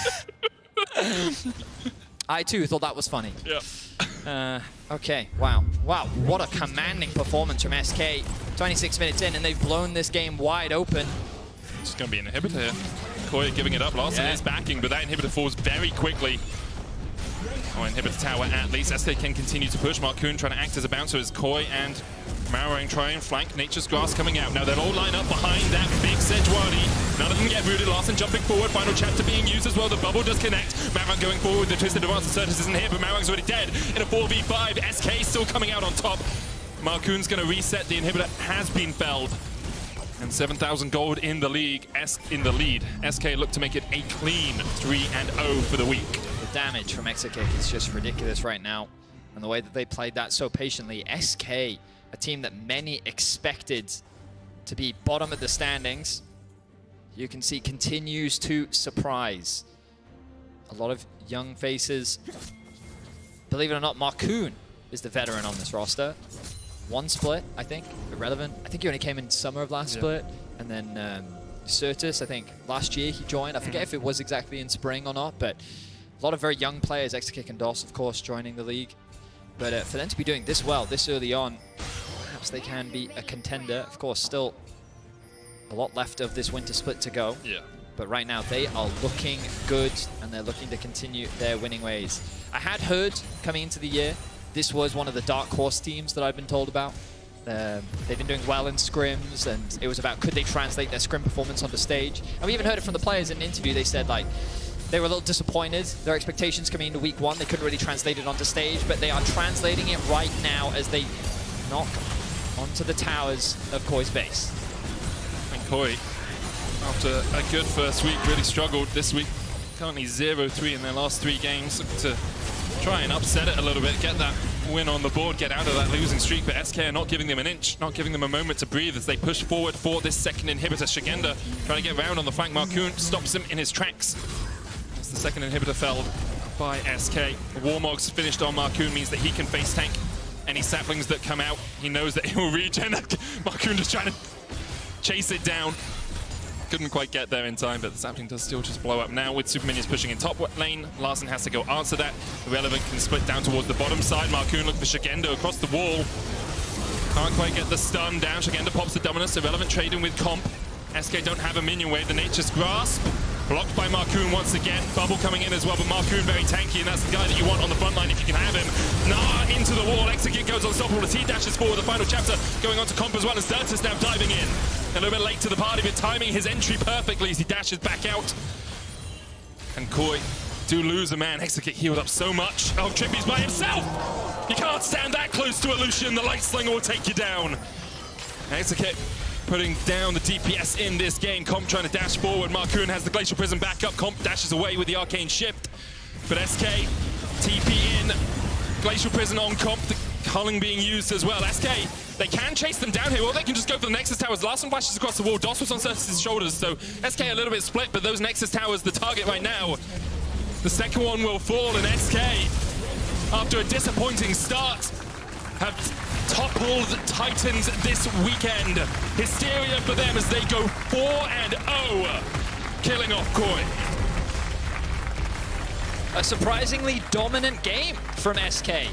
I too thought that was funny. Yeah. Okay, wow. Wow, what a commanding performance from SK. 26 minutes in, and they've blown this game wide open. It's going to be an inhibitor here. Koi giving it up. Larson is backing, but that inhibitor falls very quickly. Oh, inhibitor tower at least. SK can continue to push. Marcoon trying to act as a bouncer as Koi and Marang try and flank. Nature's Grass coming out. Now they'll all line up behind that big Sejuani. None of them get rooted. Larson jumping forward. Final chapter being used as well. The bubble does connect. Marang going forward. The twisted advance. The Certus isn't here, but Marang's already dead in a 4v5. SK still coming out on top. Marcoon's going to reset. The inhibitor has been felled. And 7,000 gold in the league. In the lead. SK look to make it a clean 3-0 for the week. The damage from Exakick is just ridiculous right now. And the way that they played that so patiently. SK, a team that many expected to be bottom of the standings, you can see continues to surprise. A lot of young faces. Believe it or not, Marcoon is the veteran on this roster. One split, I think, Irrelevant. I think he only came in summer of last split. And then Certus, I think last year he joined. I forget if it was exactly in spring or not, but a lot of very young players, Exakick and DOS, of course, joining the league. But for them to be doing this well, this early on, perhaps they can be a contender. Of course, still a lot left of this winter split to go. Yeah. But right now, they are looking good, and they're looking to continue their winning ways. I had heard coming into the year, this was one of the dark horse teams that I've been told about. They've been doing well in scrims, and it was about could they translate their scrim performance on the stage. And we even heard it from the players in an interview. They said, like, they were a little disappointed. Their expectations coming into week 1, they couldn't really translate it onto stage, but they are translating it right now as they knock onto the towers of Koi's base. And Koi, after a good first week, really struggled this week. Currently 0-3 in their last 3 games. Looking to try and upset it a little bit, get that win on the board, get out of that losing streak, but SK are not giving them an inch, not giving them a moment to breathe as they push forward for this second inhibitor. Shigenda trying to get round on the flank. Marcoon stops him in his tracks. That's the second inhibitor felled by SK. Warmog's finished on Marcoon means that he can face tank any saplings that come out. He knows that he will regen. Marcoon just trying to chase it down. Couldn't quite get there in time, but the sapling does still just blow up now with Super Minions pushing in top lane. Larson has to go answer that. Irrelevant can split down towards the bottom side. Marcoon looking for Shigenda across the wall. Can't quite get the stun down. Shigenda pops the Dominus. Irrelevant trading with Comp. SK don't have a minion wave. The Nature's Grasp blocked by Marcoon once again. Bubble coming in as well, but Marcoon very tanky, and that's the guy that you want on the front line if you can have him. Nah, into the wall. Exakick goes unstoppable as he dashes forward. The final chapter going on to Comp as well, and Certus now diving in. A little bit late to the party, but timing his entry perfectly as he dashes back out. And Koi do lose a man. Exakick healed up so much. Oh, Trippy's by himself! You can't stand that close to Illusion. The Light Slinger will take you down. LEC putting down the DPS in this game. Comp trying to dash forward. Markoon has the Glacial Prism back up. Comp dashes away with the Arcane Shift. But SK, TP in. Glacial Prism on Comp. The culling being used as well. SK, they can chase them down here. Well, they can just go for the Nexus Towers. Last one flashes across the wall. DOS was on Certus' shoulders, so SK a little bit split, but those Nexus Towers the target right now. The second one will fall, and SK, after a disappointing start, have toppled Titans this weekend. Hysteria for them as they go 4-0, killing off Koi. A surprisingly dominant game from SK.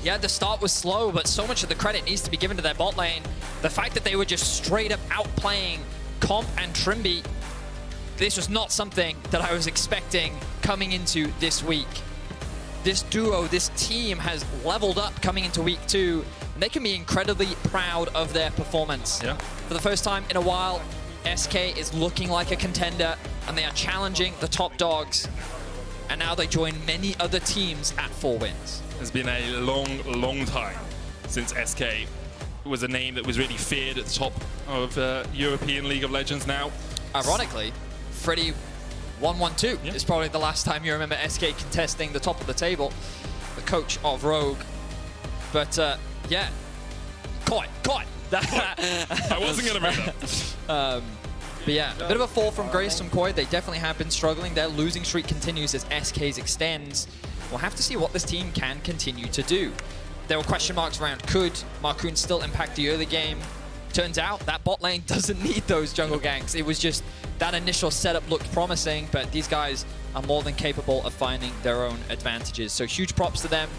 Yeah, the start was slow, but so much of the credit needs to be given to their bot lane. The fact that they were just straight up outplaying Comp and Trimby, this was not something that I was expecting coming into this week. This duo, this team has leveled up coming into week 2, and they can be incredibly proud of their performance. Yeah. For the first time in a while, SK is looking like a contender, and they are challenging the top dogs. And now they join many other teams at 4 wins. It's been a long, long time since SK was a name that was really feared at the top of European League of Legends now. Ironically, Freddy 112 is probably the last time you remember SK contesting the top of the table, the coach of Rogue. But yeah, Koi. I wasn't going to bring that. But yeah, a bit of a fall from grace from Koi. They definitely have been struggling. Their losing streak continues as SK's extends. We'll have to see what this team can continue to do. There were question marks around could Markoon still impact the early game. Turns out that bot lane doesn't need those jungle ganks. It was just that initial setup looked promising, but these guys are more than capable of finding their own advantages. So huge props to them.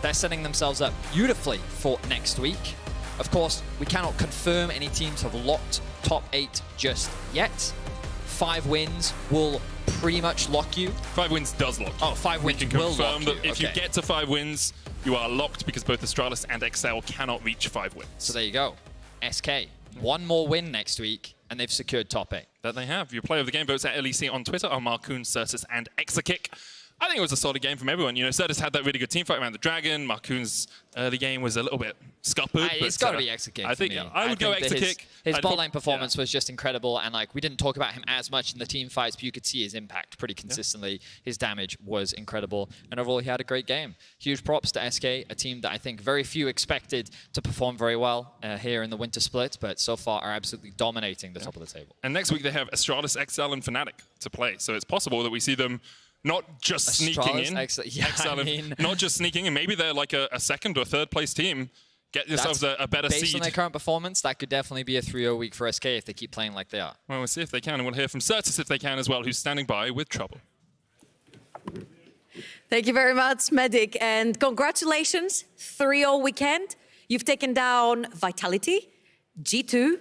They're setting themselves up beautifully for next week. Of course, we cannot confirm any teams have locked top 8 just yet. 5 wins will pretty much lock you. 5 wins does lock you. Oh, 5 wins we can will confirm lock that you. if you get to 5 wins, you are locked because both Astralis and Excel cannot reach 5 wins. So there you go. SK, 1 more win next week, and they've secured top 8. That they have. Your player of the game votes at LEC on Twitter are Markoon, Certus, and Exakick. I think it was a solid game from everyone. You know, Certus had that really good team fight around the Dragon. Markoon's early game was a little bit scuppered. It's got to be Exakick. I think for me. I would go Exakick. His bot lane performance was just incredible, and like we didn't talk about him as much in the team fights, but you could see his impact pretty consistently. His damage was incredible, and overall he had a great game. Huge props to SK, a team that I think very few expected to perform very well here in the winter split, but so far are absolutely dominating the top of the table. And next week they have Astralis, XL, and Fnatic to play, so it's possible that we see them not just sneaking in, not just sneaking in. Maybe they're like a second or third place team. Get yourselves a better seed. Based on their current performance, that could definitely be a 3-0 week for SK if they keep playing like they are. Well, we'll see if they can, and we'll hear from Certus if they can as well, who's standing by with trouble. Thank you very much, Medic, and congratulations, 3-0 weekend. You've taken down Vitality, G2,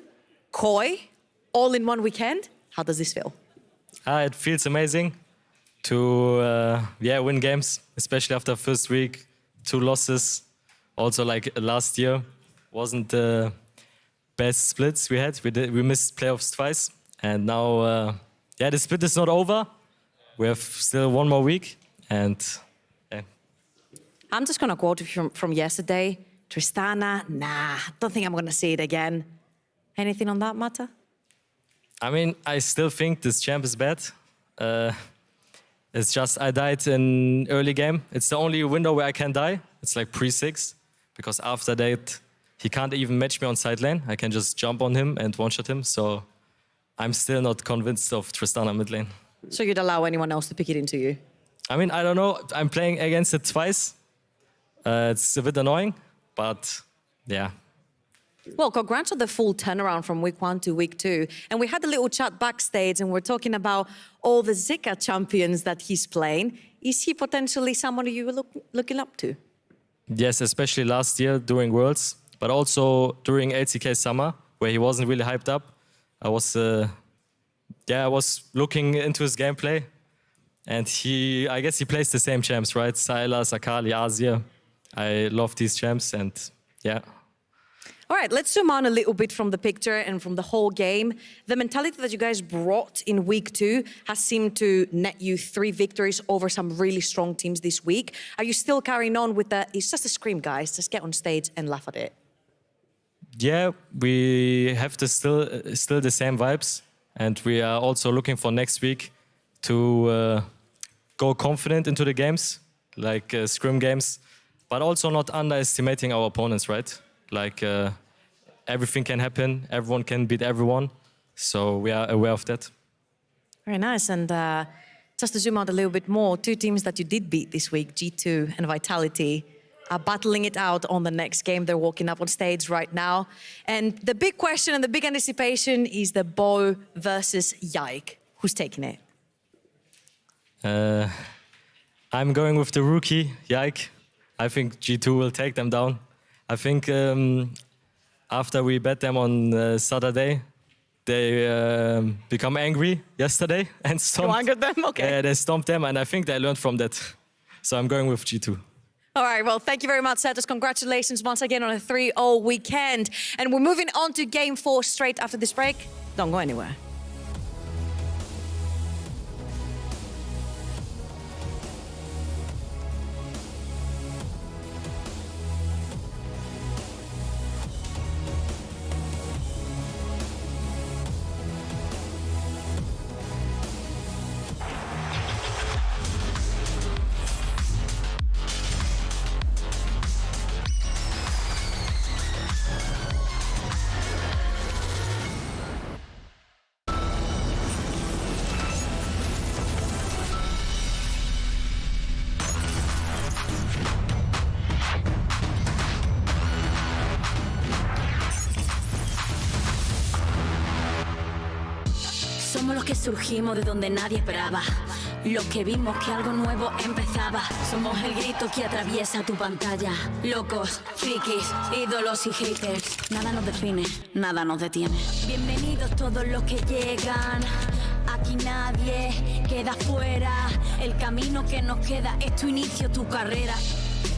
Koi, all in one weekend. How does this feel? It feels amazing to win games, especially after first week, 2 losses. Also, like last year, wasn't the best splits we had. We missed playoffs twice, and now the split is not over. We have still 1 more week, and I'm just gonna quote you from yesterday. Tristana, nah, don't think I'm gonna see it again. Anything on that matter? I mean, I still think this champ is bad. It's just I died in early game. It's the only window where I can die. It's like pre-6, because after that, he can't even match me on side lane. I can just jump on him and one-shot him. So I'm still not convinced of Tristana mid lane. So you'd allow anyone else to pick it into you? I mean, I don't know. I'm playing against it twice. It's a bit annoying, but yeah. Well, congrats on the full turnaround from week 1 to week 2. And we had a little chat backstage and we're talking about all the Zika champions that he's playing. Is he potentially somebody you were looking up to? Yes, especially last year during Worlds, but also during LCK Summer, where he wasn't really hyped up. I was looking into his gameplay, and I guess he plays the same champs, right? Sylas, Akali, Azir. I love these champs, and yeah. All right, let's zoom on a little bit from the picture and from the whole game. The mentality that you guys brought in week 2 has seemed to net you 3 victories over some really strong teams this week. Are you still carrying on with the, it's just a scream, guys, just get on stage and laugh at it? Yeah, we have still the same vibes, and we are also looking for next week to go confident into the games, like scrim games, but also not underestimating our opponents, right? Like everything can happen, everyone can beat everyone, so we are aware of that. Very nice, and just to zoom out a little bit more, 2 teams that you did beat this week, G2 and Vitality, are battling it out on the next game. They're walking up on stage right now. And the big question and the big anticipation is the Bo versus Yike. Who's taking it? I'm going with the rookie, Yike. I think G2 will take them down. I think after we bet them on Saturday, they become angry yesterday and stomped. You angered them? Okay. Yeah, they stomped them, and I think they learned from that. So I'm going with G2. All right, well, thank you very much, Setos. Congratulations once again on a 3-0 weekend. And we're moving on to Game 4 straight after this break. Don't go anywhere. Somos los que surgimos de donde nadie esperaba. Los que vimos que algo nuevo empezaba. Somos el grito que atraviesa tu pantalla. Locos, frikis, ídolos y haters. Nada nos define, nada nos detiene. Bienvenidos todos los que llegan. Aquí nadie queda fuera. El camino que nos queda es tu inicio, tu carrera.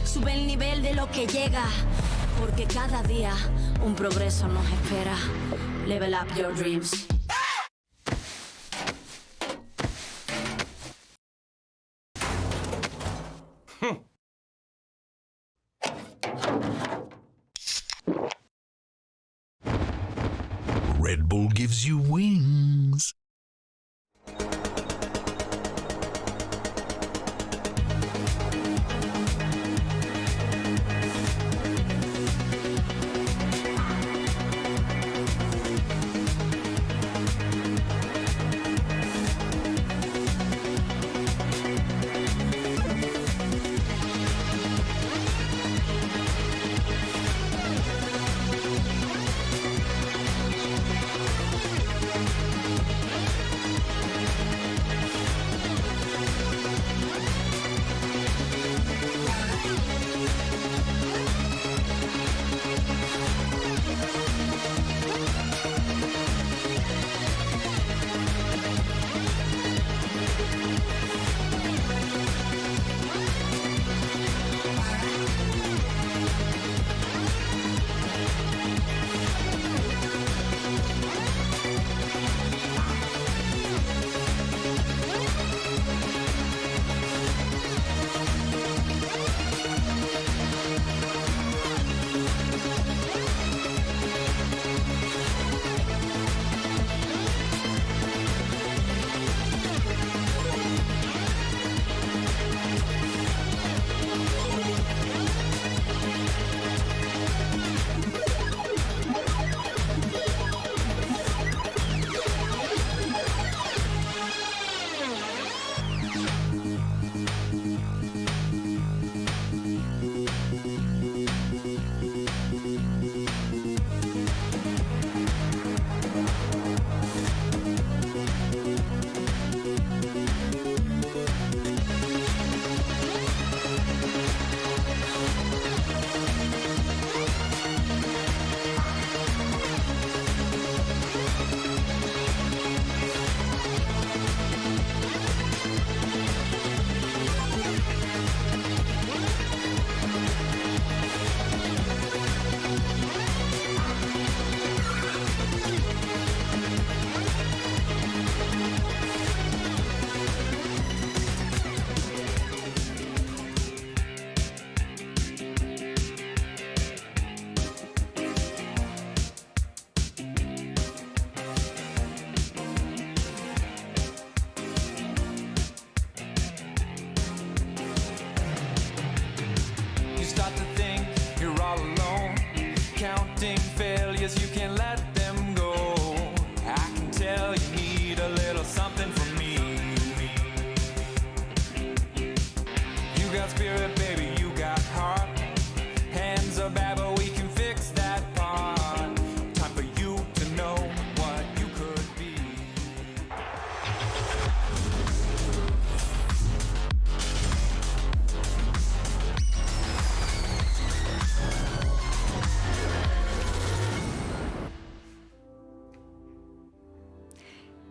Sube el nivel de lo que llega. Porque cada día un progreso nos espera. Level up your dreams. Red Bull gives you wings.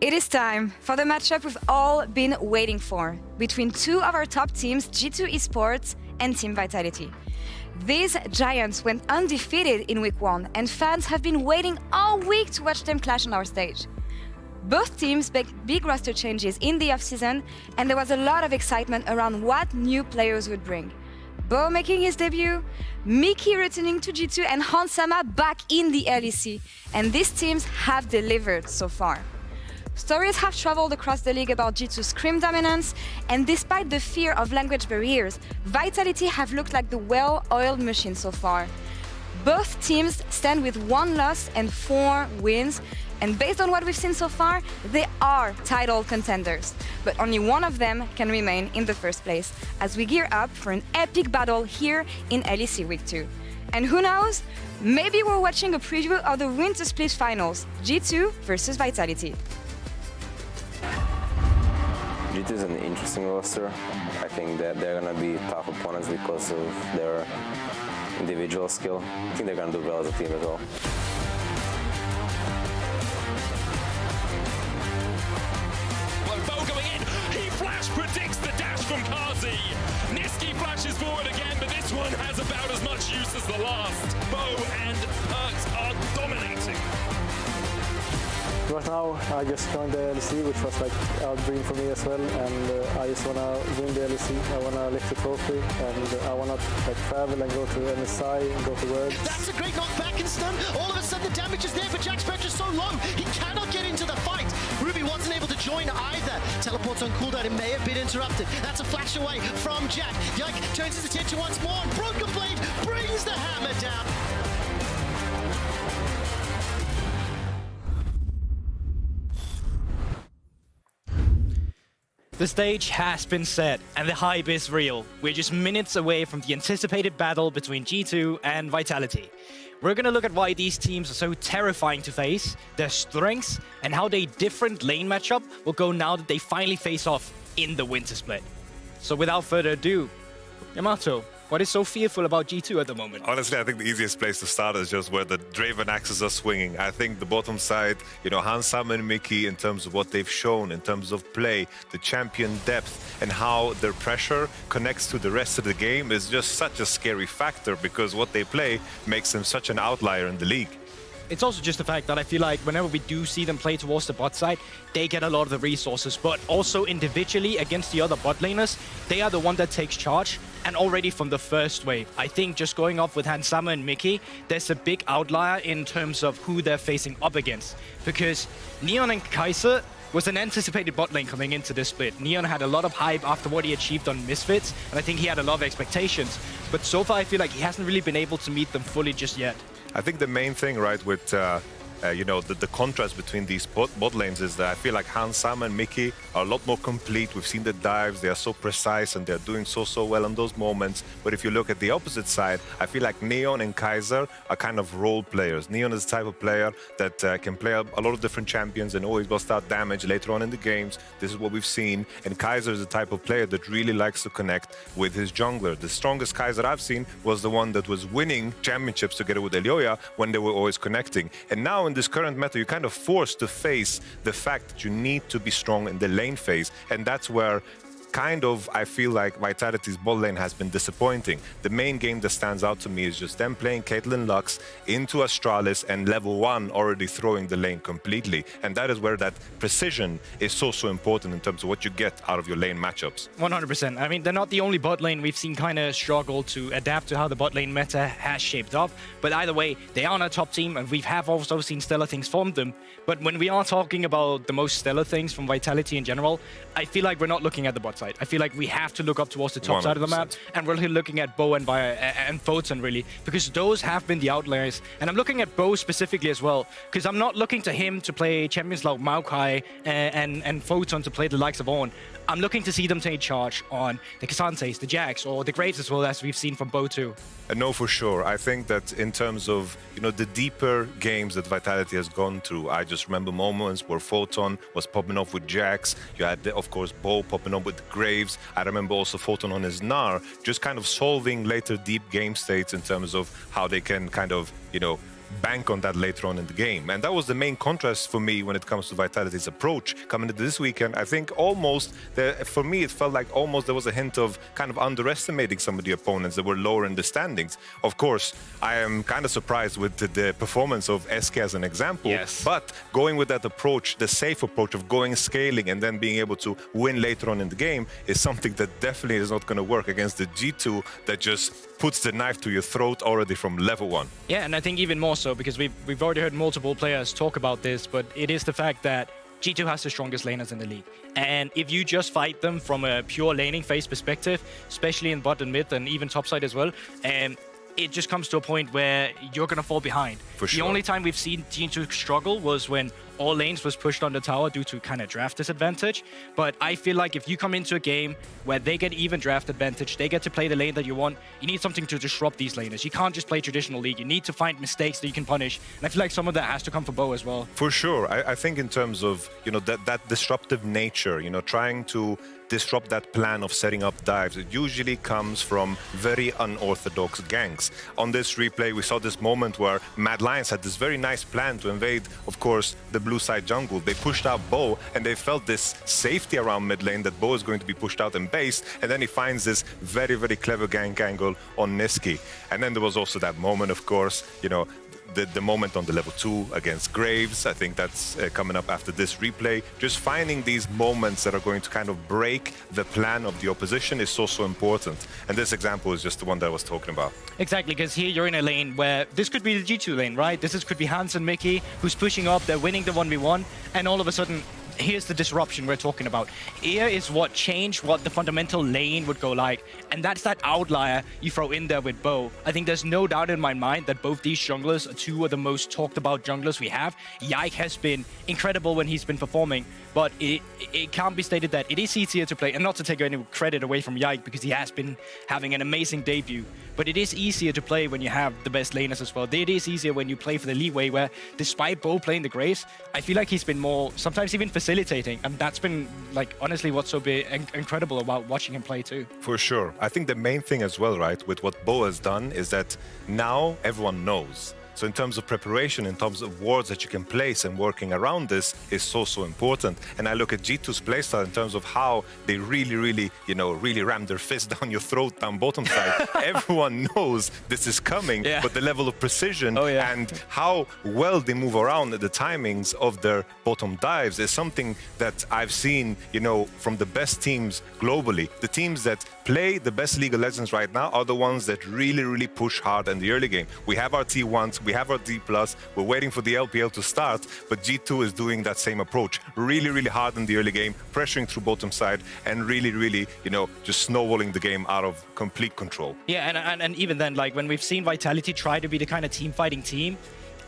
It is time for the matchup we've all been waiting for between two of our top teams, G2 Esports and Team Vitality. These giants went undefeated in week 1, and fans have been waiting all week to watch them clash on our stage. Both teams made big roster changes in the offseason, and there was a lot of excitement around what new players would bring. Bo making his debut, Mickey returning to G2, and Hansama back in the LEC. And these teams have delivered so far. Stories have traveled across the league about G2's scrim dominance, and despite the fear of language barriers, Vitality have looked like the well-oiled machine so far. Both teams stand with 1 loss and 4 wins, and based on what we've seen so far, they are title contenders. But only one of them can remain in the first place, as we gear up for an epic battle here in LEC Week 2. And who knows, maybe we're watching a preview of the Winter Split Finals, G2 versus Vitality. G2 is an interesting roster. I think that they're going to be tough opponents because of their individual skill. I think they're going to do well as a team as well. Bo going in, he flash predicts the dash from Kazi. Niski flashes forward again, but this one has about as much use as the last. Bo and Perks are dominating. Right now, I just joined the LEC, which was like a dream for me as well, and I just want to win the LEC. I want to lift the trophy, and I want to like travel and go to MSI and go to Worlds. That's a great knockback and stun. All of a sudden, the damage is there, but Jack's pressure is so low, he cannot get into the fight. Ruby wasn't able to join either. Teleports on cooldown, it may have been interrupted. That's a flash away from Jack. Yike turns his attention once more, and Broken Blade brings the hammer down. The stage has been set and the hype is real. We're just minutes away from the anticipated battle between G2 and Vitality. We're gonna look at why these teams are so terrifying to face, their strengths, and how their different lane matchup will go now that they finally face off in the Winter Split. So without further ado, Yamato, what is so fearful about G2 at the moment? Honestly, I think the easiest place to start is just where the Draven axes are swinging. I think the bottom side, Hansam and Mickey, in terms of what they've shown, in terms of play, the champion depth, and how their pressure connects to the rest of the game is just such a scary factor because what they play makes them such an outlier in the league. It's also just the fact that I feel like whenever we do see them play towards the bot side, they get a lot of the resources, but also individually against the other bot laners, they are the one that takes charge. And already from the first wave, I think just going off with Hansama and Mickey, there's a big outlier in terms of who they're facing up against. Because Neon and Kaiser was an anticipated bot lane coming into this split. Neon had a lot of hype after what he achieved on Misfits, and I think he had a lot of expectations. But so far, I feel like he hasn't really been able to meet them fully just yet. I think the main thing, right, with the contrast between these bot lanes is that I feel like Hansam and Mickey are a lot more complete. We've seen the dives, they are so precise and they're doing so well in those moments. But if you look at the opposite side, I feel like Neon and Kaiser are kind of role players. Neon is the type of player that can play a lot of different champions and always bust out damage later on in the games. This is what we've seen. And Kaiser is the type of player that really likes to connect with his jungler. The strongest Kaiser I've seen was the one that was winning championships together with Elioya when they were always connecting. And now in this current meta, you're kind of forced to face the fact that you need to be strong in the lane phase, and that's where I feel like Vitality's bot lane has been disappointing. The main game that stands out to me is just them playing Caitlyn Lux into Astralis and level 1 already throwing the lane completely. And that is where that precision is so important in terms of what you get out of your lane matchups. 100%. I mean, they're not the only bot lane we've seen kind of struggle to adapt to how the bot lane meta has shaped up. But either way, they are on a top team, and we have also seen stellar things from them. But when we are talking about the most stellar things from Vitality in general, I feel like we're not looking at the bot side. I feel like we have to look up towards the top 100%. Side of the map, and we're looking at Bo and Photon really, because those have been the outliers. And I'm looking at Bo specifically as well, because I'm not looking to him to play champions like Maokai and Photon to play the likes of Ornn. I'm looking to see them take charge on the Casantes, the Jax, or the Graves as well, as we've seen from Bo too. No, for sure. I think that in terms of, the deeper games that Vitality has gone through, I just remember moments where Photon was popping off with Jax. You had, of course, Bo popping up with Graves. I remember also Photon on his Gnar, just kind of solving later deep game states in terms of how they can kind of, bank on that later on in the game. And that was the main contrast for me when it comes to Vitality's approach coming into this weekend. I think almost, for me, it felt like almost there was a hint of kind of underestimating some of the opponents that were lower in the standings. Of course, I am kind of surprised with the performance of SK as an example. Yes. But going with that approach, the safe approach of going scaling and then being able to win later on in the game is something that definitely is not going to work against the G2 that just puts the knife to your throat already from level 1. Yeah, and I think even more so because we've already heard multiple players talk about this, but it is the fact that G2 has the strongest laners in the league. And if you just fight them from a pure laning phase perspective, especially in bot and mid and even topside as well, it just comes to a point where you're going to fall behind. For sure. The only time we've seen G2 struggle was when all lanes was pushed on the tower due to kind of draft disadvantage. But I feel like if you come into a game where they get even draft advantage, they get to play the lane that you want, you need something to disrupt these laners. You can't just play traditional league. You need to find mistakes that you can punish. And I feel like some of that has to come from Bo as well. For sure. I think in terms of, that disruptive nature, trying to disrupt that plan of setting up dives, it usually comes from very unorthodox ganks. On this replay, we saw this moment where Mad Lions had this very nice plan to invade, of course, the blue side jungle. They pushed out Bo, and they felt this safety around mid lane that Bo is going to be pushed out and base, and then he finds this very, very clever gank angle on Niski. And then there was also that moment, of course, the moment on the level 2 against Graves. I think that's coming up after this replay. Just finding these moments that are going to kind of break the plan of the opposition is so important. And this example is just the one that I was talking about. Exactly, because here you're in a lane where this could be the G2 lane, right? Could be Hans and Mickey, who's pushing up, they're winning the 1v1, and all of a sudden, here's the disruption we're talking about. Here is what changed what the fundamental lane would go like, and that's that outlier you throw in there with Bo. I think there's no doubt in my mind that both these junglers are two of the most talked about junglers we have. Yike has been incredible when he's been performing, but it can't be stated that it is easier to play, and not to take any credit away from Yike because he has been having an amazing debut, but it is easier to play when you have the best laners as well. It is easier when you play for the leeway where, despite Bo playing the Graves, I feel like he's been more, sometimes even facilitating, and that's been, like, honestly what's so incredible about watching him play too. For sure. I think the main thing as well, right, with what Bo has done is that now everyone knows. So in terms of preparation, in terms of wards that you can place and working around this is so important. And I look at G2's playstyle in terms of how they really ram their fist down your throat down bottom side. Everyone knows this is coming, but the level of precision and how well they move around the timings of their bottom dives is something that I've seen, from the best teams globally. The teams that play the best League of Legends right now are the ones that really push hard in the early game. We have our T1s, we have our D+, we're waiting for the LPL to start, but G2 is doing that same approach. Really hard in the early game, pressuring through bottom side, and really, just snowballing the game out of complete control. Yeah, and even then, like, when we've seen Vitality try to be the kind of team-fighting team,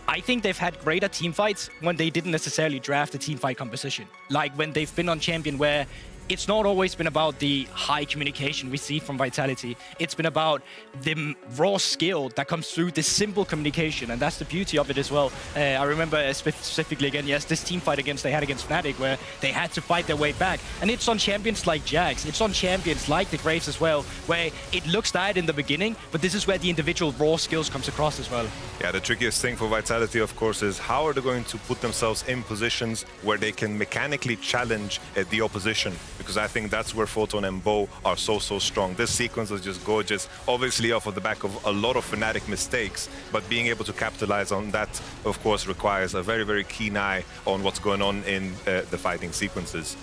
I think they've had greater team fights when they didn't necessarily draft a team fight composition. Like when they've been on Champion, where it's not always been about the high communication we see from Vitality. It's been about the raw skill that comes through this simple communication, and that's the beauty of it as well. I remember specifically again, this team fight they had against Fnatic, where they had to fight their way back. And it's on champions like Jax, it's on champions like the Graves as well, where it looks bad in the beginning, but this is where the individual raw skills comes across as well. Yeah, the trickiest thing for Vitality, of course, is how are they going to put themselves in positions where they can mechanically challenge the opposition? Because I think that's where Photon and Bo are so strong. This sequence is just gorgeous, obviously off of the back of a lot of Fnatic mistakes, but being able to capitalize on that, of course, requires a very keen eye on what's going on in the fighting sequences.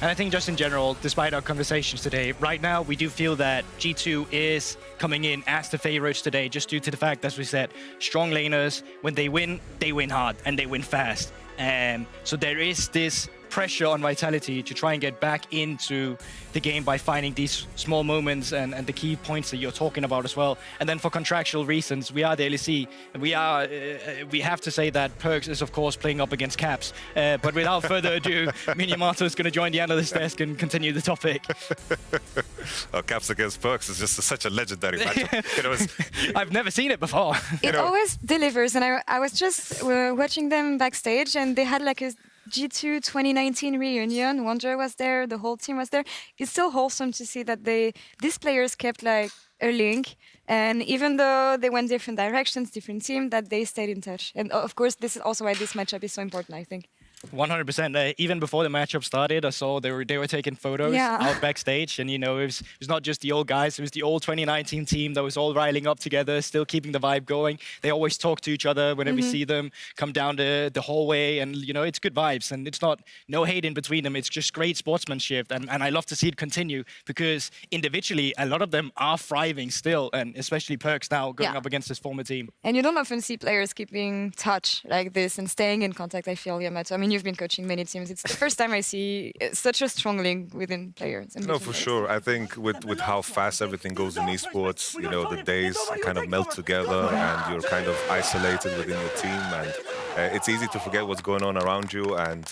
And I think just in general, despite our conversations today, right now we do feel that G2 is coming in as the favorites today, just due to the fact, as we said, strong laners, when they win hard and they win fast. So there is this pressure on Vitality to try and get back into the game by finding these small moments and the key points that you're talking about as well. And then for contractual reasons, we are the LEC. We have to say that Perks is, of course, playing up against Caps. But without further ado, Minimato is going to join the analyst desk and continue the topic. Caps against Perks is just such a legendary matchup. I've never seen it before. It always delivers, and I was just watching them backstage, and they had like G2 2019 reunion. Wonder was there, the whole team was there. It's still wholesome to see that these players kept like a link, and even though they went different directions, different team, that they stayed in touch. And of course, this is also why this matchup is so important, I think. 100%. Even before the matchup started, I saw they were taking photos out backstage, and it was not just the old guys; it was the old 2019 team that was all riling up together, still keeping the vibe going. They always talk to each other whenever we see them come down the hallway, and it's good vibes, and it's no hate in between them. It's just great sportsmanship, and I love to see it continue because individually, a lot of them are thriving still, and especially Perks now going up against his former team. And you don't often see players keeping touch like this and staying in contact. I feel, Yamato. I mean, you've been coaching many teams. It's the first time I see such a strong link within players. No, for sure. I think with how fast everything goes in esports, the days kind of melt together and you're kind of isolated within your team, and it's easy to forget what's going on around you. And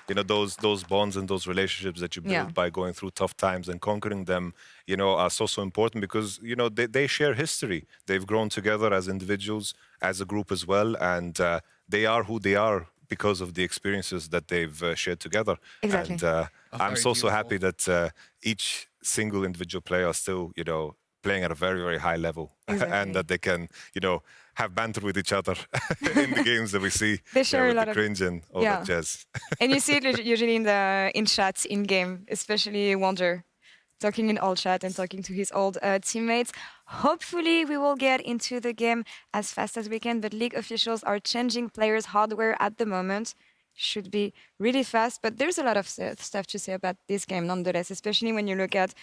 those bonds and those relationships that you build by going through tough times and conquering them, are so important because they share history. They've grown together as individuals, as a group as well, and they are who they are because of the experiences that they've shared together. Exactly. And I'm so happy that each single individual player is still, playing at a very, very high level. Exactly. And that they can, have banter with each other in the games that we see. They share with a lot the of cringe and all that jazz. And you see it usually in chats in game, especially Wonder talking in all chat and talking to his old teammates. Hopefully we will get into the game as fast as we can, but league officials are changing players' hardware at the moment. Should be really fast, but there's a lot of stuff to say about this game nonetheless, especially when you look at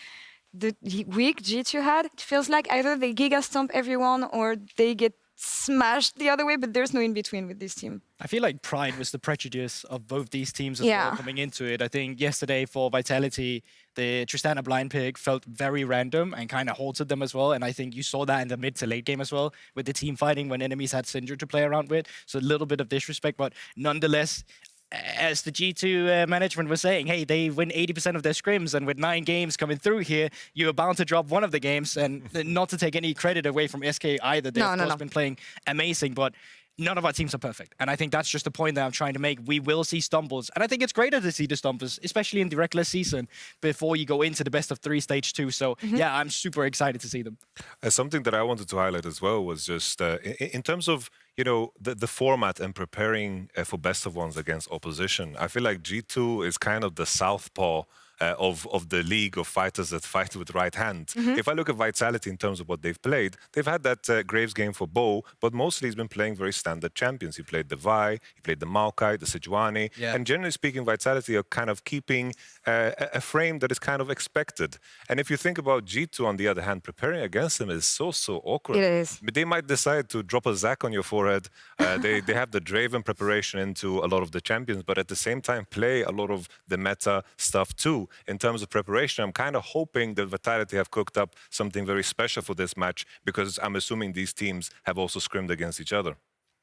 the week G2 had. It feels like either they giga stomp everyone or they get smashed the other way, but there's no in between with this team. I feel like Pride was the prejudice of both these teams as well coming into it. I think yesterday for Vitality, the Tristana blind pick felt very random and kind of halted them as well. And I think you saw that in the mid to late game as well with the team fighting when enemies had Syndra to play around with. So a little bit of disrespect, but nonetheless, as the G2 management was saying, hey, they win 80% of their scrims, and with 9 games coming through here, you're bound to drop one of the games. And not to take any credit away from SK either. They've of course been playing amazing, but none of our teams are perfect. And I think that's just the point that I'm trying to make. We will see stumbles. And I think it's greater to see the stumbles, especially in the regular season, before you go into the best of 3 stage 2. So yeah, I'm super excited to see them. Something that I wanted to highlight as well was just in terms of the format and preparing for best of ones against opposition. I feel like G2 is kind of the southpaw of the league of fighters that fight with right hand. If I look at Vitality in terms of what they've played, they've had that Graves game for Bo, but mostly he's been playing very standard champions. He played the Vi, he played the Maokai, the Sejuani, and generally speaking, Vitality are kind of keeping a frame that is kind of expected. And if you think about G2, on the other hand, preparing against them is so awkward. It is. They might decide to drop a Zac on your forehead. They have the Draven preparation into a lot of the champions, but at the same time play a lot of the meta stuff too. In terms of preparation, I'm kind of hoping that Vitality have cooked up something very special for this match, because I'm assuming these teams have also scrimmed against each other.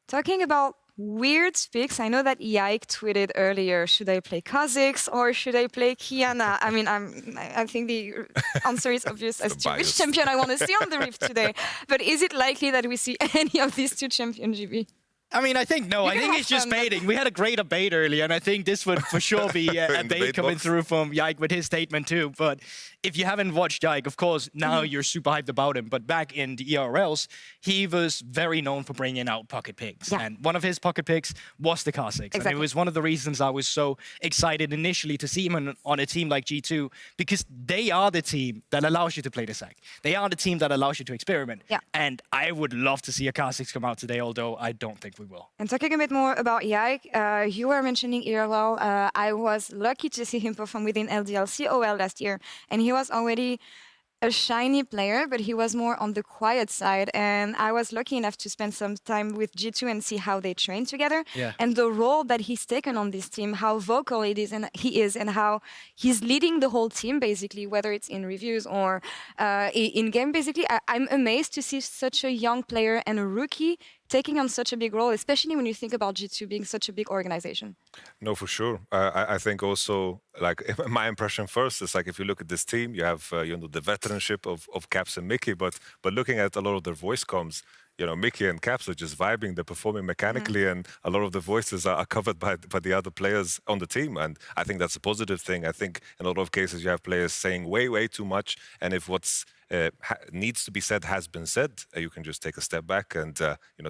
Talking about weird picks, I know that Yike tweeted earlier, should I play Kha'Zix or should I play Kiana? I mean, I think the answer is obvious as to which champion I want to see on the Rift today. But is it likely that we see any of these 2 champions, GB? I mean, I think no. I think it's just baiting. We had a great debate earlier, and I think this would for sure be a bait coming through from Yike with his statement too. But if you haven't watched Yike, of course, now you're super hyped about him. But back in the ERLs, he was very known for bringing out pocket picks. And one of his pocket picks was the Kha'Zix. And it was one of the reasons I was so excited initially to see him on a team like G2, because they are the team that allows you to play the Zac. They are the team that allows you to experiment. And I would love to see a Kha'Zix come out today, although I don't think we will. And talking a bit more about Yike, you were mentioning ERL. I was lucky to see him perform within LDLC OL last year, and he was already a shiny player, but he was more on the quiet side. And I was lucky enough to spend some time with G2 and see how they train together. And the role that he's taken on this team, how vocal he is, and how he's leading the whole team, basically, whether it's in reviews or in game, basically. I'm amazed to see such a young player and a rookie taking on such a big role, especially when you think about G2 being such a big organization. No, for sure. I think also, like, my impression first is, like, if you look at this team, you have the veteranship of Caps and Mickey, but looking at a lot of their voice comms, Mickey and Caps are just vibing. They're performing mechanically, and a lot of the voices are covered by the other players on the team. And I think that's a positive thing. I think in a lot of cases you have players saying way too much, and if what's needs to be said has been said, you can just take a step back and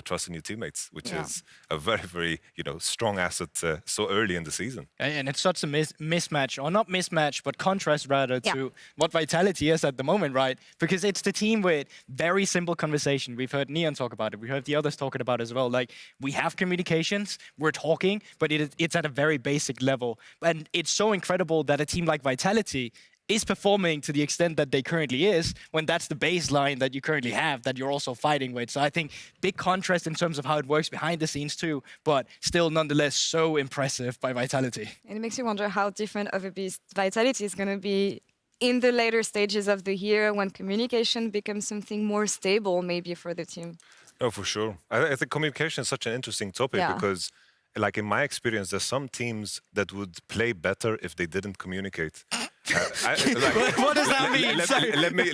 trust in your teammates, which is a very strong asset so early in the season. And it's such a mismatch, or not mismatch, but contrast rather to what Vitality is at the moment, right? Because it's the team with very simple conversation. We've heard Neon talk about it. We heard the others talking about it as well. Like, we have communications, we're talking, but it's at a very basic level. And it's so incredible that a team like Vitality is performing to the extent that they currently is, when that's the baseline that you currently have, that you're also fighting with. So I think big contrast in terms of how it works behind the scenes too, but still nonetheless so impressive by Vitality. And it makes you wonder how different of a beast Vitality is going to be in the later stages of the year when communication becomes something more stable maybe for the team. No, for sure. I think communication is such an interesting topic because, like, in my experience, there's some teams that would play better if they didn't communicate. What does that mean?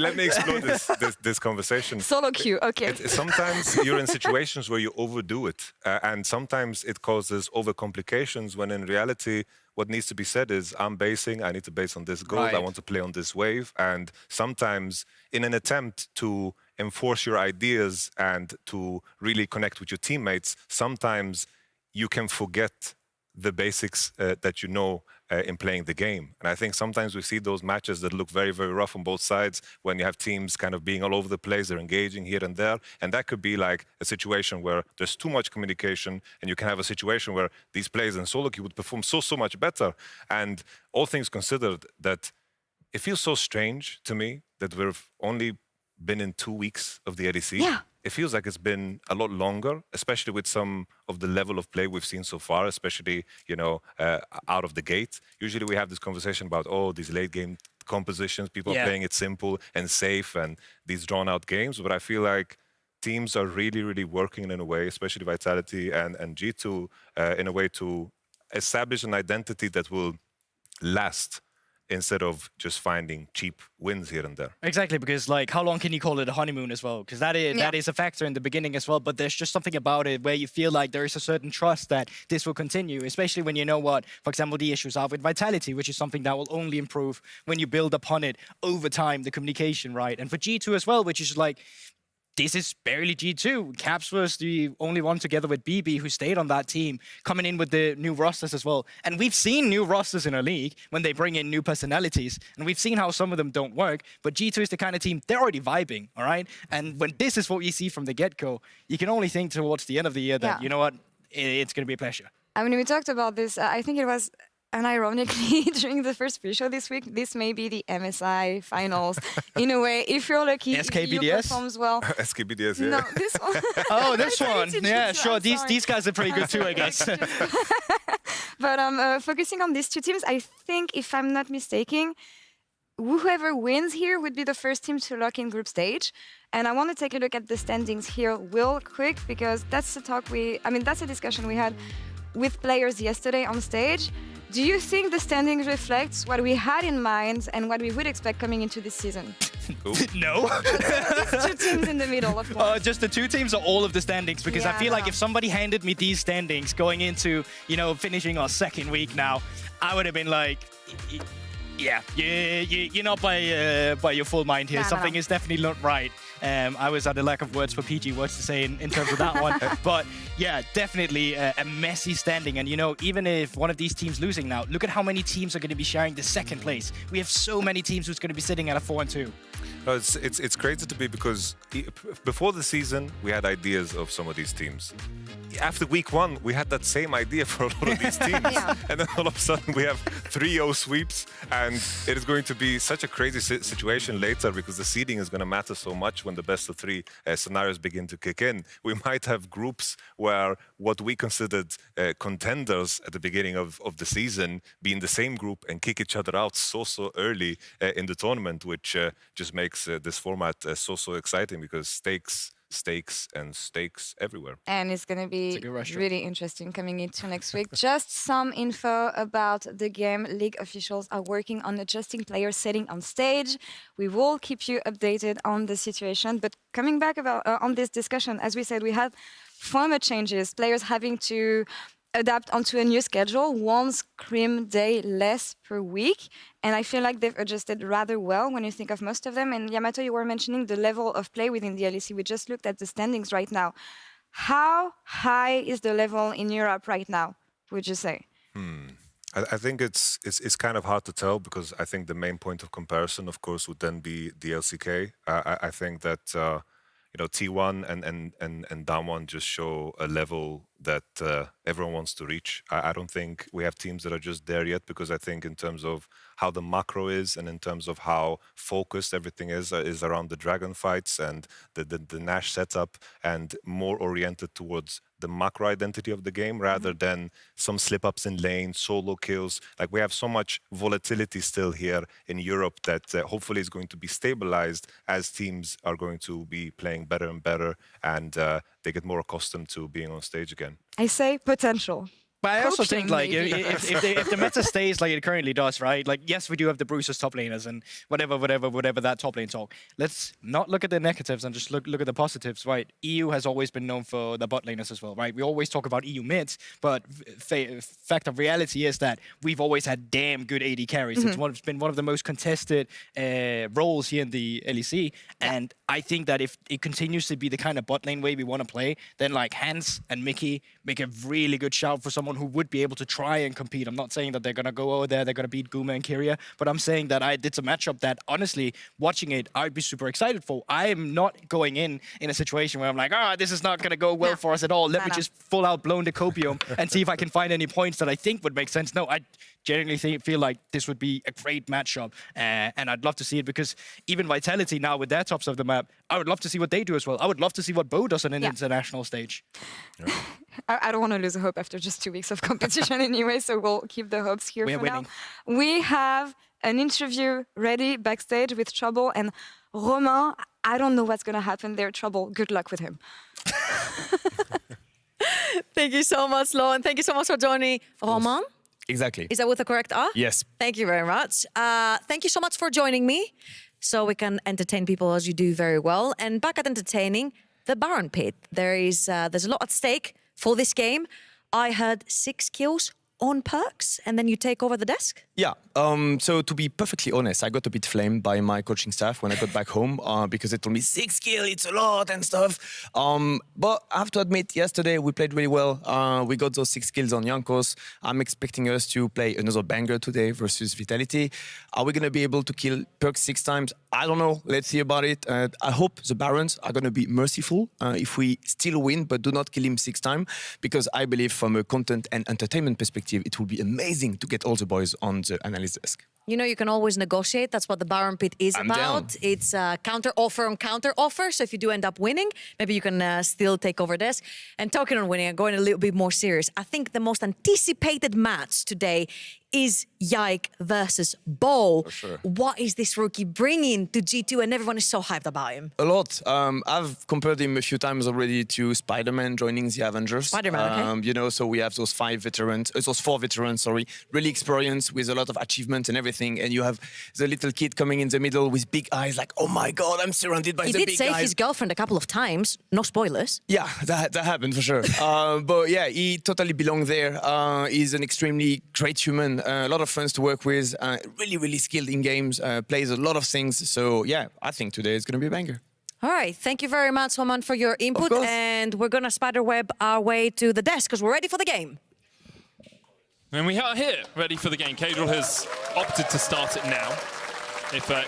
Let me explore this conversation. Solo queue, okay. Sometimes you're in situations where you overdo it, and sometimes it causes overcomplications, when in reality, what needs to be said is, I'm basing, I need to base on this goal, I want to play on this wave. And sometimes in an attempt to enforce your ideas and to really connect with your teammates, sometimes you can forget the basics that you know in playing the game. And I think sometimes we see those matches that look very rough on both sides, when you have teams kind of being all over the place, they're engaging here and there. And that could be like a situation where there's too much communication, and you can have a situation where these players in solo queue would perform so much better. And all things considered, that it feels so strange to me that we've only been in 2 weeks of the LEC. Yeah. It feels like it's been a lot longer, especially with some of the level of play we've seen so far, especially, out of the gate. Usually we have this conversation about, these late game compositions, people are playing it simple and safe, and these drawn out games. But I feel like teams are really working in a way, especially Vitality and G2, in a way to establish an identity that will last, instead of just finding cheap wins here and there. Exactly, because like, how long can you call it a honeymoon as well? Because that is a factor in the beginning as well, but there's just something about it where you feel like there is a certain trust that this will continue, especially when you know what, for example, the issues are with Vitality, which is something that will only improve when you build upon it over time, the communication, right? And for G2 as well, which is like, this is barely G2. Caps was the only one together with BB who stayed on that team, coming in with the new rosters as well. And we've seen new rosters in our league when they bring in new personalities, and we've seen how some of them don't work, but G2 is the kind of team, they're already vibing, all right? And when this is what we see from the get-go, you can only think towards the end of the year that, you know what, it's going to be a pleasure. I mean, we talked about this, I think it was unironically during the first pre-show this week. This may be the MSI finals in a way, if you're lucky. SKBDS? If you performs well. SKBDS, yeah. No, this one. Oh, this one. Yeah, sure. These guys are pretty good too, I guess. But focusing on these two teams, I think, if I'm not mistaken, whoever wins here would be the first team to lock in group stage. And I want to take a look at the standings here real quick, because that's that's a discussion we had with players yesterday on stage. Do you think the standings reflects what we had in mind and what we would expect coming into this season? No. These two teams in the middle, of course. Just the two teams or all of the standings? Because I feel like if somebody handed me these standings going into, finishing our second week now, I would have been like, you're not by your full mind here. Something is definitely not right. I was at a lack of words for PG words to say in terms of that one. But yeah, definitely a messy standing. And even if one of these teams losing now, look at how many teams are going to be sharing the second place. We have so many teams who's going to be sitting at a 4-2. No, it's crazy to me, because before the season we had ideas of some of these teams. After week 1 we had that same idea for a lot of these teams, and then all of a sudden we have 3-0 sweeps, and it is going to be such a crazy situation later, because the seeding is going to matter so much when the best of 3 scenarios begin to kick in. We might have groups where what we considered contenders at the beginning of the season be in the same group and kick each other out so early in the tournament, which just makes this format so exciting, because stakes stakes and stakes everywhere. And it's going to be really interesting coming into next week. Just some info about the game. League officials are working on adjusting player setting on stage. We will keep you updated on the situation. But coming back on this discussion, as we said, we had format changes, players having to adapt onto a new schedule, one scrim day less per week. And I feel like they've adjusted rather well when you think of most of them. And Yamato, you were mentioning the level of play within the LEC. We just looked at the standings right now. How high is the level in Europe right now, would you say? I think it's kind of hard to tell because I think the main point of comparison, of course, would then be the LCK. I think that T1 and Damwon just show a level that everyone wants to reach. I don't think we have teams that are just there yet because I think in terms of how the macro is and in terms of how focused everything is around the dragon fights and the Nash setup and more oriented towards the macro identity of the game rather than some slip-ups in lane, solo kills. Like we have so much volatility still here in Europe that hopefully is going to be stabilized as teams are going to be playing better and better and they get more accustomed to being on stage again. I say potential. But I also think, like, maybe. if the meta stays like it currently does, right? Like, yes, we do have the Bruisers top laners and whatever that top lane talk. Let's not look at the negatives and just look at the positives, right? EU has always been known for the bot laners as well, right? We always talk about EU mids, but fact of reality is that we've always had damn good AD carries. It's been one of the most contested roles here in the LEC, and I think that if it continues to be the kind of bot lane way we want to play, then like Hans and Mickey make a really good shout for someone who would be able to try and compete. I'm not saying that they're going to go over there, they're going to beat Guma and Kyria, but I'm saying that it's a matchup that, honestly, watching it, I'd be super excited for. I am not going in a situation where I'm like, this is not going to go well for us at all. Let me just full out blown the copium and see if I can find any points that I think would make sense. No, I genuinely feel like this would be a great matchup, and I'd love to see it because even Vitality now with their tops of the map, I would love to see what they do as well. I would love to see what Bo does on an international stage. I don't want to lose hope after just 2 weeks of competition anyway, so we'll keep the hopes here for now. We have an interview ready backstage with Trouble and Romain. I don't know what's going to happen there, Trouble. Good luck with him. Thank you so much, Lo, and thank you so much for joining. Romain? Exactly. Is that with the correct R? Yes. Thank you very much. Thank you so much for joining me so we can entertain people as you do very well. And back at entertaining, the Baron Pit. There's a lot at stake for this game. I heard 6 kills on perks, and then you take over the desk? Yeah. So to be perfectly honest, I got a bit flamed by my coaching staff when I got back home because they told me 6 kills, it's a lot and stuff. But I have to admit, yesterday we played really well. We got those 6 kills on Jankos. I'm expecting us to play another banger today versus Vitality. Are we going to be able to kill perks 6 times? I don't know. Let's see about it. I hope the Barons are going to be merciful if we still win, but do not kill him 6 times, because I believe from a content and entertainment perspective, it will be amazing to get all the boys on the analyst desk. You know, you can always negotiate. That's what the Baron Pit is I'm about. down. It's counter offer on counter offer. So if you do end up winning, maybe you can still take over desk. And talking on winning and going a little bit more serious, I think the most anticipated match today is Yike versus Bo. For sure. What is this rookie bringing to G2? And everyone is so hyped about him. A lot. I've compared him a few times already to Spider-Man joining the Avengers. Spider-Man, okay. You know, so we have those 4 veterans, really experienced with a lot of achievements and everything. And you have the little kid coming in the middle with big eyes, like, oh my God, I'm surrounded by the big guys. He did save his girlfriend a couple of times. No spoilers. Yeah, that happened for sure. But yeah, he totally belongs there. He's an extremely great human, a lot of friends to work with, really, really skilled in games, plays a lot of things. So yeah, I think today is going to be a banger. All right. Thank you very much, Roman, for your input. And we're going to spiderweb our way to the desk because we're ready for the game. And we are here, ready for the game. Cadril has opted to start it now. If there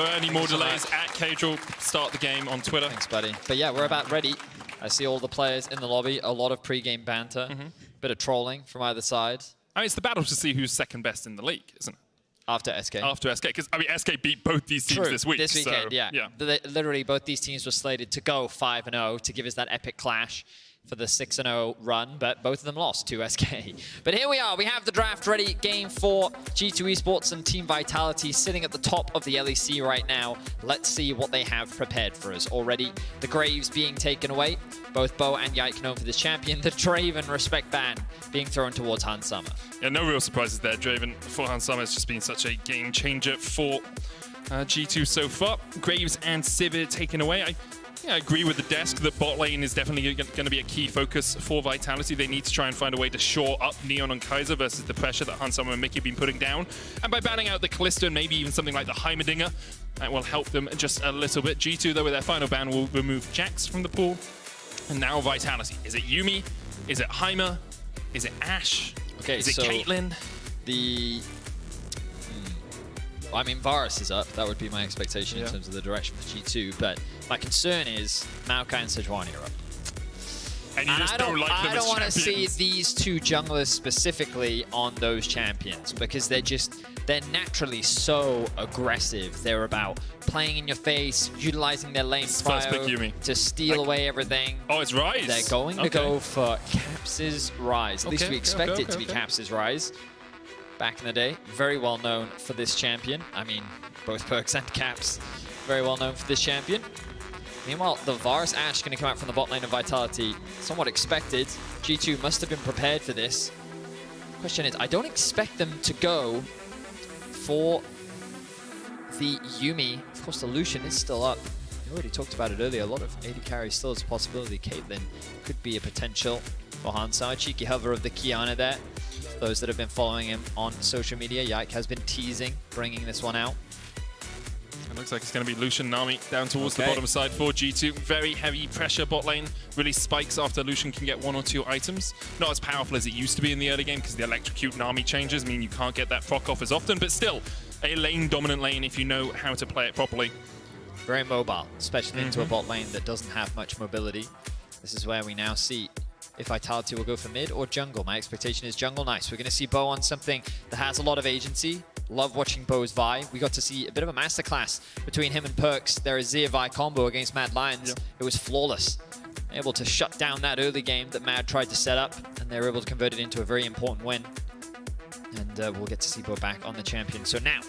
are any more delays, at Cadril, start the game on Twitter. Thanks, buddy. But yeah, we're about ready. I see all the players in the lobby, a lot of pre-game banter, bit of trolling from either side. I mean, it's the battle to see who's second best in the league, isn't it? After SK. After SK, because I mean, SK beat both these teams this week. This weekend, yeah. Literally, both these teams were slated to go 5-0 to give us that epic clash. for the 6-0 run, but both of them lost to SK. But here we are. We have the draft ready. Game 4, G2 Esports and Team Vitality sitting at the top of the LEC right now. Let's see what they have prepared for us. Already, the Graves being taken away. Both Bo and Yike known for this champion. The Draven respect ban being thrown towards Hans Summer. Yeah, no real surprises there. Draven for Hans Summer has just been such a game changer for G2 so far. Graves and Sivir taken away. I agree with the desk that bot lane is definitely going to be a key focus for Vitality. They need to try and find a way to shore up Neon and Kaiser versus the pressure that Hans Summer and Mickey have been putting down. And by banning out the Kalista and maybe even something like the Heimerdinger, that will help them just a little bit. G2, though, with their final ban, will remove Jax from the pool. And now Vitality. Is it Yuumi? Is it Heimer? Is it Ashe? Okay, is it so Caitlyn? I mean, Varus is up. That would be my expectation in terms of the direction for G2. But my concern is Maokai and Sejuani are up. And you just don't like them as I don't want to see champions. these two junglers specifically on those champions because they're naturally so aggressive. They're about playing in your face, utilizing their lane First pick prio Yuumi. to steal away everything. Oh, it's Rise. They're going to go for Caps' Rise. At least we expect it to be Caps' Rise. Back in the day, very well known for this champion. I mean, both Perks and Caps, very well known for this champion. Meanwhile, the Varus Ashe going to come out from the bot lane of Vitality. Somewhat expected. G2 must have been prepared for this. Question is, I don't expect them to go for the Yuumi. Of course, the Lucian is still up. We already talked about it earlier. A lot of AD carry still is a possibility. Caitlyn could be a potential for Hansa. Cheeky hover of the Kiana there. Those that have been following him on social media, Yike has been teasing, bringing this one out. It looks like it's going to be Lucian Nami down towards the bottom side for G2. Very heavy pressure bot lane. Really spikes after Lucian can get 1 or 2 items. Not as powerful as it used to be in the early game because the electrocute Nami changes mean you can't get that proc off as often, but still a lane dominant lane if you know how to play it properly. Very mobile, especially into a bot lane that doesn't have much mobility. This is where we now see if Vitality will go for mid or jungle. My expectation is jungle. Nice. We're going to see Bo on something that has a lot of agency. Love watching Bo's Vi. We got to see a bit of a masterclass between him and Perks. Their Azir Vi combo against Mad Lions. It was flawless. Able to shut down that early game that Mad tried to set up, and they were able to convert it into a very important win. And we'll get to see Bo back on the champion. So now,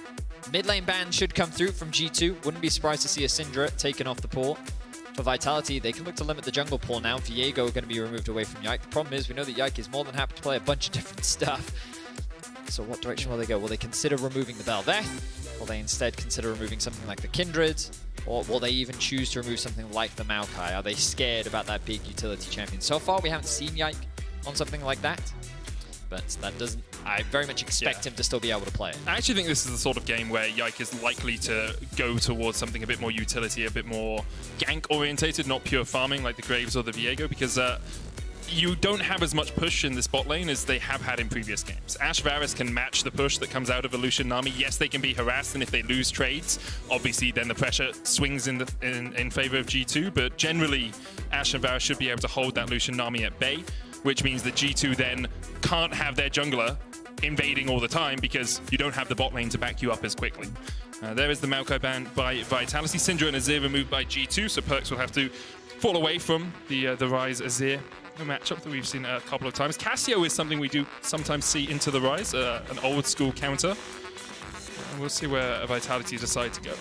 mid lane ban should come through from G2. Wouldn't be surprised to see a Syndra taken off the pool. For Vitality, they can look to limit the jungle pool now. Viego going to be removed away from Yike. The problem is, we know that Yike is more than happy to play a bunch of different stuff. So what direction will they go? Will they consider removing the Bel'Veth? Will they instead consider removing something like the Kindred? Or will they even choose to remove something like the Maokai? Are they scared about that big utility champion? So far, we haven't seen Yike on something like that. But that doesn't... I very much expect him to still be able to play it. I actually think this is the sort of game where Yike is likely to go towards something a bit more utility, a bit more gank-orientated, not pure farming like the Graves or the Viego, because you don't have as much push in this bot lane as they have had in previous games. Ashe Varus can match the push that comes out of Lucian Nami. Yes, they can be harassed, and if they lose trades, obviously then the pressure swings in favor of G2, but generally Ashe and Varus should be able to hold that Lucian Nami at bay, which means that G2 then can't have their jungler invading all the time because you don't have the bot lane to back you up as quickly. There is the Maokai ban by Vitality. Syndra and Azir removed by G2, so Perks will have to fall away from the Ryze Azir matchup that we've seen a couple of times. Cassio is something we do sometimes see into the Ryze, an old school counter. We'll see where Vitality decide to go.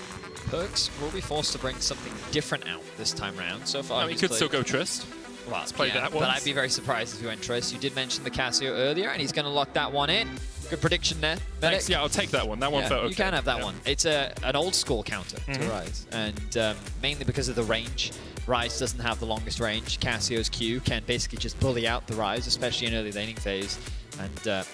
Perks will be forced to bring something different out this time round. So far, No, he could still go Trist. Well, Let's play that one. But I'd be very surprised if he went Trist. You did mention the Cassio earlier, and he's going to lock that one in. Good prediction there. Thanks. Yeah, I'll take that one. That one felt okay. You can have that one. It's an old school counter to Ryze, and mainly because of the range. Ryze doesn't have the longest range. Cassio's Q can basically just bully out the Ryze, especially in early laning phase, and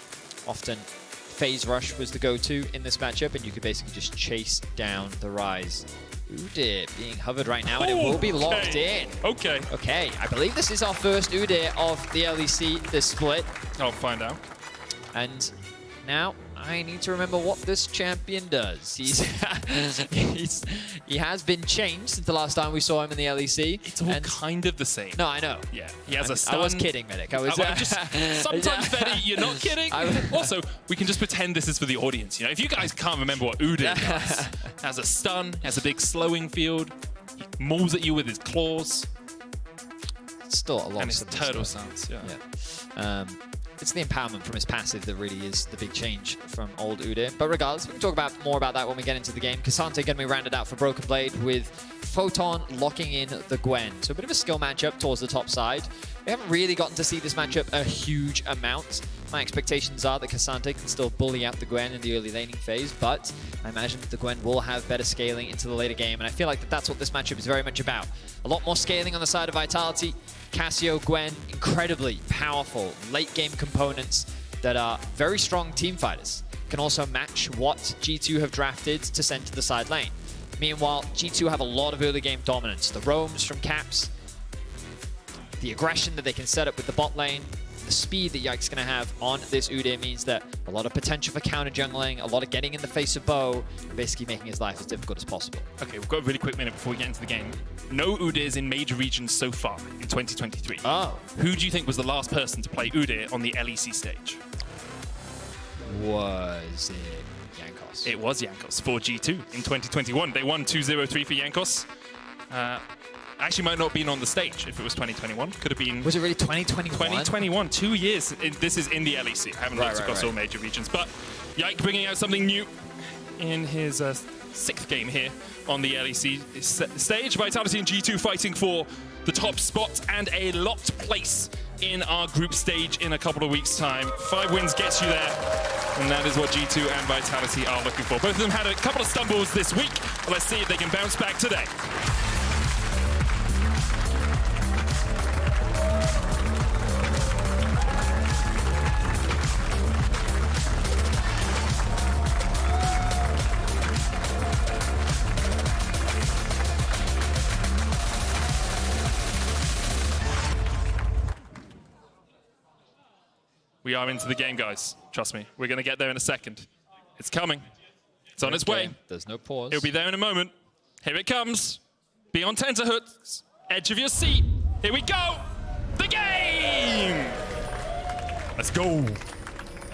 often phase rush was the go-to in this matchup, and you could basically just chase down the Ryze. Udyr being hovered right now, and it will be locked in. Okay. Okay, I believe this is our first Udyr of the LEC, this split. I'll find out. And now I need to remember what this champion does. He has been changed since the last time we saw him in the LEC. It's all kind of the same. No, I know. Yeah, he has a stun. I was kidding, Medic. I was sometimes, Betty, you're not kidding. Also, we can just pretend this is for the audience. You know, if you guys can't remember what Udyr does, has a stun, has a big slowing field, he mauls at you with his claws. still a lot. And of his turtle stance, yeah. It's the empowerment from his passive that really is the big change from old Udyr. But regardless, we can talk more about that when we get into the game. K'Sante going to be rounded out for Broken Blade with Photon locking in the Gwen. So a bit of a skill matchup towards the top side. We haven't really gotten to see this matchup a huge amount. My expectations are that K'Sante can still bully out the Gwen in the early laning phase, but I imagine that the Gwen will have better scaling into the later game, and I feel like that's what this matchup is very much about. A lot more scaling on the side of Vitality. Cassio, Gwen, incredibly powerful late game components that are very strong team fighters. Can also match what G2 have drafted to send to the side lane. Meanwhile, G2 have a lot of early game dominance. The roams from Caps, the aggression that they can set up with the bot lane, the speed that Yike's going to have on this Udyr means that a lot of potential for counter jungling, a lot of getting in the face of Bo, and basically making his life as difficult as possible. Okay, we've got a really quick minute before we get into the game. No Udyrs in major regions so far in 2023. Oh. Who do you think was the last person to play Udyr on the LEC stage? Was it Jankos? It was Jankos for G2 in 2021. They won 2-0-3 for Jankos. Actually might not have been on the stage if it was 2021. Could have been... Was it really 2021? 2021, 2 years. This is in the LEC. I haven't looked across all major regions. But Yike bringing out something new in his 6th game here on the LEC stage. Vitality and G2 fighting for the top spot and a locked place in our group stage in a couple of weeks' time. 5 wins gets you there, and that is what G2 and Vitality are looking for. Both of them had a couple of stumbles this week, but let's see if they can bounce back today. We are into the game, guys. Trust me. We're going to get there in a second. It's coming. It's on its way. There's no pause. It'll be there in a moment. Here it comes. Be on tenterhooks. Edge of your seat. Here we go. The game! Let's go.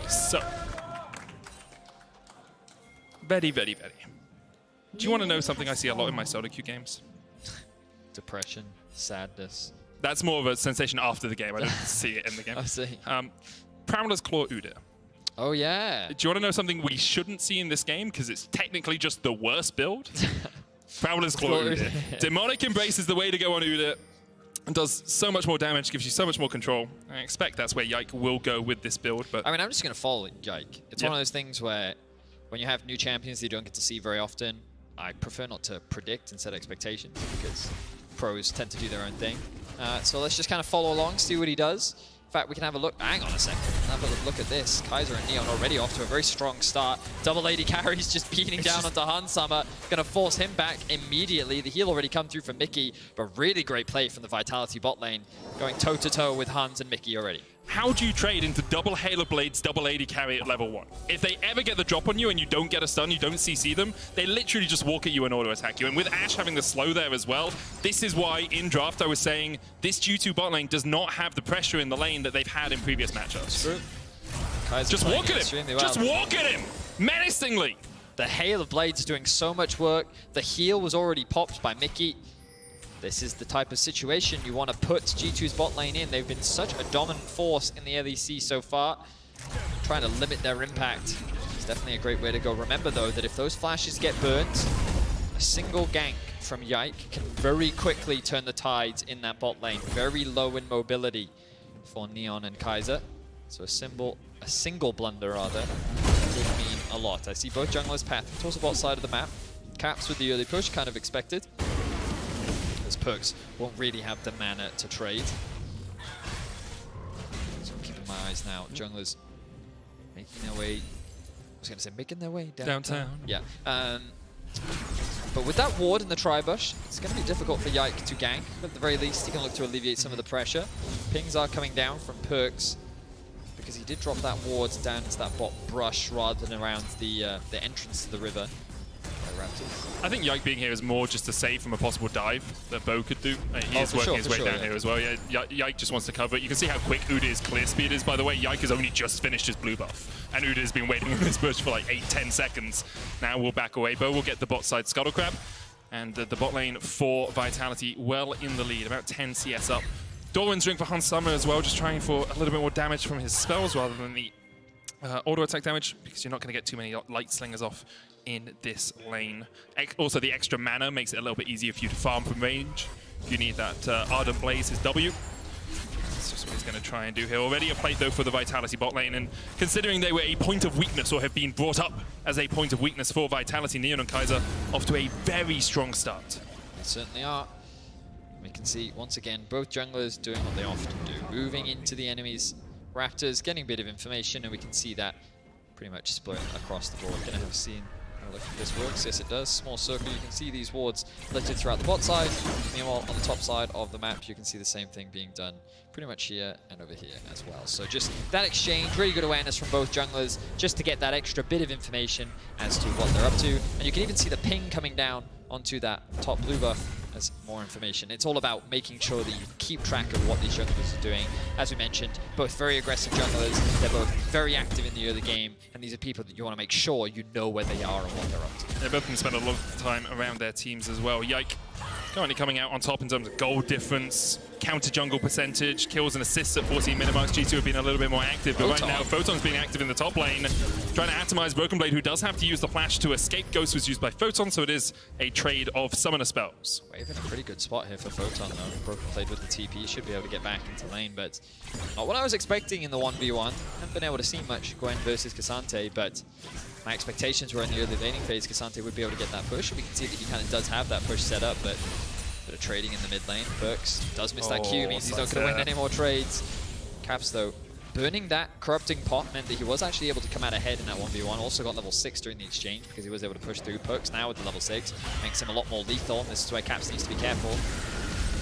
So. Very, very, very. Do you want to know something I see a lot in my solo queue games? Depression, sadness. That's more of a sensation after the game. I don't see it in the game. I see. Prowler's Claw Udyr. Oh, yeah. Do you want to know something we shouldn't see in this game? Because it's technically just the worst build. Prowler's Claw Udyr. Demonic Embrace is the way to go on Udyr. And does so much more damage, gives you so much more control. I expect that's where Yike will go with this build. But I mean, I'm just going to follow Yike. It's one of those things where when you have new champions that you don't get to see very often, I prefer not to predict and set expectations because pros tend to do their own thing. So let's just kind of follow along, see what he does. In fact, we can have a look. Hang on a second. Have a look at this. Kaiser and Neon already off to a very strong start. Double AD carries just beating down onto Hansama. Going to force him back immediately. The heal already come through for Mickey, but really great play from the Vitality bot lane. Going toe-to-toe with Hans and Mickey already. how do you trade into double Halo Blades, double AD carry at level 1? If they ever get the drop on you and you don't get a stun, you don't CC them, they literally just walk at you and auto-attack you. And with Ashe having the slow there as well, this is why in draft I was saying this G2 bot lane does not have the pressure in the lane that they've had in previous matchups. True. Just walk at him! Well. Just walk at him! Menacingly! The Hail of Blades is doing so much work. The heal was already popped by Mickey. This is the type of situation you want to put G2's bot lane in. They've been such a dominant force in the LEC so far. Trying to limit their impact. It's definitely a great way to go. Remember though that if those flashes get burnt, a single gank from Yike can very quickly turn the tides in that bot lane. Very low in mobility for Neon and Kaiser. So a single blunder rather would mean a lot. I see both junglers pathing towards the bot side of the map. Caps with the early push, kind of expected. As Perks won't really have the mana to trade. So I'm keeping my eyes now. Junglers making their way, I was going to say making their way downtown. Yeah. But with that ward in the tri-bush, it's going to be difficult for Yike to gank. But at the very least, he can look to alleviate some of the pressure. Pings are coming down from Perks, because he did drop that ward down into that bot brush rather than around the entrance to the river. I think Yike being here is more just to save from a possible dive that Bo could do. He is working his way down here as well. Yeah, Yike just wants to cover it. You can see how quick Udyr's clear speed is, by the way. Yike has only just finished his blue buff, and Udyr's been waiting in this bush for like 8-10 seconds. Now we'll back away. Bo will get the bot side Scuttle Crab, and the bot lane for Vitality well in the lead, about 10 CS up Doran's ring for Hans Summer as well, just trying for a little bit more damage from his spells rather than the auto attack damage, because you're not going to get too many light slingers off in this lane. Also, the extra mana makes it a little bit easier for you to farm from range. If you need that Ardent Blaze, his W. That's just what he's going to try and do here. Already a plate, though, for the Vitality bot lane, and considering they were a point of weakness, or have been brought up as a point of weakness for Vitality, Neon and Kaiser off to a very strong start. They certainly are. We can see, once again, both junglers doing what they often do, moving into the enemy's Raptors, getting a bit of information, and we can see that pretty much split across the board. Gonna have seen how this works. Yes, it does. Small circle. You can see these wards littered throughout the bot side. Meanwhile, on the top side of the map, you can see the same thing being done pretty much here and over here as well. So just that exchange, really good awareness from both junglers, just to get that extra bit of information as to what they're up to. And you can even see the ping coming down onto that top blue buff as more information. It's all about making sure that you keep track of what these junglers are doing. As we mentioned, both very aggressive junglers, they're both very active in the early game, and these are people that you want to make sure you know where they are and what they're up to. They both can spend a lot of time around their teams as well. Yike currently coming out on top in terms of gold difference, counter jungle percentage, kills and assists at 14 minimized. G2 have been a little bit more active, but right now Photon's being active in the top lane, trying to atomize Broken Blade, who does have to use the flash to escape. Ghost was used by Photon, so it is a trade of summoner spells. Wave in a pretty good spot here for Photon, though. Broken Blade with the TP should be able to get back into lane, but not what I was expecting in the 1v1. Haven't been able to see much Gwen versus Cassante, but my expectations were in the early laning phase, Cassante would be able to get that push. We can see that he kind of does have that push set up, but a bit of trading in the mid lane. Perks does miss that Q, means he's not going to win any more trades. Caps, though, burning that corrupting pot meant that he was actually able to come out ahead in that 1v1. Also got level 6 during the exchange because he was able to push through. Perks now with the level 6 makes him a lot more lethal. This is where Caps needs to be careful.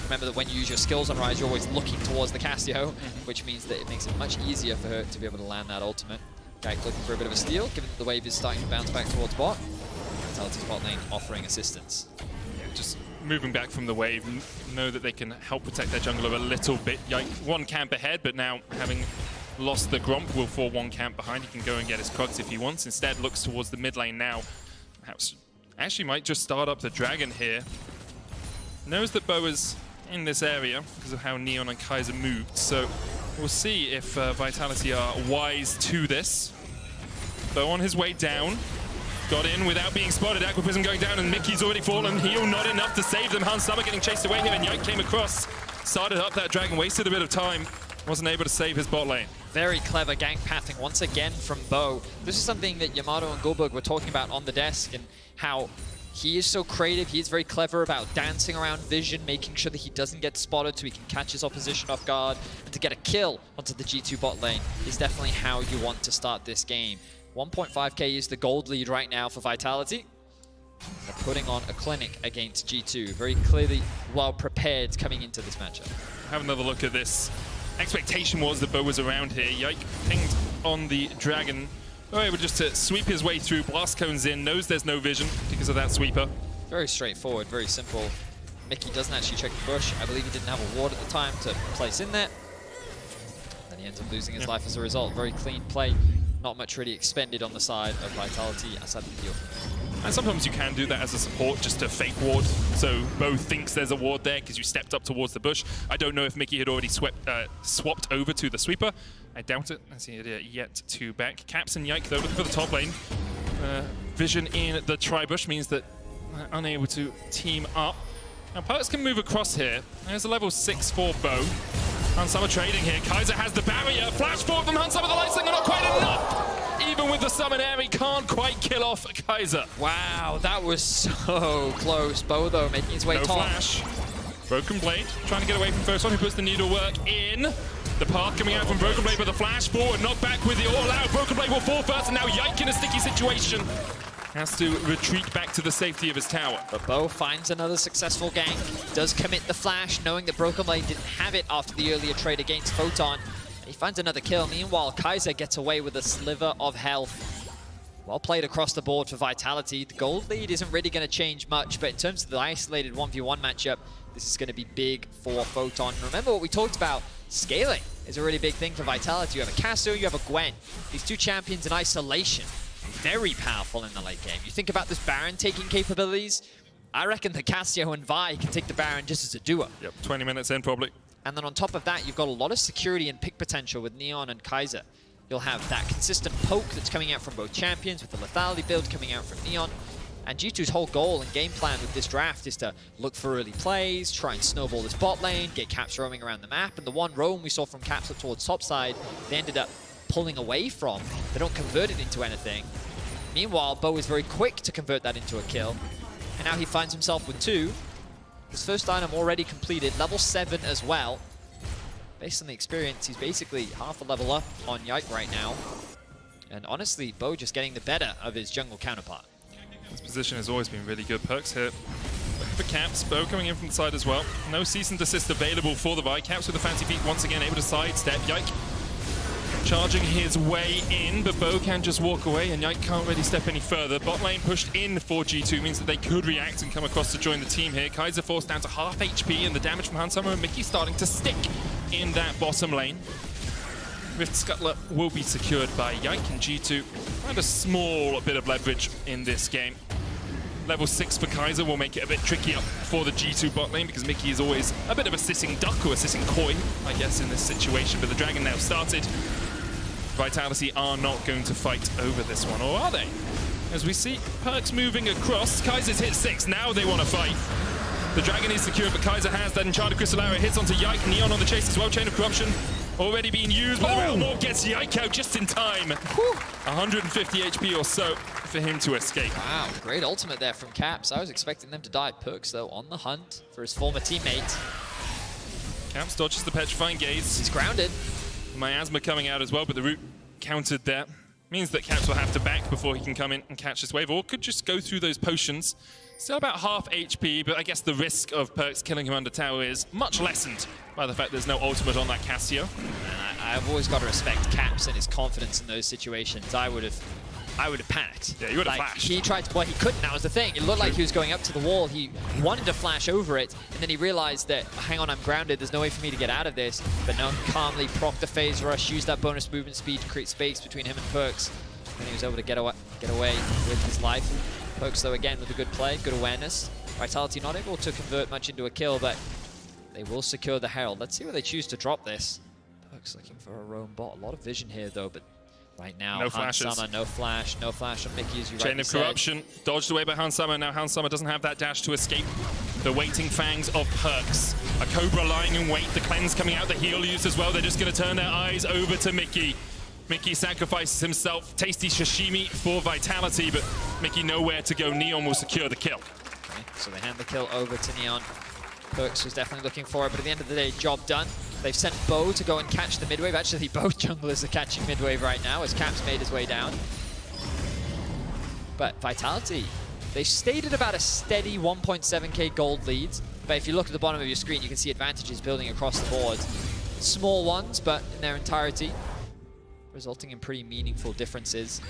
Remember that when you use your skills on Ryze, you're always looking towards the Cassio, which means that it makes it much easier for her to be able to land that ultimate. Gag looking for a bit of a steal, given that the wave is starting to bounce back towards bot. Vitality's bot lane offering assistance. Yeah, just moving back from the wave, know that they can help protect their jungler a little bit. Yike, one camp ahead, but now having lost the Gromp, will fall one camp behind. He can go and get his Krugs if he wants. Instead, looks towards the mid lane now. Perhaps actually might just start up the Dragon here. Knows that Bo is in this area because of how Neon and Kaiser moved. So we'll see if Vitality are wise to this. Bo on his way down. Got in without being spotted. Aquaprism going down, and Mickey's already fallen. Heal not enough to save them. Hans Summer getting chased away here, and Yike came across. Started up that Dragon, wasted a bit of time. Wasn't able to save his bot lane. Very clever gank pathing once again from Bo. This is something that Yamato and Goldberg were talking about on the desk, and how he is so creative. He is very clever about dancing around vision, making sure that he doesn't get spotted so he can catch his opposition off guard. And to get a kill onto the G2 bot lane is definitely how you want to start this game. 1.5k is the gold lead right now for Vitality. They're putting on a clinic against G2. Very clearly well prepared coming into this matchup. Have another look at this. Expectation was that Bo was around here. Yike pinged on the Dragon. Bo able just to sweep his way through. Blast cones in, knows there's no vision because of that sweeper. Very straightforward, very simple. Mickey doesn't actually check the bush. I believe he didn't have a ward at the time to place in there. And he ends up losing his life as a result. Very clean play. Not much really expended on the side of Vitality outside the heal. And sometimes you can do that as a support, just to fake ward. So Bo thinks there's a ward there because you stepped up towards the bush. I don't know if Mickey had already swapped over to the sweeper. I doubt it, as he had yet to back. Caps and Yike, though, looking for the top lane. Vision in the tri-bush means that they're unable to team up. Now, Perks can move across here. There's a level 6 for Bo. Hans Summer trading here. Kaiser has the barrier. Flash forward from Hans Summer. The light slinger not quite enough. Even with the summon air, he can't quite kill off Kaiser. Wow, that was so close. Bo, though, making his way top. No flash. Broken Blade trying to get away from first one, who puts the needlework in. The path coming out from Broken Blade, but the flash forward, knocked back with the all out. Broken Blade will fall first, and now Yike in a sticky situation. Has to retreat back to the safety of his tower. But Bo finds another successful gank. Does commit the flash, knowing that Broken Blade didn't have it after the earlier trade against Photon. And he finds another kill. Meanwhile, Kaiser gets away with a sliver of health. Well played across the board for Vitality. The gold lead isn't really going to change much, but in terms of the isolated 1v1 matchup, this is going to be big for Photon. Remember what we talked about, scaling is a really big thing for Vitality. You have a Cassio, you have a Gwen. These two champions in isolation, very powerful in the late game. You think about this Baron taking capabilities, I reckon the Cassio and Vi can take the Baron just as a duo. Yep, 20 minutes in probably. And then on top of that, you've got a lot of security and pick potential with Neon and Kaiser. You'll have that consistent poke that's coming out from both champions, with the lethality build coming out from Neon. And G2's whole goal and game plan with this draft is to look for early plays, try and snowball this bot lane, get Caps roaming around the map. And the one roam we saw from Caps up towards top side, they ended up pulling away from. They don't convert it into anything. Meanwhile, Bo is very quick to convert that into a kill. And now he finds himself with 2. His first item already completed, level 7 as well. Based on the experience, he's basically half a level up on Yike right now. And honestly, Bo just getting the better of his jungle counterpart. His position has always been really good. Perks here. Looking for Caps. Bo coming in from the side as well. No cease and desist available for the Vi. Caps with the fancy feet once again able to sidestep. Yike charging his way in, but Bo can just walk away and Yike can't really step any further. Bot lane pushed in for G2 means that they could react and come across to join the team here. Kaiser forced down to half HP and the damage from Hansama and Mickey starting to stick in that bottom lane. Rift Scuttler will be secured by Yike, and G2 find a small bit of leverage in this game. Level 6 for Kaiser will make it a bit trickier for the G2 bot lane because Mickey is always a bit of a sitting duck or a sitting koi, I guess, in this situation. But the Dragon now started. Vitality are not going to fight over this one, or are they? As we see Perks moving across, Kaiser's hit 6, now they want to fight. The Dragon is secured, but Kaiser has that Enchanted Crystal Arrow, hits onto Yike, Neon on the chase as well, Chain of Corruption already being used, but the Realm Warp gets Yike out just in time. 150 HP or so for him to escape. Wow, great ultimate there from Caps. I was expecting them to die. Perks, though, on the hunt for his former teammate. Caps dodges the Petrifying Gaze. He's grounded. Miasma coming out as well, but the root countered there. Means that Caps will have to back before he can come in and catch this wave, or could just go through those potions. Still about half HP, but I guess the risk of Perks killing him under tower is much lessened by the fact there's no ultimate on that Cassio. And I've always got to respect Caps and his confidence in those situations. I would have panicked. Yeah, you would have flashed. He tried to, well, he couldn't, that was the thing. It looked like he was going up to the wall. He wanted to flash over it, and then he realized that, hang on, I'm grounded. There's no way for me to get out of this. But no, calmly proc the phase rush, use that bonus movement speed to create space between him and Perks. And he was able to get away with his life. Perks, though, again, with a good play, good awareness. Vitality not able to convert much into a kill, but they will secure the Herald. Let's see where they choose to drop this. Perks looking for a roam bot. A lot of vision here, though, but right now, no flashes. Hansama, no flash on Mickey, as you Chain rightly of said. Corruption dodged away by Hansama. Now Hansama doesn't have that dash to escape the waiting fangs of Perks. A Cobra lying in wait, the cleanse coming out, the heal used as well. They're just going to turn their eyes over to Mickey. Mickey sacrifices himself. Tasty sashimi for Vitality, but Mickey nowhere to go. Neon will secure the kill. Okay, so they hand the kill over to Neon. Perks was definitely looking for it, but at the end of the day, job done. They've sent Bo to go and catch the midwave. Actually, both junglers are catching midwave right now as Caps made his way down. But Vitality, they stayed at about a steady 1.7k gold lead. But if you look at the bottom of your screen, you can see advantages building across the board. Small ones, but in their entirety, resulting in pretty meaningful differences.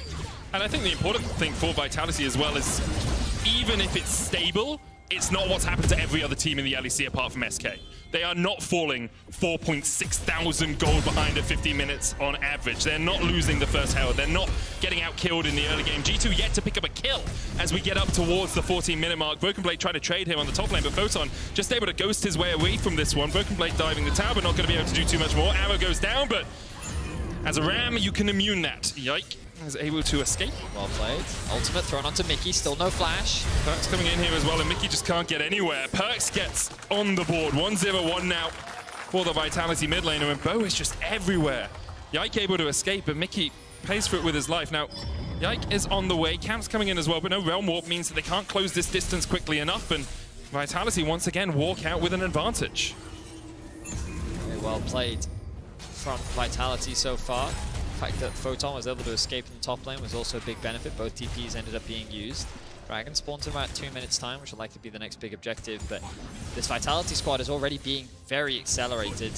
And I think the important thing for Vitality as well is, even if it's stable, it's not what's happened to every other team in the LEC apart from SK. They are not falling 4.6 thousand gold behind at 15 minutes on average. They're not losing the first Herald. They're not getting out killed in the early game. G2 yet to pick up a kill as we get up towards the 14-minute mark. Broken Blade trying to trade him on the top lane, but Photon just able to ghost his way away from this one. Broken Blade diving the tower, but not going to be able to do too much more. Arrow goes down, but as a Ram, you can immune that. Yike is able to escape. Well played. Ultimate thrown onto Mickey, still no flash. Perks coming in here as well, and Mickey just can't get anywhere. Perks gets on the board. 1-0-1 now for the Vitality mid laner, and Bo is just everywhere. Yike able to escape, but Mickey pays for it with his life. Now, Yike is on the way. Camp's coming in as well, but no Realm Warp means that they can't close this distance quickly enough, and Vitality once again walk out with an advantage. Very well played from Vitality so far. The fact that Photon was able to escape in the top lane was also a big benefit. Both TPs ended up being used. Dragon spawns in about 2 minutes time, which would like to be the next big objective, but this Vitality squad is already being very accelerated.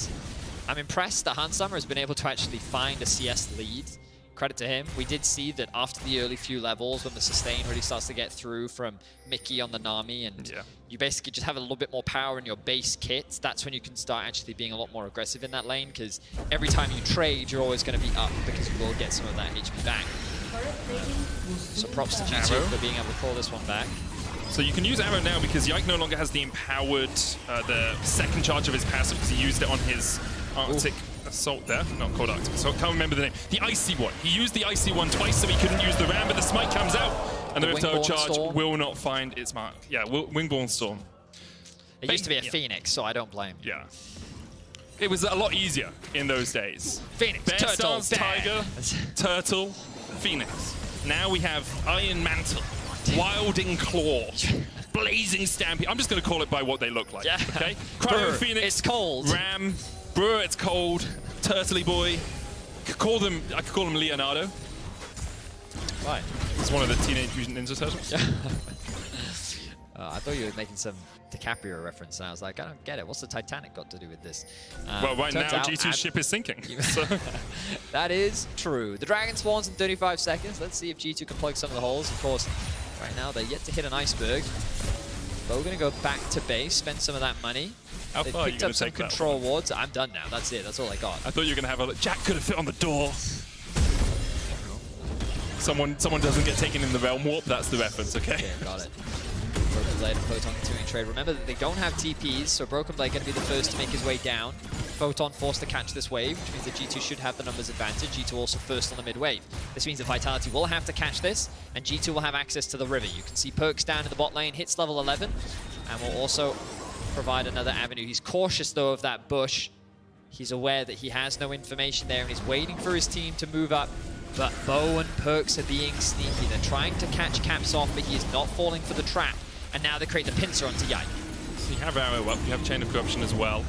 I'm impressed that Hansama has been able to actually find a CS lead. Credit to him. We did see that after the early few levels, when the sustain really starts to get through from Mickey on the Nami, and you basically just have a little bit more power in your base kit, that's when you can start actually being a lot more aggressive in that lane, because every time you trade, you're always going to be up, because you will get some of that HP back. So props to G2 for being able to pull this one back. So you can use Arrow now because Yike no longer has the empowered, the second charge of his passive because he used it on his Arctic Assault there. Not called Arctic Assault, can't remember the name. The Icy one. He used the Icy one twice so he couldn't use the Ram, but the Smite comes out and the Rift charge Storm will not find its mark. Yeah, Wingborne Storm. It used to be a Phoenix, so I don't blame. Yeah. It was a lot easier in those days. Phoenix, Bear Turtle, Stars, Tiger, Turtle, Phoenix. Now we have Iron Mantle, Wilding Claw, Blazing Stampede. I'm just going to call it by what they look like, okay? Cryo Phoenix, it's cold. Ram, Brewer, it's cold, Turtley Boy. I could call them Leonardo. Right. He's one of the Teenage Mutant Ninja Turtles. I thought you were making some DiCaprio reference, and I was like, I don't get it. What's the Titanic got to do with this? Well, right now, G2's ship is sinking. So. That is true. The Dragon spawns in 35 seconds. Let's see if G2 can plug some of the holes. Of course, right now, they're yet to hit an iceberg. But we're going to go back to base, spend some of that money. How They far are you picked going up to some take that control wards. I'm done now. That's it. That's all I got. I thought you were going to have a... Jack could have fit on the door. Someone doesn't get taken in the Realm Warp. That's the reference, okay? Okay, got it. Broken Blade and Photon continuing trade. Remember that they don't have TPs, so Broken Blade going to be the first to make his way down. Photon forced to catch this wave, which means that G2 should have the numbers advantage. G2 also first on the mid wave. This means that Vitality will have to catch this, and G2 will have access to the river. You can see Perks down in the bot lane, hits level 11, and will also provide another avenue. He's cautious, though, of that bush. He's aware that he has no information there, and he's waiting for his team to move up. But Bo and Perks are being sneaky. They're trying to catch Caps off, but he is not falling for the trap. And now they create the pincer onto Yike. So you have Arrow up, you have Chain of Corruption as well.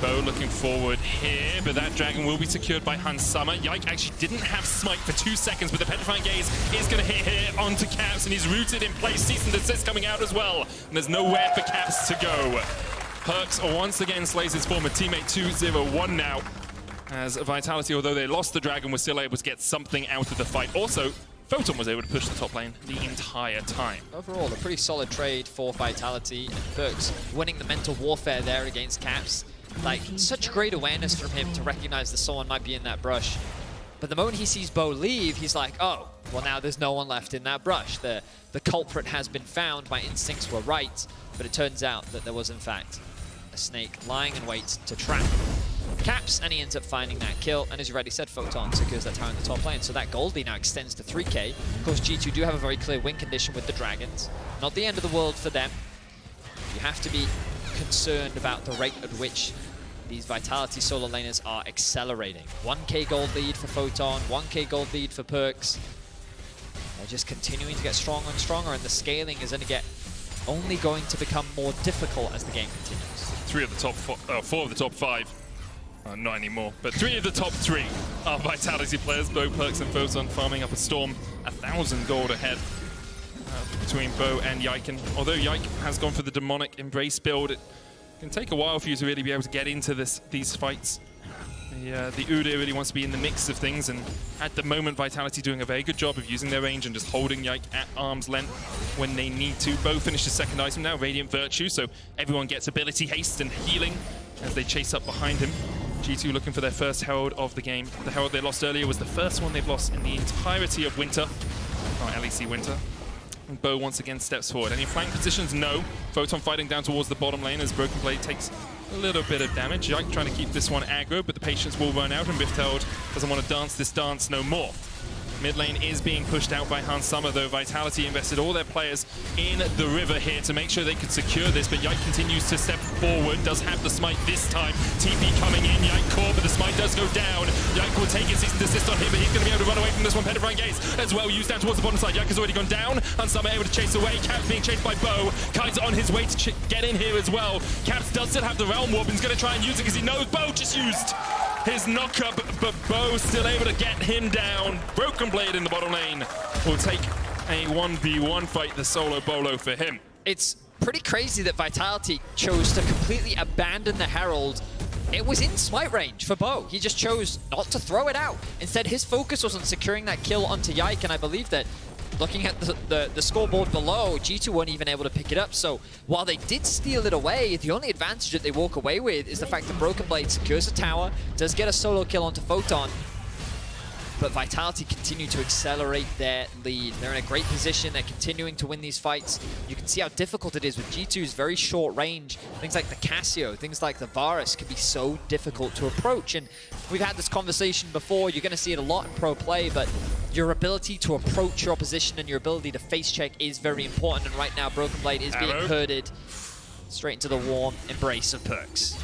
Bo looking forward here, but that Dragon will be secured by Hans Summer. Yike actually didn't have Smite for 2 seconds, but the Petrifying Gaze is going to hit here onto Caps, and he's rooted in place. Cease and Desist coming out as well. And there's nowhere for Caps to go. Perks once again slays his former teammate 2-0-1 now. As Vitality, although they lost the Dragon, was still able to get something out of the fight. Also, Photon was able to push the top lane the entire time. Overall, a pretty solid trade for Vitality, and Perks winning the mental warfare there against Caps. Like, such great awareness from him to recognize that someone might be in that brush. But the moment he sees Bo leave, he's like, oh, well now there's no one left in that brush. The culprit has been found, my instincts were right, but it turns out that there was in fact a snake lying in wait to trap Caps, and he ends up finding that kill, and as you already said, Photon secures that tower in the top lane, so that gold lead now extends to 3k. Of course, G2 do have a very clear win condition with the Dragons. Not the end of the world for them. You have to be concerned about the rate at which these Vitality solo laners are accelerating. 1k gold lead for Photon, 1k gold lead for Perks. They're just continuing to get stronger and stronger, and the scaling is only going to become more difficult as the game continues. 4 of the top 5. Not anymore, but 3 of the top 3 are Vitality players. Bo, Perks, and Photon farming up a Storm. 1,000 gold ahead between Bo and Yike. And although Yike has gone for the Demonic Embrace build, it can take a while for you to really be able to get into these fights. The Udyr really wants to be in the mix of things, and at the moment, Vitality doing a very good job of using their range and just holding Yike at arm's length when they need to. Bo finished his second item now, Radiant Virtue, so everyone gets ability haste and healing as they chase up behind him. G2 looking for their first Herald of the game. The Herald they lost earlier was the first one they've lost in the entirety of Winter, LEC Winter. And Bo once again steps forward. Any flank positions? No. Photon fighting down towards the bottom lane as Broken Blade takes a little bit of damage. Yike trying to keep this one aggro, but the patience will run out, and Rift Herald doesn't want to dance this dance no more. Mid lane is being pushed out by Hans Summer, though Vitality invested all their players in the river here to make sure they could secure this, but Yike continues to step forward, does have the smite this time. TP coming in, Yike caught, but the smite does go down. Yike will take it, cease and desist on him, but he's going to be able to run away from this one. Petrifying Gaze as well, used down towards the bottom side. Yike has already gone down. Hans Summer able to chase away. Caps being chased by Bo. Kai's on his way to get in here as well. Caps does still have the Realm Warp, and he's going to try and use it because he knows Bo just used his knock-up, but Bo still able to get him down. Broken Blade in the bottom lane will take a 1v1 fight, the solo bolo for him. It's pretty crazy that Vitality chose to completely abandon the Herald. It was in smite range for Bo. He just chose not to throw it out. Instead, his focus was on securing that kill onto Yike, and I believe that looking at the scoreboard below, G2 weren't even able to pick it up. So while they did steal it away, the only advantage that they walk away with is the fact that Broken Blade secures a tower, does get a solo kill onto Photon. but Vitality continue to accelerate their lead. They're in a great position. They're continuing to win these fights. You can see how difficult it is with G2's very short range. Things like the Casio, things like the Varus can be so difficult to approach. And we've had this conversation before. You're going to see it a lot in pro play, but your ability to approach your opposition and your ability to face check is very important. And right now, Broken Blade is being herded straight into the warm embrace of Perks.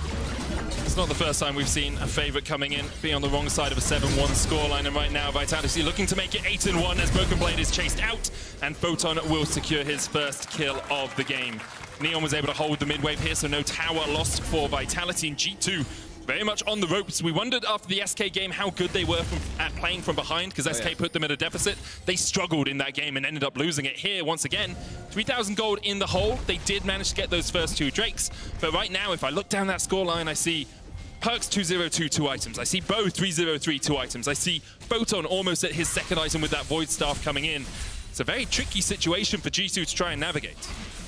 It's not the first time we've seen a favorite coming in, being on the wrong side of a 7-1 scoreline, and right now Vitality looking to make it 8-1 as Broken Blade is chased out, and Photon will secure his first kill of the game. Neon was able to hold the mid-wave here, so no tower lost for Vitality, and G2 very much on the ropes. We wondered after the SK game how good they were at playing from behind, because SK put them at a deficit. They struggled in that game and ended up losing it. Here, once again, 3,000 gold in the hole. They did manage to get those first 2 Drakes, but right now, if I look down that scoreline, I see Perks 202, 2 items. I see Bo 303, 2 items. I see Photon almost at his second item with that Void Staff coming in. It's a very tricky situation for G2 to try and navigate.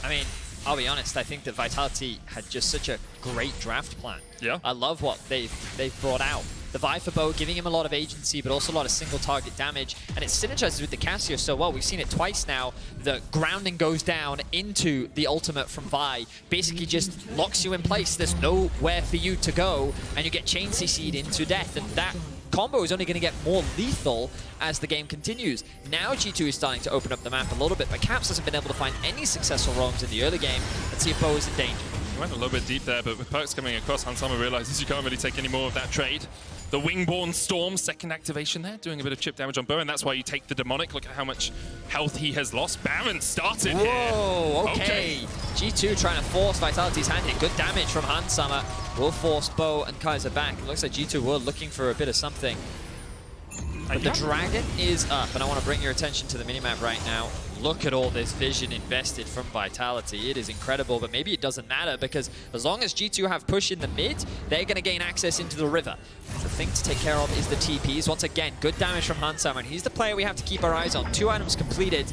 I mean, I'll be honest, I think that Vitality had just such a great draft plan. Yeah. I love what they've brought out. The Viper Bow giving him a lot of agency, but also a lot of single target damage, and it synergizes with the Casio so well. We've seen it twice now. The grounding goes down into the ultimate from Vi, basically just locks you in place. There's nowhere for you to go, and you get chain CC'd into death, and that combo is only going to get more lethal as the game continues. Now G2 is starting to open up the map a little bit, but Caps hasn't been able to find any successful roams in the early game. Let's see if Bo is in danger. He went a little bit deep there, but with Perks coming across, Hansama realizes you can't really take any more of that trade. The Wingborn Storm, second activation there, doing a bit of chip damage on Bo, and that's why you take the Demonic. Look at how much health he has lost. Baron started here. Whoa, okay. G2 trying to force Vitality's hand here. Good damage from Hansama. Will force Bo and Kaiser back. It looks like G2 were looking for a bit of something. But the Dragon is up, and I want to bring your attention to the minimap right now. Look at all this vision invested from Vitality. It is incredible, but maybe it doesn't matter because as long as G2 have push in the mid, they're going to gain access into the river. The thing to take care of is the TPs. Once again, good damage from Hansama, and he's the player we have to keep our eyes on. 2 items completed.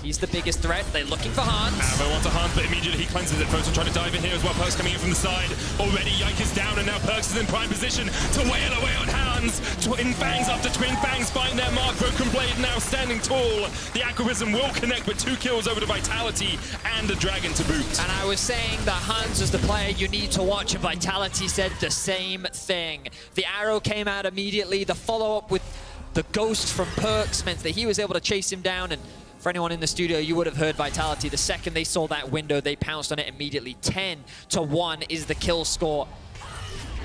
He's the biggest threat. They're looking for Hans. Arrow wants a Hans, but immediately he cleanses it. Photon trying to dive in here as well. Perks coming in from the side. Already Yike is down, and now Perks is in prime position to wail away on Hans. Twin Fangs after Twin Fangs find their mark. Broken Blade now standing tall. The Acquisition will connect with 2 kills over to Vitality and the Dragon to boot. And I was saying that Hans is the player you need to watch, and Vitality said the same thing. The arrow came out immediately. The follow-up with the ghost from Perks meant that he was able to chase him down, and for anyone in the studio, you would have heard Vitality. The second they saw that window, they pounced on it immediately. 10-1 is the kill score.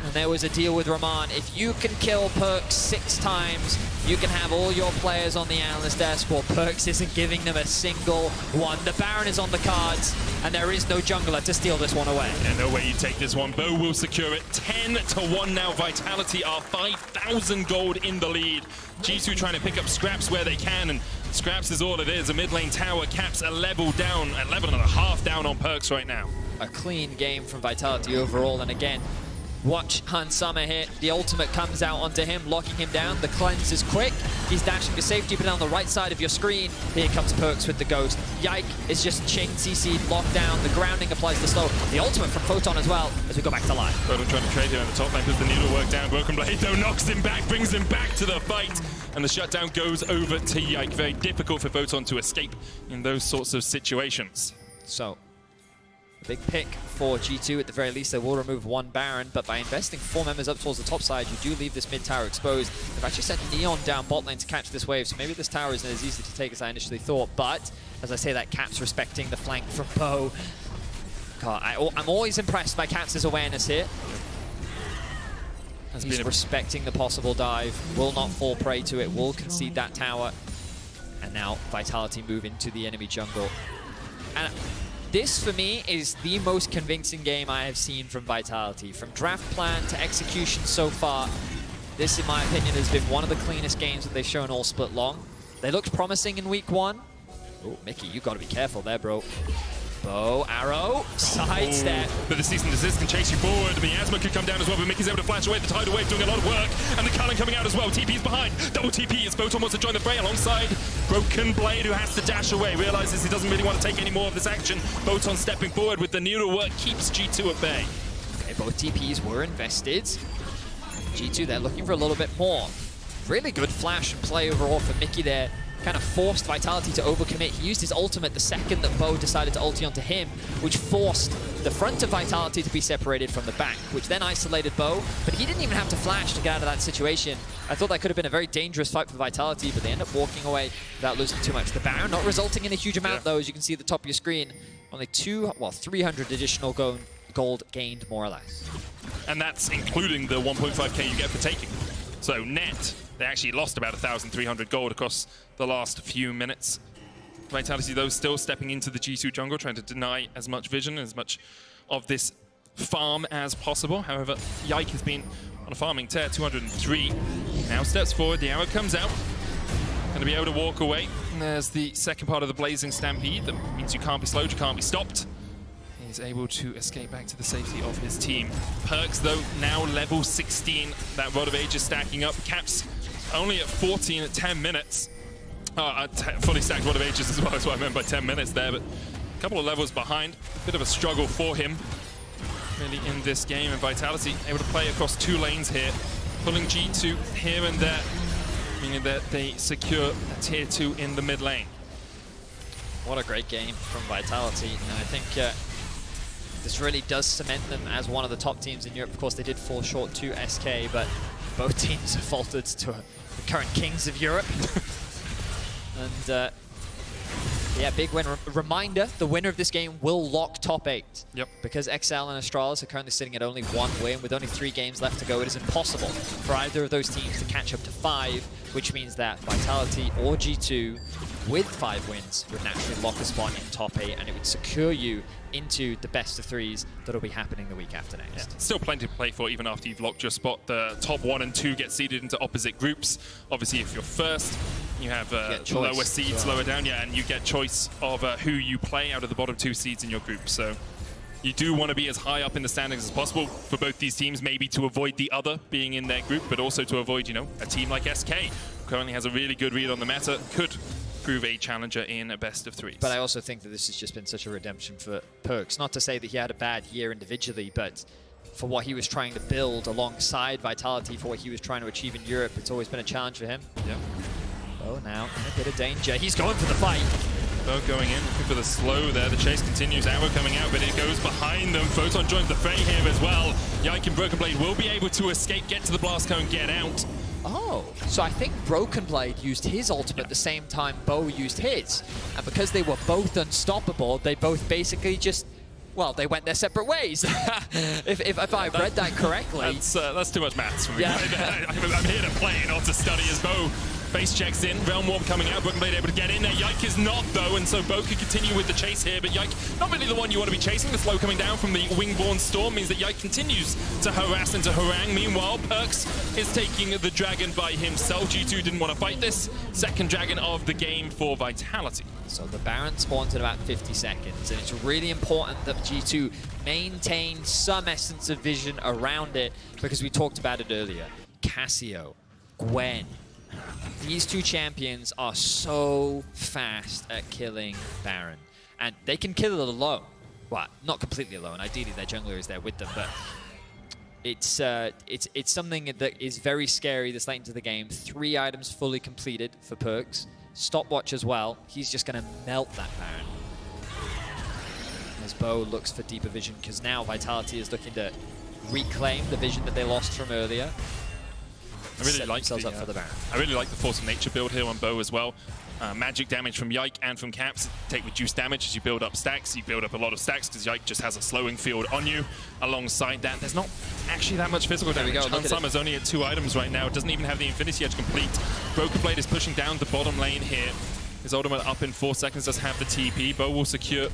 And there was a deal with Rahman. If you can kill Perks 6 times, you can have all your players on the analyst dashboard. Perks isn't giving them a single one. The Baron is on the cards, and there is no jungler to steal this one away. Yeah, no way you take this one. Bo will secure it. 10-1 now. Vitality are 5,000 gold in the lead. G2 trying to pick up scraps where they can, and scraps is all it is. A mid lane tower caps a level down, 11.5 down on Perks right now. A clean game from Vitality overall, and again, watch Hansama here. The ultimate comes out onto him, locking him down. The cleanse is quick. He's dashing to safety, but on the right side of your screen, here comes Perks with the ghost. Yike is just chain CC'd, locked down. The grounding applies the slow. The ultimate from Photon as well, as we go back to live. Photon trying to trade here on the top lane, does the needle work down. Broken Blade though knocks him back, brings him back to the fight. And the shutdown goes over to Yike. Very difficult for Photon to escape in those sorts of situations. So, a big pick for G2. At the very least, they will remove 1 Baron, but by investing 4 members up towards the top side, you do leave this mid tower exposed. They've actually sent Neon down bot lane to catch this wave, so maybe this tower isn't as easy to take as I initially thought, but as I say that, Caps respecting the flank from Bo. God, I'm always impressed by Caps' awareness here. He's respecting the possible dive, will not fall prey to it, will concede that tower. And now Vitality move into the enemy jungle. And this, for me, is the most convincing game I have seen from Vitality. From draft plan to execution so far, this, in my opinion, has been one of the cleanest games that they've shown all split long. They looked promising in week 1. Oh, Mickey, you got to be careful there, bro. Bow, arrow, sidestep. But the cease and desist can chase you forward. The Miasma could come down as well, but Mickey's able to flash away. The tidal wave doing a lot of work. And the Cullen coming out as well. TP's behind. Double TP as Photon wants to join the fray alongside Broken Blade, who has to dash away. Realizes he doesn't really want to take any more of this action. Photon stepping forward with the needle work keeps G2 at bay. Okay, both TPs were invested. G2, they're looking for a little bit more. really good flash and play overall for Mickey there. Kind of forced Vitality to overcommit. He used his ultimate the second that Bo decided to ulti onto him, which forced the front of Vitality to be separated from the back, which then isolated Bo, but he didn't even have to flash to get out of that situation. I thought that could have been a very dangerous fight for Vitality, but they end up walking away without losing too much. The Baron not resulting in a huge amount though, as you can see at the top of your screen. Only 300 additional gold gained, more or less. And that's including the 1.5k you get for taking. So net, they actually lost about 1,300 gold across the last few minutes. Vitality, though, still stepping into the G2 jungle, trying to deny as much vision, as much of this farm as possible. However, Yike has been on a farming tear, 203. Now steps forward, the arrow comes out. Going to be able to walk away. And there's the second part of the Blazing Stampede. That means you can't be slowed, you can't be stopped. He's able to escape back to the safety of his team. Perks, though, now level 16. That Rod of Ages stacking up. Caps only at 14 at 10 minutes. Fully stacked Rod of Ages as well, is what I meant by 10 minutes there, but a couple of levels behind. Bit of a struggle for him, really, in this game. And Vitality able to play across 2 lanes here, pulling G2 here and there, meaning that they secure a tier 2 in the mid lane. What a great game from Vitality, and I think this really does cement them as one of the top teams in Europe. Of course, they did fall short to SK, but both teams have faltered to the current kings of Europe. And yeah, big win. Reminder, the winner of this game will lock top 8. Yep. Because XL and Astralis are currently sitting at only 1 win. With only 3 games left to go, it is impossible for either of those teams to catch up to 5, which means that Vitality or G2 with 5 wins would naturally lock a spot in top 8, and it would secure you into the best of 3s that'll be happening the week after next. Yeah. Still plenty to play for even after you've locked your spot. The top 1 and 2 get seeded into opposite groups. Obviously, if you're first, you have lower seeds lower down, and you get choice of who you play out of the bottom 2 seeds in your group. So you do want to be as high up in the standings as possible for both these teams, maybe to avoid the other being in their group, but also to avoid, a team like SK, who currently has a really good read on the meta, could prove a challenger in a best of 3s. But I also think that this has just been such a redemption for Perks. Not to say that he had a bad year individually, but for what he was trying to build alongside Vitality, for what he was trying to achieve in Europe, it's always been a challenge for him. Yeah. Oh, now in a bit of danger. He's going for the fight. Bo going in, looking for the slow there. The chase continues. Arrow coming out, but it goes behind them. Photon joins the fray here as well. Yike and Broken Blade will be able to escape, get to the blast cone, get out. Oh, so I think Broken Blade used his ultimate the same time Bo used his. And because they were both unstoppable, they both basically just, well, they went their separate ways. if I've read that correctly. That's too much maths for me. Yeah. I'm here to play, not to study, as Bo face checks in. Realm Warp coming out. Broken Blade able to get in there. Yike is not, though, and so Bo could continue with the chase here, but Yike not really the one you want to be chasing. The slow coming down from the Wingborn Storm means that Yike continues to harass and to harangue. Meanwhile, Perks is taking the dragon by himself. G2 didn't want to fight this. Second dragon of the game for Vitality. So the Baron spawns in about 50 seconds, and it's really important that G2 maintain some essence of vision around it, because we talked about it earlier. Cassio, Gwen, these 2 champions are so fast at killing Baron, and they can kill it alone. Well, not completely alone. Ideally, their jungler is there with them, but it's something that is very scary this late into the game. 3 items fully completed for Perks. Stopwatch as well. He's just going to melt that Baron. As Bo looks for deeper vision, because now Vitality is looking to reclaim the vision that they lost from earlier. I really like the Force of Nature build here on Bo as well. Magic damage from Yike and from Caps. Take reduced damage as you build up stacks. You build up a lot of stacks because Yike just has a slowing field on you. Alongside that, there's not actually that much physical damage. Hansama's only at 2 items right now. It doesn't even have the Infinity Edge complete. Broken Blade is pushing down the bottom lane here. His ultimate up in 4 seconds, does have the TP. Bo will secure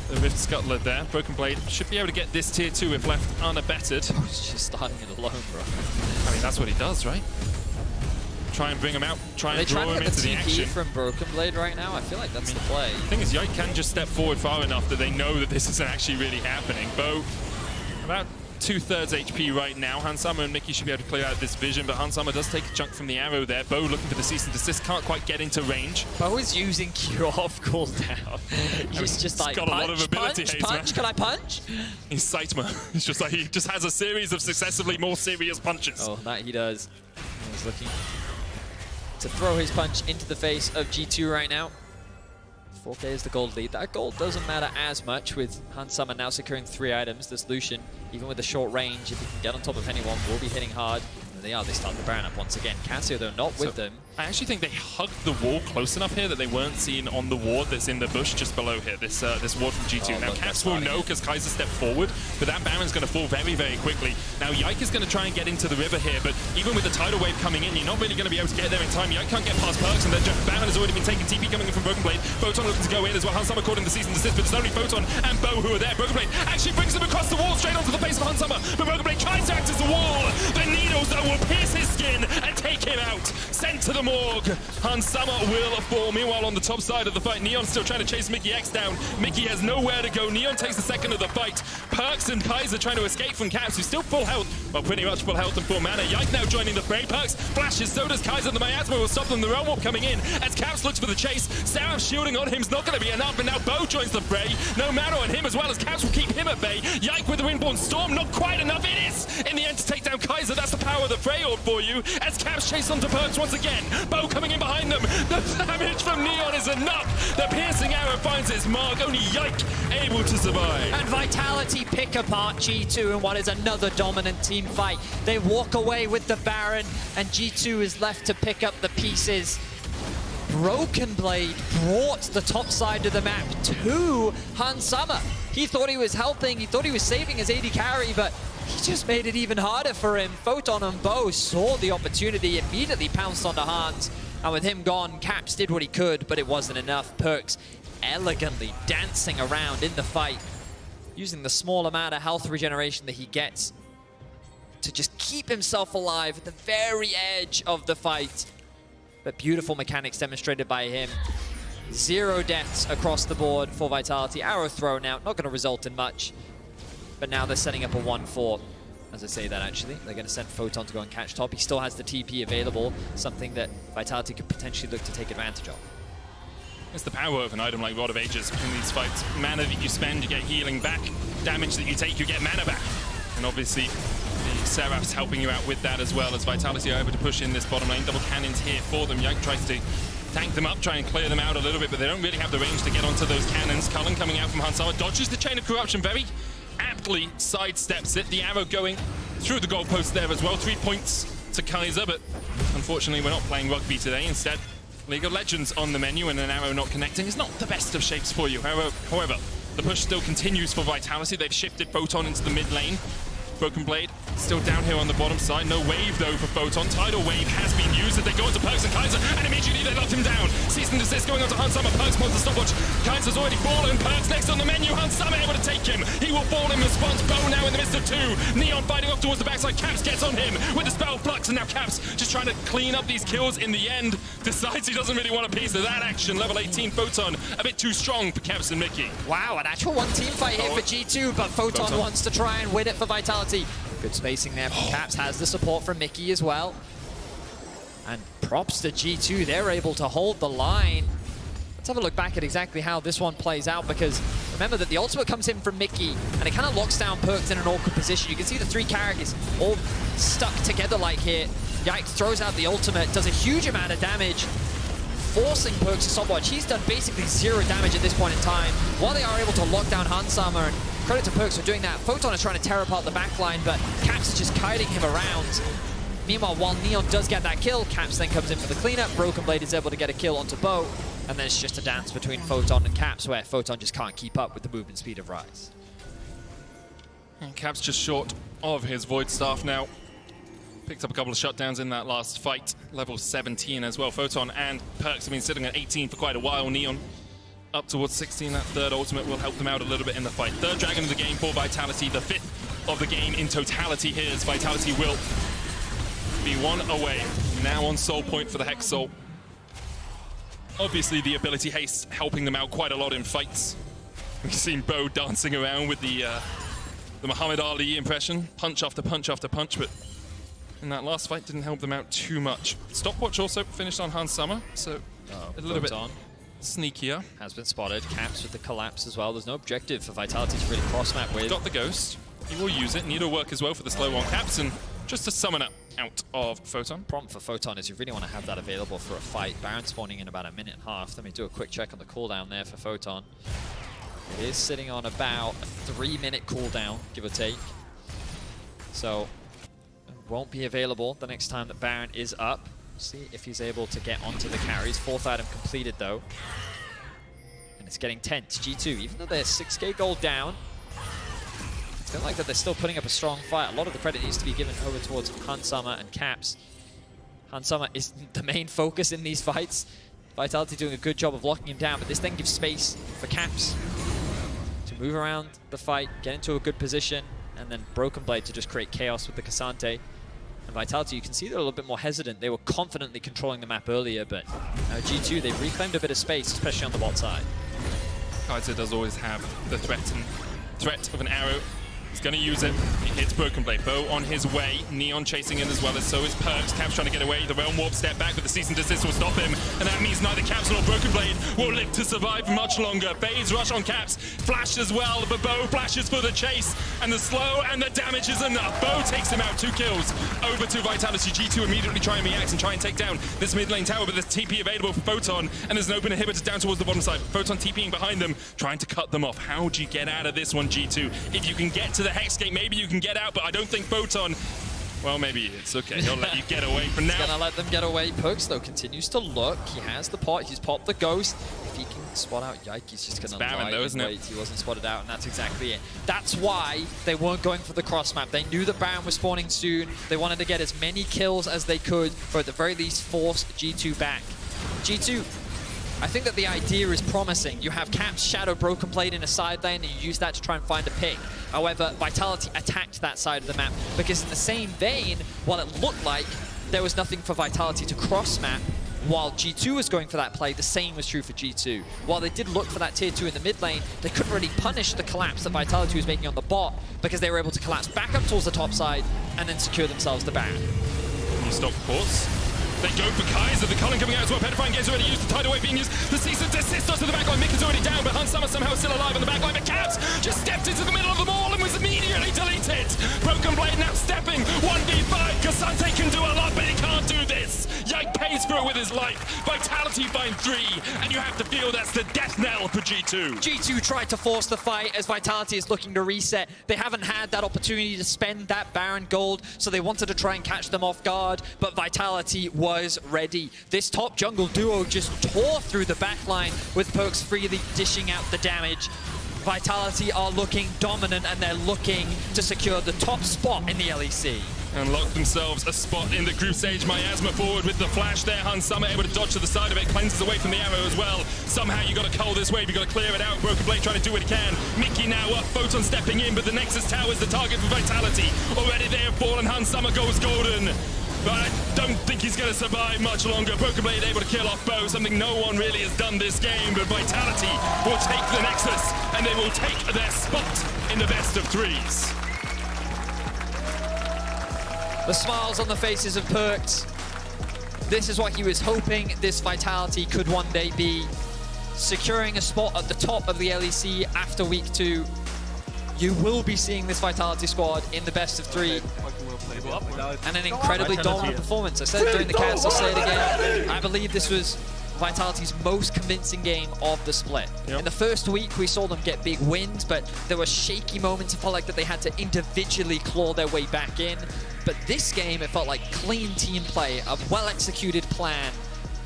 the Rift Scuttler there. Broken Blade should be able to get this tier 2 if left unabated. He's just starting it alone, bro. I mean, that's what he does, right? Try and bring him out, try and draw him into the action. From Broken Blade right now, I feel like that's the play. The thing is, Yike can just step forward far enough that they know that this isn't actually really happening. Bo, about 2/3 HP right now. Hansama and Mickey should be able to clear out this vision, but Hansama does take a chunk from the arrow there. Bo looking for the cease and desist, can't quite get into range. Bo is using Q off cooldown. He's just like, got a lot of ability, punch, can I punch? He's Saitama. It's just like he just has a series of successively more serious punches. Oh, that he does. He's looking to throw his punch into the face of G2 right now. 4K is the gold lead. That gold doesn't matter as much with Hans Summer now securing 3 items. This Lucian, even with the short range, if he can get on top of anyone, will be hitting hard. They start the Baron up once again. Cassio, though, not with them. I actually think they hugged the wall close enough here that they weren't seen on the ward that's in the bush just below here, this ward from G2. Now, Cass will know because Kaiser stepped forward, but that Baron's going to fall very, very quickly. Now, Yike is going to try and get into the river here, but even with the tidal wave coming in, you're not really going to be able to get there in time. Yike can't get past Perks, and the Baron has already been taken. TP coming in from Broken Blade. Photon looking to go in as well. Hans Summer caught in the season desist, but it's only Photon and Bo who are there. Broken Blade actually brings him across the wall straight onto the face of Hans Summer, but Broken Blade tries to act as the wall. The needles, though, will pierce his skin and take him out. Sent to the morgue. Hans Summer will fall. Meanwhile, on the top side of the fight, Neon still trying to chase Mickey X down. Mickey has nowhere to go. Neon takes the second of the fight. Perks and Kaiser trying to escape from Caps, who's still full health. Well, pretty much full health and full mana. Yike now joining the fray. Perks flashes, so does Kaiser. The miasma will stop them. The realm warp coming in as Caps looks for the chase. Seraph shielding on him's not going to be enough, and now Bo joins the fray. No mana on him as well as Caps will keep him at bay. Yike with the Windborn Storm, not quite enough. It is in the end to take down Kaiser. That's the power of the fray orb for you. As Caps chase onto Perks once again. Bo coming in behind them. The damage from Neon is enough. The piercing arrow finds its mark. Only Yike able to survive. And Vitality pick apart G2 in what is another dominant team fight. They walk away with the Baron, and G2 is left to pick up the pieces. Broken Blade brought the top side of the map to Hans Summer. He thought he was helping, he thought he was saving his AD carry, but he just made it even harder for him. Photon and Bo saw the opportunity, immediately pounced onto Hans, and with him gone, Caps did what he could, but it wasn't enough. Perks elegantly dancing around in the fight, using the small amount of health regeneration that he gets to just keep himself alive at the very edge of the fight. But beautiful mechanics demonstrated by him. 0 deaths across the board for Vitality. Arrow thrown out, not going to result in much. But now they're setting up a 1-4. As I say that, actually, they're going to send Photon to go and catch top. He still has the TP available, something that Vitality could potentially look to take advantage of. It's the power of an item like Rod of Ages in these fights. Mana that you spend, you get healing back. Damage that you take, you get mana back. And obviously, the Seraph's helping you out with that as well, as Vitality are able to push in this bottom lane. Double cannons here for them. Yike tries to tank them up, try and clear them out a little bit, but they don't really have the range to get onto those cannons. Cullen coming out from Hans Summer, dodges the Chain of Corruption, very aptly sidesteps it. The arrow going through the goalpost there as well. 3 points to Kaiser, but unfortunately we're not playing rugby today. Instead, League of Legends on the menu, and an arrow not connecting is not the best of shapes for you. However, the push still continues for Vitality. They've shifted Photon into the mid lane. Broken Blade still down here on the bottom side. No wave, though, for Photon. Tidal Wave has been used as they go into Perks and Kaiser, and immediately they locked him down. Cease and desist going on to Hans Summer. Perks wants the stopwatch. Kaiser's already fallen. Perks next on the menu. Hans Summer able to take him. He will fall in response. Bo now in the midst of 2. Neon fighting off towards the backside. Caps gets on him with the spell Flux, and now Caps just trying to clean up these kills in the end. Decides he doesn't really want a piece of that action. Level 18 Photon, a bit too strong for Caps and Mickey. Wow, an actual one-team fight here for G2, but Photon wants to try and win it for Vitality. Good spacing there from Caps, has the support from Mickey as well. And props to G2, they're able to hold the line. Let's have a look back at exactly how this one plays out, because remember that the ultimate comes in from Mickey, and it kind of locks down Perks in an awkward position. You can see the 3 characters all stuck together like here. Yike throws out the ultimate, does a huge amount of damage, forcing Perks to stopwatch. He's done basically 0 damage at this point in time, while they are able to lock down Hans Summer. And credit to Perks for doing that. Photon is trying to tear apart the backline, but Caps is just kiting him around. Meanwhile, while Neon does get that kill, Caps then comes in for the cleanup. Broken Blade is able to get a kill onto Bo, and then it's just a dance between Photon and Caps, where Photon just can't keep up with the movement speed of Rise. And Caps just short of his Void Staff now. Picked up a couple of shutdowns in that last fight. Level 17 as well. Photon and Perks have been sitting at 18 for quite a while. Neon up towards 16. That 3rd ultimate will help them out a little bit in the fight. 3rd Dragon of the game for Vitality. The 5th of the game in totality here, as Vitality will be 1 away. Now on Soul Point for the Hex Soul. Obviously the ability haste helping them out quite a lot in fights. We've seen Bo dancing around with the Muhammad Ali impression. Punch after punch after punch, but in that last fight didn't help them out too much. Stopwatch also finished on Hans Summer, so a little bit sneakier. Has been spotted. Caps with the collapse as well. There's no objective for Vitality to really cross-map with. Got the Ghost. He will use it. Need will work as well for the slow on Caps, and just a summoner out of Photon. Problem for Photon is you really want to have that available for a fight. Baron spawning in about a minute and a half. Let me do a quick check on the cooldown there for Photon. It is sitting on about a 3-minute cooldown, give or take. So, it won't be available the next time that Baron is up. See if he's able to get onto the carries. 4th item completed though. And it's getting tense. G2, even though they're 6k gold down, I feel like that they're still putting up a strong fight. A lot of the credit needs to be given over towards Hansama and Caps. Hansama is the main focus in these fights. Vitality doing a good job of locking him down, but this then gives space for Caps to move around the fight, get into a good position, and then Broken Blade to just create chaos with the Cassante. And Vitality, you can see they're a little bit more hesitant. They were confidently controlling the map earlier, but G2, they've reclaimed a bit of space, especially on the bot side. Kaiser does always have the threat of an arrow. He's going to use it. He hits Broken Blade. Bo on his way. Neon chasing in as well, as so is Perks. Caps trying to get away. The Realm Warp step back, but the Cease and Desist will stop him. And that means neither Caps nor Broken Blade will live to survive much longer. Bade's rush on Caps. Flash as well, but Bo flashes for the chase. And the slow and the damage is enough. Bo takes him out. 2 kills. Over to Vitality. G2 immediately try and react and try and take down this mid lane tower, but there's TP available for Photon. And there's an open inhibitor down towards the bottom side. Photon TPing behind them, trying to cut them off. How do you get out of this one, G2? If you can get to the Hex Gate, maybe you can get out, but I don't think Photon, well, maybe it's okay. He'll let you get away for now. He's gonna let them get away. Perks, though, continues to look. He has the pot. He's popped the Ghost. If he can spot out Yike, he's just gonna lie though, isn't it? wait. He wasn't spotted out, and that's exactly it. That's why they weren't going for the cross map. They knew that Baron was spawning soon. They wanted to get as many kills as they could, or at the very least force G2 back. G2, I think that the idea is promising. You have Caps, Shadow, Broken Blade in a side lane, and you use that to try and find a pick. However, Vitality attacked that side of the map, because in the same vein, while it looked like there was nothing for Vitality to cross-map, while G2 was going for that play, the same was true for G2. While they did look for that tier 2 in the mid lane, they couldn't really punish the collapse that Vitality was making on the bot, because they were able to collapse back up towards the top side and then secure themselves the Baron. Stop course. They go for Kaiser. The Cullen coming out as well. Petrifying Gaze already used. The Tidal Wave being used. The Cease and Desist onto the backline. Mick is already down, but Hansama somehow still alive on the backline. But Caps just stepped into the middle of them all and was immediately deleted. Broken Blade now stepping. 1v5. Cassante can do a lot, but he can't do this. Yike pays for it with his life. Vitality find 3, and you have to feel that's the death knell for G2. G2 tried to force the fight as Vitality is looking to reset. They haven't had that opportunity to spend that Baron gold, so they wanted to try and catch them off guard, but Vitality was ready. This top jungle duo just tore through the backline with Perks freely dishing out the damage. Vitality are looking dominant, and they're looking to secure the top spot in the LEC. And lock themselves a spot in the group stage. Miasma forward with the flash there. Hansama able to dodge to the side of it, cleanses away from the arrow as well. Somehow you got to cull this wave, you got to clear it out. Broken Blade trying to do what he can. Mickey now up, Photon stepping in, but the Nexus Tower is the target for Vitality. Already they have fallen, Hansama goes golden. But I don't think he's going to survive much longer. Broken Blade able to kill off Bo, something no one really has done this game, but Vitality will take the Nexus, and they will take their spot in the best of 3s. The smiles on the faces of Perks. This is what he was hoping this Vitality could one day be. Securing a spot at the top of the LEC after week 2. You will be seeing this Vitality squad in the best of 3. And an incredibly dominant performance. I said it during the cast, I'll say it again. I believe this was Vitality's most convincing game of the split. In the first week, we saw them get big wins, but there were shaky moments. It felt like that they had to individually claw their way back in. But this game, it felt like clean team play, a well-executed plan.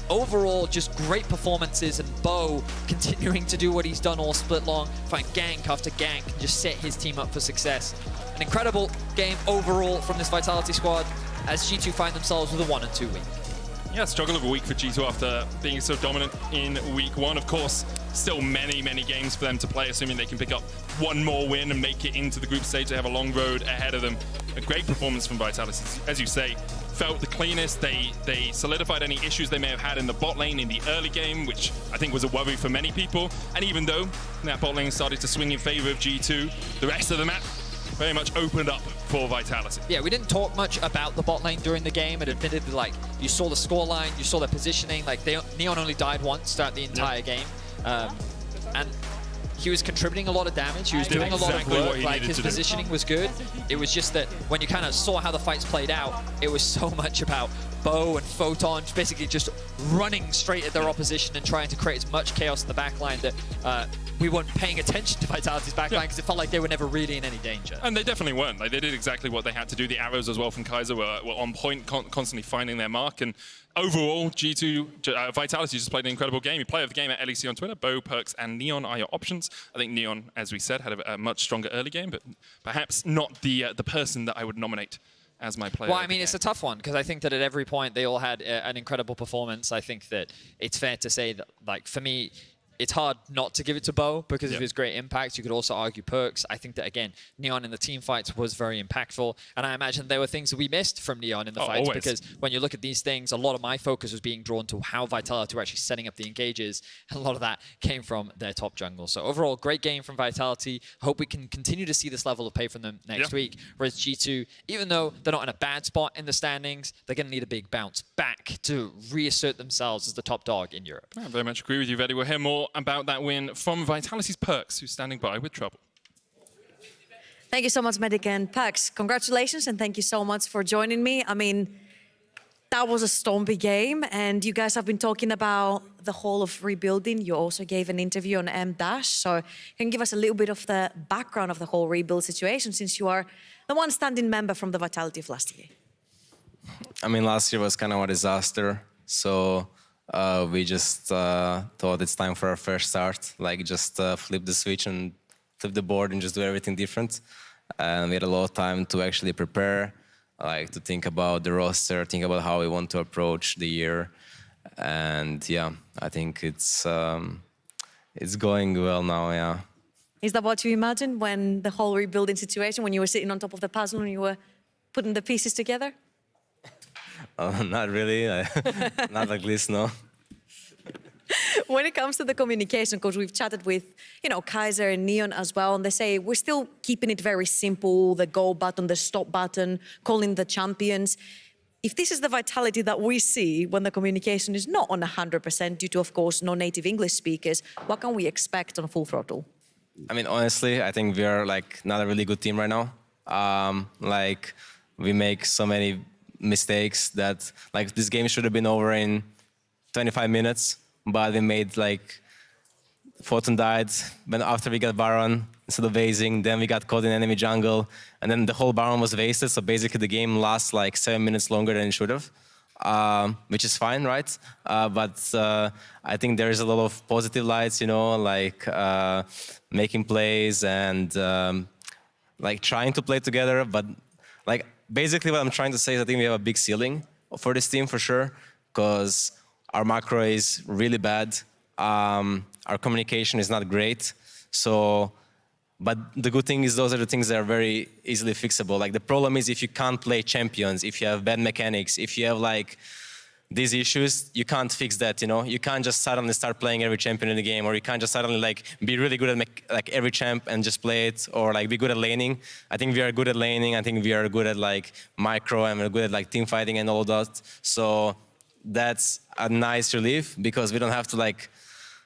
Overall, just great performances, and Bo continuing to do what he's done all split long, find gank after gank, and just set his team up for success. An incredible game overall from this Vitality squad, as G2 find themselves with a 1-2 week. Yeah, struggle of a week for G2 after being so dominant in week 1. Of course, still many games for them to play, assuming they can pick up one more win and make it into the group stage. They have a long road ahead of them. A great performance from Vitality, as you say. Felt the cleanest. They solidified any issues they may have had in the bot lane in the early game, which I think was a worry for many people. And even though that bot lane started to swing in favor of G2, the rest of the map very much opened up for Vitality. Yeah, we didn't talk much about the bot lane during the game. It admittedly, like, you saw the scoreline, you saw their positioning. Like, Neon only died once throughout the entire game. And he was contributing a lot of damage. He was Did doing a lot of exactly what work. he Like, needed his to do. positioning was good. It was just that when you kind of saw how the fights played out, it was so much about Bo and Photon basically just running straight at their opposition and trying to create as much chaos in the backline that we weren't paying attention to Vitality's backline because it felt like they were never really in any danger. And they definitely weren't. Like, they did exactly what they had to do. The arrows as well from Kaiser were on point, constantly finding their mark. And overall, G2 Vitality just played an incredible game. You play of the game at LEC on Twitter. Bo, Perks, and Neon are your options. I think Neon, as we said, had a much stronger early game, but perhaps not the person that I would nominate as my player. Well, I mean, it's a tough one because I think that at every point they all had an incredible performance. I think that it's fair to say that, like, for me, it's hard not to give it to Bo because of his great impact. You could also argue Perks. I think that, again, Neon in the team fights was very impactful. And I imagine there were things that we missed from Neon in the fights always. because when you look at these things, a lot of my focus was being drawn to how Vitality were actually setting up the engages. And a lot of that came from their top jungle. So overall, great game from Vitality. I hope we can continue to see this level of play from them next week. Whereas G2, even though they're not in a bad spot in the standings, they're going to need a big bounce back to reassert themselves as the top dog in Europe. I very much agree with you, Veddy. We'll hear more about that win from Vitality's Perks, who's standing by with trouble. Thank you so much, Medic and Perks. Congratulations, and thank you so much for joining me. I mean, that was a stompy game, and you guys have been talking about the whole of rebuilding. You also gave an interview on M-Dash, so you can give us a little bit of the background of the whole rebuild situation, since you are the one standing member from the Vitality of last year. I mean, last year was kind of a disaster, so we just thought it's time for our first start, like just flip the switch and flip the board and just do everything different. And we had a lot of time to actually prepare, like to think about the roster, think about how we want to approach the year. And yeah, I think it's going well now, yeah. Is that what you imagined when the whole rebuilding situation, when you were sitting on top of the puzzle and you were putting the pieces together? Not really, not like this, no. When it comes to the communication, because we've chatted with, you know, Kaiser and Neon as well, and they say we're still keeping it very simple, the go button, the stop button, calling the champions. If this is the Vitality that we see when the communication is not on 100% due to, of course, non-native English speakers, what can we expect on Full Throttle? I mean, honestly, I think we are like not a really good team right now. Like we make so many mistakes that like this game should have been over in 25 minutes, but we made like Photon died, but after we got Baron instead of vasing, then we got caught in enemy jungle, and then the whole Baron was wasted, so basically the game lasts like 7 minutes longer than it should have, which is fine, right? But I think there is a lot of positive lights, you know, like making plays and like trying to play together, but like basically what I'm trying to say is I think we have a big ceiling for this team for sure, because our macro is really bad. Our communication is not great. So, but the good thing is those are the things that are very easily fixable. Like the problem is if you can't play champions, if you have bad mechanics, if you have like these issues, you can't fix that, you know? You can't just suddenly start playing every champion in the game, or you can't just suddenly like be really good at like every champ and just play it, or like be good at laning. I think we are good at laning. I think we are good at like micro, and we're good at like team fighting and all that. So that's a nice relief because we don't have to like,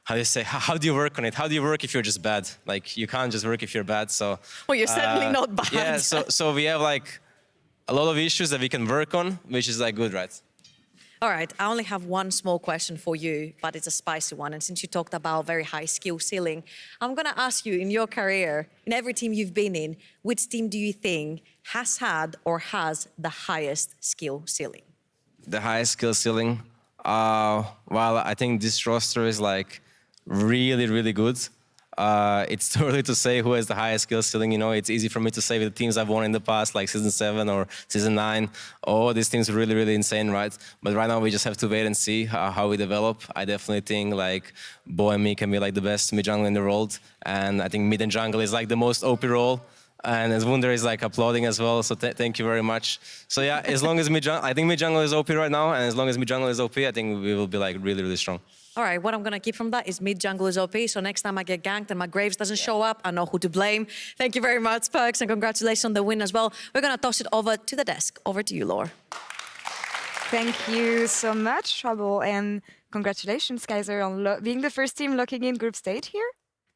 how do you say, how do you work on it? How do you work if you're just bad? Like you can't just work if you're bad, so. Well, you're certainly not bad. Yeah, so we have like a lot of issues that we can work on, which is like good, right? All right, I only have one small question for you, but it's a spicy one. And since you talked about very high skill ceiling, I'm gonna ask you, in your career, in every team you've been in, which team do you think has had or has the highest skill ceiling? The highest skill ceiling? Well, I think this roster is like really, really good. It's too early to say who has the highest skill ceiling. You know, it's easy for me to say with the teams I've won in the past, like Season 7 or Season 9. Oh, these teams are really, really insane, right? But right now we just have to wait and see how we develop. I definitely think like Bo and me can be like the best mid jungle in the world. And I think mid and jungle is like the most OP role. And as Wunder is like applauding as well, so thank you very much. So yeah, as long as I think mid jungle is OP right now, and as long as mid jungle is OP, I think we will be like really, really strong. All right, what I'm going to keep from that is mid jungle is OP, so next time I get ganked and my Graves doesn't show up, I know who to blame. Thank you very much, Perks, and congratulations on the win as well. We're going to toss it over to the desk. Over to you, Laure. Thank you so much, Trouble, and congratulations, Kaiser, on being the first team locking in group stage here.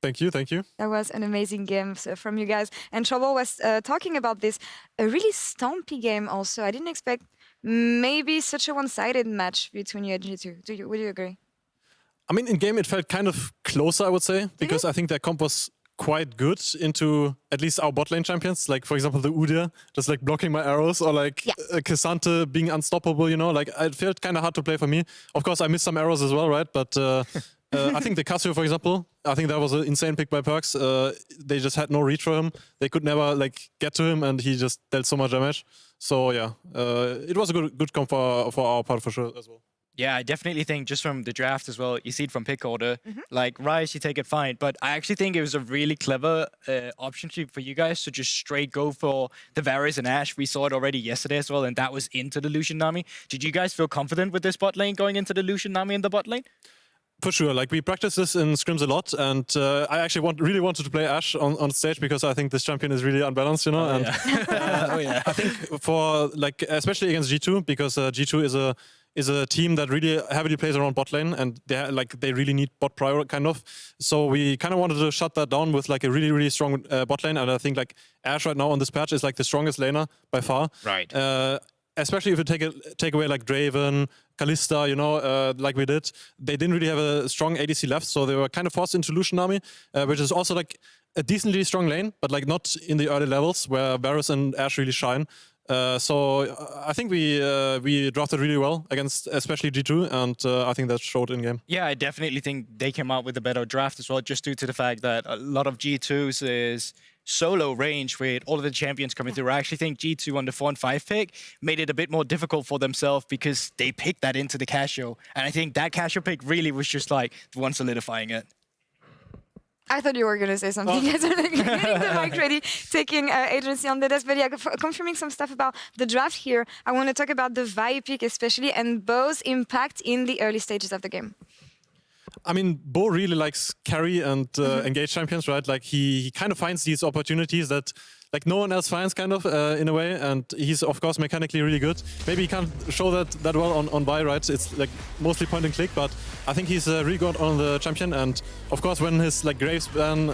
Thank you, thank you. That was an amazing game from you guys. And Trouble was talking about this, a really stompy game also. I didn't expect maybe such a one-sided match between you and G2. Would you agree? I mean, in game it felt kind of closer, I would say, because I think their comp was quite good into at least our bot lane champions. Like, for example, the Udyr just like blocking my arrows, or like Cassante being unstoppable, you know? Like, it felt kind of hard to play for me. Of course, I missed some arrows as well, right? But I think the Cassio, for example, I think that was an insane pick by Perks. They just had no reach for him. They could never like get to him, and he just dealt so much damage. So yeah, it was a good comp for our part for sure as well. Yeah, I definitely think just from the draft as well, you see it from pick order, like Rise, you take it fine. But I actually think it was a really clever option for you guys to just straight go for the Varus and Ashe. We saw it already yesterday as well, and that was into the Lucian Nami. Did you guys feel confident with this bot lane going into the Lucian Nami in the bot lane? For sure, like we practice this in scrims a lot, and I actually really wanted to play Ashe on stage because I think this champion is really unbalanced, you know. I think for like especially against G2, because G2 is a team that really heavily plays around bot lane, and they really need bot prior kind of. So we kind of wanted to shut that down with like a really strong bot lane, and I think like Ashe right now on this patch is like the strongest laner by far. Right. Especially if you take away like Draven, Kalista, you know, like we did, they didn't really have a strong ADC left, so they were kind of forced into Lucian Nami, which is also like a decently strong lane, but like not in the early levels where Varus and Ashe really shine. So I think we drafted really well against especially G2, and I think that showed in game. Yeah, I definitely think they came out with a better draft as well, just due to the fact that a lot of G2's is solo range with all of the champions coming through. I actually think G2 on the 4 and 5 pick made it a bit more difficult for themselves because they picked that into the Casio. And I think that Casio pick really was just like the one solidifying it. I thought you were going to say something. You guys are like, getting the mic ready, taking agency on the desk. But yeah, confirming some stuff about the draft here. I want to talk about the Vi pick especially and Bo's impact in the early stages of the game. I mean, Bo really likes carry and engage champions, right? Like he kind of finds these opportunities that like no one else finds, kind of in a way. And he's of course mechanically really good. Maybe he can't show that well on Vi, right? It's like mostly point and click, but I think he's really good on the champion. And of course, when his like Graves ban,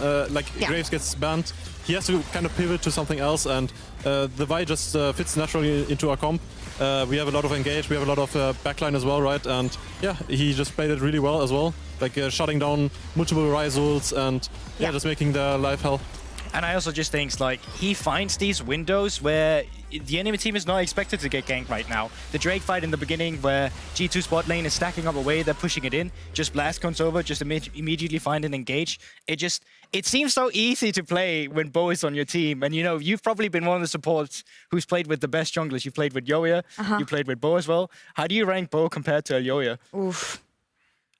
Graves gets banned, he has to kind of pivot to something else. And the Vi just fits naturally into our comp. We have a lot of engage, we have a lot of backline as well, right? And yeah, he just played it really well as well, like shutting down multiple rivals and just making their life hell. And I also just think like he finds these windows where the enemy team is not expected to get ganked right now. The Drake fight in the beginning where G2's bot lane is stacking up away, they're pushing it in, just blast comes over, just immediately find and engage. It seems so easy to play when Bo is on your team. And you know, you've probably been one of the supports who's played with the best junglers. You played with Yoya, you played with Bo as well. How do you rank Bo compared to Yoya? Oof.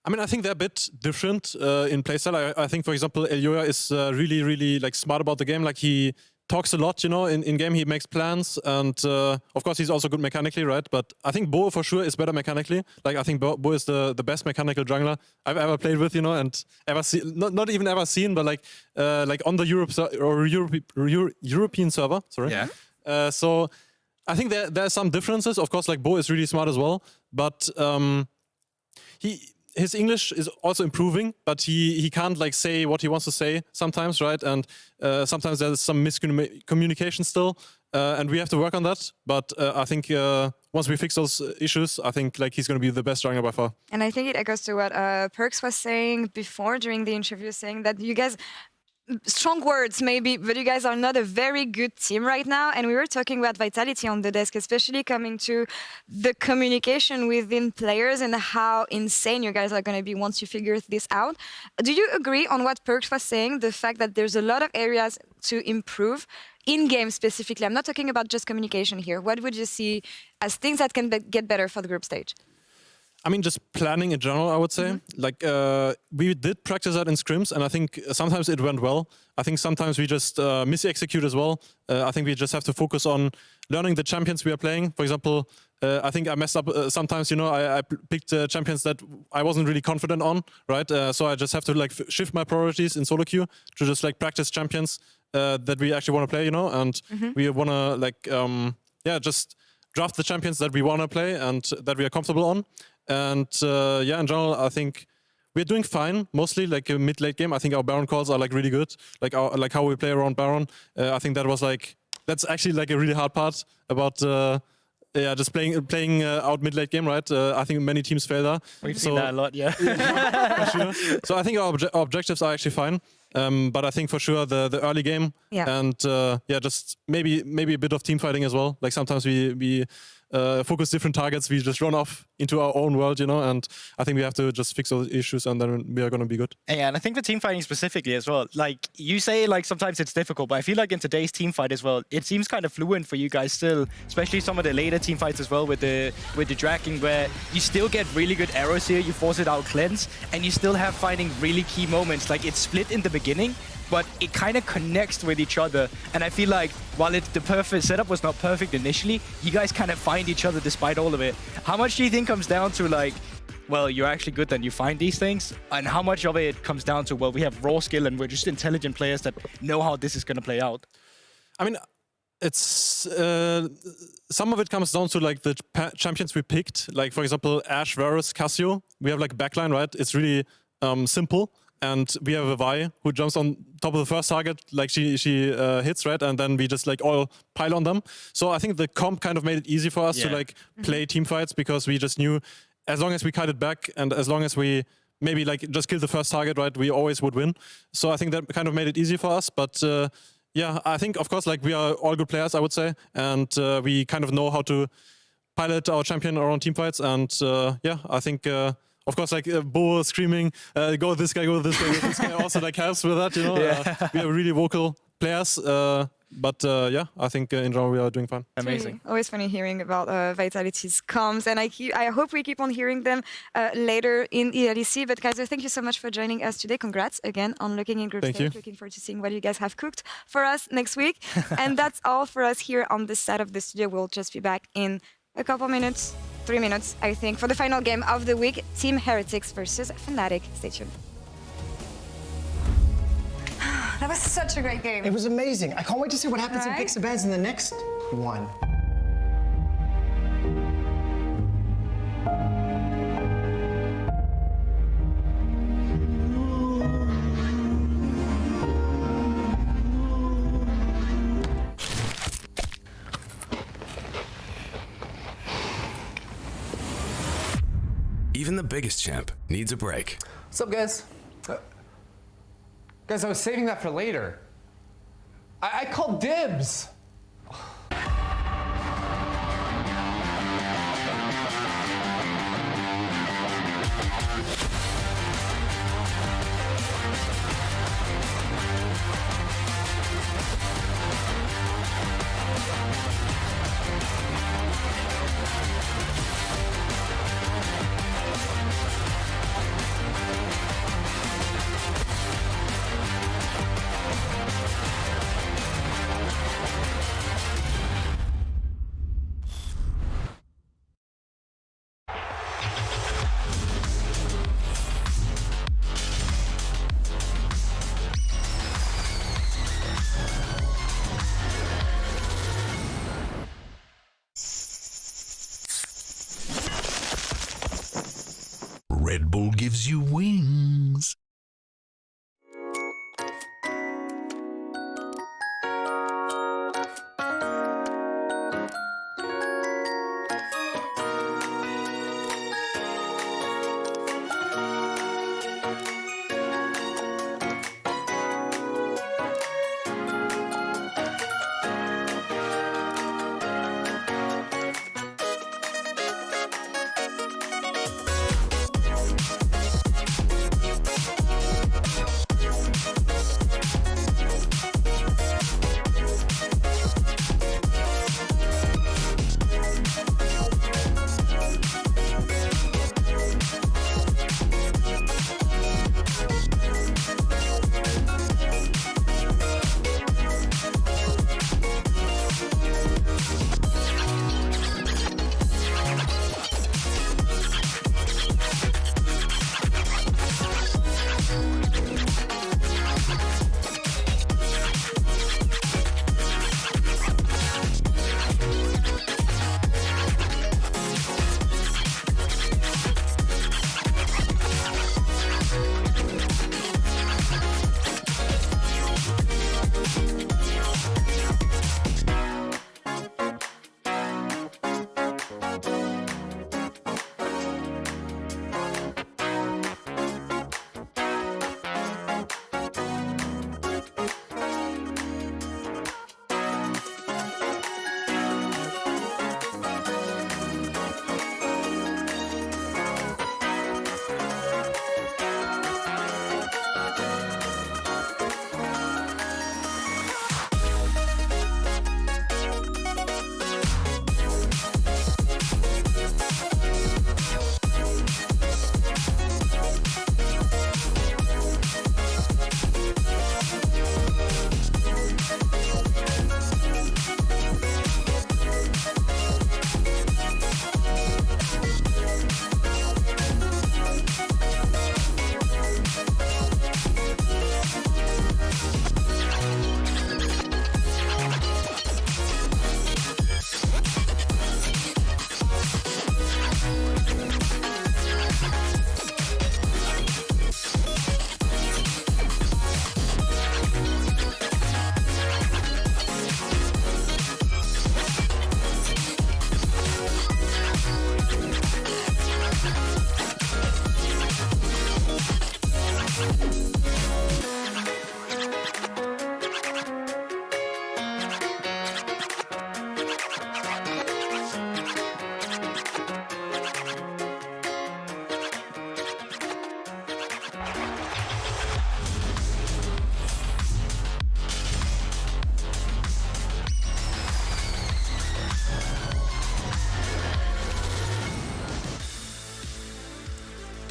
I mean, I think they're a bit different in playstyle. I think, for example, Elioya is really like smart about the game. Like he talks a lot, you know, in game he makes plans, and of course he's also good mechanically, right? But I think Bo for sure is better mechanically. Like I think Bo is the best mechanical jungler I've ever played with, you know, and ever seen, not even ever seen, but like on the European server, sorry. Yeah. So I think there are some differences. Of course, like Bo is really smart as well, but his English is also improving, but he can't like say what he wants to say sometimes, right? And sometimes there's some miscommunication still, and we have to work on that. But I think once we fix those issues, I think like he's going to be the best jungler by far. And I think it echoes to what Perks was saying before during the interview, saying that you guys, strong words maybe, but you guys are not a very good team right now. And we were talking about vitality on the desk, especially coming to the communication within players and how insane you guys are going to be once you figure this out. Do you agree on what Perks was saying, the fact that there's a lot of areas to improve in-game specifically? I'm not talking about just communication here. What would you see as things that can get better for the group stage? I mean, just planning in general, I would say. Like, we did practice that in scrims, and I think sometimes it went well. I think sometimes we just mis-execute as well. I think we just have to focus on learning the champions we are playing. For example, I think I messed up sometimes, you know, I picked champions that I wasn't really confident on, right? So I just have to like shift my priorities in solo queue to just like practice champions that we actually want to play, you know, and we want to like, just draft the champions that we want to play and that we are comfortable on. And in general, I think we're doing fine, mostly like a mid-late game. I think our Baron calls are like really good. Like how we play around Baron. I think that's actually like a really hard part about just playing out mid-late game, right? I think many teams fail there. We've seen that a lot, yeah. For sure. So I think our objectives are actually fine. But I think for sure the early game and just maybe a bit of team fighting as well. Like sometimes we focus different targets. We just run off into our own world, and I think we have to just fix those issues and then we are going to be good. Yeah, and I think for team fighting specifically as well, like you say, like sometimes it's difficult, but I feel like in today's team fight as well, it seems kind of fluent for you guys still, especially some of the later team fights as well with the Draken, where you still get really good arrows here, you force it out cleanse, and you still have finding really key moments. Like it's split in the beginning, but it kind of connects with each other. And I feel like while the perfect setup was not perfect initially, you guys kind of find each other despite all of it. How much do you think comes down to like, well, you're actually good then you find these things? And how much of it comes down to, well, we have raw skill and we're just intelligent players that know how this is going to play out? I mean, it's some of it comes down to like the champions we picked. Like for example, Ashe versus Cassio. We have like backline, right? It's really simple. And we have a Vi who jumps on top of the first target, like she hits, right? And then we just like all pile on them. So I think the comp kind of made it easy for us to like play team fights because we just knew as long as we cut it back and as long as we maybe like just kill the first target, right, we always would win. So I think that kind of made it easy for us. But I think of course like we are all good players, I would say, and we kind of know how to pilot our champion around team fights. And I think. Of course, like Bo screaming, go this guy, go this guy, go this guy also like helps with that, we are really vocal players. But I think in general we are doing fine. Amazing. Really, always funny hearing about Vitality's comms, and I hope we keep on hearing them later in LEC. But guys, thank you so much for joining us today. Congrats again on looking in group stage. Looking forward to seeing what you guys have cooked for us next week. And that's all for us here on this side of the studio. We'll just be back in a couple minutes, 3 minutes, I think, for the final game of the week, Team Heretics versus Fnatic. Stay tuned. That was such a great game. It was amazing. I can't wait to see what happens in Pixel Bands in the next one. Even the biggest champ needs a break. What's up, guys? Guys, I was saving that for later. I called dibs. Red Bull gives you wings.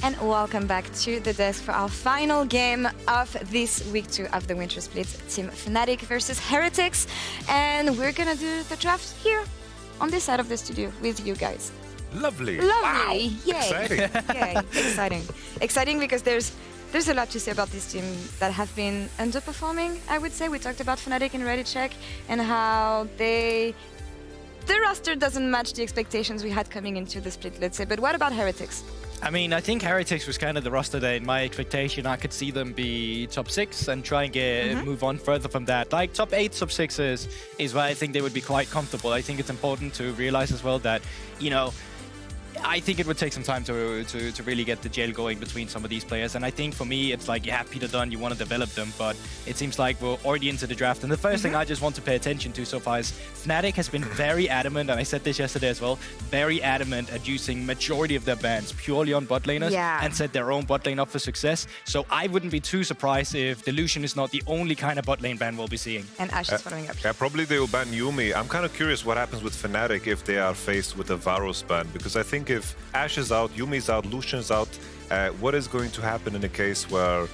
and welcome back to the desk for our final game of this week 2 of the Winter Split. Team Fnatic versus Heretics. And we're gonna do the draft here on this side of the studio with you guys. Lovely. Lovely. Wow. Yay. Exciting. Yay. Exciting. Exciting because there's a lot to say about this team that have been underperforming, I would say. We talked about Fnatic and Ready Check and how the roster doesn't match the expectations we had coming into the split, let's say. But what about Heretics? I mean, I think Heretics was kind of the roster that, in my expectation, I could see them be top 6 and try and move on further from that. Like, top 8, top 6 is where I think they would be quite comfortable. I think it's important to realize as well that, you know, I think it would take some time to really get the gel going between some of these players. And I think for me, it's like you have Peter Dunn, you want to develop them, but it seems like we're already into the draft. And the first thing I just want to pay attention to so far is Fnatic has been very adamant, and I said this yesterday as well, very adamant at using majority of their bans purely on bot laners and set their own bot lane up for success. So I wouldn't be too surprised if Delusion is not the only kind of bot lane ban we'll be seeing. And Ash is following up. Yeah, probably they will ban Yuumi. I'm kind of curious what happens with Fnatic if they are faced with a Varus ban, because I think if Ash is out, Yumi's out, Lucian's out, what is going to happen in a case where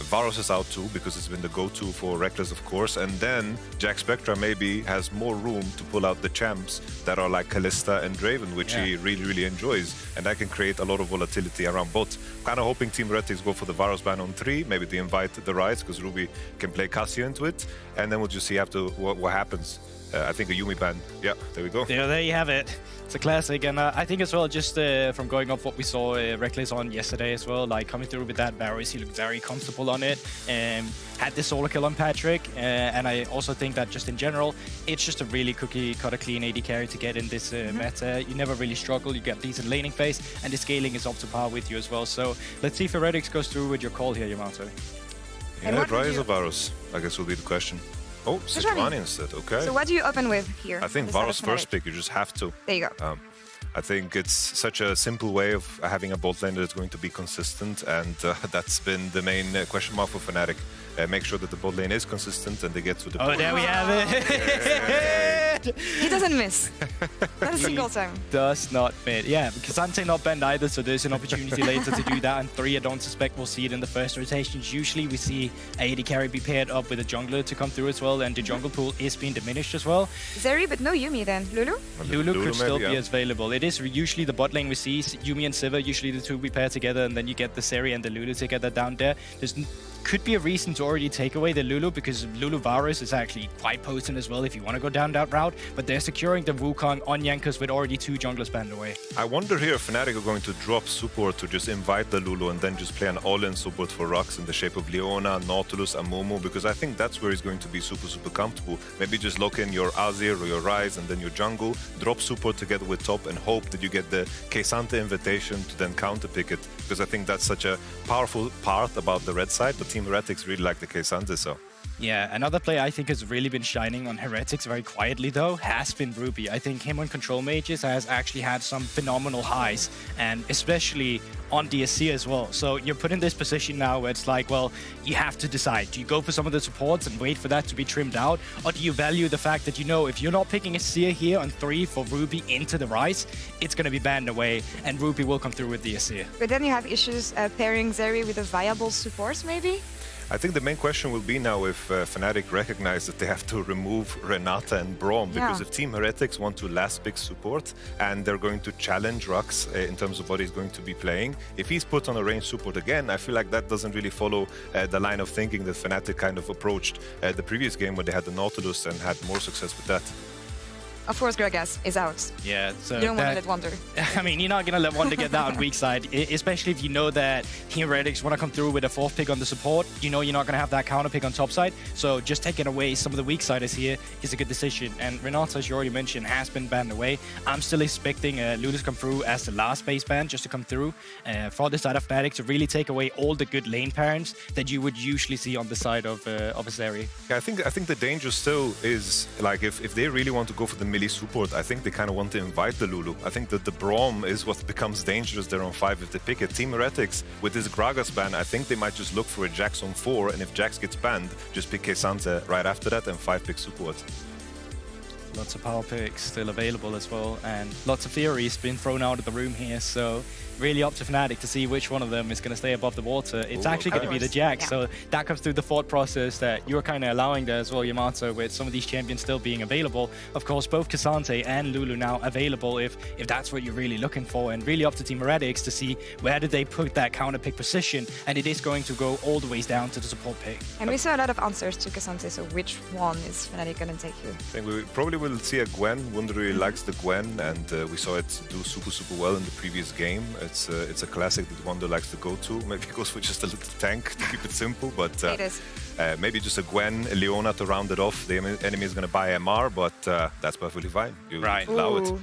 Varus is out too, because it's been the go-to for Reckless, of course, and then Jack Spectra maybe has more room to pull out the champs that are like Kalista and Draven, which he really, really enjoys, and that can create a lot of volatility around bot. Kind of hoping Team Heretics go for the Varus ban on 3, maybe they invite the Rides, because Ruby can play Cassia into it, and then we'll just see after what happens. I think a Yuumi ban. Yeah, there we go. Yeah, there you have it. It's a classic, and I think as well, just from going off what we saw Reckless on yesterday as well, like coming through with that Varus, he looked very comfortable on it, had the solo kill on Patrick, and I also think that just in general, it's just a really cookie-cutter clean AD carry to get in this meta. You never really struggle, you get decent laning phase, and the scaling is up to par with you as well. So let's see if Heretics goes through with your call here, Yamato. Yeah, Rise or Varus, I guess will be the question. Oh, Sejuani instead, okay. So what do you open with here? I think Varus first pick, you just have to. There you go. I think it's such a simple way of having a bot lane that's going to be consistent, and that's been the main question mark for Fnatic. Make sure that the bot lane is consistent and they get to the point. Oh, there we have it! He doesn't miss. Not a single time. Does not miss. Yeah, because Sante not banned either, so there's an opportunity later to do that. And 3, I don't suspect we'll see it in the first rotations. Usually we see AD carry be paired up with a jungler to come through as well, and the jungle pool is being diminished as well. Zeri, but no Yuumi then. Lulu? Lulu could still be available. It is usually the bot lane we see, Yuumi and Sivir, usually the two we pair together, and then you get the Zeri and the Lulu together down there. Could be a reason to already take away the Lulu, because Lulu Varus is actually quite potent as well if you want to go down that route, but they're securing the Wukong on Jankos with already 2 junglers banned away. I wonder here if Fnatic are going to drop support to just invite the Lulu and then just play an all-in support for Rux in the shape of Leona, Nautilus, and Momo, because I think that's where he's going to be super, super comfortable. Maybe just lock in your Azir or your Ryze and then your jungle, drop support together with top, and hope that you get the K'Sante invitation to then counterpick it, because I think that's such a powerful part about the red side, but Team Heretics really like the K'Sante, so. Yeah, another player I think has really been shining on Heretics very quietly though has been Ruby. I think him on Control Mages has actually had some phenomenal highs, and especially on DSC as well. So you're put in this position now where it's like, well, you have to decide. Do you go for some of the supports and wait for that to be trimmed out? Or do you value the fact that, you know, if you're not picking a Seer here on 3 for Ruby into the Rise, it's going to be banned away and Ruby will come through with the Seer. But then you have issues pairing Zeri with a viable support maybe? I think the main question will be now if Fnatic recognize that they have to remove Renata and Braum, because if Team Heretics want to last pick support and they're going to challenge Rux in terms of what he's going to be playing, if he's put on a range support again, I feel like that doesn't really follow the line of thinking that Fnatic kind of approached the previous game where they had the Nautilus and had more success with that. Of course, Gragas is out. Yeah, so you don't want to let Wonder. I mean, you're not going to let Wonder get that on weak side, especially if you know that Team Heretics want to come through with a 4th pick on the support. You know you're not going to have that counter pick on top side. So just taking away some of the weak siders here is a good decision. And Renata, as you already mentioned, has been banned away. I'm still expecting Lulu to come through as the last base ban, just to come through for the side of Fnatic to really take away all the good lane parents that you would usually see on the side of Azeri. Yeah, I think the danger still is, like, if they really want to go for the melee support, I think they kind of want to invite the Lulu. I think that the Braum is what becomes dangerous there on 5 if they pick it. Team Heretics, with this Gragas ban, I think they might just look for a Jax on 4, and if Jax gets banned, just pick K'Sante right after that and 5 pick support. lots of power picks still available as well, and lots of theories being thrown out of the room here. So really up to Fnatic to see which one of them is going to stay above the water. It's actually going to be the Jack. Yeah. So that comes through the thought process that you're kind of allowing there as well, Yamato, with some of these champions still being available. Of course, both Cassante and Lulu now available if that's what you're really looking for, and really up to Team Heretics to see where did they put that counter pick position, and it is going to go all the ways down to the support pick. And we saw a lot of answers to Cassante, so which one is Fnatic going to take here? I think we probably will see a Gwen. Wunder really likes the Gwen, and we saw it do super well in the previous game. It's a classic that Wunder likes to go to. Maybe it goes for just a little tank to keep it simple, but It is. maybe just a Gwen, a Leona to round it off. The enemy is going to buy MR, but that's perfectly fine. You allow it.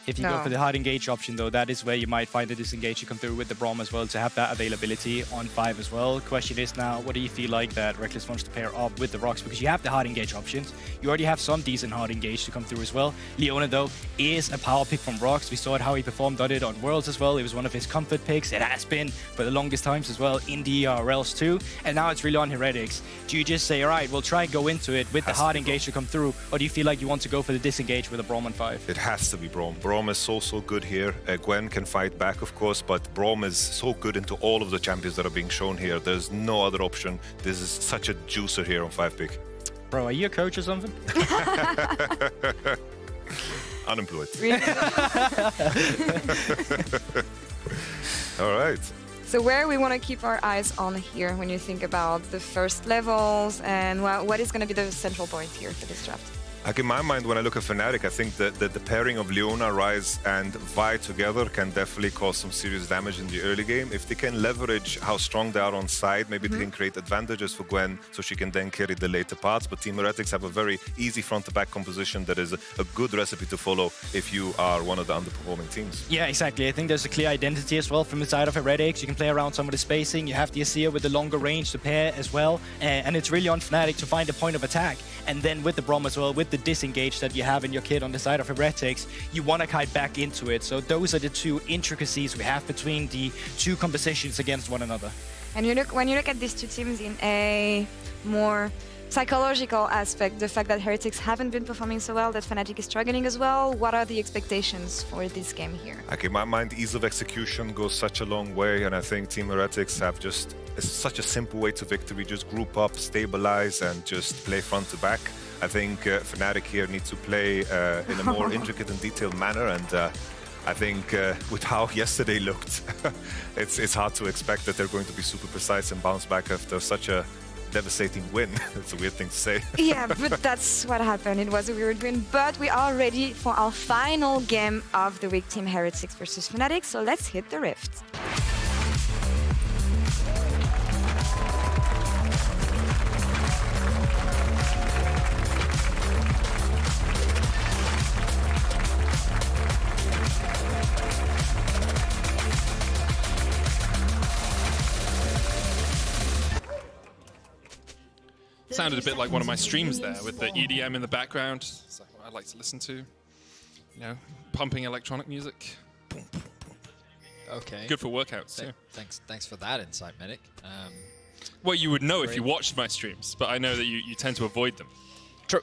If you go for the hard engage option, though, that is where you might find the disengage to come through with the Braum as well, to have that availability on 5 as well. Question is now, what do you feel like that Reckless wants to pair up with the Rocks? Because you have the hard engage options. You already have some decent hard engage to come through as well. Leona, though, is a power pick from Rocks. We saw how he performed on it on Worlds as well. It was one of his comfort picks. It has been for the longest times as well in the ERLs too. And now it's really on Heretics. Do you just say, all right, we'll try and go into it with the hard engage to come through? Or do you feel like you want to go for the disengage with a Braum on 5? It has to be Braum. Braum is so good here. Gwen can fight back, of course, but Braum is so good into all of the champions that are being shown here. There's no other option. This is such a juicer here on 5 pick. Bro, are you a coach or something? Unemployed. Really? All right. So where we want to keep our eyes on here when you think about the first levels, and what is going to be the central point here for this draft? Like in my mind, when I look at Fnatic, I think that the pairing of Leona, Ryze, and Vi together can definitely cause some serious damage in the early game. If they can leverage how strong they are on side, maybe they can create advantages for Gwen so she can then carry the later parts. But Team Heretics have a very easy front-to-back composition that is a good recipe to follow if you are one of the underperforming teams. Yeah, exactly. I think there's a clear identity as well from the side of Heretics. You can play around some of the spacing. You have the Azir with the longer range to pair as well. And it's really on Fnatic to find a point of attack. And then with the Braum as well, with the disengage that you have in your kit on the side of Heretics, you want to kite back into it. So those are the two intricacies we have between the two compositions against one another. And when you look at these two teams in a more psychological aspect, the fact that Heretics haven't been performing so well, that Fnatic is struggling as well, what are the expectations for this game here? Okay, in my mind, ease of execution goes such a long way, and I think Team Heretics have just such a simple way to victory. Just group up, stabilize, and just play front to back. I think Fnatic here needs to play in a more intricate and detailed manner, and I think with how yesterday looked, it's hard to expect that they're going to be super precise and bounce back after such a devastating win. It's a weird thing to say. Yeah, but that's what happened. It was a weird win, but we are ready for our final game of the week, Team Heretics versus Fnatic, so let's hit the Rift. Sounded a bit like one of my streams there with the EDM in the background. It's like what I like to listen to. You know, pumping electronic music. Okay. Good for workouts, too. Thanks for that insight, Medic. Well, you would know if you watched my streams, but I know that you tend to avoid them. True.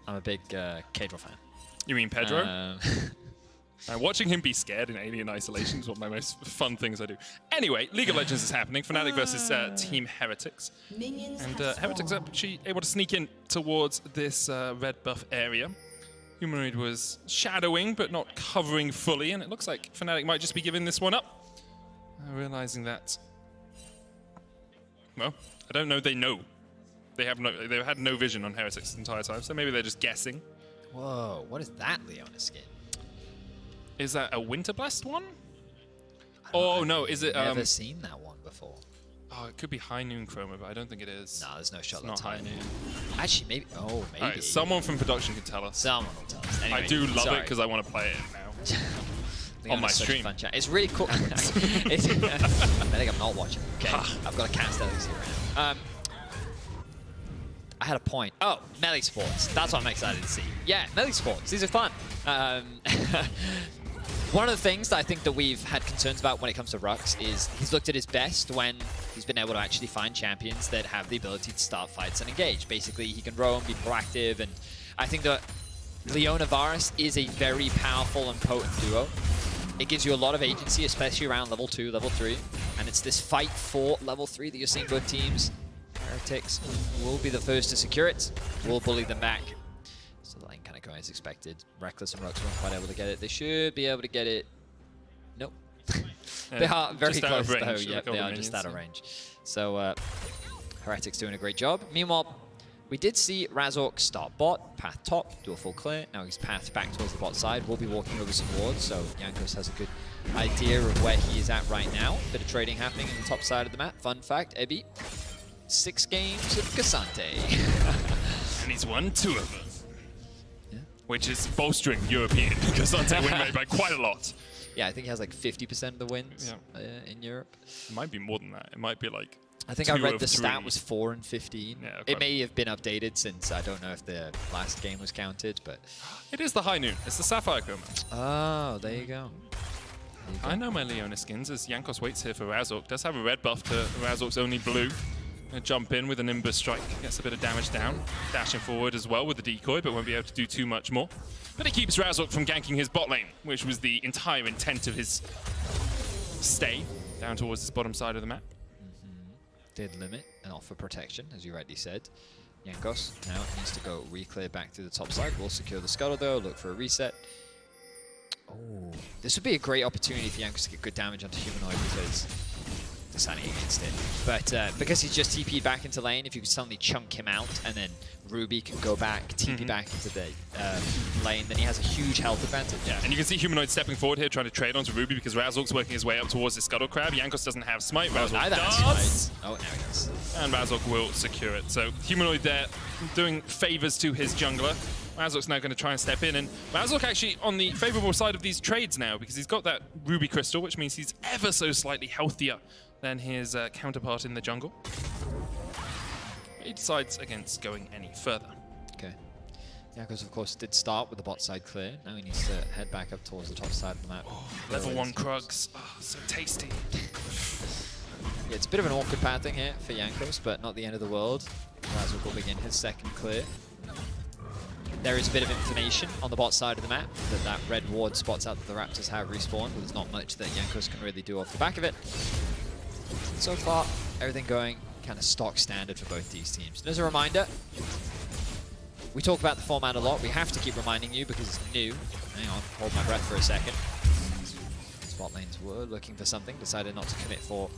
I'm a big Pedro fan. You mean Pedro? Watching him be scared in Alien Isolation is one of my most fun things I do. Anyway, League of Legends is happening. Fnatic versus Team Heretics. And Heretics are actually able to sneak in towards this red buff area. Humanoid was shadowing, but not covering fully, and it looks like Fnatic might just be giving this one up. Realizing that... Well, I don't know they know. They've had no vision on Heretics the entire time, so maybe they're just guessing. Whoa, what is that Leona skin? Is that a Winter Blast one? Oh no, is it? Never seen that one before. Oh, it could be High Noon Chroma, but I don't think it is. No, there's no shot. It's not High Noon. Actually, maybe. Oh, maybe. Right, someone from production can tell us. Someone will tell us. Anyway, I do love it because I want to play it now. On my stream. It's really cool. I think I'm not watching. Okay, I've got to cast those around. I had a point. Oh, melee sports. That's what I'm excited to see. Yeah, melee sports. These are fun. One of the things that I think that we've had concerns about when it comes to Rux is he's looked at his best when he's been able to actually find champions that have the ability to start fights and engage. Basically, he can roam, be proactive, and I think that Leona Varus is a very powerful and potent duo. It gives you a lot of agency, especially around level 2, level 3, and it's this fight for level 3 that you're seeing both teams. Heretics will be the first to secure it, will bully them back. So the lane kind of going as expected. Reckless and Rux weren't quite able to get it. They should be able to get it. Nope. They are very close though. Yep, they are just out of range. So Heretics doing a great job. Meanwhile, we did see Razork start bot, path top, do a full clear. Now he's pathed back towards the bot side. We'll be walking over some wards, so Jankos has a good idea of where he is at right now. Bit of trading happening in the top side of the map. Fun fact, Ebi, 6 games with Cassante. And he's won 2 of them. Yeah. Which is bolstering European Cassante win rate by quite a lot. Yeah, I think he has like 50% of the wins in Europe. It might be more than that. It might be like I think I read the stat was 4 and 15. Yeah, it may have been updated since I don't know if the last game was counted, but... It is the High Noon. It's the Sapphire Coma. Oh, there you go. I know my Leona skins as Jankos waits here for Razork. Does have a red buff to Razork's only blue. Gonna jump in with a Nimbus strike. Gets a bit of damage down. Dashing forward as well with the decoy, but won't be able to do too much more. But it keeps Razork from ganking his bot lane, which was the entire intent of his stay down towards this bottom side of the map. Did limit and offer protection, as you rightly said. Jankos now needs to go re-clear back to the top side. Will secure the scuttle though, look for a reset. Oh, this would be a great opportunity for Jankos to get good damage onto Humanoid because deciding against it. But because he's just TP'd back into lane, if you could suddenly chunk him out and then Ruby can go back, TP back into the lane, then he has a huge health advantage. Yeah, and you can see Humanoid stepping forward here, trying to trade onto Ruby because Razork's working his way up towards the Scuttle Crab. Jankos doesn't have Smite, Razork does. Oh, now he does. And Razork will secure it. So Humanoid there doing favors to his jungler. Razork's now going to try and step in, and Razork actually on the favorable side of these trades now because he's got that Ruby Crystal, which means he's ever so slightly healthier than his counterpart in the jungle. He decides against going any further. Okay. Jankos, of course, did start with the bot side clear. Now he needs to head back up towards the top side of the map. Oh, level 1 Krugs. Oh, so tasty. Yeah, it's a bit of an awkward pathing here for Jankos, but not the end of the world. Razork will begin his second clear. There is a bit of information on the bot side of the map that red ward spots out that the Raptors have respawned, but there's not much that Jankos can really do off the back of it. So far, everything going kind of stock standard for both these teams. And as a reminder, we talk about the format a lot. We have to keep reminding you because it's new. Hang on, hold my breath for a second. Spot lanes were looking for something, decided not to commit for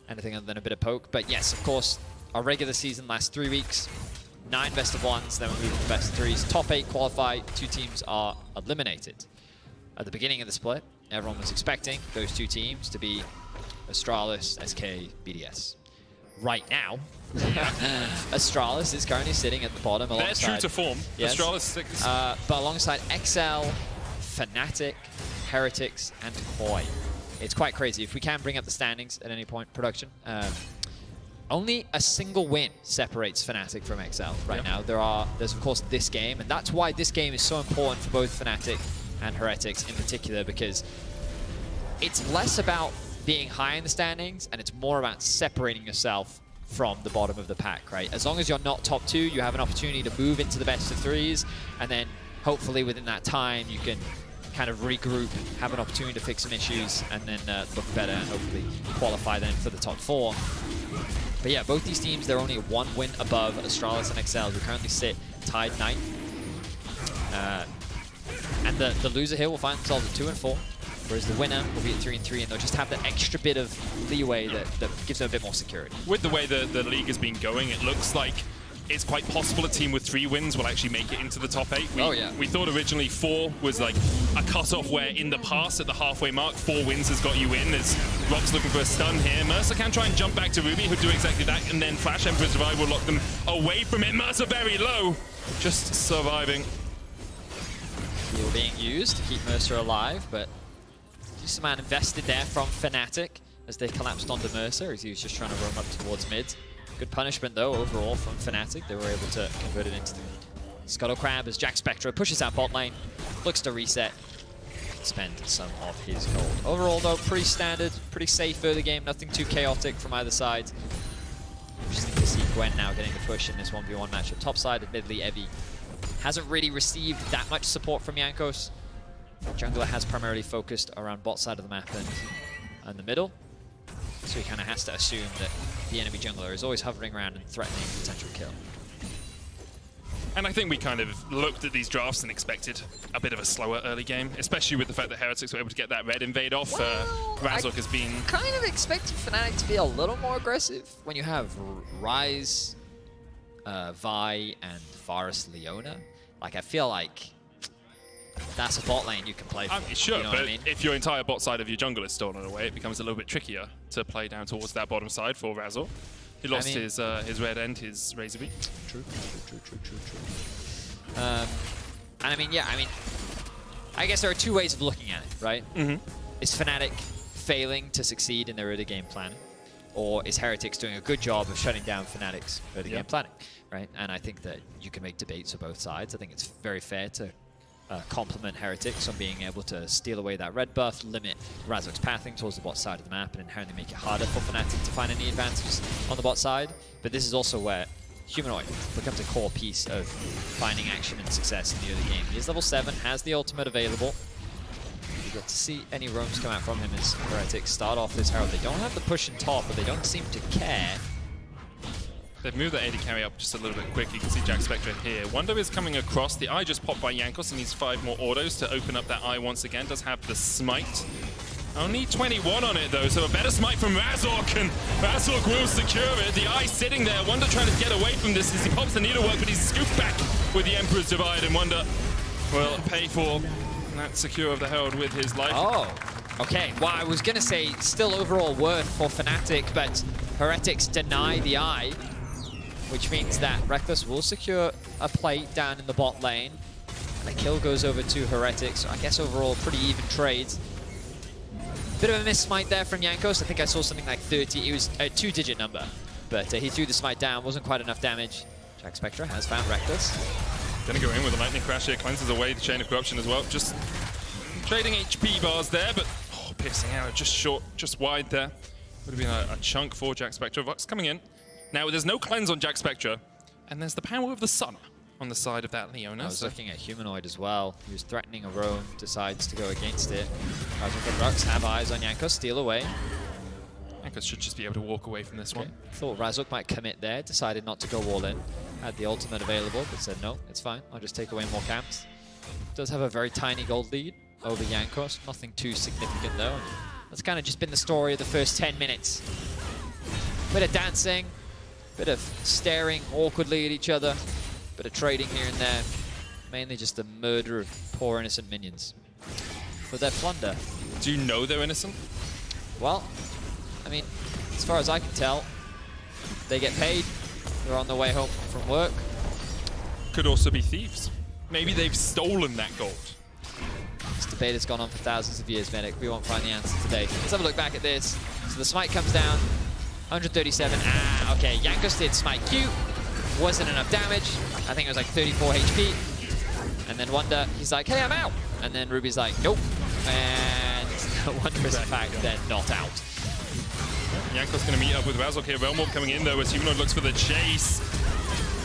anything other than a bit of poke. But yes, of course, our regular season lasts 3 weeks. 9 best of 1s, then we move to best of 3s. Top 8 qualify, 2 teams are eliminated. At the beginning of the split, everyone was expecting those 2 teams to be Astralis, SK, BDS. Right now, Astralis is currently sitting at the bottom alongside... They're true to form. Yes, Astralis 6. But alongside XL, Fnatic, Heretics, and Koi. It's quite crazy. If we can bring up the standings at any point, production, only a single win separates Fnatic from XL right now. There's of course this game, and that's why this game is so important for both Fnatic and Heretics in particular, because it's less about being high in the standings, and it's more about separating yourself from the bottom of the pack, right? As long as you're not top 2, you have an opportunity to move into the best of 3s, and then hopefully within that time you can kind of regroup, have an opportunity to fix some issues, and then look better and hopefully qualify then for the top 4. But yeah, both these teams, they're only 1 win above Astralis and XL, who currently sit tied 9th. And the loser here will find themselves at 2 and 4. Whereas the winner will be at 3 and 3, and they'll just have that extra bit of leeway that gives them a bit more security. With the way the league has been going, it looks like it's quite possible a team with 3 wins will actually make it into the top 8. We thought originally 4 was like a cutoff where in the past, at the halfway mark, 4 wins has got you in. As Rock's looking for a stun here. Mercer can try and jump back to Ruby, who'll do exactly that, and then Flash Emperor's Revive will lock them away from it. Mercer very low, just surviving. Heal being used to keep Mercer alive, but just a man invested there from Fnatic as they collapsed onto Mercer as he was just trying to roam up towards mid. Good punishment though overall from Fnatic. They were able to convert it into the Scuttle Crab as Jack Spectra pushes out bot lane, looks to reset. spend some of his gold. Overall, though, pretty standard, pretty safe early game. Nothing too chaotic from either side. Interesting to see Gwen now getting the push in this 1v1 matchup. Top side, admittedly, Evie hasn't really received that much support from Jankos. Jungler has primarily focused around bot side of the map and the middle. So he kind of has to assume that the enemy jungler is always hovering around and threatening potential kill. And I think we kind of looked at these drafts and expected a bit of a slower early game, especially with the fact that Heretics were able to get that red invade off. Razork has been... kind of expected Fnatic to be a little more aggressive when you have Ryze, Vi, and Varus Leona. Like, I feel like that's a bot lane you can play for. Sure, you know but what I mean? if your entire bot side of your jungle is stolen away, it becomes a little bit trickier to play down towards that bottom side for Razork. He lost his red and his Razor Beam. True. And I mean, yeah, I guess there are two ways of looking at it, right? Is Fnatic failing to succeed in their early game planning? Or is Heretics doing a good job of shutting down Fnatic's early game planning, right? And I think that you can make debates for both sides. I think it's very fair to compliment Heretics on being able to steal away that red buff, limit Razork's pathing towards the bot side of the map, and inherently make it harder for Fnatic to find any advantages on the bot side. But this is also where Humanoid becomes a core piece of finding action and success in the early game. He is level 7, has the ultimate available. You get to see any roams come out from him as Heretics start off this Herald. They don't have the push in top, but they don't seem to care. They've moved the AD carry up just a little bit quick. You can see Jack Spectre here. Wonder is coming across. The eye just popped by Jankos and needs 5 more autos to open up that eye once again. Does have the smite. Only 21 on it though, so a better smite from Razork, and Razork will secure it. The eye sitting there. Wonder trying to get away from this as he pops the needlework, but he's scooped back with the Emperor's Divide, and Wonder will pay for that secure of the Herald with his life. Oh, okay. Well, I was going to say still overall worth for Fnatic, but Heretics deny the eye, which means that Reckless will secure a plate down in the bot lane. And the kill goes over to Heretics, so I guess overall pretty even trades. Bit of a miss smite there from Jankos. I think I saw something like 30. It was a 2-digit number, but he threw the smite down. Wasn't quite enough damage. Jack Spectre has found Reckless. Gonna go in with a lightning crash here. Cleanses away the chain of corruption as well. Just trading HP bars there, but piercing arrow just short, just wide there. Would have been a chunk for Jack Spectre. Vox coming in. Now there's no cleanse on Jack Spectre, and there's the power of the sun on the side of that Leona. I was looking at Humanoid as well. He was threatening a roam, decides to go against it. Razork and Rux have eyes on Jankos, steal away. Jankos should just be able to walk away from this one. Thought Razork might commit there, decided not to go all in. Had the ultimate available, but said no, it's fine. I'll just take away more camps. Does have a very tiny gold lead over Jankos. Nothing too significant though. And that's kind of just been the story of the first 10 minutes. Bit of dancing, bit of staring awkwardly at each other. Bit of trading here and there. Mainly just the murder of poor innocent minions for their plunder. Do you know they're innocent? Well, I mean, as far as I can tell, they get paid. They're on their way home from work. Could also be thieves. Maybe they've stolen that gold. This debate has gone on for thousands of years, Medic. We won't find the answer today. Let's have a look back at this. So the smite comes down. 137. Ah, okay. Jankos did smite Q. Wasn't enough damage. I think it was like 34 HP. And then Wonder, he's like, hey, I'm out. And then Ruby's like, nope. And Wonder is in fact then not out. Jankos going to meet up with Razork here. Realmorph coming in though as Humanoid looks for the chase.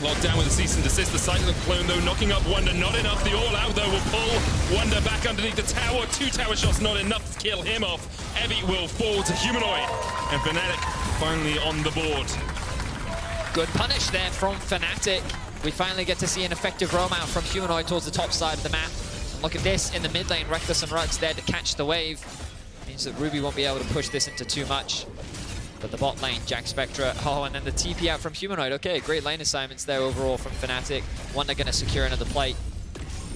Locked down with a cease and desist. The Cyclone clone though knocking up Wonder. Not enough. The all out though will pull Wonder back underneath the tower. 2 tower shots not enough to kill him off. Evie will fall to Humanoid. And Fnatic finally on the board. Good punish there from Fnatic. We finally get to see an effective roam out from Humanoid towards the top side of the map. And look at this in the mid lane. Reckless and Rux there to catch the wave. Means that Ruby won't be able to push this into too much. But the bot lane, Jack Spectre. Oh, and then the TP out from Humanoid. Okay, great lane assignments there overall from Fnatic. Wonder going to secure another plate.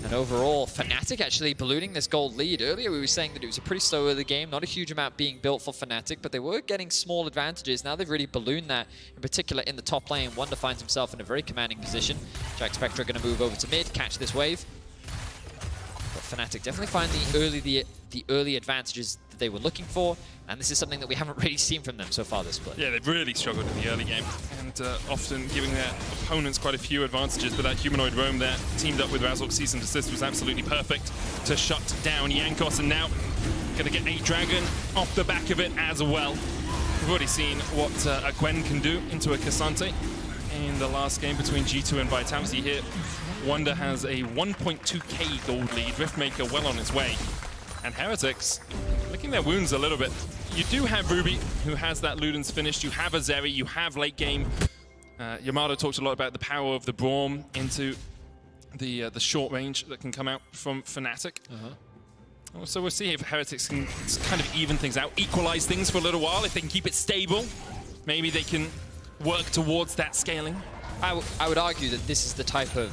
And overall, Fnatic actually ballooning this gold lead. Earlier we were saying that it was a pretty slow early game, not a huge amount being built for Fnatic, but they were getting small advantages. Now they've really ballooned that, in particular in the top lane. Wonder finds himself in a very commanding position. Jack Spectre going to move over to mid, catch this wave. But Fnatic definitely find the early advantages that they were looking for, and this is something that we haven't really seen from them so far this split. Yeah, they've really struggled in the early game, and often giving their opponents quite a few advantages, but that humanoid roam there, teamed up with Razork Cease and Desist, was absolutely perfect to shut down Jankos, and now gonna get a Dragon off the back of it as well. We've already seen what a Gwen can do into a Cassante in the last game between G2 and Vitality here. Wonder has a 1.2k gold lead, Riftmaker well on its way, and Heretics licking their wounds a little bit. You do have Ruby, who has that Luden's finished, you have Azeri, you have late game. Yamato talked a lot about the power of the Braum into the short range that can come out from Fnatic. So we'll see if Heretics can kind of even things out, equalize things for a little while. If they can keep it stable, maybe they can work towards that scaling. I would argue that this is the type of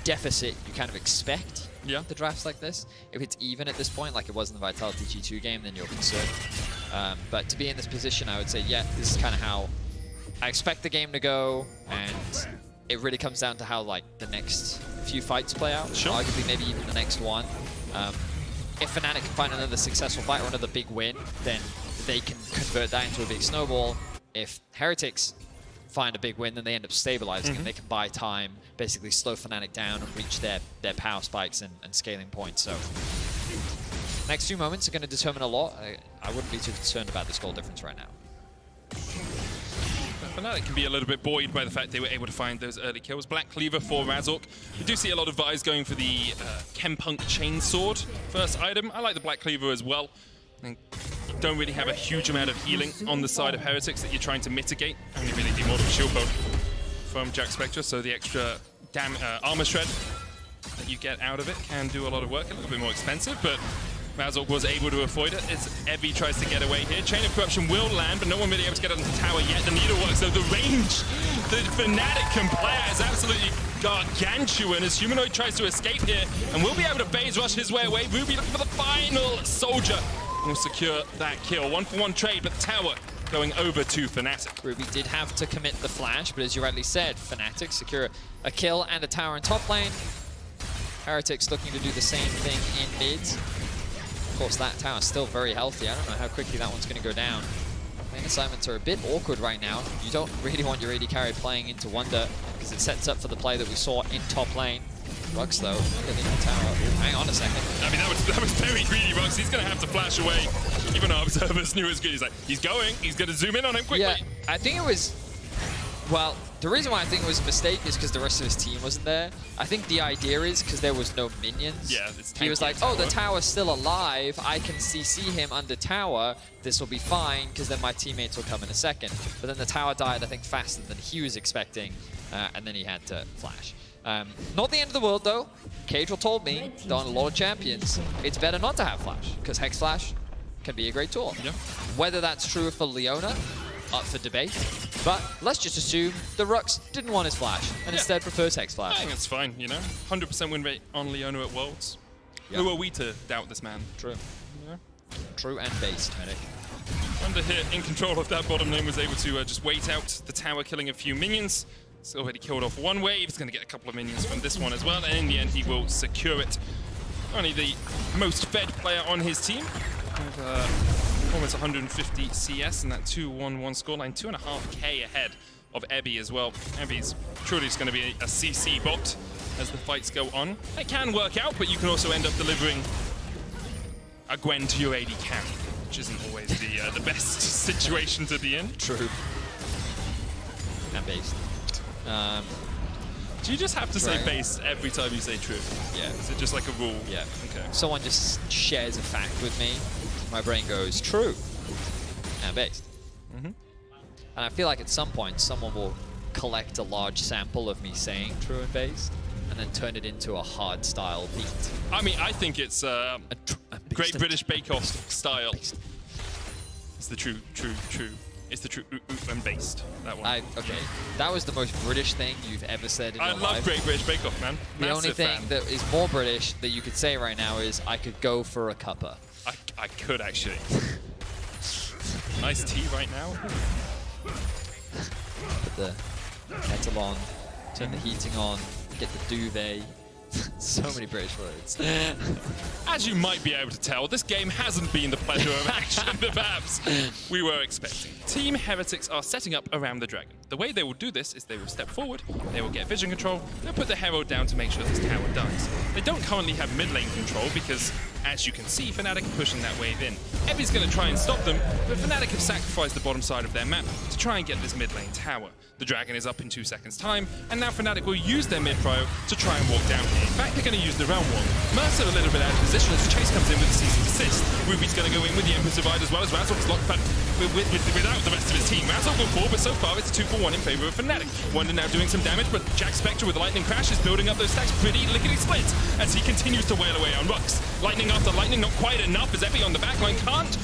deficit you kind of expect the drafts like this. If it's even at this point, like it was in the Vitality G2 game, then you're concerned. But to be in this position, I would say, yeah, this is kind of how I expect the game to go, and it really comes down to how like the next few fights play out. Sure. Arguably maybe even the next one. If Fnatic can find another successful fight or another big win, then they can convert that into a big snowball. If Heretics find a big win, then they end up stabilizing and they can buy time, basically slow Fnatic down and reach their power spikes and scaling points. So next few moments are going to determine a lot. I wouldn't be too concerned about this goal difference right now. Fnatic can be a little bit buoyed by the fact they were able to find those early kills. Black Cleaver for Razork. We do see a lot of Vise going for the Chempunk Chainsword first item. I like the Black Cleaver as well. I think you don't really have a huge amount of healing on the side of Heretics that you're trying to mitigate. Only really demortal shield poke from Jack Spectre, so the extra armor shred that you get out of it can do a lot of work. A little bit more expensive, but Razork was able to avoid it as Evie tries to get away here. Chain of Corruption will land, but no one really able to get on the tower yet. The needlework, so the range that Fnatic can play at is absolutely gargantuan as Humanoid tries to escape here and will be able to phase rush his way away. Ruby looking for the final soldier and will secure that kill. 1-for-1 trade, but the tower going over to Fnatic. Ruby did have to commit the flash, but as you rightly said, Fnatic secure a kill and a tower in top lane. Heretics looking to do the same thing in mid. Of course, that tower is still very healthy. I don't know how quickly that one's going to go down. Lane assignments are a bit awkward right now. You don't really want your AD carry playing into Wonder because it sets up for the play that we saw in top lane. Rux, though, getting the tower. Ooh, hang on a second. I mean, that was very greedy, Rux. He's going to have to flash away. Even our observers knew it was good. He's like, he's going. He's going to zoom in on him quickly. Yeah, I think it was... Well, the reason why I think it was a mistake is because the rest of his team wasn't there. I think the idea is because there was no minions. Yeah, it's he was like, oh, the tower's still alive. I can CC him under tower. This will be fine because then my teammates will come in a second. But then the tower died, I think, faster than he was expecting. And then he had to flash. Not the end of the world, though. Caedrel told me, on a lot of champions, it's better not to have flash because Hex Flash can be a great tool. Yeah. Whether that's true for Leona, up for debate, but let's just assume the Rux didn't want his flash and instead prefers Hex Flash. I think it's fine, you know? 100% win rate on Leona at Worlds. Yep. Who are we to doubt this man? True. Yeah. True and based, Medic. Wonder here in control of that bottom lane was able to just wait out the tower, killing a few minions. It's already killed off one wave. He's going to get a couple of minions from this one as well, and in the end he will secure it. Only the most fed player on his team. With, almost 150 CS and that 2-1-1 scoreline, 2.5k ahead of Ebby as well. Ebby's truly just going to be a CC bot as the fights go on. It can work out, but you can also end up delivering a Gwen to your AD carry, which isn't always the best situation to be in. True. And based. Do you just have to say base every time you say true? Yeah. Is it just like a rule? Yeah. Okay. Someone just shares a fact with me. My brain goes true and based. And I feel like at some point someone will collect a large sample of me saying true and based and then turn it into a hard style beat. I mean, I think it's a Great British Bake Off style. It's the true. It's the true and based. That one. Okay, that was the most British thing you've ever said in your life. I love Great British Bake Off, man. The Massive only thing fan. that is more British that you could say right now is I could go for a cuppa. I could actually. Nice tea right now. Put the kettle on, turn the heating on, get the duvet, So many British words. As you might be able to tell, this game hasn't been the pleasure of action that perhaps we were expecting. Team Heretics are setting up around the dragon. The way they will do this is they will step forward, they will get vision control, they'll put the Herald down to make sure this tower dies. They don't currently have mid lane control because, as you can see, Fnatic are pushing that wave in. Evi's going to try and stop them, but Fnatic have sacrificed the bottom side of their map to try and get this mid lane tower. The dragon is up in 2 seconds time, and now Fnatic will use their mid-prio to try and walk down here. In fact, they're going to use the realm wall. Mercer a little bit out of position as Chase comes in with the cease and desist. Ruby's going to go in with the Empress Divide as well as Razork is locked back without the rest of his team. Razork will fall, but so far it's 2-for-1 in favor of Fnatic. Wonder now doing some damage, but Jack Spectre with the Lightning Crash is building up those stacks pretty lickety-split as he continues to wail away on Rux. Lightning after lightning, not quite enough as Epi on the backline can't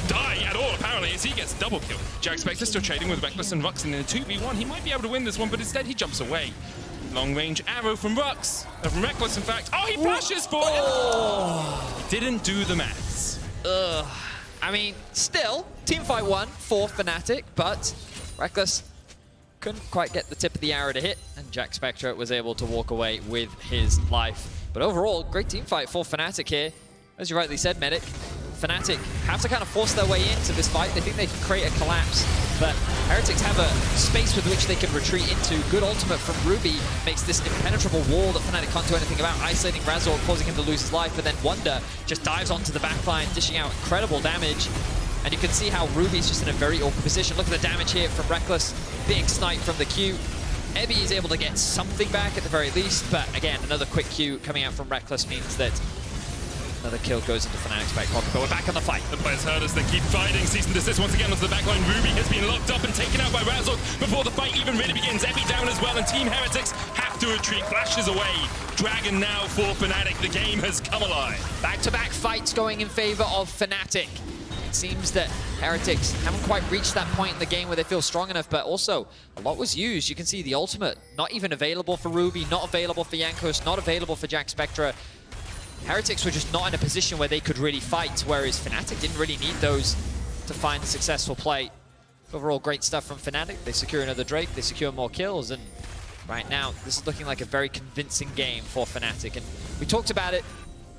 die at all, apparently, as he gets double kill. Jack Spectre still trading with Reckless and Rux in a 2v1. He might be able to win this one, but instead he jumps away. Long range arrow from Rux, from Reckless, in fact. Oh, he flashes for it! Didn't do the maths. Ugh. I mean, still, teamfight won for Fnatic, but Reckless couldn't quite get the tip of the arrow to hit, and Jack Spectre was able to walk away with his life. But overall, great teamfight for Fnatic here. As you rightly said, Medic, Fnatic have to kind of force their way into this fight. They think they can create a collapse, but Heretics have a space with which they can retreat into. Good ultimate from Ruby makes this impenetrable wall that Fnatic can't do anything about, isolating Razork, causing him to lose his life, but then Wonder just dives onto the backline, dishing out incredible damage. And you can see how Ruby's just in a very awkward position. Look at the damage here from Reckless. Big snipe from the Q. Ebi is able to get something back at the very least, but again, another quick Q coming out from Reckless means that another kill goes into Fnatic's back pocket, but we're back on the fight. The players heard us, they keep fighting. Cease and desist once again onto the backline. Ruby has been locked up and taken out by Razork before the fight even really begins. Epi down as well, and Team Heretics have to retreat. Flashes away. Dragon now for Fnatic. The game has come alive. Back-to-back fights going in favor of Fnatic. It seems that Heretics haven't quite reached that point in the game where they feel strong enough, but also a lot was used. You can see the ultimate not even available for Ruby, not available for Jankos, not available for Jack Spectre. Heretics were just not in a position where they could really fight, whereas Fnatic didn't really need those to find a successful play. Overall, great stuff from Fnatic. They secure another Drake, they secure more kills, and right now, this is looking like a very convincing game for Fnatic. And we talked about it,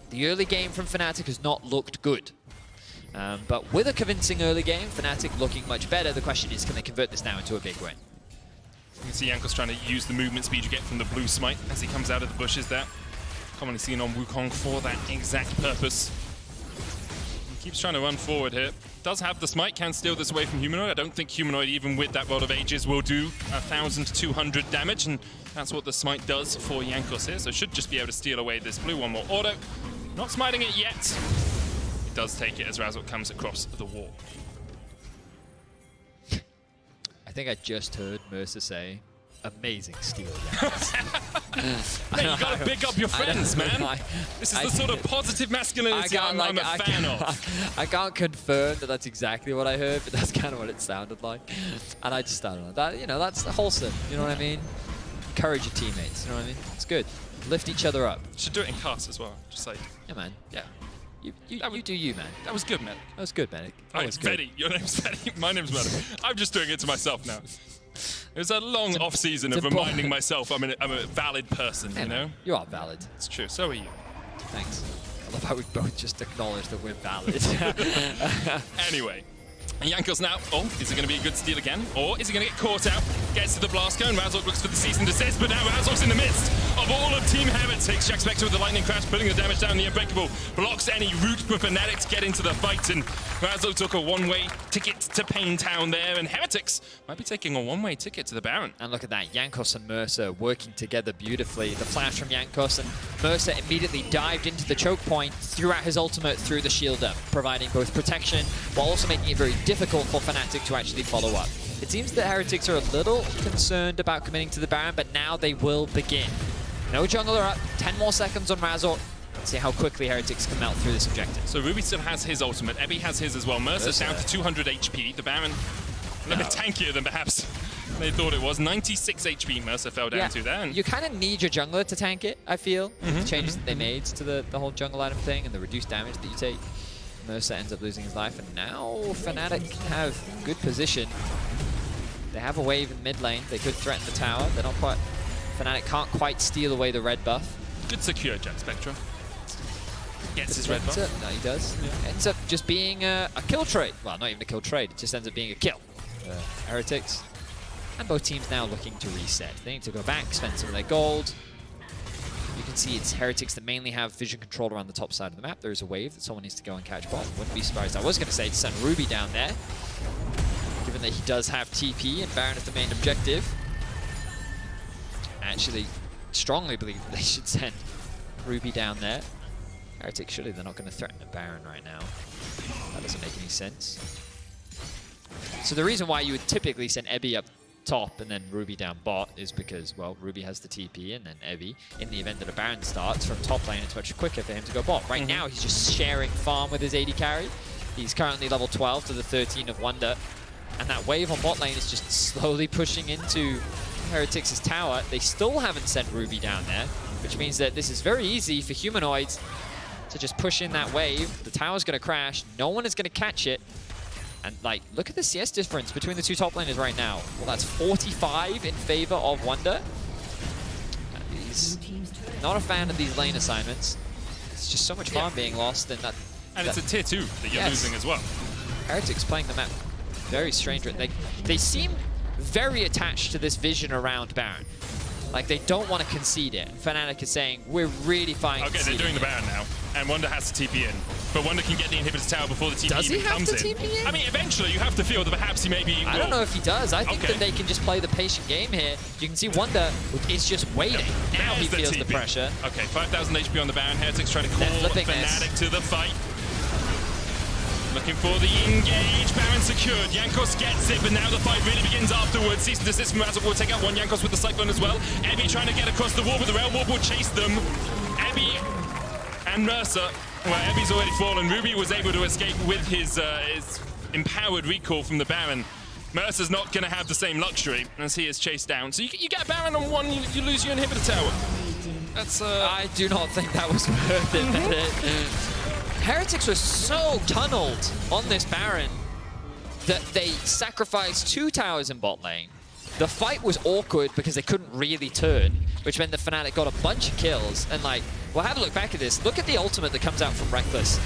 the early game from Fnatic has not looked good. But with a convincing early game, Fnatic looking much better. The question is, can they convert this now into a big win? You can see Jankos trying to use the movement speed you get from the blue smite as he comes out of the bushes there. Commonly seen on Wukong for that exact purpose. He keeps trying to run forward here. Does have the smite, can steal this away from Humanoid. I don't think Humanoid, even with that Rod of Ages, will do 1,200 damage, and that's what the smite does for Jankos here. So should just be able to steal away this blue. One more auto. Not smiting it yet. He does take it as Razork comes across the wall. I think I just heard Mercer say, amazing steal. Hey, you gotta big up your friends, man. This is the sort of positive masculinity I'm a fan of. I can't confirm that that's exactly what I heard, but that's kind of what it sounded like. And I just, I don't know, that, you know, that's wholesome, you know what I mean? Encourage your teammates, you know what I mean? It's good. Lift each other up. Should do it in cast as well, just like... Yeah, man. Yeah. You do you, man. That was good, Medic. That was good, Medic. Oh, it's Veddy. Your name's Veddy. My name's Medic. I'm just doing it to myself now. It was a long off-season of reminding myself I'm a valid person, you know? You are valid. It's true. So are you. Thanks. I love how we both just acknowledged that we're valid. Anyway. Jankos now. Oh, is it going to be a good steal again? Or is he going to get caught out? Gets to the blast cone. Razork looks for the cease and desist, but now Razork's in the midst of all of Team Heretics. Jack Spectre with the lightning crash, putting the damage down. The Unbreakable blocks any route for Fnatic to get into the fight, and Razork took a one-way ticket to Pain Town there, and Heretics might be taking a one-way ticket to the Baron. And look at that, Jankos and Mercer working together beautifully. The flash from Jankos, and Mercer immediately dived into the choke point, threw out his ultimate, threw the shield up, providing both protection while also making it very difficult for Fnatic to actually follow up. It seems that Heretics are a little concerned about committing to the Baron, but now they will begin. No jungler up, 10 more seconds on Razork. Let's see how quickly Heretics can melt through this objective. So Ruby still has his ultimate, Ebi has his as well. Mercer's down to 200 HP. The Baron a little bit tankier than perhaps they thought it was. 96 HP Mercer fell down to there. And you kind of need your jungler to tank it, I feel. The changes that they made to the whole jungle item thing and the reduced damage that you take. Mercer ends up losing his life, and now Fnatic have good position. They have a wave in mid lane. They could threaten the tower. They're not quite... Fnatic can't quite steal away the red buff. Good secure Jack Spectra. Gets his red buff. No, he does. Yeah. Ends up just being a kill trade. Well, not even a kill trade. It just ends up being a kill. Heretics. And both teams now looking to reset. They need to go back, spend some of their gold. You can see it's Heretics that mainly have vision control around the top side of the map. There is a wave that someone needs to go and catch bot. Wouldn't be surprised. I was going to say to send Ruby down there, given that he does have TP and Baron is the main objective. Actually, strongly believe that they should send Ruby down there. Heretics, surely they're not going to threaten a Baron right now. That doesn't make any sense. So the reason why you would typically send Ebby up top and then Ruby down bot is because, well, Ruby has the TP and then Ebby, in the event that a Baron starts from top lane, it's much quicker for him to go bot. Right now, he's just sharing farm with his AD carry. He's currently level 12 to the 13 of Wonder. And that wave on bot lane is just slowly pushing into Heretics' tower. They still haven't sent Ruby down there, which means that this is very easy for Humanoids to just push in that wave. The tower's going to crash. No one is going to catch it. And, like, look at the CS difference between the two top laners right now. Well, that's 45 in favor of Wonder. He's not a fan of these lane assignments. It's just so much farm being lost. And it's a tier 2 that you're losing as well. Heretics playing the map very strange. They seem very attached to this vision around Baron. Like, they don't want to concede it. Fnatic is saying, we're really fine. Okay, they're doing the Baron now. And Wonder has to TP in. But Wonder can get the inhibitor tower before the TP even comes in. Does he have to TP in? I mean, eventually you have to feel that perhaps he maybe I don't know if he does. I think that they can just play the patient game here. You can see Wonder is just waiting. Now he feels the pressure. Okay, 5,000 HP on the Baron. Heretics trying to call Fnatic to the fight. Looking for the engage. Baron secured. Jankos gets it, but now the fight really begins afterwards. Cease and desist from Razor will take out one. Jankos with the Cyclone as well. Ebby trying to get across the wall, but the Realm Warp will chase them. Ebby and Mercer. Well, Ebby's already fallen. Ruby was able to escape with his empowered recall from the Baron. Mercer's not going to have the same luxury as he is chased down. So you get Baron on one, you lose your inhibitor tower. That's I do not think that was worth it. Heretics were so tunneled on this Baron that they sacrificed 2 towers in bot lane. The fight was awkward because they couldn't really turn, which meant that Fnatic got a bunch of kills. And, like, well, have a look back at this. Look at the ultimate that comes out from Reckless.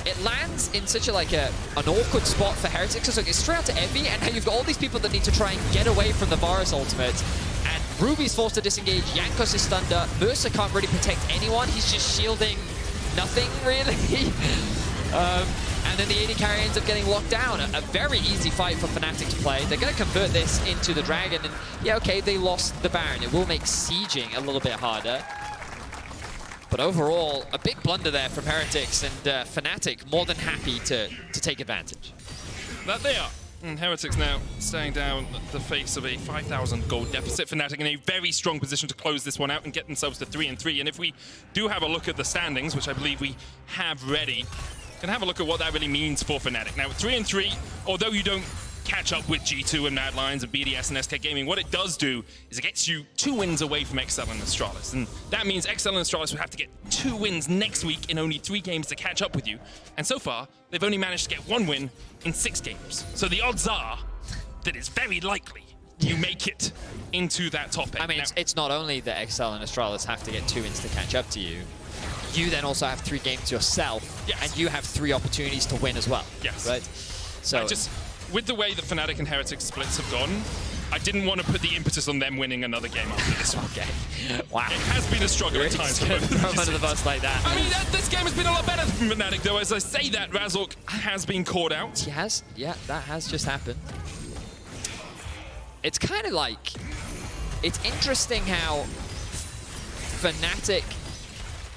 It lands in such an awkward spot for Heretics. It's like it's straight out to Ebby, and now you've got all these people that need to try and get away from the Varus ultimate. And Ruby's forced to disengage. Jankos is stunned up. Mercer can't really protect anyone. He's just shielding nothing, really. And then the AD carry ends up getting locked down. A very easy fight for Fnatic to play. They're going to convert this into the Dragon. And yeah, okay, they lost the Baron. It will make sieging a little bit harder. But overall, a big blunder there from Heretics, and Fnatic more than happy to take advantage. That they are. And Heretics now staying down the face of a 5,000 gold deficit. Fnatic in a very strong position to close this one out and get themselves to 3-3. And if we do have a look at the standings, which I believe we have ready, can have a look at what that really means for Fnatic. Now, 3-3, although you don't catch up with G2 and Mad Lions and BDS and SK Gaming, what it does do is it gets you 2 wins away from XL and Astralis. And that means XL and Astralis will have to get 2 wins next week in only 3 games to catch up with you. And so far, they've only managed to get 1 win in 6 games. So the odds are that it's very likely you make it into that top 8. I mean, it's not only that XL and Astralis have to get 2 wins to catch up to you. You then also have 3 games yourself, and you have 3 opportunities to win as well. Yes. Right? So with the way that Fnatic and Heretics splits have gone, I didn't want to put the impetus on them winning another game after this one. Okay. Wow. It has been a struggle at times. Throw them under the bus like that. I mean, this game has been a lot better from Fnatic, though. As I say that, Razork has been caught out. He has? Yeah, that has just happened. It's kind of like... It's interesting how Fnatic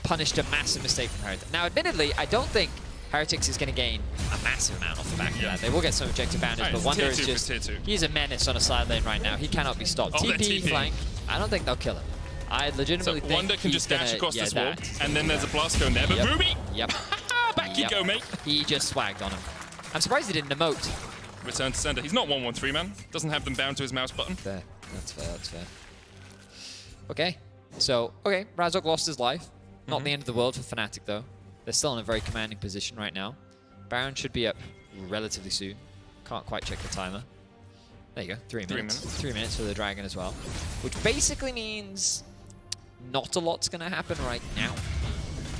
punished a massive mistake from Heretics. Now, admittedly, I don't think Heretics is going to gain a massive amount off the back of that. They will get some objective boundaries, but Wonder is just... He's a menace on a side lane right now. He cannot be stopped. TP, flank. I don't think they'll kill him. I legitimately think Wonder can just dash across this wall, and then there's a blast cone there. But Ruby! Yep. Back you go, mate. He just swagged on him. I'm surprised he didn't emote. Return to sender. He's not 1-1-3, man. Doesn't have them bound to his mouse button. Fair. That's fair, that's fair. Okay. So, Razork lost his life. Not the end of the world for Fnatic, though. They're still in a very commanding position right now. Baron should be up relatively soon. Can't quite check the timer. There you go, 3 minutes. 3 minutes for the Dragon as well. Which basically means not a lot's going to happen right now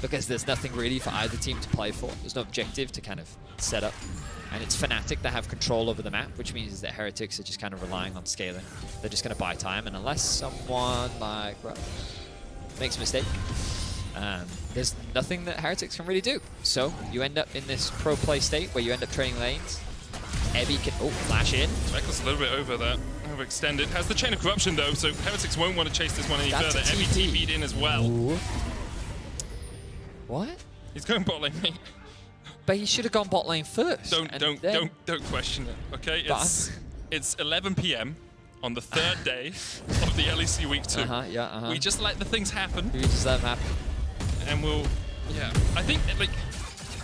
because there's nothing really for either team to play for. There's no objective to kind of set up. And it's Fnatic that have control over the map, which means that Heretics are just kind of relying on scaling. They're just going to buy time, and unless someone like makes a mistake, there's nothing that Heretics can really do. So you end up in this pro play state where you end up trading lanes. Ebby can flash in. Reckless a little bit over that, overextended. Has the Chain of Corruption though, so Heretics won't want to chase this one any further. Ebby TP'd in as well. Ooh. What? He's going bot lane, mate. But he should have gone bot lane first. Don't question it. Okay, it's 11 p.m. on the third day of the LEC Week 2. We just let the things happen. We just let them happen. And I think like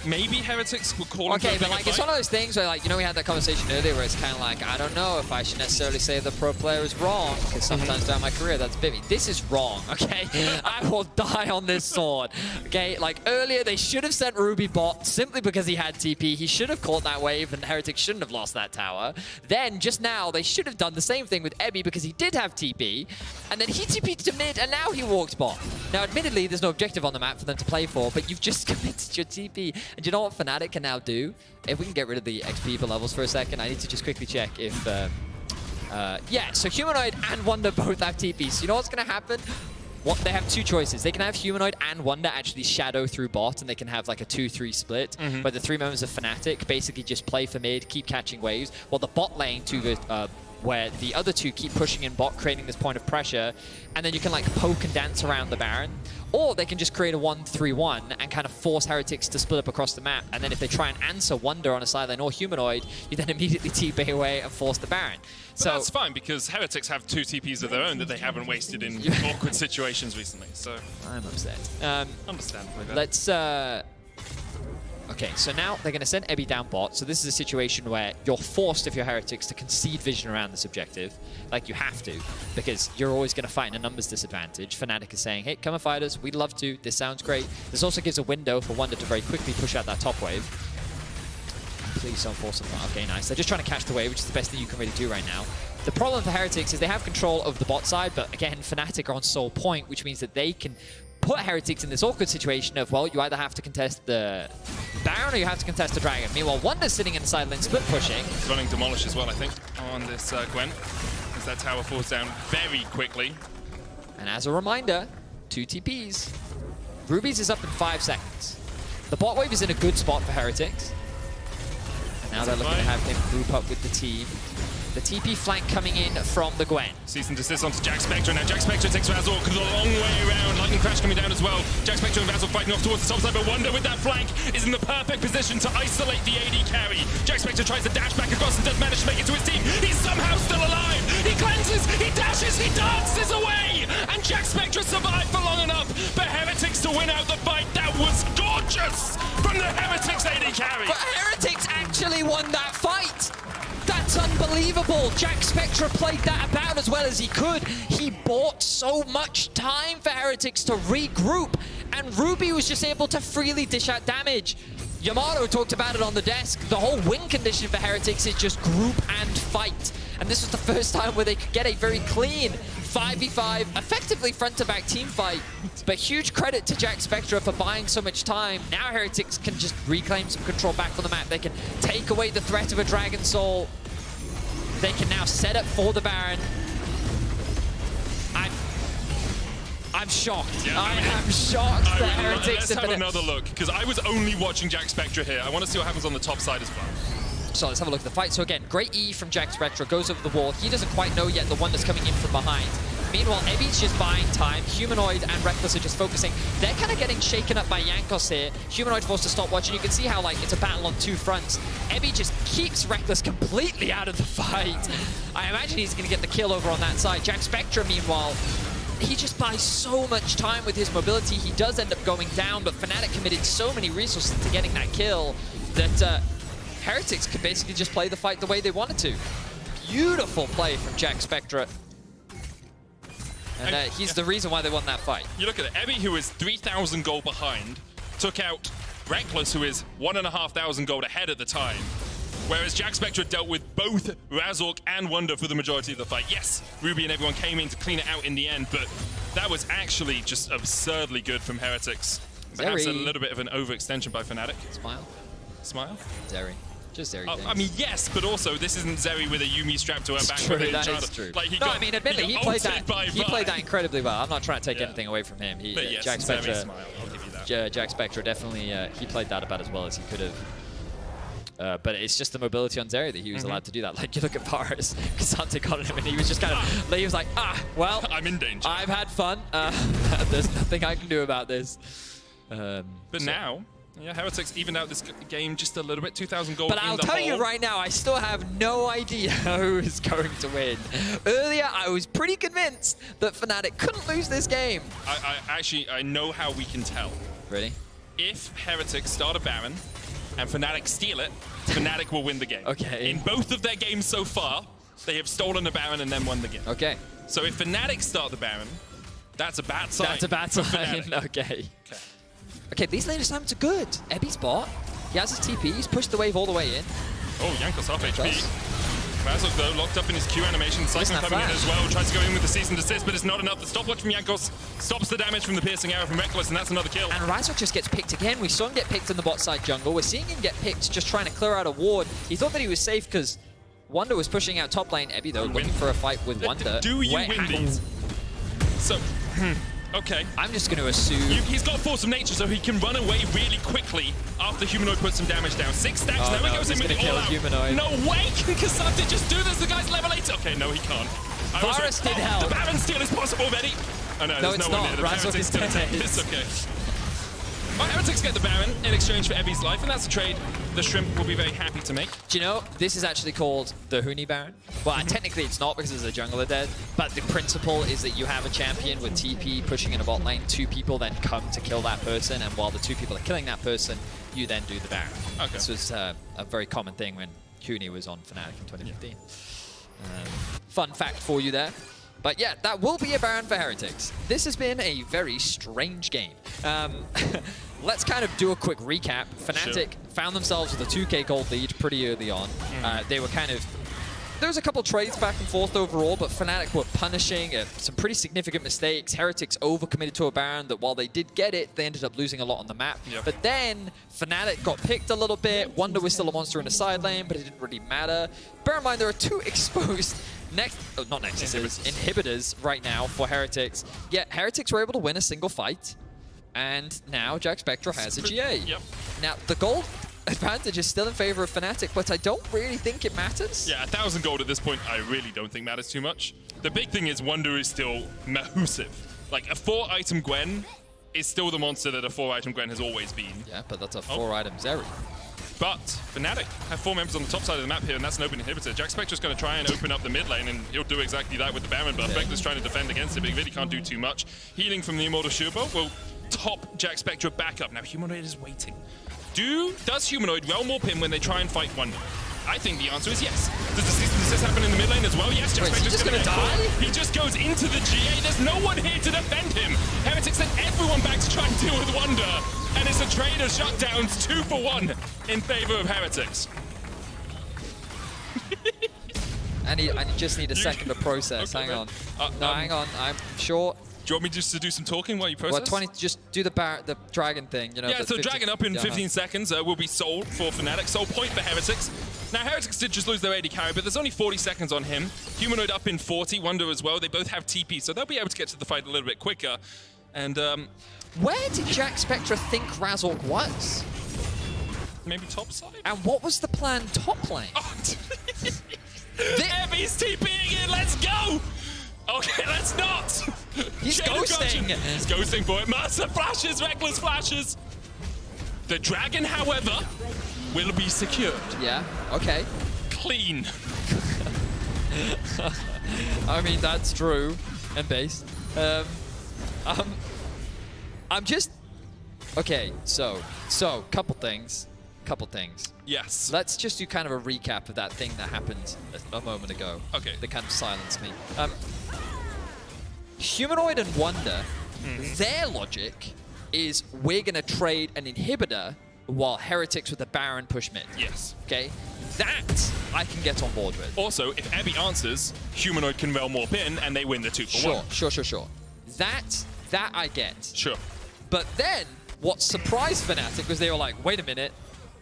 maybe Heretics will call. Okay, but like it's one of those things where like we had that conversation earlier where it's kind of like I don't know if I should necessarily say the pro player is wrong because sometimes throughout my career that's bit me. This is wrong. Okay, I will die on this sword. Okay, like earlier they should have sent Ruby bot simply because he had TP. He should have caught that wave and Heretics shouldn't have lost that tower. Then just now they should have done the same thing with Ebby because he did have TP, and then he TP'd to mid and now he walked bot. Now admittedly there's no objective on the map for them to play for, but you've just committed your TP. And you know what Fnatic can now do? If we can get rid of the XP per levels for a second, I need to just quickly check if... so Humanoid and Wonder both have TP. So you know what's going to happen? They have two choices. They can have Humanoid and Wonder actually shadow through bot, and they can have like a 2-3 split, where the 3 members of Fnatic basically just play for mid, keep catching waves, while the bot lane where the other two keep pushing in bot, creating this point of pressure, and then you can like poke and dance around the Baron. Or they can just create a 1-3-1 and kind of force Heretics to split up across the map. And then if they try and answer Wonder on a sideline or Humanoid, you then immediately TP away and force the Baron. So that's fine because Heretics have 2 TPs of their own that they haven't wasted in awkward situations recently. So I'm upset. Understandably. Let's... Okay, so now they're going to send Ebby down bot. So this is a situation where you're forced, if you're Heretics, to concede vision around this objective. Like, you have to, because you're always going to fight in a numbers disadvantage. Fnatic is saying, hey, come and fight us. We'd love to. This sounds great. This also gives a window for Wonder to very quickly push out that top wave. Please don't force them. Okay, nice. They're just trying to catch the wave, which is the best thing you can really do right now. The problem for Heretics is they have control of the bot side, but again, Fnatic are on sole point, which means that they can put Heretics in this awkward situation of, well, you either have to contest the Baron or you have to contest the Dragon. Meanwhile, Wonder's sitting in the side lane, split pushing. He's running Demolish as well, I think, on this Gwen, as that tower falls down very quickly. And as a reminder, 2 TPs. Ruby's is up in 5 seconds. The bot wave is in a good spot for Heretics. And now they're looking to have him group up with the team. The TP flank coming in from the Gwen. Cease and desist onto Jack Spectre. Now Jack Spectre takes Razzle a long way around. Lightning Crash coming down as well. Jack Spectre and Razzle fighting off towards the top side, but Wonder with that flank is in the perfect position to isolate the AD carry. Jack Spectre tries to dash back across and does manage to make it to his team. He's somehow still alive. He cleanses, he dashes, he dances away. And Jack Spectre survived for long enough for Heretics to win out the fight. That was gorgeous from the Heretics AD carry. But Heretics actually won that fight. That's unbelievable. Jack Spectre played that about as well as he could. He bought so much time for Heretics to regroup, and Ruby was just able to freely dish out damage. Yamato talked about it on the desk. The whole win condition for Heretics is just group and fight. And this was the first time where they could get a very clean 5v5, effectively front-to-back team fight. But huge credit to Jack Spectre for buying so much time. Now Heretics can just reclaim some control back on the map. They can take away the threat of a Dragon Soul. They can now set up for the Baron. I'm shocked. Yeah, I am shocked that Heretics Let's have another look, because I was only watching Jack Spectre here. I want to see what happens on the top side as well. So let's have a look at the fight. So again, great E from Jack Spectre, goes over the wall. He doesn't quite know yet the one that's coming in from behind. Meanwhile, Ebby's just buying time. Humanoid and Reckless are just focusing. They're kind of getting shaken up by Jankos here. Humanoid forced to stop watch, and you can see how like it's a battle on 2 fronts. Ebby just keeps Reckless completely out of the fight. I imagine he's going to get the kill over on that side. Jack Spectre, meanwhile, he just buys so much time with his mobility. He does end up going down, but Fnatic committed so many resources to getting that kill that Heretics could basically just play the fight the way they wanted to. Beautiful play from Jack Spectre. And he's the reason why they won that fight. You look at it, Ebby, who is 3,000 gold behind, took out Reckless, who is 1,500 gold ahead at the time. Whereas Jack Spectra dealt with both Razork and Wonder for the majority of the fight. Yes, Ruby and everyone came in to clean it out in the end, but that was actually just absurdly good from Heretics. Perhaps a little bit of an overextension by Fnatic. Smile. Smile? Zeri. Just Zeri. I mean, yes, but also this isn't Zeri with a Yumi strapped to her back. True, with that Enchanta. is true. Like, he no, got, I mean, admittedly, he played that incredibly well. I'm not trying to take anything away from him. But yes, Jack Spectra, Smile, I'll give you that. Jack Spectra definitely, he played that about as well as he could have. But it's just the mobility on Zeri that he was allowed to do that. Like, you look at Paris, Kasante got him, and he was just kind of, he was like, well, I'm in danger. I've had fun. There's nothing I can do about this. But now, yeah, Heretics evened out this game just a little bit, 2,000 gold. But I'll tell you right now, I still have no idea who is going to win. Earlier, I was pretty convinced that Fnatic couldn't lose this game. I know how we can tell. Really? If Heretics start a Baron and Fnatic steal it, Fnatic will win the game. Okay. In both of their games so far, they have stolen a Baron and then won the game. Okay. So if Fnatic start the Baron, that's a bad sign. That's a bad sign. Okay. Okay, these later times are good. Ebby's bot. He has his TP. He's pushed the wave all the way in. Oh, Jankos off HP. Razork, though, locked up in his Q animation. Cyclone coming in as well. Tries to go in with the Cease and Desist, but it's not enough. The stopwatch from Jankos stops the damage from the piercing arrow from Reckless, and that's another kill. And Razork just gets picked again. We saw him get picked in the bot side jungle. We're seeing him get picked just trying to clear out a ward. He thought that he was safe because Wonder was pushing out top lane. Ebby, though, looking for a fight with Wonder. Do you win these? So, okay. I'm just going to assume... He's got Force of Nature, so he can run away really quickly after Humanoid puts some damage down. 6 stacks, Oh, now he no, goes in he's with the gonna all-out. kill Humanoid. No way! Can Kasante just do this? The guy's level 8. Okay, no, he can't. Varus did help. The Baron steal is possible already. Oh no, there's it's no one not. there. The Razork Heretics is still dead. It's okay. Well, Heretics get the Baron in exchange for Ebby's life, and that's a trade the Shrimp will be very happy to make. Do you know, this is actually called the Huni Baron. Well, technically it's not because there's a jungler dead, but the principle is that you have a champion with TP pushing in a bot lane, 2 people then come to kill that person, and while the 2 people are killing that person, you then do the Baron. Okay. This was a very common thing when Huni was on Fnatic in 2015. Fun fact for you there. But yeah, that will be a Baron for Heretics. This has been a very strange game. Let's kind of do a quick recap. Fnatic found themselves with a 2k gold lead pretty early on. They were kind of... There was a couple trades back and forth overall, but Fnatic were punishing some pretty significant mistakes. Heretics overcommitted to a Baron that while they did get it, they ended up losing a lot on the map. But then Fnatic got picked a little bit. Wonder was still a monster in the side lane, but it didn't really matter. Bear in mind, there are 2 exposed inhibitors right now for Heretics. Yet Heretics were able to win a single fight, and now Jack Spectra has a GA. Now, the gold advantage is still in favor of Fnatic, but I don't really think it matters. Yeah, 1,000 gold at this point, I really don't think matters too much. The big thing is Wonder is still massive. Like, a 4-item Gwen is still the monster that a 4-item Gwen has always been. Yeah, but that's a 4-item Zeri. But Fnatic have 4 members on the top side of the map here, and that's an open inhibitor. Jack Spectra's going to try and open up the mid lane, and he'll do exactly that with the Baron buff. Vector's trying to defend against it, but he really can't do too much. Healing from the Immortal Shurbo will top Jack Spectra back up. Now, Humanoid is waiting. Does Humanoid realm warp him when they try and fight Wonder? I think the answer is yes. Does this happen in the mid lane as well? Yes, Jack Spectra's just gonna die? He just goes into the GA. There's no one here to defend him. Heretics sent everyone back to try and deal with Wonder. And it's a trade of shutdowns, 2 for 1 in favor of Heretics. I just need a second to process. Hang on. Hang on. I'm sure. Do you want me just to do some talking while you process? Well, just do the dragon thing. You know. Yeah, so dragon up in 15 seconds will be sold for Fnatic. Soul point for Heretics. Now, Heretics did just lose their AD carry, but there's only 40 seconds on him. Humanoid up in 40, Wonder as well. They both have TP, so they'll be able to get to the fight a little bit quicker. And where did Jack Spectra think Razork was? Maybe top side? And what was the plan top lane? Oh, Ebby's TPing in, let's go! Okay, let's not! He's ghosting! He's ghosting for it. Mercer flashes, Reckless flashes. The dragon, however, will be secured. Yeah, okay. Clean. I mean, that's true and based. I'm just... Okay, so, couple things. Yes. Let's just do kind of a recap of that thing that happened a moment ago. Okay. That kind of silenced me. Humanoid and Wonder, their logic is we're going to trade an inhibitor while Heretics with the Baron push mid. Yes. Okay, that I can get on board with. Also, if Ebby answers, Humanoid can Realm Warp in and they win the 2-for-1. Sure. That I get. Sure. But then, what surprised Fnatic was they were like, wait a minute,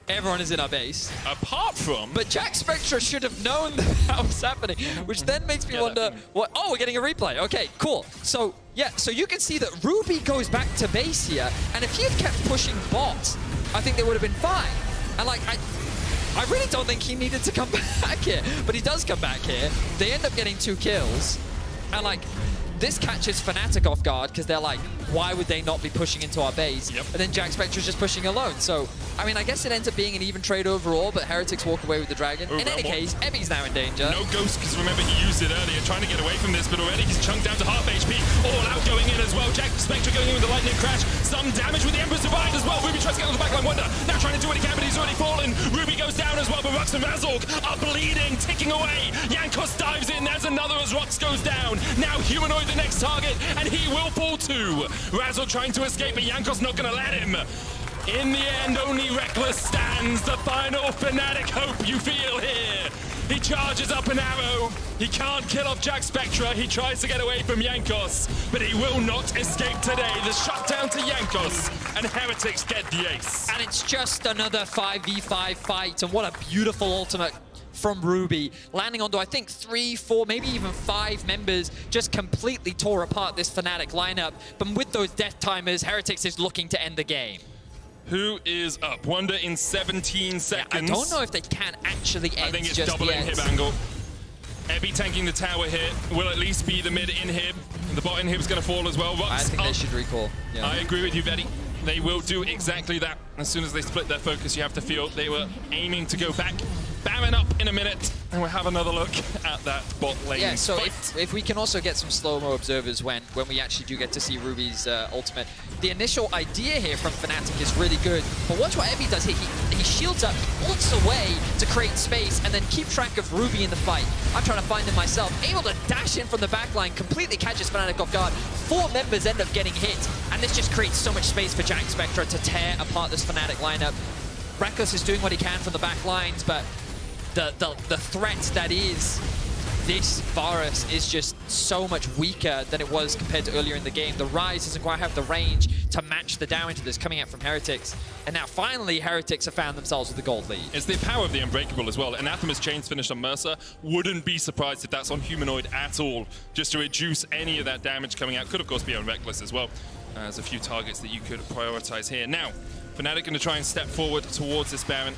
everyone is in our base. Apart from... But Jack Spectra should have known that was happening, which then makes me wonder, what? Oh, we're getting a replay. Okay, cool. So, yeah, so you can see that Ruby goes back to base here, and if he had kept pushing bot, I think they would have been fine. And like, I really don't think he needed to come back here, but he does come back here. They end up getting 2 kills, and like, this catches Fnatic off guard because they're like, why would they not be pushing into our base? And then Jack Spectra's just pushing alone. So, I mean, I guess it ends up being an even trade overall, but Heretics walk away with the Dragon. In any case, Ebby's now in danger. No Ghost, because remember, he used it earlier, trying to get away from this, but already he's chunked down to half HP. All out going in as well. Jack Spectra going in with the Lightning Crash. Some damage with the Emperor's Divide as well. Ruby tries to get on the backline. Wonder now trying to do what he can, but he's already fallen. Ruby goes down as well, but Rux and Razork are bleeding, ticking away. Jankos dives in. There's another as Rux goes down. Now Humanoid the next target, and he will fall too. Razork trying to escape, but Jankos not going to let him. In the end, only Reckless stands. The final Fnatic hope you feel here. He charges up an arrow. He can't kill off Jack Spectra. He tries to get away from Jankos, but he will not escape today. The shutdown to Jankos, and Heretics get the ace. And it's just another 5v5 fight, and what a beautiful ultimate from Ruby, landing onto, I think, 3, 4, maybe even 5 members, just completely tore apart this Fnatic lineup. But with those death timers, Heretics is looking to end the game. Who is up? Wonder in 17 seconds. Yeah, I don't know if they can actually end. I think it's just double yet. inhib angle. Ebby tanking the tower hit will at least be the mid inhib. The bot inhib's going to fall as well. Rux I think up. they should recall. Yeah. I agree with you, Betty. They will do exactly that. As soon as they split their focus, you have to feel they were aiming to go back. Baron up in a minute, and we'll have another look at that bot lane. Yeah, so fight. if we can also get some slow-mo observers when we actually do get to see Ruby's ultimate. The initial idea here from Fnatic is really good, but watch what Ebby does here. He shields up, ults away to create space, and then keep track of Ruby in the fight. I'm trying to find him myself. Able to dash in from the backline, completely catches Fnatic off guard. 4 members end up getting hit, and this just creates so much space for Jack Spectra to tear apart this Fnatic lineup. Reckless is doing what he can from the back lines, but the threat that is this Varus is just so much weaker than it was compared to earlier in the game. The Rise doesn't quite have the range to match the damage that's coming out from Heretics. And now finally Heretics have found themselves with the gold lead. It's the power of the Unbreakable as well. Anathema's Chains finished on Mercer. Wouldn't be surprised if that's on Humanoid at all, just to reduce any of that damage coming out. Could of course be on Reckless as well. There's a few targets that you could prioritize here. Now, Fnatic going to try and step forward towards this Baron.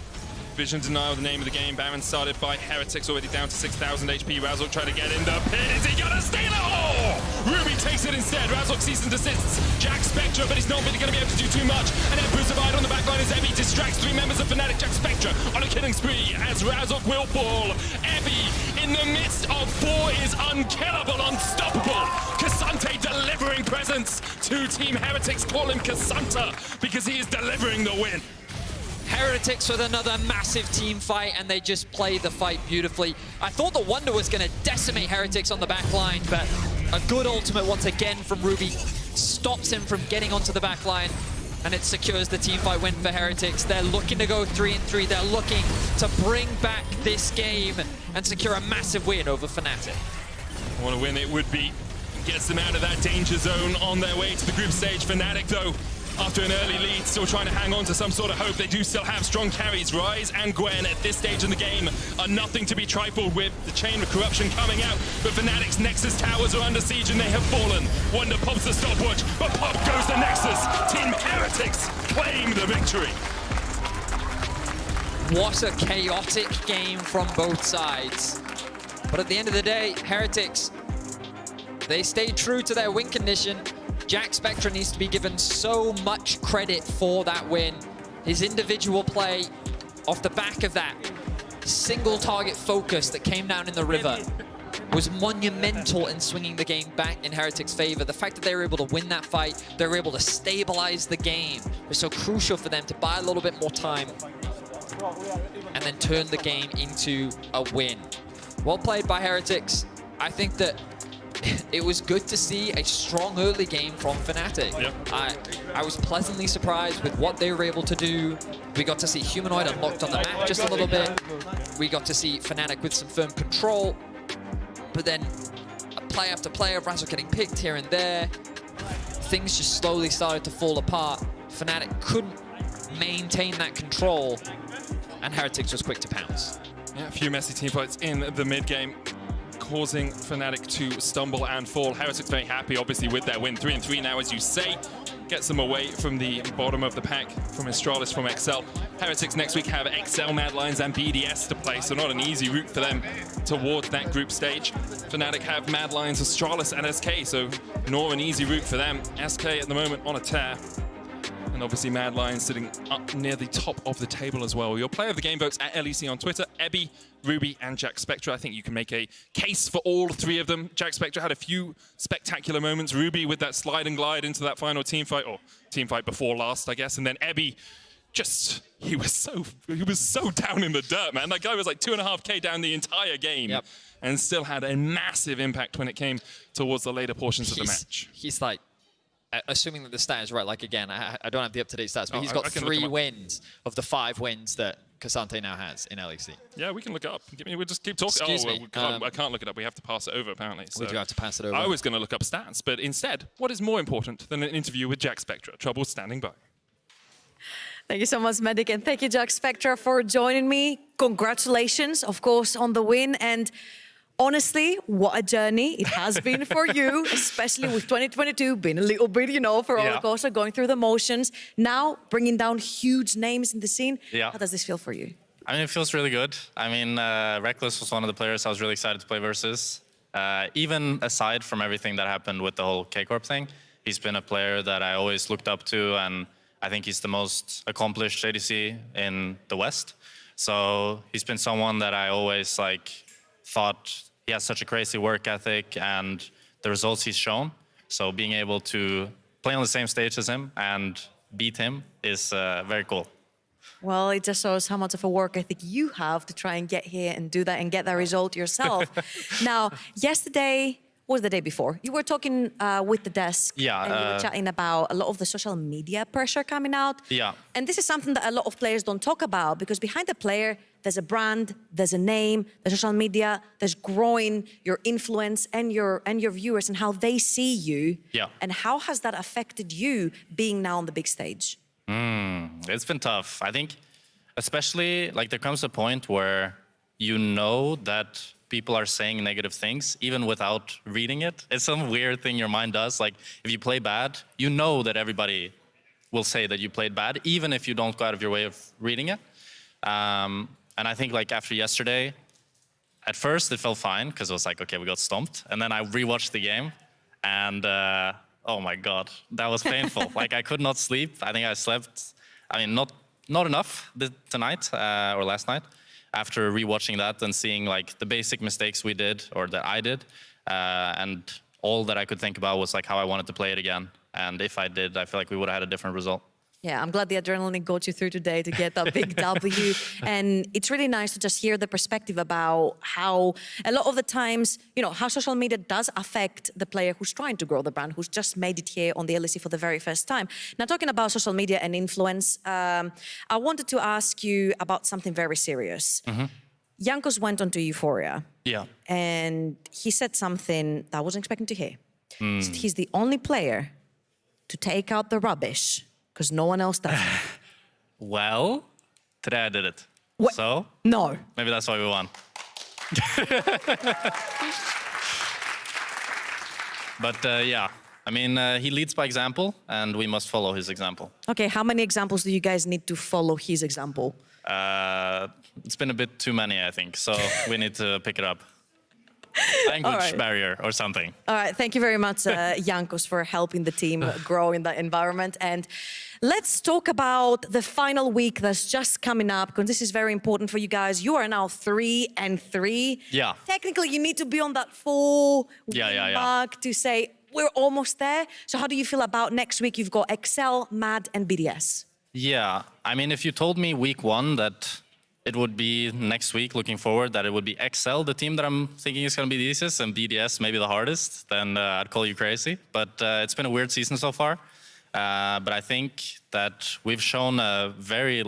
Vision Denial, the name of the game. Baron started by Heretics, already down to 6,000 HP. Razork trying to get in the pit. Is he gonna steal it all? Ruby takes it instead. Razork cease and desists. Jack Spectra, but he's not really gonna be able to do too much. And Emperor's Divide on the backline as Ebby distracts 3 members of Fnatic. Jack Spectra on a killing spree as Razork will fall. Ebby in the midst of 4 is unkillable, unstoppable. Cassante delivering presence to Team Heretics. Call him Cassanta because he is delivering the win. Heretics with another massive team fight, and they just play the fight beautifully. I thought the Wonder was going to decimate Heretics on the back line, but a good ultimate once again from Ruby stops him from getting onto the back line, and it secures the team fight win for Heretics. They're looking to go 3-3. They're looking to bring back this game and secure a massive win over Fnatic. What a win it would be. Gets them out of that danger zone on their way to the group stage. Fnatic, though, after an early lead, still trying to hang on to some sort of hope. They do still have strong carries. Rise and Gwen at this stage in the game are nothing to be trifled with. The chain of corruption coming out, but Fnatic's Nexus towers are under siege and they have fallen. Wonder pops the stopwatch, but pop goes the Nexus. Team Heretics claim the victory. What a chaotic game from both sides. But at the end of the day, Heretics, they stayed true to their win condition. Jack Spectra needs to be given so much credit for that win. His individual play off the back of that single target focus that came down in the river was monumental in swinging the game back in Heretics' favor. The fact that they were able to win that fight, they were able to stabilize the game, was so crucial for them to buy a little bit more time and then turn the game into a win. Well played by Heretics. I think that it was good to see a strong early game from Fnatic. I was pleasantly surprised with what they were able to do. We got to see Humanoid unlocked on the map just a little bit. We got to see Fnatic with some firm control. But then play after player, Razzle getting picked here and there. Things just slowly started to fall apart. Fnatic couldn't maintain that control, and Heretics was quick to pounce. Yeah, a few messy team fights in the mid game, causing Fnatic to stumble and fall. Heretics very happy, obviously, with their win. 3-3 now, as you say. Gets them away from the bottom of the pack from Astralis, from XL. Heretics next week have XL, Mad Lions, and BDS to play, so not an easy route for them towards that group stage. Fnatic have Mad Lions, Astralis, and SK, so nor an easy route for them. SK at the moment on a tear. And obviously Mad Lions sitting up near the top of the table as well. Your player of the game votes at LEC on Twitter, Ebby, Ruby, and Jack Spectra. I think you can make a case for all three of them. Jack Spectra had a few spectacular moments. Ruby with that slide and glide into that final team fight, or team fight before last, I guess. And then Ebby, just, he was so down in the dirt, man. That guy was like 2.5K down the entire game. And still had a massive impact when it came towards the later portions of the match. He's like, assuming that the stat is right, like again, I don't have the up-to-date stats, but he's got 3 wins of the 5 wins that Cassante now has in LEC. Yeah, we can look it up. We'll just keep talking. Excuse me. I can't look it up. We have to pass it over, apparently. We do have to pass it over. I was going to look up stats, but instead, what is more important than an interview with Jack Spectra? Trouble standing by. Thank you so much, Medic, and thank you, Jack Spectra, for joining me. Congratulations, of course, on the win. And honestly, what a journey it has been for you, especially with 2022 being a little bit, for roller coaster, going through the motions. Now, bringing down huge names in the scene. How does this feel for you? I mean, it feels really good. I mean, Reckless was one of the players I was really excited to play versus. Even aside from everything that happened with the whole K-Corp thing, he's been a player that I always looked up to, and I think he's the most accomplished ADC in the West. So he's been someone that I always thought he has such a crazy work ethic and the results he's shown. So being able to play on the same stage as him and beat him is very cool. Well, it just shows how much of a work ethic you have to try and get here and do that and get that result yourself. Now, yesterday, or the day before, you were talking with the desk and you were chatting about a lot of the social media pressure coming out. And this is something that a lot of players don't talk about, because behind the player, there's a brand, there's a name, there's social media, there's growing your influence and your viewers and how they see you. And how has that affected you being now on the big stage? It's been tough. I think especially there comes a point where you know that people are saying negative things even without reading it. It's some weird thing your mind does. Like if you play bad, you know that everybody will say that you played bad, even if you don't go out of your way of reading it. And I think after yesterday, at first it felt fine because it was okay, we got stomped. And then I rewatched the game and oh my God, that was painful. I could not sleep. I think I slept, not enough tonight or last night after rewatching that and seeing the basic mistakes we did or that I did. And all that I could think about was how I wanted to play it again. And if I did, I feel we would have had a different result. Yeah, I'm glad the adrenaline got you through today to get that big W. And it's really nice to just hear the perspective about how a lot of the times, how social media does affect the player who's trying to grow the brand, who's just made it here on the LEC for the very first time. Now, talking about social media and influence, I wanted to ask you about something very serious. Jankos went on to Euphoria. And he said something that I wasn't expecting to hear. He's the only player to take out the rubbish because no one else does. Well, today I did it. What? So? No. Maybe that's why we won. But yeah, he leads by example and we must follow his example. Okay, how many examples do you guys need to follow his example? It's been a bit too many, I think. So we need to pick it up. Language barrier or something. All right, thank you very much, Jankos, for helping the team grow in that environment. And let's talk about the final week that's just coming up, because this is very important for you guys. You are now 3-3. Yeah. Technically, you need to be on that 4 mark to say, we're almost there. So how do you feel about next week? You've got XL, MAD, and BDS. Yeah, if you told me week 1 that it would be next week, looking forward, that it would be XL, the team that I'm thinking is going to be the easiest, and BDS maybe the hardest, then I'd call you crazy. But it's been a weird season so far. But I think that we've shown a very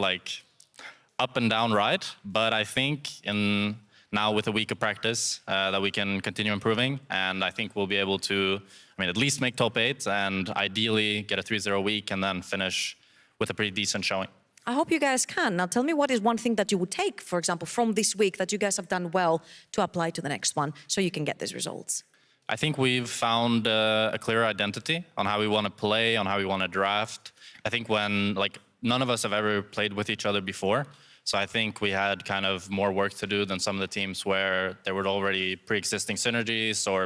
up and down ride. But I think now with a week of practice that we can continue improving. And I think we'll be able to, at least make top 8 and ideally get a 3-0 week and then finish with a pretty decent showing. I hope you guys can. Now tell me, what is one thing that you would take, for example, from this week that you guys have done well to apply to the next one so you can get these results? I think we've found a clear identity on how we want to play, on how we want to draft. I think when, none of us have ever played with each other before. So I think we had kind of more work to do than some of the teams where there were already pre-existing synergies or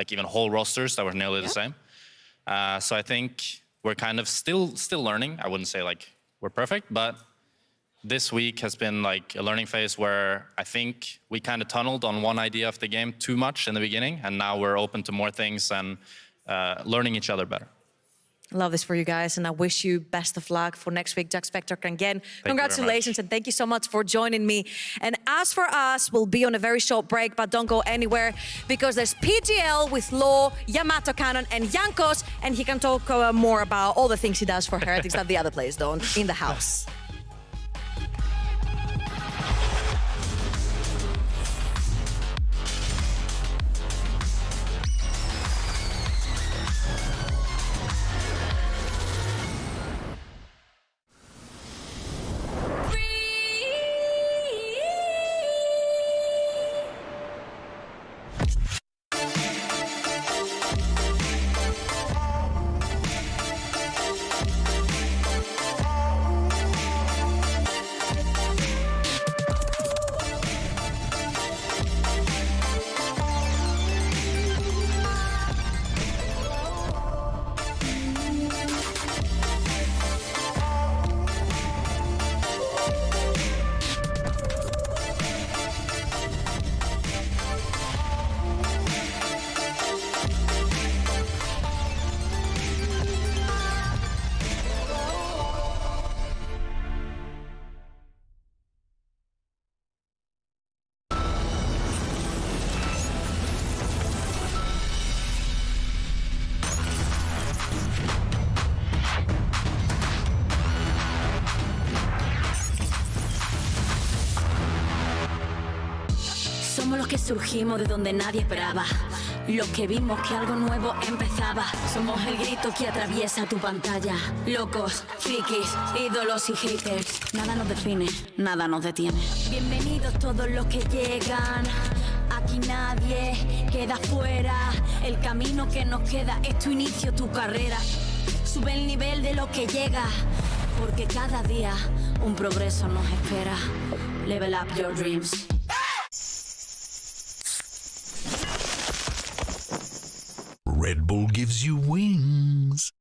even whole rosters that were nearly the same. So I think we're kind of still learning. I wouldn't say we're perfect, but this week has been a learning phase where I think we kind of tunneled on one idea of the game too much in the beginning, and now we're open to more things and learning each other better. I love this for you guys, and I wish you best of luck for next week. Jack Spector, again, congratulations, and thank you so much for joining me. And as for us, we'll be on a very short break, but don't go anywhere because there's PGL with Law, Yamato Cannon, and Jankos, and he can talk more about all the things he does for Heretics that the other players don't in the house. Somos los que surgimos de donde nadie esperaba. Los que vimos que algo nuevo empezaba. Somos el grito que atraviesa tu pantalla. Locos, frikis, ídolos y haters. Nada nos define, nada nos detiene. Bienvenidos todos los que llegan. Aquí nadie queda fuera. El camino que nos queda es tu inicio, tu carrera. Sube el nivel de lo que llega. Porque cada día un progreso nos espera. Level up your dreams. Red Bull gives you wings.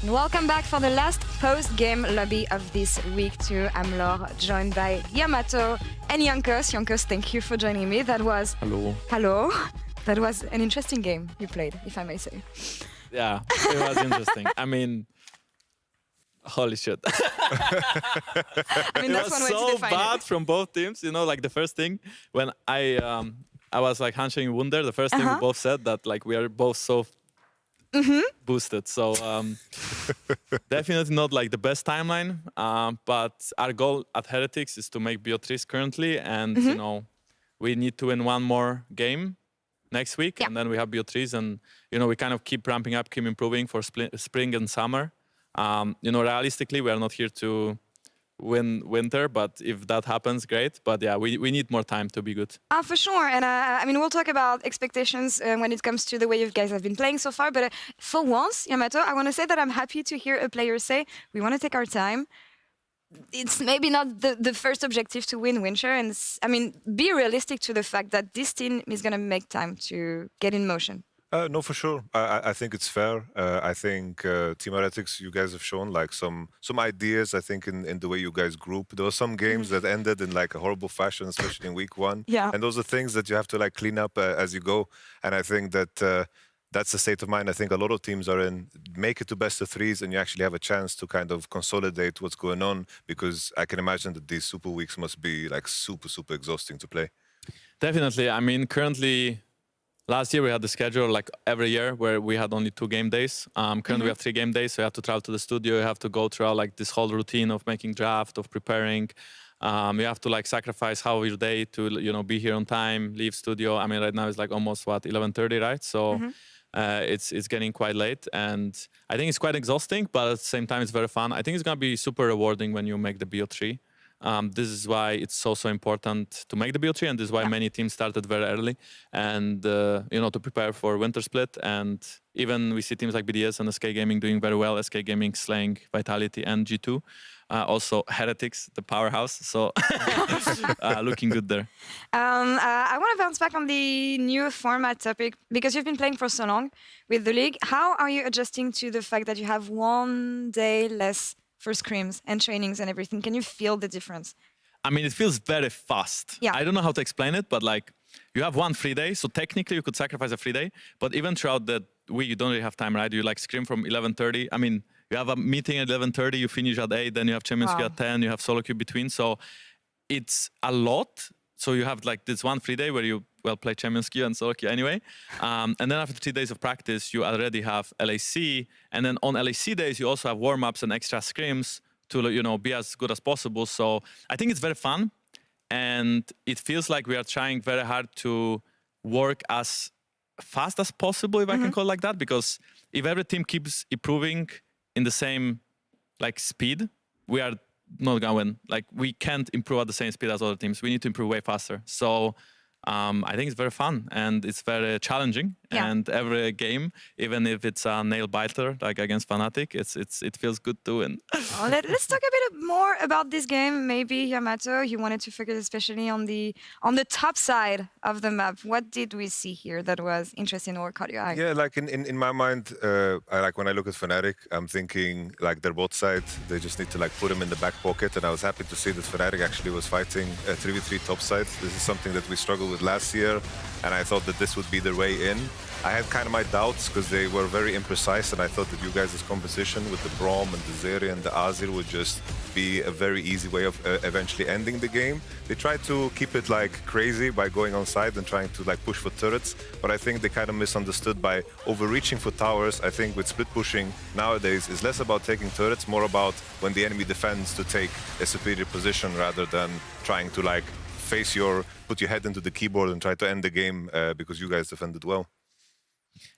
Welcome back for the last post-game lobby of this week to Amlor, joined by Yamato and Yonkos. Yonkos, thank you for joining me. That was... Hello. That was an interesting game you played, if I may say. Yeah, it was interesting. I mean, holy shit. I mean, that's one way to so define bad it. from both teams. You know, like the first thing, when I was like handshake Wunder, the first thing we both said that like we are both so boosted. So definitely not like the best timeline. But our goal at Heretics is to make BO3s currently, and you know, we need to win one more game next week, and then we have BO3s, and you know, we kind of keep ramping up, keep improving for spring and summer. You know, realistically, we are not here to win winter, but if that happens, great. But yeah, we need more time to be good. For sure. And I mean, we'll talk about expectations when it comes to the way you guys have been playing so far. But for once, Yamato, I want to say that I'm happy to hear a player say, we want to take our time. It's maybe not the first objective to win Winter. And I mean, be realistic to the fact that this team is going to make time to get in motion. No, for sure. I think it's fair. I think Team Heretics, you guys have shown like some ideas. I think in the way you guys group, there were some games that ended in like a horrible fashion, especially in week 1. Yeah. And those are things that you have to like clean up as you go. And I think that that's the state of mind I think a lot of teams are in. Make it to best of 3s, and you actually have a chance to kind of consolidate what's going on. Because I can imagine that these super weeks must be like super exhausting to play. Definitely. I mean, currently. Last year we had the schedule like every year where we had only 2 game days. Currently we have 3 game days, so you have to travel to the studio. You have to go through like this whole routine of making draft, of preparing. You have to like sacrifice half of your day to be here on time, leave studio. I mean, right now it's like almost 11:30, right? So it's getting quite late, and I think it's quite exhausting, but at the same time it's very fun. I think it's gonna be super rewarding when you make the BO3. This is why it's so important to make the BO3, and this is why many teams started very early, and to prepare for winter split. And even we see teams like BDS and SK Gaming doing very well. SK Gaming slaying Vitality and G2. Also Heretics, the powerhouse. So looking good there. I want to bounce back on the new format topic because you've been playing for so long with the league. How are you adjusting to the fact that you have 1 day less for scrims and trainings and everything? Can you feel the difference? I mean, it feels very fast. Yeah. I don't know how to explain it, but like you have 1 free day, so technically you could sacrifice a free day, but even throughout the week you don't really have time, right? You like scrim from 11:30. I mean, you have a meeting at 11:30, you finish at 8, then you have Champions Queue at 10, you have solo queue between, so it's a lot. So you have like this 1 free day where you play Champions Queue and solo queue anyway. And then after 3 days of practice, you already have LEC. And then on LEC days, you also have warm-ups and extra scrims to be as good as possible. So I think it's very fun. And it feels like we are trying very hard to work as fast as possible, if I can call it like that. Because if every team keeps improving in the same like speed, we are not gonna win. Like we can't improve at the same speed as other teams. We need to improve way faster. So I think it's very fun and it's very challenging. Yeah. And every game, even if it's a nail biter like against Fnatic, it feels good to win. Let's talk a bit more about this game. Maybe Yamato, you wanted to focus especially on the top side of the map. What did we see here that was interesting or caught your eye? Yeah, like in my mind, I like when I look at Fnatic, I'm thinking like their bot side, they just need to like put them in the back pocket. And I was happy to see that Fnatic actually was fighting a 3v3 top side. This is something that we struggled with last year, and I thought that this would be their way in. I had kind of my doubts because they were very imprecise, and I thought that you guys' composition with the Braum and the Zeri and the Azir would just be a very easy way of eventually ending the game. They tried to keep it like crazy by going on side and trying to like push for turrets, but I think they kind of misunderstood by overreaching for towers. I think with split pushing nowadays is less about taking turrets, more about when the enemy defends to take a superior position rather than trying to like put your head into the keyboard and try to end the game because you guys defended well.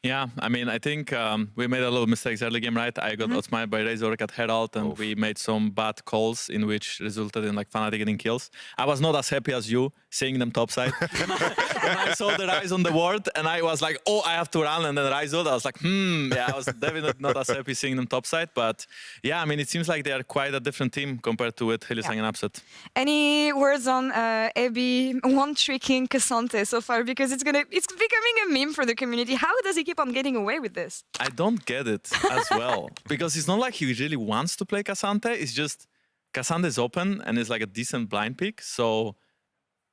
Yeah, I mean, I think we made a lot of mistakes early game, right? I got outsmarted by Razork at Herald, and we made some bad calls in which resulted in like Fnatic getting kills. I was not as happy as you seeing them topside. When I saw the Rise on the ward, and I was like, oh, I have to run, and then Rise ult, I was like, yeah, I was definitely not as happy seeing them topside. But yeah, I mean, it seems like they are quite a different team compared to with Hylissang and Upset. Any words on Ebi one-tricking Cassante so far? Because it's becoming a meme for the community. How does he keep on getting away with this? I don't get it as well. Because it's not like he really wants to play Cassante. It's just Cassante is open and is like a decent blind pick. So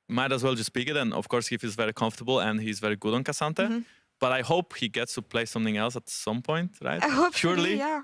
might as well just pick it. And of course, he feels very comfortable and he's very good on Cassante. But I hope he gets to play something else at some point, right? I hope surely. Yeah.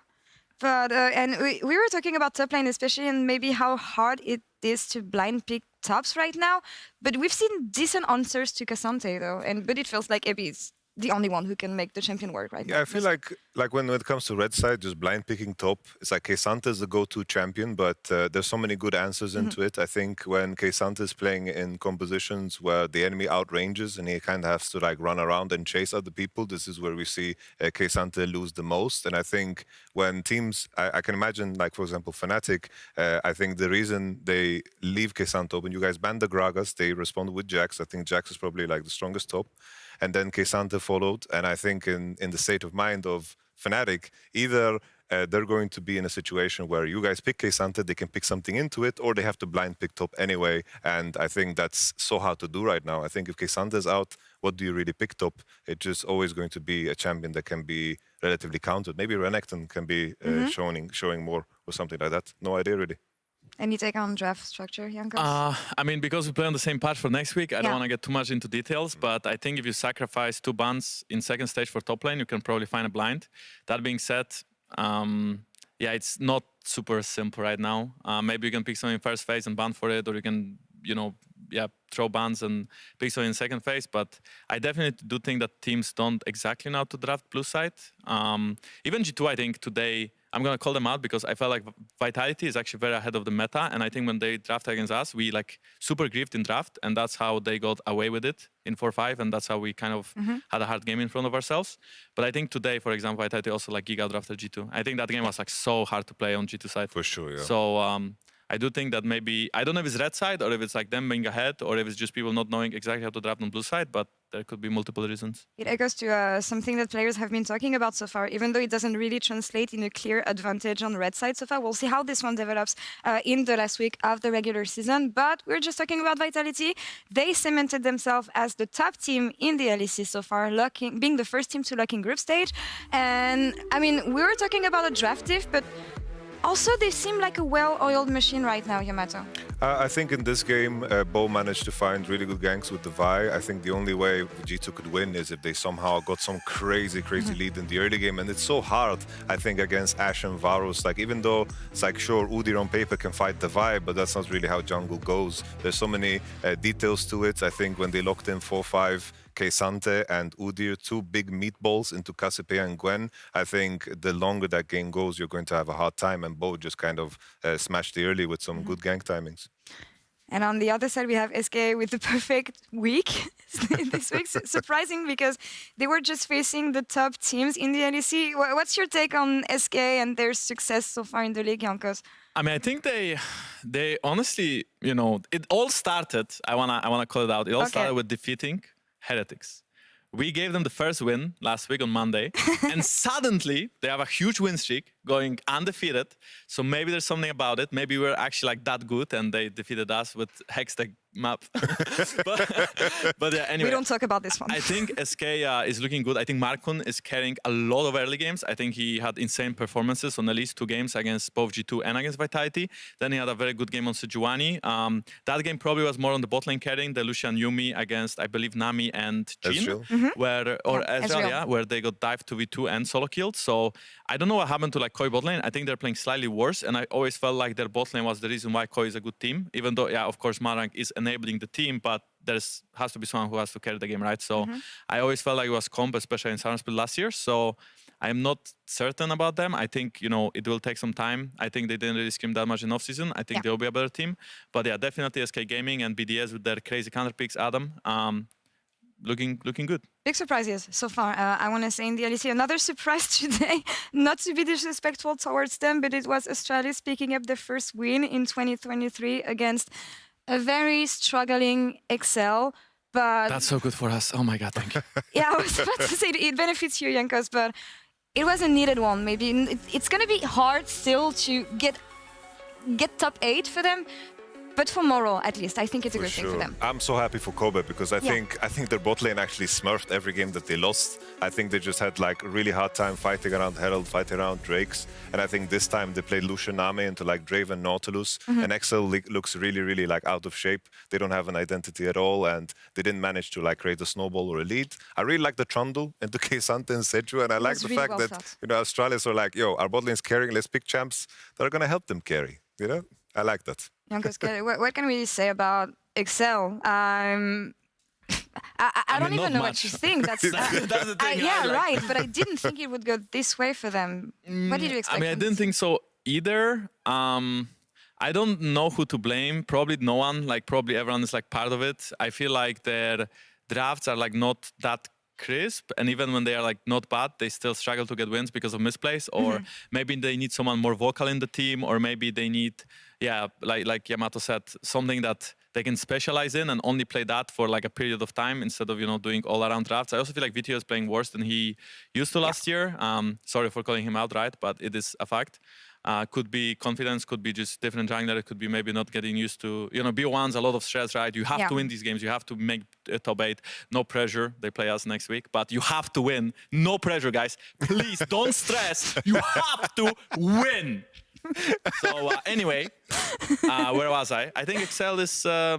But and we were talking about top lane especially, and maybe how hard it is to blind pick tops right now. But we've seen decent answers to Cassante though, but it feels like Ebi is the only one who can make the champion work right now. Yeah, I feel like when it comes to red side, just blind picking top, it's like Cassante is the go-to champion, but there's so many good answers into it. I think when Cassante is playing in compositions where the enemy outranges and he kind of has to like run around and chase other people, this is where we see Cassante lose the most. And I think when teams, I can imagine, like for example, Fnatic, I think the reason they leave Cassante open, you guys banned the Gragas, they responded with Jax. I think Jax is probably like the strongest top. And then Cassante followed. And I think in the state of mind of Fnatic, either they're going to be in a situation where you guys pick Cassante, they can pick something into it, or they have to blind pick top anyway. And I think that's so hard to do right now. I think if Cassante is out, what do you really pick top? It's just always going to be a champion that can be relatively countered. Maybe Renekton can be showing more or something like that. No idea really. Any take on draft structure, Jankos? I mean, because we play on the same patch for next week, I don't want to get too much into details, but I think if you sacrifice 2 bans in second stage for top lane, you can probably find a blind. That being said, yeah, it's not super simple right now. Maybe you can pick something in first phase and ban for it, or you can, throw bans and pick something in second phase. But I definitely do think that teams don't exactly know how to draft blue side. Even G2, I think today, I'm going to call them out because I felt like Vitality is actually very ahead of the meta. And I think when they drafted against us, we like super griefed in draft. And that's how they got away with it in 4-5. And that's how we kind of had a hard game in front of ourselves. But I think today, for example, Vitality also like giga drafted G2. I think that game was like so hard to play on G2 side. For sure, yeah. So I do think that maybe, I don't know if it's red side or if it's like them being ahead or if it's just people not knowing exactly how to draft on blue side, but there could be multiple reasons. It echoes to something that players have been talking about so far, even though it doesn't really translate in a clear advantage on red side so far. We'll see how this one develops in the last week of the regular season, but we're just talking about Vitality. They cemented themselves as the top team in the LEC so far, being the first team to lock in group stage. And I mean, we were talking about a draft diff, but also, they seem like a well-oiled machine right now, Yamato. I think in this game, Bo managed to find really good ganks with the Vi. I think the only way G2 could win is if they somehow got some crazy lead in the early game. And it's so hard, I think, against Ashe and Varus. Like, even though it's like, sure, Udyr on paper can fight the Vi, but that's not really how jungle goes. There's so many details to it. I think when they locked in 4-5, Cassante and Udyr, 2 big meatballs into Cassiopeia and Gwen. I think the longer that game goes, you're going to have a hard time, and Bo just kind of smashed the early with some good gank timings. And on the other side, we have SK with the perfect week this week. Surprising because they were just facing the top teams in the LEC. What's your take on SK and their success so far in the league, Jankos? I mean, I think they honestly, it all started, I wanna call it out, it all started with defeating Heretics. We gave them the first win last week on Monday, and suddenly they have a huge win streak going undefeated. So maybe there's something about it. Maybe we're actually like that good and they defeated us with Hextech map. but yeah, anyway. We don't talk about this one. I think SK is looking good. I think Markun is carrying a lot of early games. I think he had insane performances on at least 2 games against both G2 and against Vitality. Then he had a very good game on Sejuani. That game probably was more on the bot lane carrying the Lucian Yumi against, I believe, Nami and Jhin, where they got dive 2v2 and solo killed. So I don't know what happened to like Koi bot lane. I think they're playing slightly worse, and I always felt like their bot lane was the reason why Koi is a good team. Even though, yeah, of course, Marang is enabling the team, but has to be someone who has to carry the game, right? So I always felt like it was comp, especially in Summer Split last year. So I'm not certain about them. I think, it will take some time. I think they didn't really scream that much in off-season. I think they'll be a better team. But yeah, definitely SK Gaming and BDS with their crazy counter picks, Adam, looking good. Big surprises so far, I want to say, in the LEC. Another surprise today, not to be disrespectful towards them, but it was Astralis picking up the first win in 2023 against a very struggling Excel, but That's so good for us. Oh my God, thank you. yeah, I was about to say it benefits you, Jankos, but it was a needed one. Maybe it's going to be hard still to get top 8 for them. But for Moro, at least, I think it's a good thing for them. I'm so happy for Kobe because I think their bot lane actually smurfed every game that they lost. I think they just had like a really hard time fighting around Herald, fighting around Drakes. And I think this time they played Lucian Nami into like Draven Nautilus. And XL looks really, really like out of shape. They don't have an identity at all. And they didn't manage to like create a snowball or a lead. I really like the trundle into K'Sante and Seju. And I like the fact that, Australians are like, yo, our bot lane's carrying, let's pick champs that are going to help them carry. I like that. Jankos, what can we say about Excel? I don't even know what you think. That's the thing. Right. But I didn't think it would go this way for them. What did you expect? I mean, I didn't think so either. I don't know who to blame. Probably no one. Like, probably everyone is like part of it. I feel like their drafts are like not that crisp, and even when they are like not bad, they still struggle to get wins because of misplays, or maybe they need someone more vocal in the team, or maybe they need, like Yamato said, something that they can specialize in and only play that for like a period of time instead of doing all around drafts. I also feel like VTO is playing worse than he used to last year. Sorry for calling him out, right? But it is a fact. Could be confidence, could be just different jungler, it could be maybe not getting used to, BO1's a lot of stress, right? You have to win these games, you have to make top 8, no pressure, they play us next week, but you have to win, no pressure, guys. Please, don't stress, you have to win. So anyway, where was I? I think Excel is a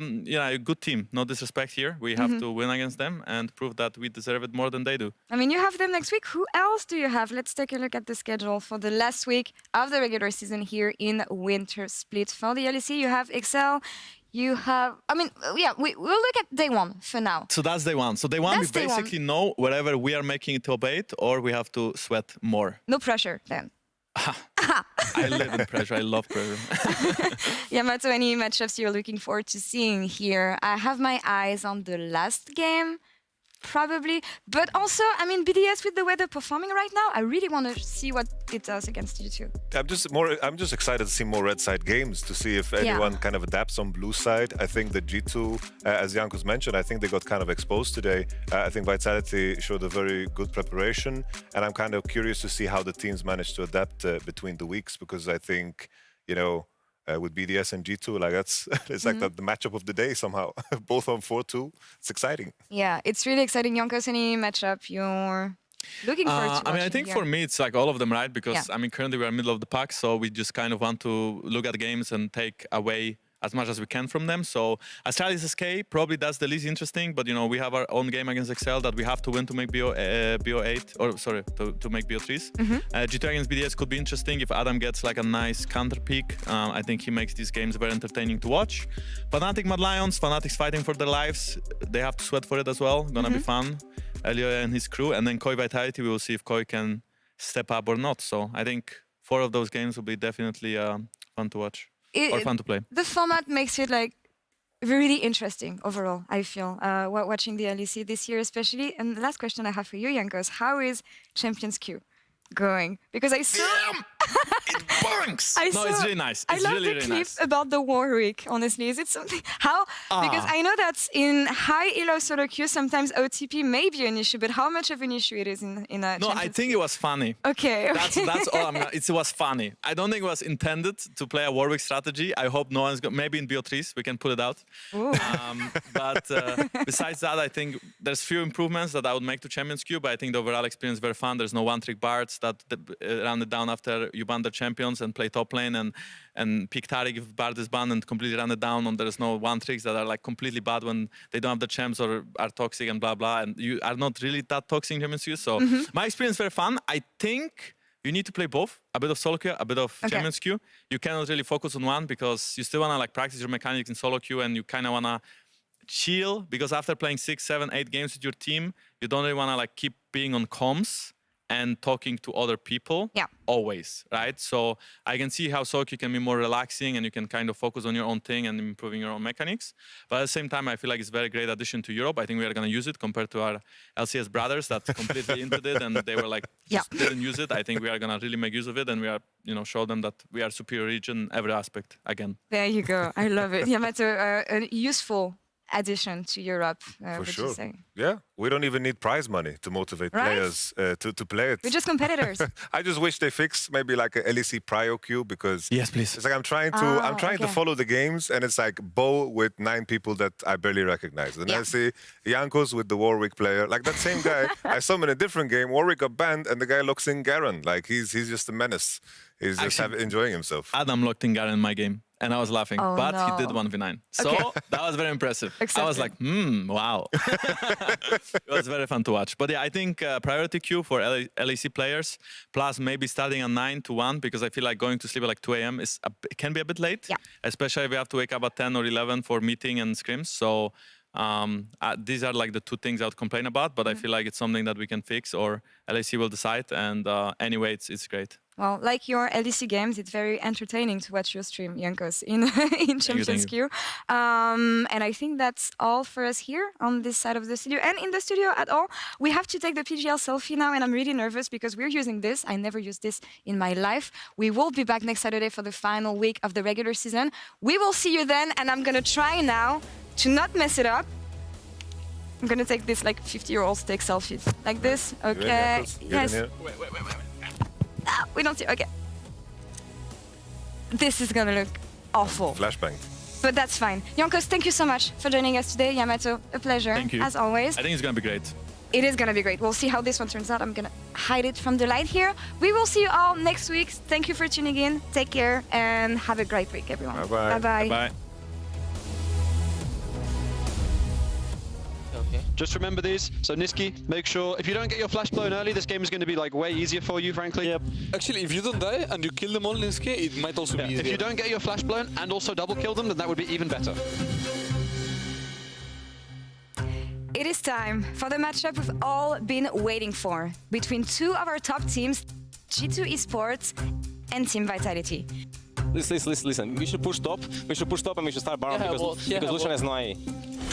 good team. No disrespect here. We have to win against them and prove that we deserve it more than they do. I mean, you have them next week. Who else do you have? Let's take a look at the schedule for the last week of the regular season here in Winter Split. For the LEC, you have Excel. You have, we'll look at day 1 for now. So that's day 1. So day 1, we basically know wherever we are making it top 8 or we have to sweat more. No pressure then. I live in pressure. I love pressure. Yamato, any matchups you're looking forward to seeing here? I have my eyes on the last game, probably. But also, BDS with the way they're performing right now, I really want to see what it does against G2. I'm just excited to see more red side games, to see if anyone kind of adapts on blue side. I think that G2, as Jankos mentioned, I think they got kind of exposed today. I think Vitality showed a very good preparation, and I'm kind of curious to see how the teams managed to adapt between the weeks, because I think, with BDS and G2, like it's like the matchup of the day somehow. Both on 4-2. It's exciting. Yeah, it's really exciting. Jankos, any matchup you're looking forward to? I think for me it's like all of them, right? Because currently we're middle of the pack, so we just kind of want to look at games and take away as much as we can from them. So Astralis SK, probably that's the least interesting, but we have our own game against Excel that we have to win to make BO8, or sorry, to make BO3s. G2 against BDS could be interesting if Adam gets like a nice counter pick. I think he makes these games very entertaining to watch. Fnatic Mad Lions, Fnatic's fighting for their lives. They have to sweat for it as well. Gonna be fun. Elio and his crew, and then Koi Vitality, we will see if Koi can step up or not. So I think 4 of those games will be definitely fun to watch. Or fun to play. The format makes it like really interesting overall, I feel, watching the LEC this year especially. And the last question I have for you, Jankos, how is Champions Queue going? Because I saw... It bunks! It's really nice. I love really, the really clip nice. about the Warwick, honestly. Is it something... How? Because I know that in high elo solo queue, sometimes OTP may be an issue, but how much of an issue it is in a No, Champions I think it was funny. Okay. That's all. It was funny. I don't think it was intended to play a Warwick strategy. I hope no one's got. Maybe in BO3s we can pull it out. But besides that, I think there's few improvements that I would make to Champions Queue. But I think the overall experience is very fun. There's no one-trick bards that run it down after you ban their champions and play top lane and pick Taric if bard is banned and completely run it down. And there's no one-tricks that are like completely bad when they don't have the champs or are toxic and blah blah. And you are not really that toxic in Champions Queue. So my experience is very fun. I think you need to play both, a bit of solo queue, a bit of Champions queue. You cannot really focus on one because you still want to like practice your mechanics in solo queue, and you kind of want to chill, because after playing 6, 7, 8 games with your team, you don't really want to like keep being on comms and talking to other people always, right? So I can see how Soki can be more relaxing and you can kind of focus on your own thing and improving your own mechanics. But at the same time, I feel like it's a very great addition to Europe. I think we are going to use it compared to our LCS brothers that completely into it and they were like, just didn't use it. I think we are going to really make use of it and we are, show them that we are superior region every aspect again. There you go. I love it. Yamato, a useful addition to Europe, For would sure. you say? Yeah, we don't even need prize money to motivate players to play it. We're just competitors. I just wish they fix maybe like a LEC Prio queue because yes, please. It's like I'm trying to follow the games and it's like Bo with 9 people that I barely recognize. And I see Jankos with the Warwick player, like that same guy. I saw him in a different game. Warwick got banned and the guy looks in Garen, like he's just a menace. He's just enjoying himself. Adam locked in Garen in my game. And I was laughing, but he did 1v9. So that was very impressive. I was like, wow. It was very fun to watch. But yeah, I think priority queue for LEC players, plus maybe starting at 9 to 1, because I feel like going to sleep at like 2 a.m. Can be a bit late, especially if we have to wake up at 10 or 11 for meeting and scrims. So these are like the 2 things I would complain about, but I feel like it's something that we can fix or LEC will decide. And anyway, it's great. Well, like your LEC games, it's very entertaining to watch your stream, Jankos, in Champions Queue. And I think that's all for us here on this side of the studio. And in the studio at all, we have to take the PGL selfie now, and I'm really nervous because we're using this. I never used this in my life. We will be back next Saturday for the final week of the regular season. We will see you then, and I'm going to try now to not mess it up. I'm going to take this like 50-year-olds take selfies. Like this. Okay. Yes. Wait. We don't see. Okay. This is gonna look awful. Flashbang. But that's fine. Jankos, thank you so much for joining us today. Yamato, a pleasure. Thank you. As always. I think it's gonna be great. It is gonna be great. We'll see how this one turns out. I'm gonna hide it from the light here. We will see you all next week. Thank you for tuning in. Take care and have a great week, everyone. Bye-bye. Bye-bye. Bye. Just remember these. So Niski, make sure if you don't get your flash blown early, this game is going to be like way easier for you, frankly. Yep. Actually, if you don't die and you kill them all, Niski, it might also be easier. If you don't get your flash blown and also double kill them, then that would be even better. It is time for the matchup we've all been waiting for between 2 of our top teams, G2 Esports and Team Vitality. Listen. We should push top. We should push top and we should start Baron because Lucian has no IE.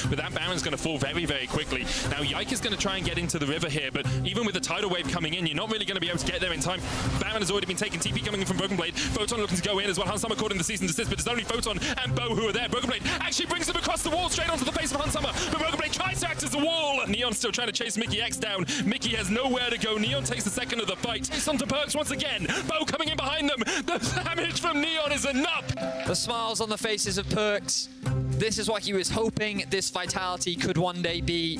But that Baron's going to fall very, very quickly. Now, Yike is going to try and get into the river here, but even with the tidal wave coming in, you're not really going to be able to get there in time. Baron has already been taken. TP coming in from Broken Blade. Photon looking to go in as well. Hansama caught in the season desist, but it's only Photon and Bo who are there. Broken Blade actually brings him across the wall straight onto the face of Hansama, but Broken Blade tries to act as a wall. Neon still trying to chase Mickey X down. Mickey has nowhere to go. Neon takes the second of the fight. It's onto Perks once again. Bo coming in behind them. The damage from Neon is enough. The smiles on the faces of Perks. This is what he was hoping this Vitality could one day be.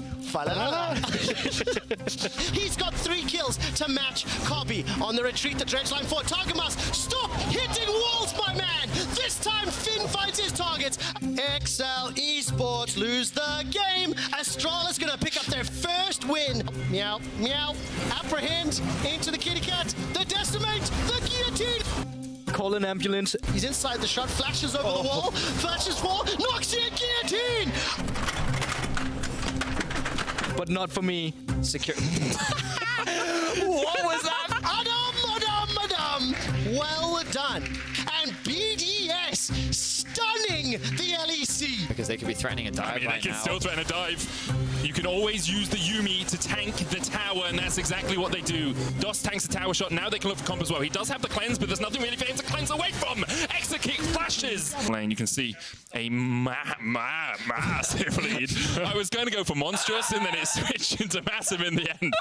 He's got 3 kills to match Copy on the retreat to dredge line 4. Targamas, stop hitting walls, my man! This time Finn finds his targets. XL Esports lose the game. Astrala's gonna pick up their first win. Meow, meow. Apprehend into the kitty cat. The decimate, the guillotine. Call an ambulance. He's inside the shot, flashes over the wall, flashes wall, knocks in guillotine! But not for me. Secure. What was that? Madam! Well done. And BDS stunning the LEC. Because they could be threatening a dive They can still threaten a dive. You can always use the Yuumi to tank the tower, and that's exactly what they do. DOS tanks the tower shot. Now they can look for comp as well. He does have the cleanse, but there's nothing really for him to cleanse away from. Extra kick flashes. Lane, you can see a massive lead. I was going to go for monstrous, and then it switched into massive in the end.